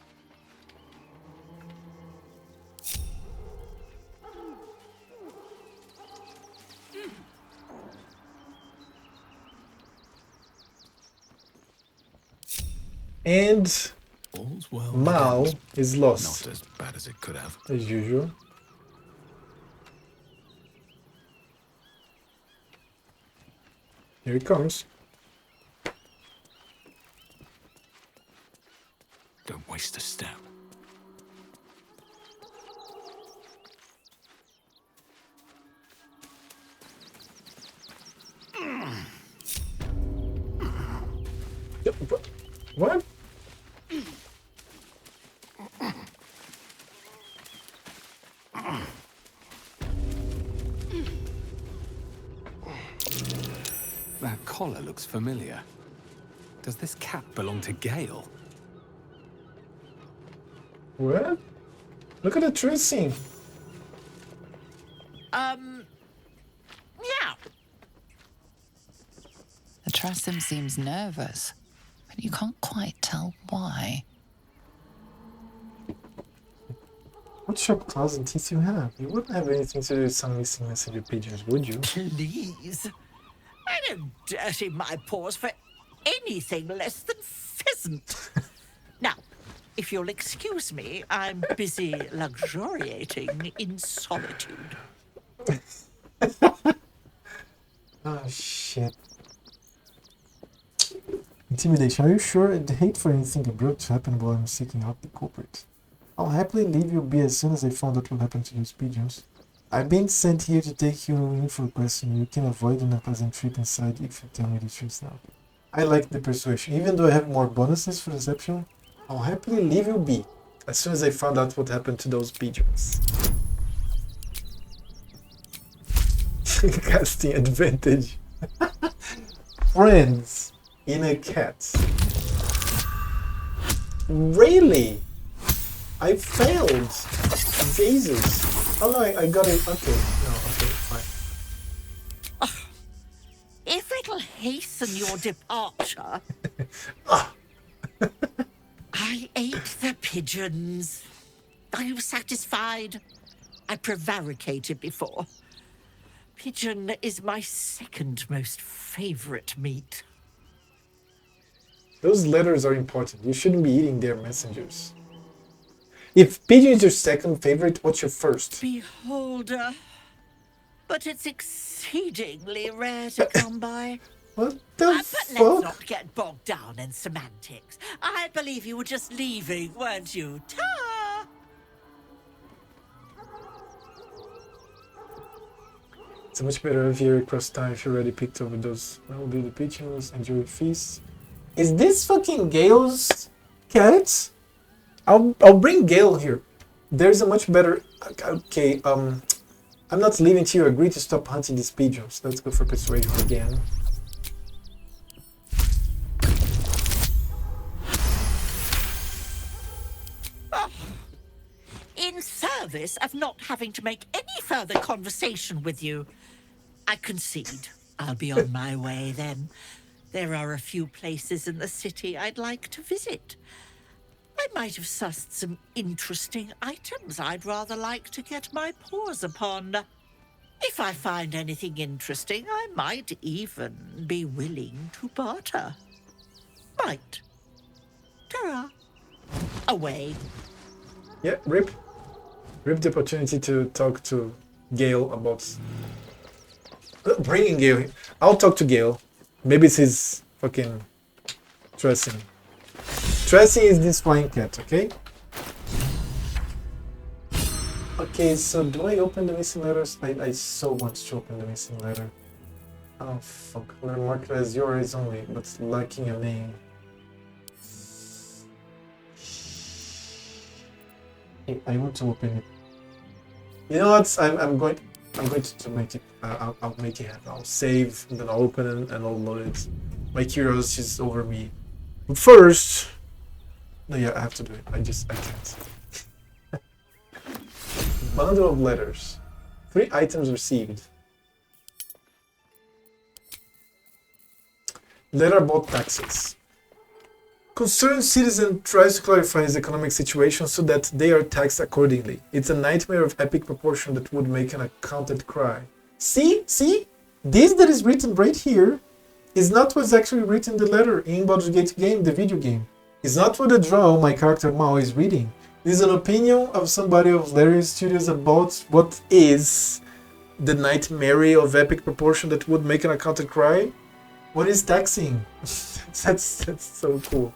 And Mao is lost. Not as bad as it could have. As usual. Here he comes. Don't waste a step. What? That collar looks familiar. Does this cap belong to Gale? What? Look at the tracing. Yeah. The Tressum seems nervous, but you can't quite tell why. What sharp claws and teeth you have? You wouldn't have anything to do with some missing messenger pigeons, would you? Please. I don't dirty my paws for anything less than pheasant. Now, if you'll excuse me, I'm busy luxuriating in solitude. Oh, shit. Intimidation. Are you sure? I'd hate for anything abrupt to happen while I'm seeking out the culprit. I'll happily leave you be as soon as I found out what happened to those pigeons. I've been sent here to take you in for a question. You can avoid an unpleasant trip inside if you tell me the truth now. I like the persuasion. Even though I have more bonuses for deception, I'll happily leave you be as soon as I found out what happened to those pigeons. Casting advantage. Friends in a cat. Really? I failed. Jesus. Oh no, I got it. Okay. No, okay, fine. If it'll hasten your departure... I ate the pigeons. Are you satisfied? I prevaricated before. Pigeon is my second most favorite meat. Those letters are important. You shouldn't be eating their messengers. If pigeon is your second favorite, what's your first? Beholder. But it's exceedingly rare to come by. What the But fuck? let's not get bogged down in semantics. I believe you were just leaving, weren't you? Ta! It's a much better aviary cross time if you already picked over those. That will be the pigeons. Enjoy your feast. Is this fucking Gale's cat? I'll bring Gale here. There's a much better. Okay, I'm not leaving till you agree to stop hunting these pigeons. Let's go for persuasion again. In service of not having to make any further conversation with you, I concede. I'll be on my way then. There are a few places in the city I'd like to visit. I might have sussed some interesting items I'd rather like to get my paws upon. If I find anything interesting, I might even be willing to barter. Right. Ta-ra. Away. Yeah, rip the opportunity to talk to Gale about bringing Gale here. I'll talk to Gale. Maybe it's his fucking Tressing. Tressing is this flying cat, okay? Okay, so do I open the missing letters? I so want to open the missing letter. Oh fuck, we're marked as yours only, but lacking a name. I want to open it. You know what? I'm going to make it. I'll make it happen. I'll save, and then I'll open it and I'll load it. My curiosity is over me. But first, no, yeah, I have to do it. I can't. Bundle of letters. 3 items received. Letter about taxes. Concerned citizen tries to clarify his economic situation so that they are taxed accordingly. It's a nightmare of epic proportion that would make an accountant cry. See? This that is written right here is not what's actually written in the letter in Baldur's Gate game, the video game. It's not what the drow, my character Mao, is reading. This is an opinion of somebody of Larian Studios about what is the nightmare of epic proportion that would make an accountant cry. What is taxing? that's so cool.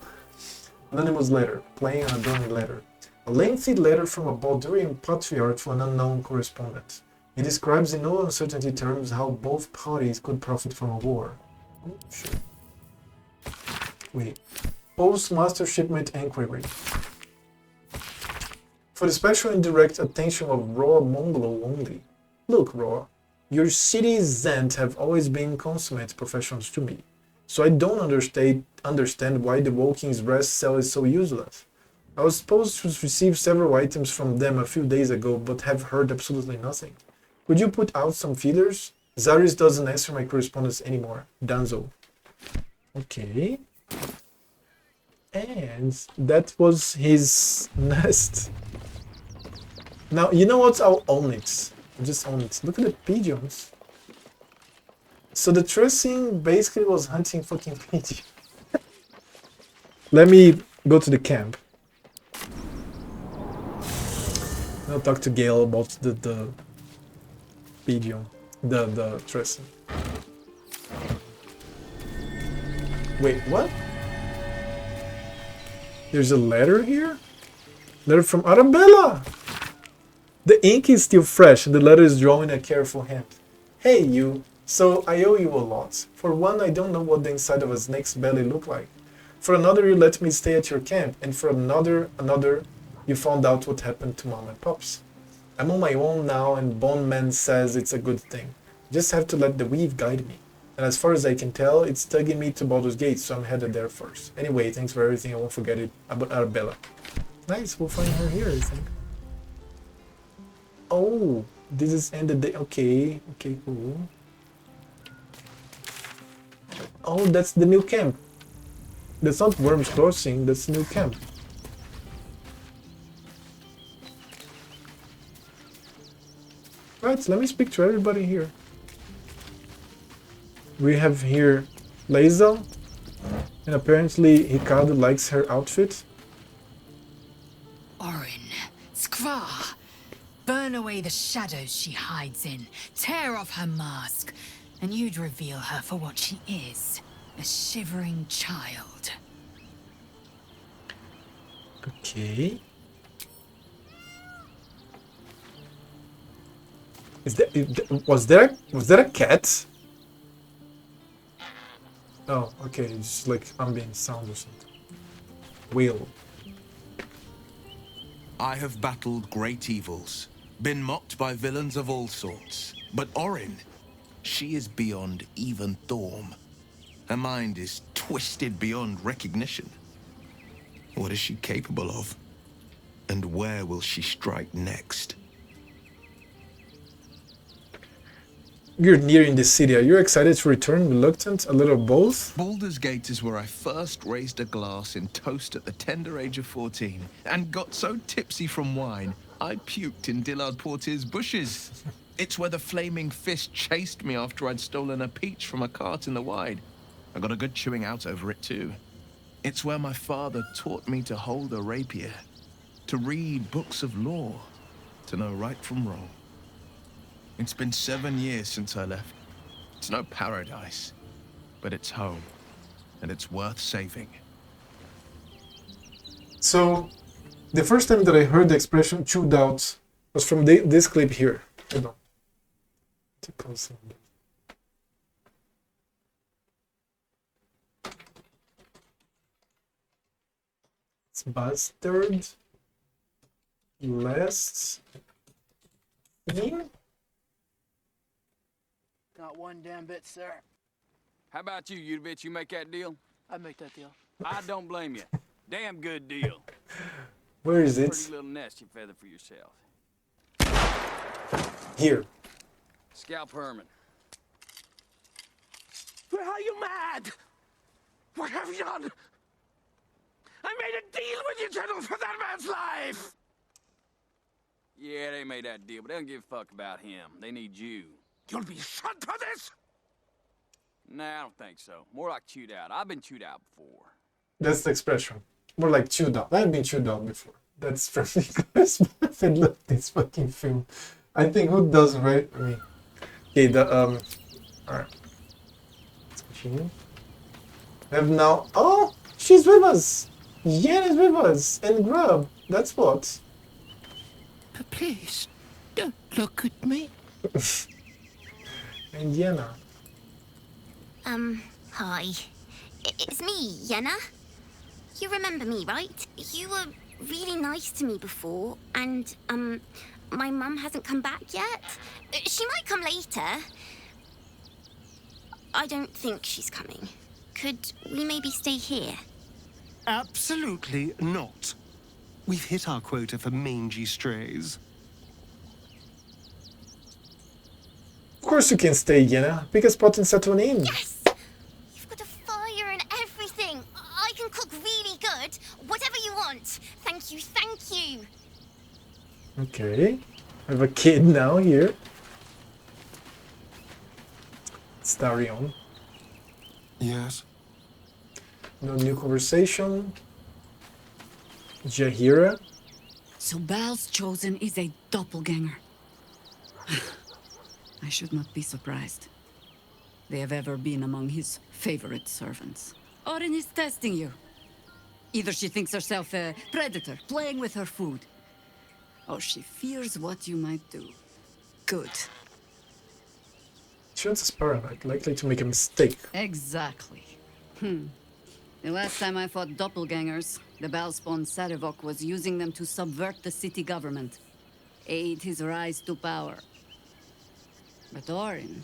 Anonymous letter. Playing an adorned letter. A lengthy letter from a Baldurian patriarch to an unknown correspondent. It describes in no uncertainty terms how both parties could profit from a war. Oh, shit. Wait. Postmaster shipment inquiry. For the special and direct attention of Roa Mongolo only. Look, Roa. Your city's Zent have always been consummate professionals to me. So I don't understand why the Walking's Rest cell is so useless. I was supposed to receive several items from them a few days ago, but have heard absolutely nothing. Could you put out some feelers? Zarius doesn't answer my correspondence anymore. Danzo. Okay. And that was his nest. Now, you know what? I'll own it. I'll just own it. Look at the pigeons. So the Tressing basically was hunting fucking pigeons. Let me go to the camp. I'll talk to Gale about the pigeon, the Tressing. Wait, what? There's a letter here? Letter from Arabella! The ink is still fresh and the letter is drawn in a careful hand. Hey you, so I owe you a lot. For one, I don't know what the inside of a snake's belly look like. For another, you let me stay at your camp, and for another, you found out what happened to Mom and Pops. I'm on my own now, and Bone Man says it's a good thing. Just have to let the weave guide me. And as far as I can tell, it's tugging me to Baldur's Gate, so I'm headed there first. Anyway, thanks for everything, I won't forget it about Arabella. Nice, we'll find her here, I think. Oh, this is end of the day. Okay, cool. Oh, that's the new camp. That's not Worm's Crossing, that's the new camp. Right, let me speak to everybody here. We have here Lae'zel, and apparently Hikaru likes her outfit. Orin, Skra, burn away the shadows she hides in, tear off her mask, and you'd reveal her for what she is, a shivering child. Okay. Was there a cat? Oh, okay, it's just like ambient sound or something. Wheel. I have battled great evils, been mocked by villains of all sorts. But Orin, she is beyond even Thorm. Her mind is twisted beyond recognition. What is she capable of? And where will she strike next? You're nearing the city. Are you excited to return? Reluctant? A little both? Baldur's Gate is where I first raised a glass in toast at the tender age of 14 and got so tipsy from wine, I puked in Dillard Portier's bushes. It's where the flaming fist chased me after I'd stolen a peach from a cart in the Wide. I got a good chewing out over it too. It's where my father taught me to hold a rapier, to read books of law, to know right from wrong. It's been 7 years since I left. It's no paradise, but it's home, and it's worth saving. So, the first time that I heard the expression chewed out was from this clip here. Hold on. It's bastard. Last scene. Not one damn bit, sir. How about you, you bitch? You make that deal? I'd make that deal. I don't blame you. Damn good deal. Where is it? Pretty little nest you feather for yourself. Here. Scalp Herman. Where are you mad? What have you done? I made a deal with you, General, for that man's life! Yeah, they made that deal, but they don't give a fuck about him. They need you. You'll be shot for this? Nah, I don't think so. More like chewed out. I've been chewed out before. That's the expression. More like chewed out. I've been chewed out before. That's from Nicholas. I love this fucking film. I think who doesn't, right? I mean, okay, alright. Let's continue. We have now. Oh, she's with us. Yen is with us. And Grub. That's what. But please, don't look at me. And Yenna. Hi. It's me, Yenna. You remember me, right? You were really nice to me before, and, my mum hasn't come back yet. She might come later. I don't think she's coming. Could we maybe stay here? Absolutely not. We've hit our quota for mangy strays. Of course you can stay, Yenna. Pick a spot and settle in. Yes! You've got a fire and everything. I can cook really good. Whatever you want. Thank you, thank you. Okay. I have a kid now here. Starion. Yes. No new conversation. Jaheira. So Baal's chosen is a doppelganger. I should not be surprised. They have ever been among his favorite servants. Orin is testing you. Either she thinks herself a predator, playing with her food, or she fears what you might do. Good. She is paranoid, likely to make a mistake. Exactly. The last time I fought doppelgangers, the Baalspawn Sarevok was using them to subvert the city government, aid his rise to power. But Orin,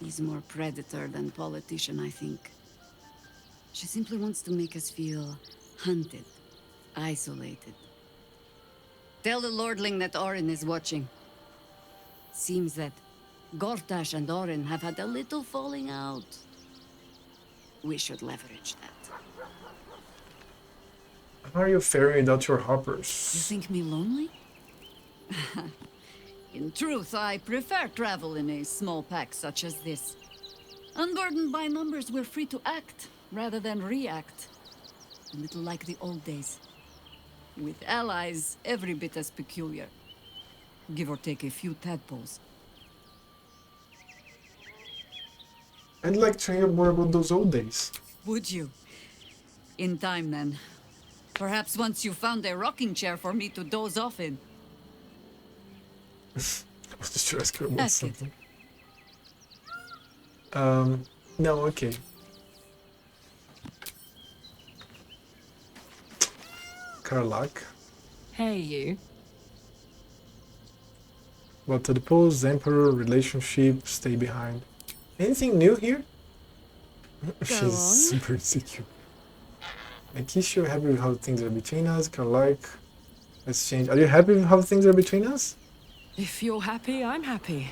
he's more predator than politician, I think. She simply wants to make us feel hunted, isolated. Tell the Lordling that Orin is watching. Seems that Gortash and Orin have had a little falling out. We should leverage that. How are you faring without your hoppers? You think me lonely? In truth, I prefer travel in a small pack such as this. Unburdened by numbers, we're free to act rather than react. A little like the old days. With allies every bit as peculiar. Give or take a few tadpoles. I'd like to hear more about those old days. Would you? In time, then. Perhaps once you found a rocking chair for me to doze off in. was just asking about That's good. something. No, okay. Karlak. Hey, you. Well, to depose Emperor, relationship, stay behind. Anything new here? She's on. super insecure. Akisha, happy with how things are between us. Karlak, let's change. Are you happy with how things are between us? If you're happy, I'm happy.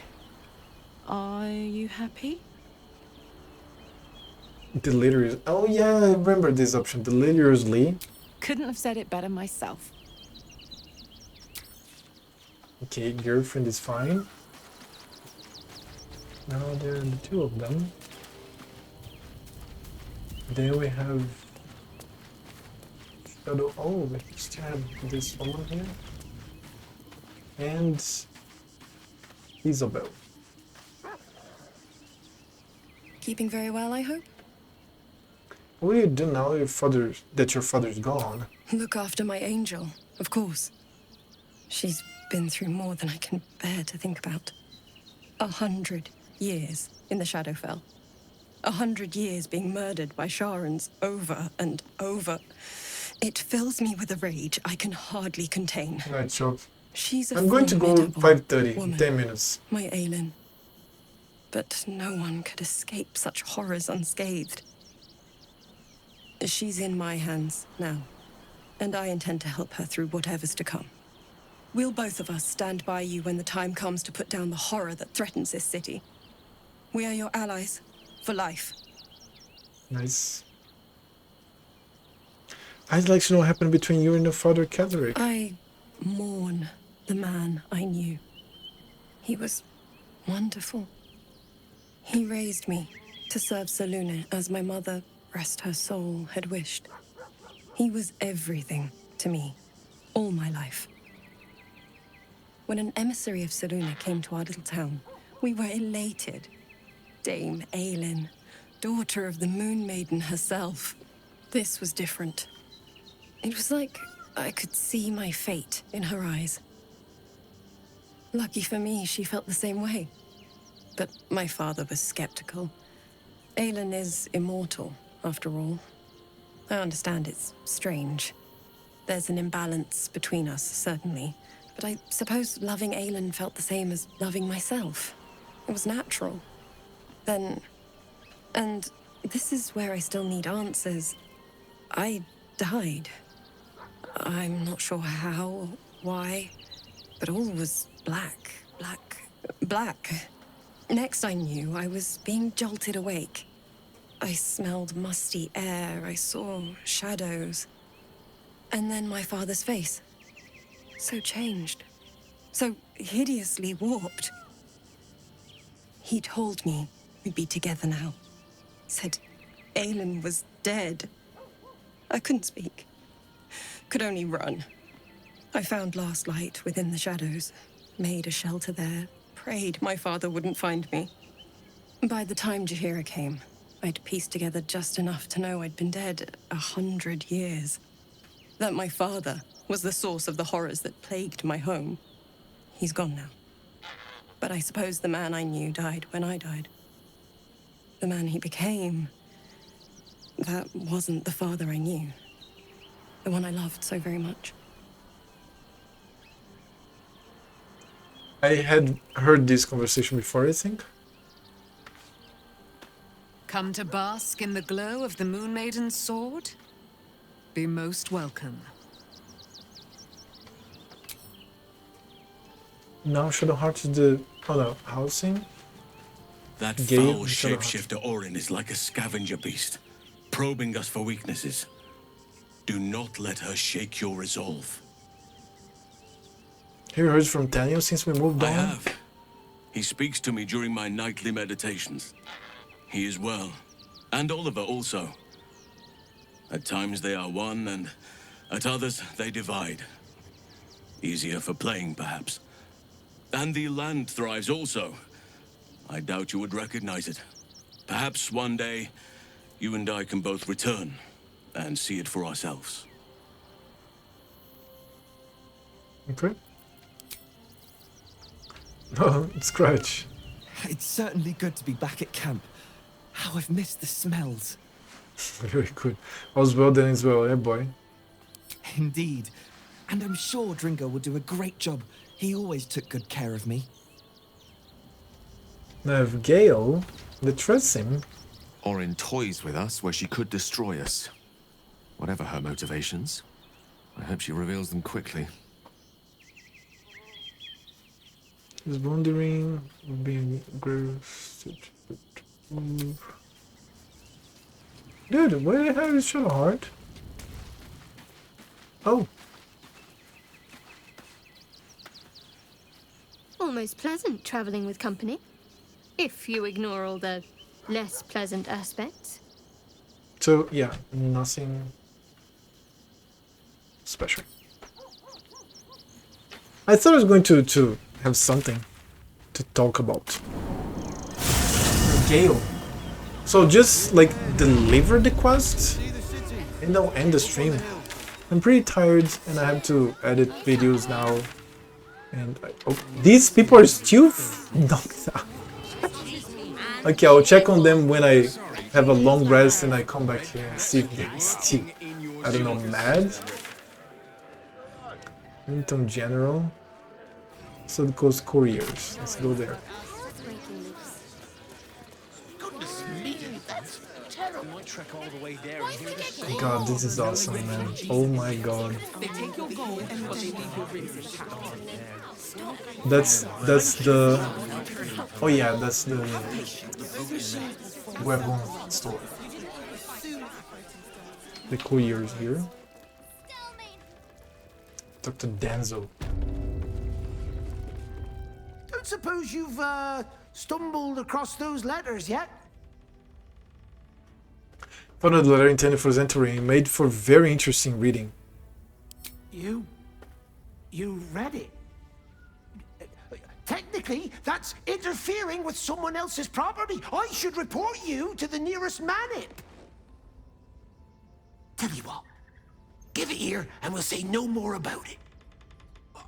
Are you happy? Delirious. Oh yeah, I remember this option. Deliriously. Couldn't have said it better myself. Okay, girlfriend is fine. Now there are the two of them. Then we have Shadow. Oh, we still have this woman here. And Isabel. Keeping very well, I hope? What do you do now that your father's gone? Look after my angel, of course. She's been through more than I can bear to think about. 100 years in the Shadowfell. 100 years being murdered by Sharans over and over. It fills me with a rage I can hardly contain. Right, so She's a I'm going to go formidable 5:30, woman, 10 minutes. my Aelin. But no one could escape such horrors unscathed. She's in my hands now, and I intend to help her through whatever's to come. We'll both of us stand by you when the time comes to put down the horror that threatens this city. We are your allies, for life. Nice. I'd like to know what happened between you and your father, Ketheric. I mourn the man I knew. He was wonderful. He raised me to serve Selune as my mother, rest her soul, had wished. He was everything to me, all my life. When an emissary of Selune came to our little town, we were elated. Dame Aelin, daughter of the Moon Maiden herself. This was different. It was like I could see my fate in her eyes. Lucky for me, she felt the same way. But my father was skeptical. Aelin is immortal, after all. I understand it's strange. There's an imbalance between us, certainly. But I suppose loving Aelin felt the same as loving myself. It was natural. Then... And this is where I still need answers. I died. I'm not sure how or why, but all was black. Next I knew, I was being jolted awake. I smelled musty air, I saw shadows. And then my father's face. So changed. So hideously warped. He told me we'd be together now. Said Aelin was dead. I couldn't speak. Could only run. I found last light within the shadows. Made a shelter there. Prayed my father wouldn't find me. By the time Jaheira came, I'd pieced together just enough to know I'd been dead 100 years. That my father was the source of the horrors that plagued my home. He's gone now. But I suppose the man I knew died when I died. The man he became, that wasn't the father I knew. The one I loved so very much. I had heard this conversation before, I think. Come to bask in the glow of the Moon Maiden's sword? Be most welcome. Now Shadowheart is the housing. That Gale foul and Shadowheart. shapeshifter Orin is like a scavenger beast, probing us for weaknesses. Do not let her shake your resolve. Have you heard from Daniel since we moved on? I have. He speaks to me during my nightly meditations. He is well. And Oliver also. At times they are one, and at others they divide. Easier for playing, perhaps. And the land thrives also. I doubt you would recognize it. Perhaps one day, you and I can both return and see it for ourselves. Okay. Oh, Scratch. It's certainly good to be back at camp. How I've missed the smells. Very good. All's well then as well, eh, boy? Indeed. And I'm sure Dringo will do a great job. He always took good care of me. Now, if Gale, they trust him. Or in toys with us where she could destroy us. Whatever her motivations, I hope she reveals them quickly. He's wondering, being gross. Dude, where the hell is Shadowheart? Oh. Almost pleasant traveling with company, if you ignore all the less pleasant aspects. So, yeah, nothing special. I thought I was going to have something to talk about. Gale. So just like deliver the quest and I'll end the stream. I'm pretty tired and I have to edit videos now. And these people are still knocked out. Okay, I'll check on them when I have a long rest and I come back here and see if they're still, I don't know, mad. Linton General. South Coast Couriers. Let's go there. God, this is awesome, man. Oh my god. That's the... Oh yeah, that's the weapon store. The couriers here. Dr. Danzo. Don't suppose you've stumbled across those letters yet? Found a letter intended for Zentari, made for very interesting reading. You read it? Technically, that's interfering with someone else's property. I should report you to the nearest manip. Tell you what, give it here and we'll say no more about it.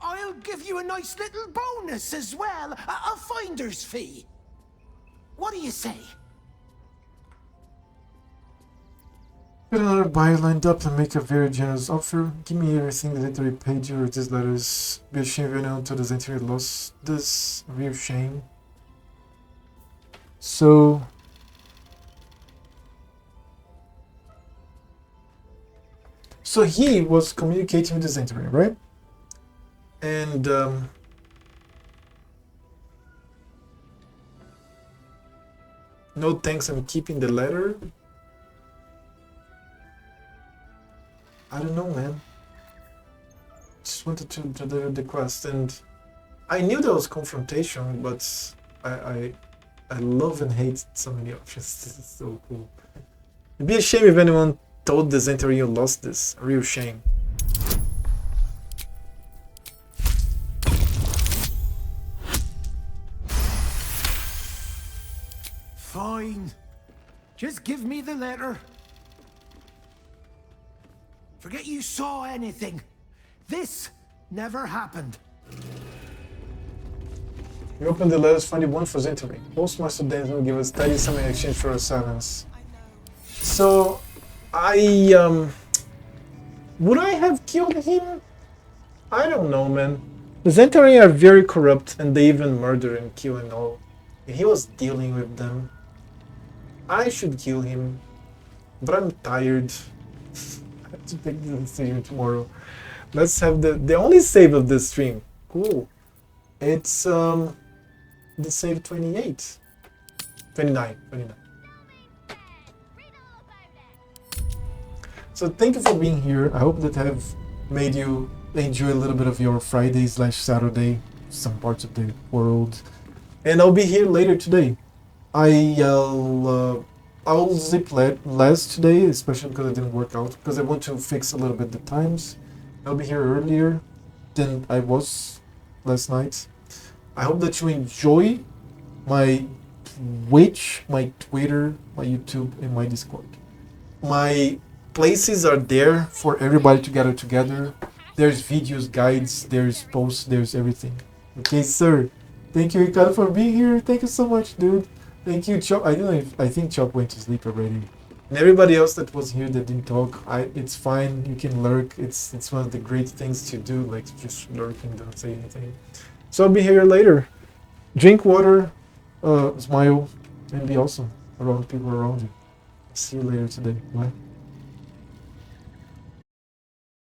I'll give you a nice little bonus as well, a finder's fee. What do you say? Get another buyer lined up and make a very generous offer. Give me everything the Zentari paid you with these letters. Be a shame if anyone to the Zentari lost this. Real shame. So... So he was communicating with the Zentari, right? And... no thanks, I'm keeping the letter. I don't know, man. Just wanted to deliver the quest, and I knew there was confrontation, but I love and hate so many options. This is so cool. It'd be a shame if anyone told the Zentari you lost this. A real shame. Fine. Just give me the letter. Forget you saw anything. This never happened. We opened the letters, find one for Zentari. Postmaster Dance will give us 30 some in exchange for our silence. So, would I have killed him? I don't know, man. The Zentari are very corrupt and they even murder and kill and all. He was dealing with them. I should kill him. But I'm tired. I have to take the decision tomorrow. Let's have the only save of this stream. Cool. It's the save 29. So thank you for being here. I hope that I have made you enjoy a little bit of your Friday/Saturday, some parts of the world. And I'll be here later today. I'll zip less today, especially because it didn't work out, because I want to fix a little bit the times. I'll be here earlier than I was last night. I hope that you enjoy my Twitch, my Twitter, my YouTube, and my Discord. My places are there for everybody to gather together. There's videos, guides, there's posts, there's everything. Okay, sir? Thank you, Ricardo, for being here. Thank you so much, dude. Thank you, Chop. I don't know if I think Chop went to sleep already. And everybody else that was here that didn't talk, it's fine. You can lurk. It's one of the great things to do, like just lurk and don't say anything. So I'll be here later. Drink water, smile, and be awesome around people around you. See you later today. Bye.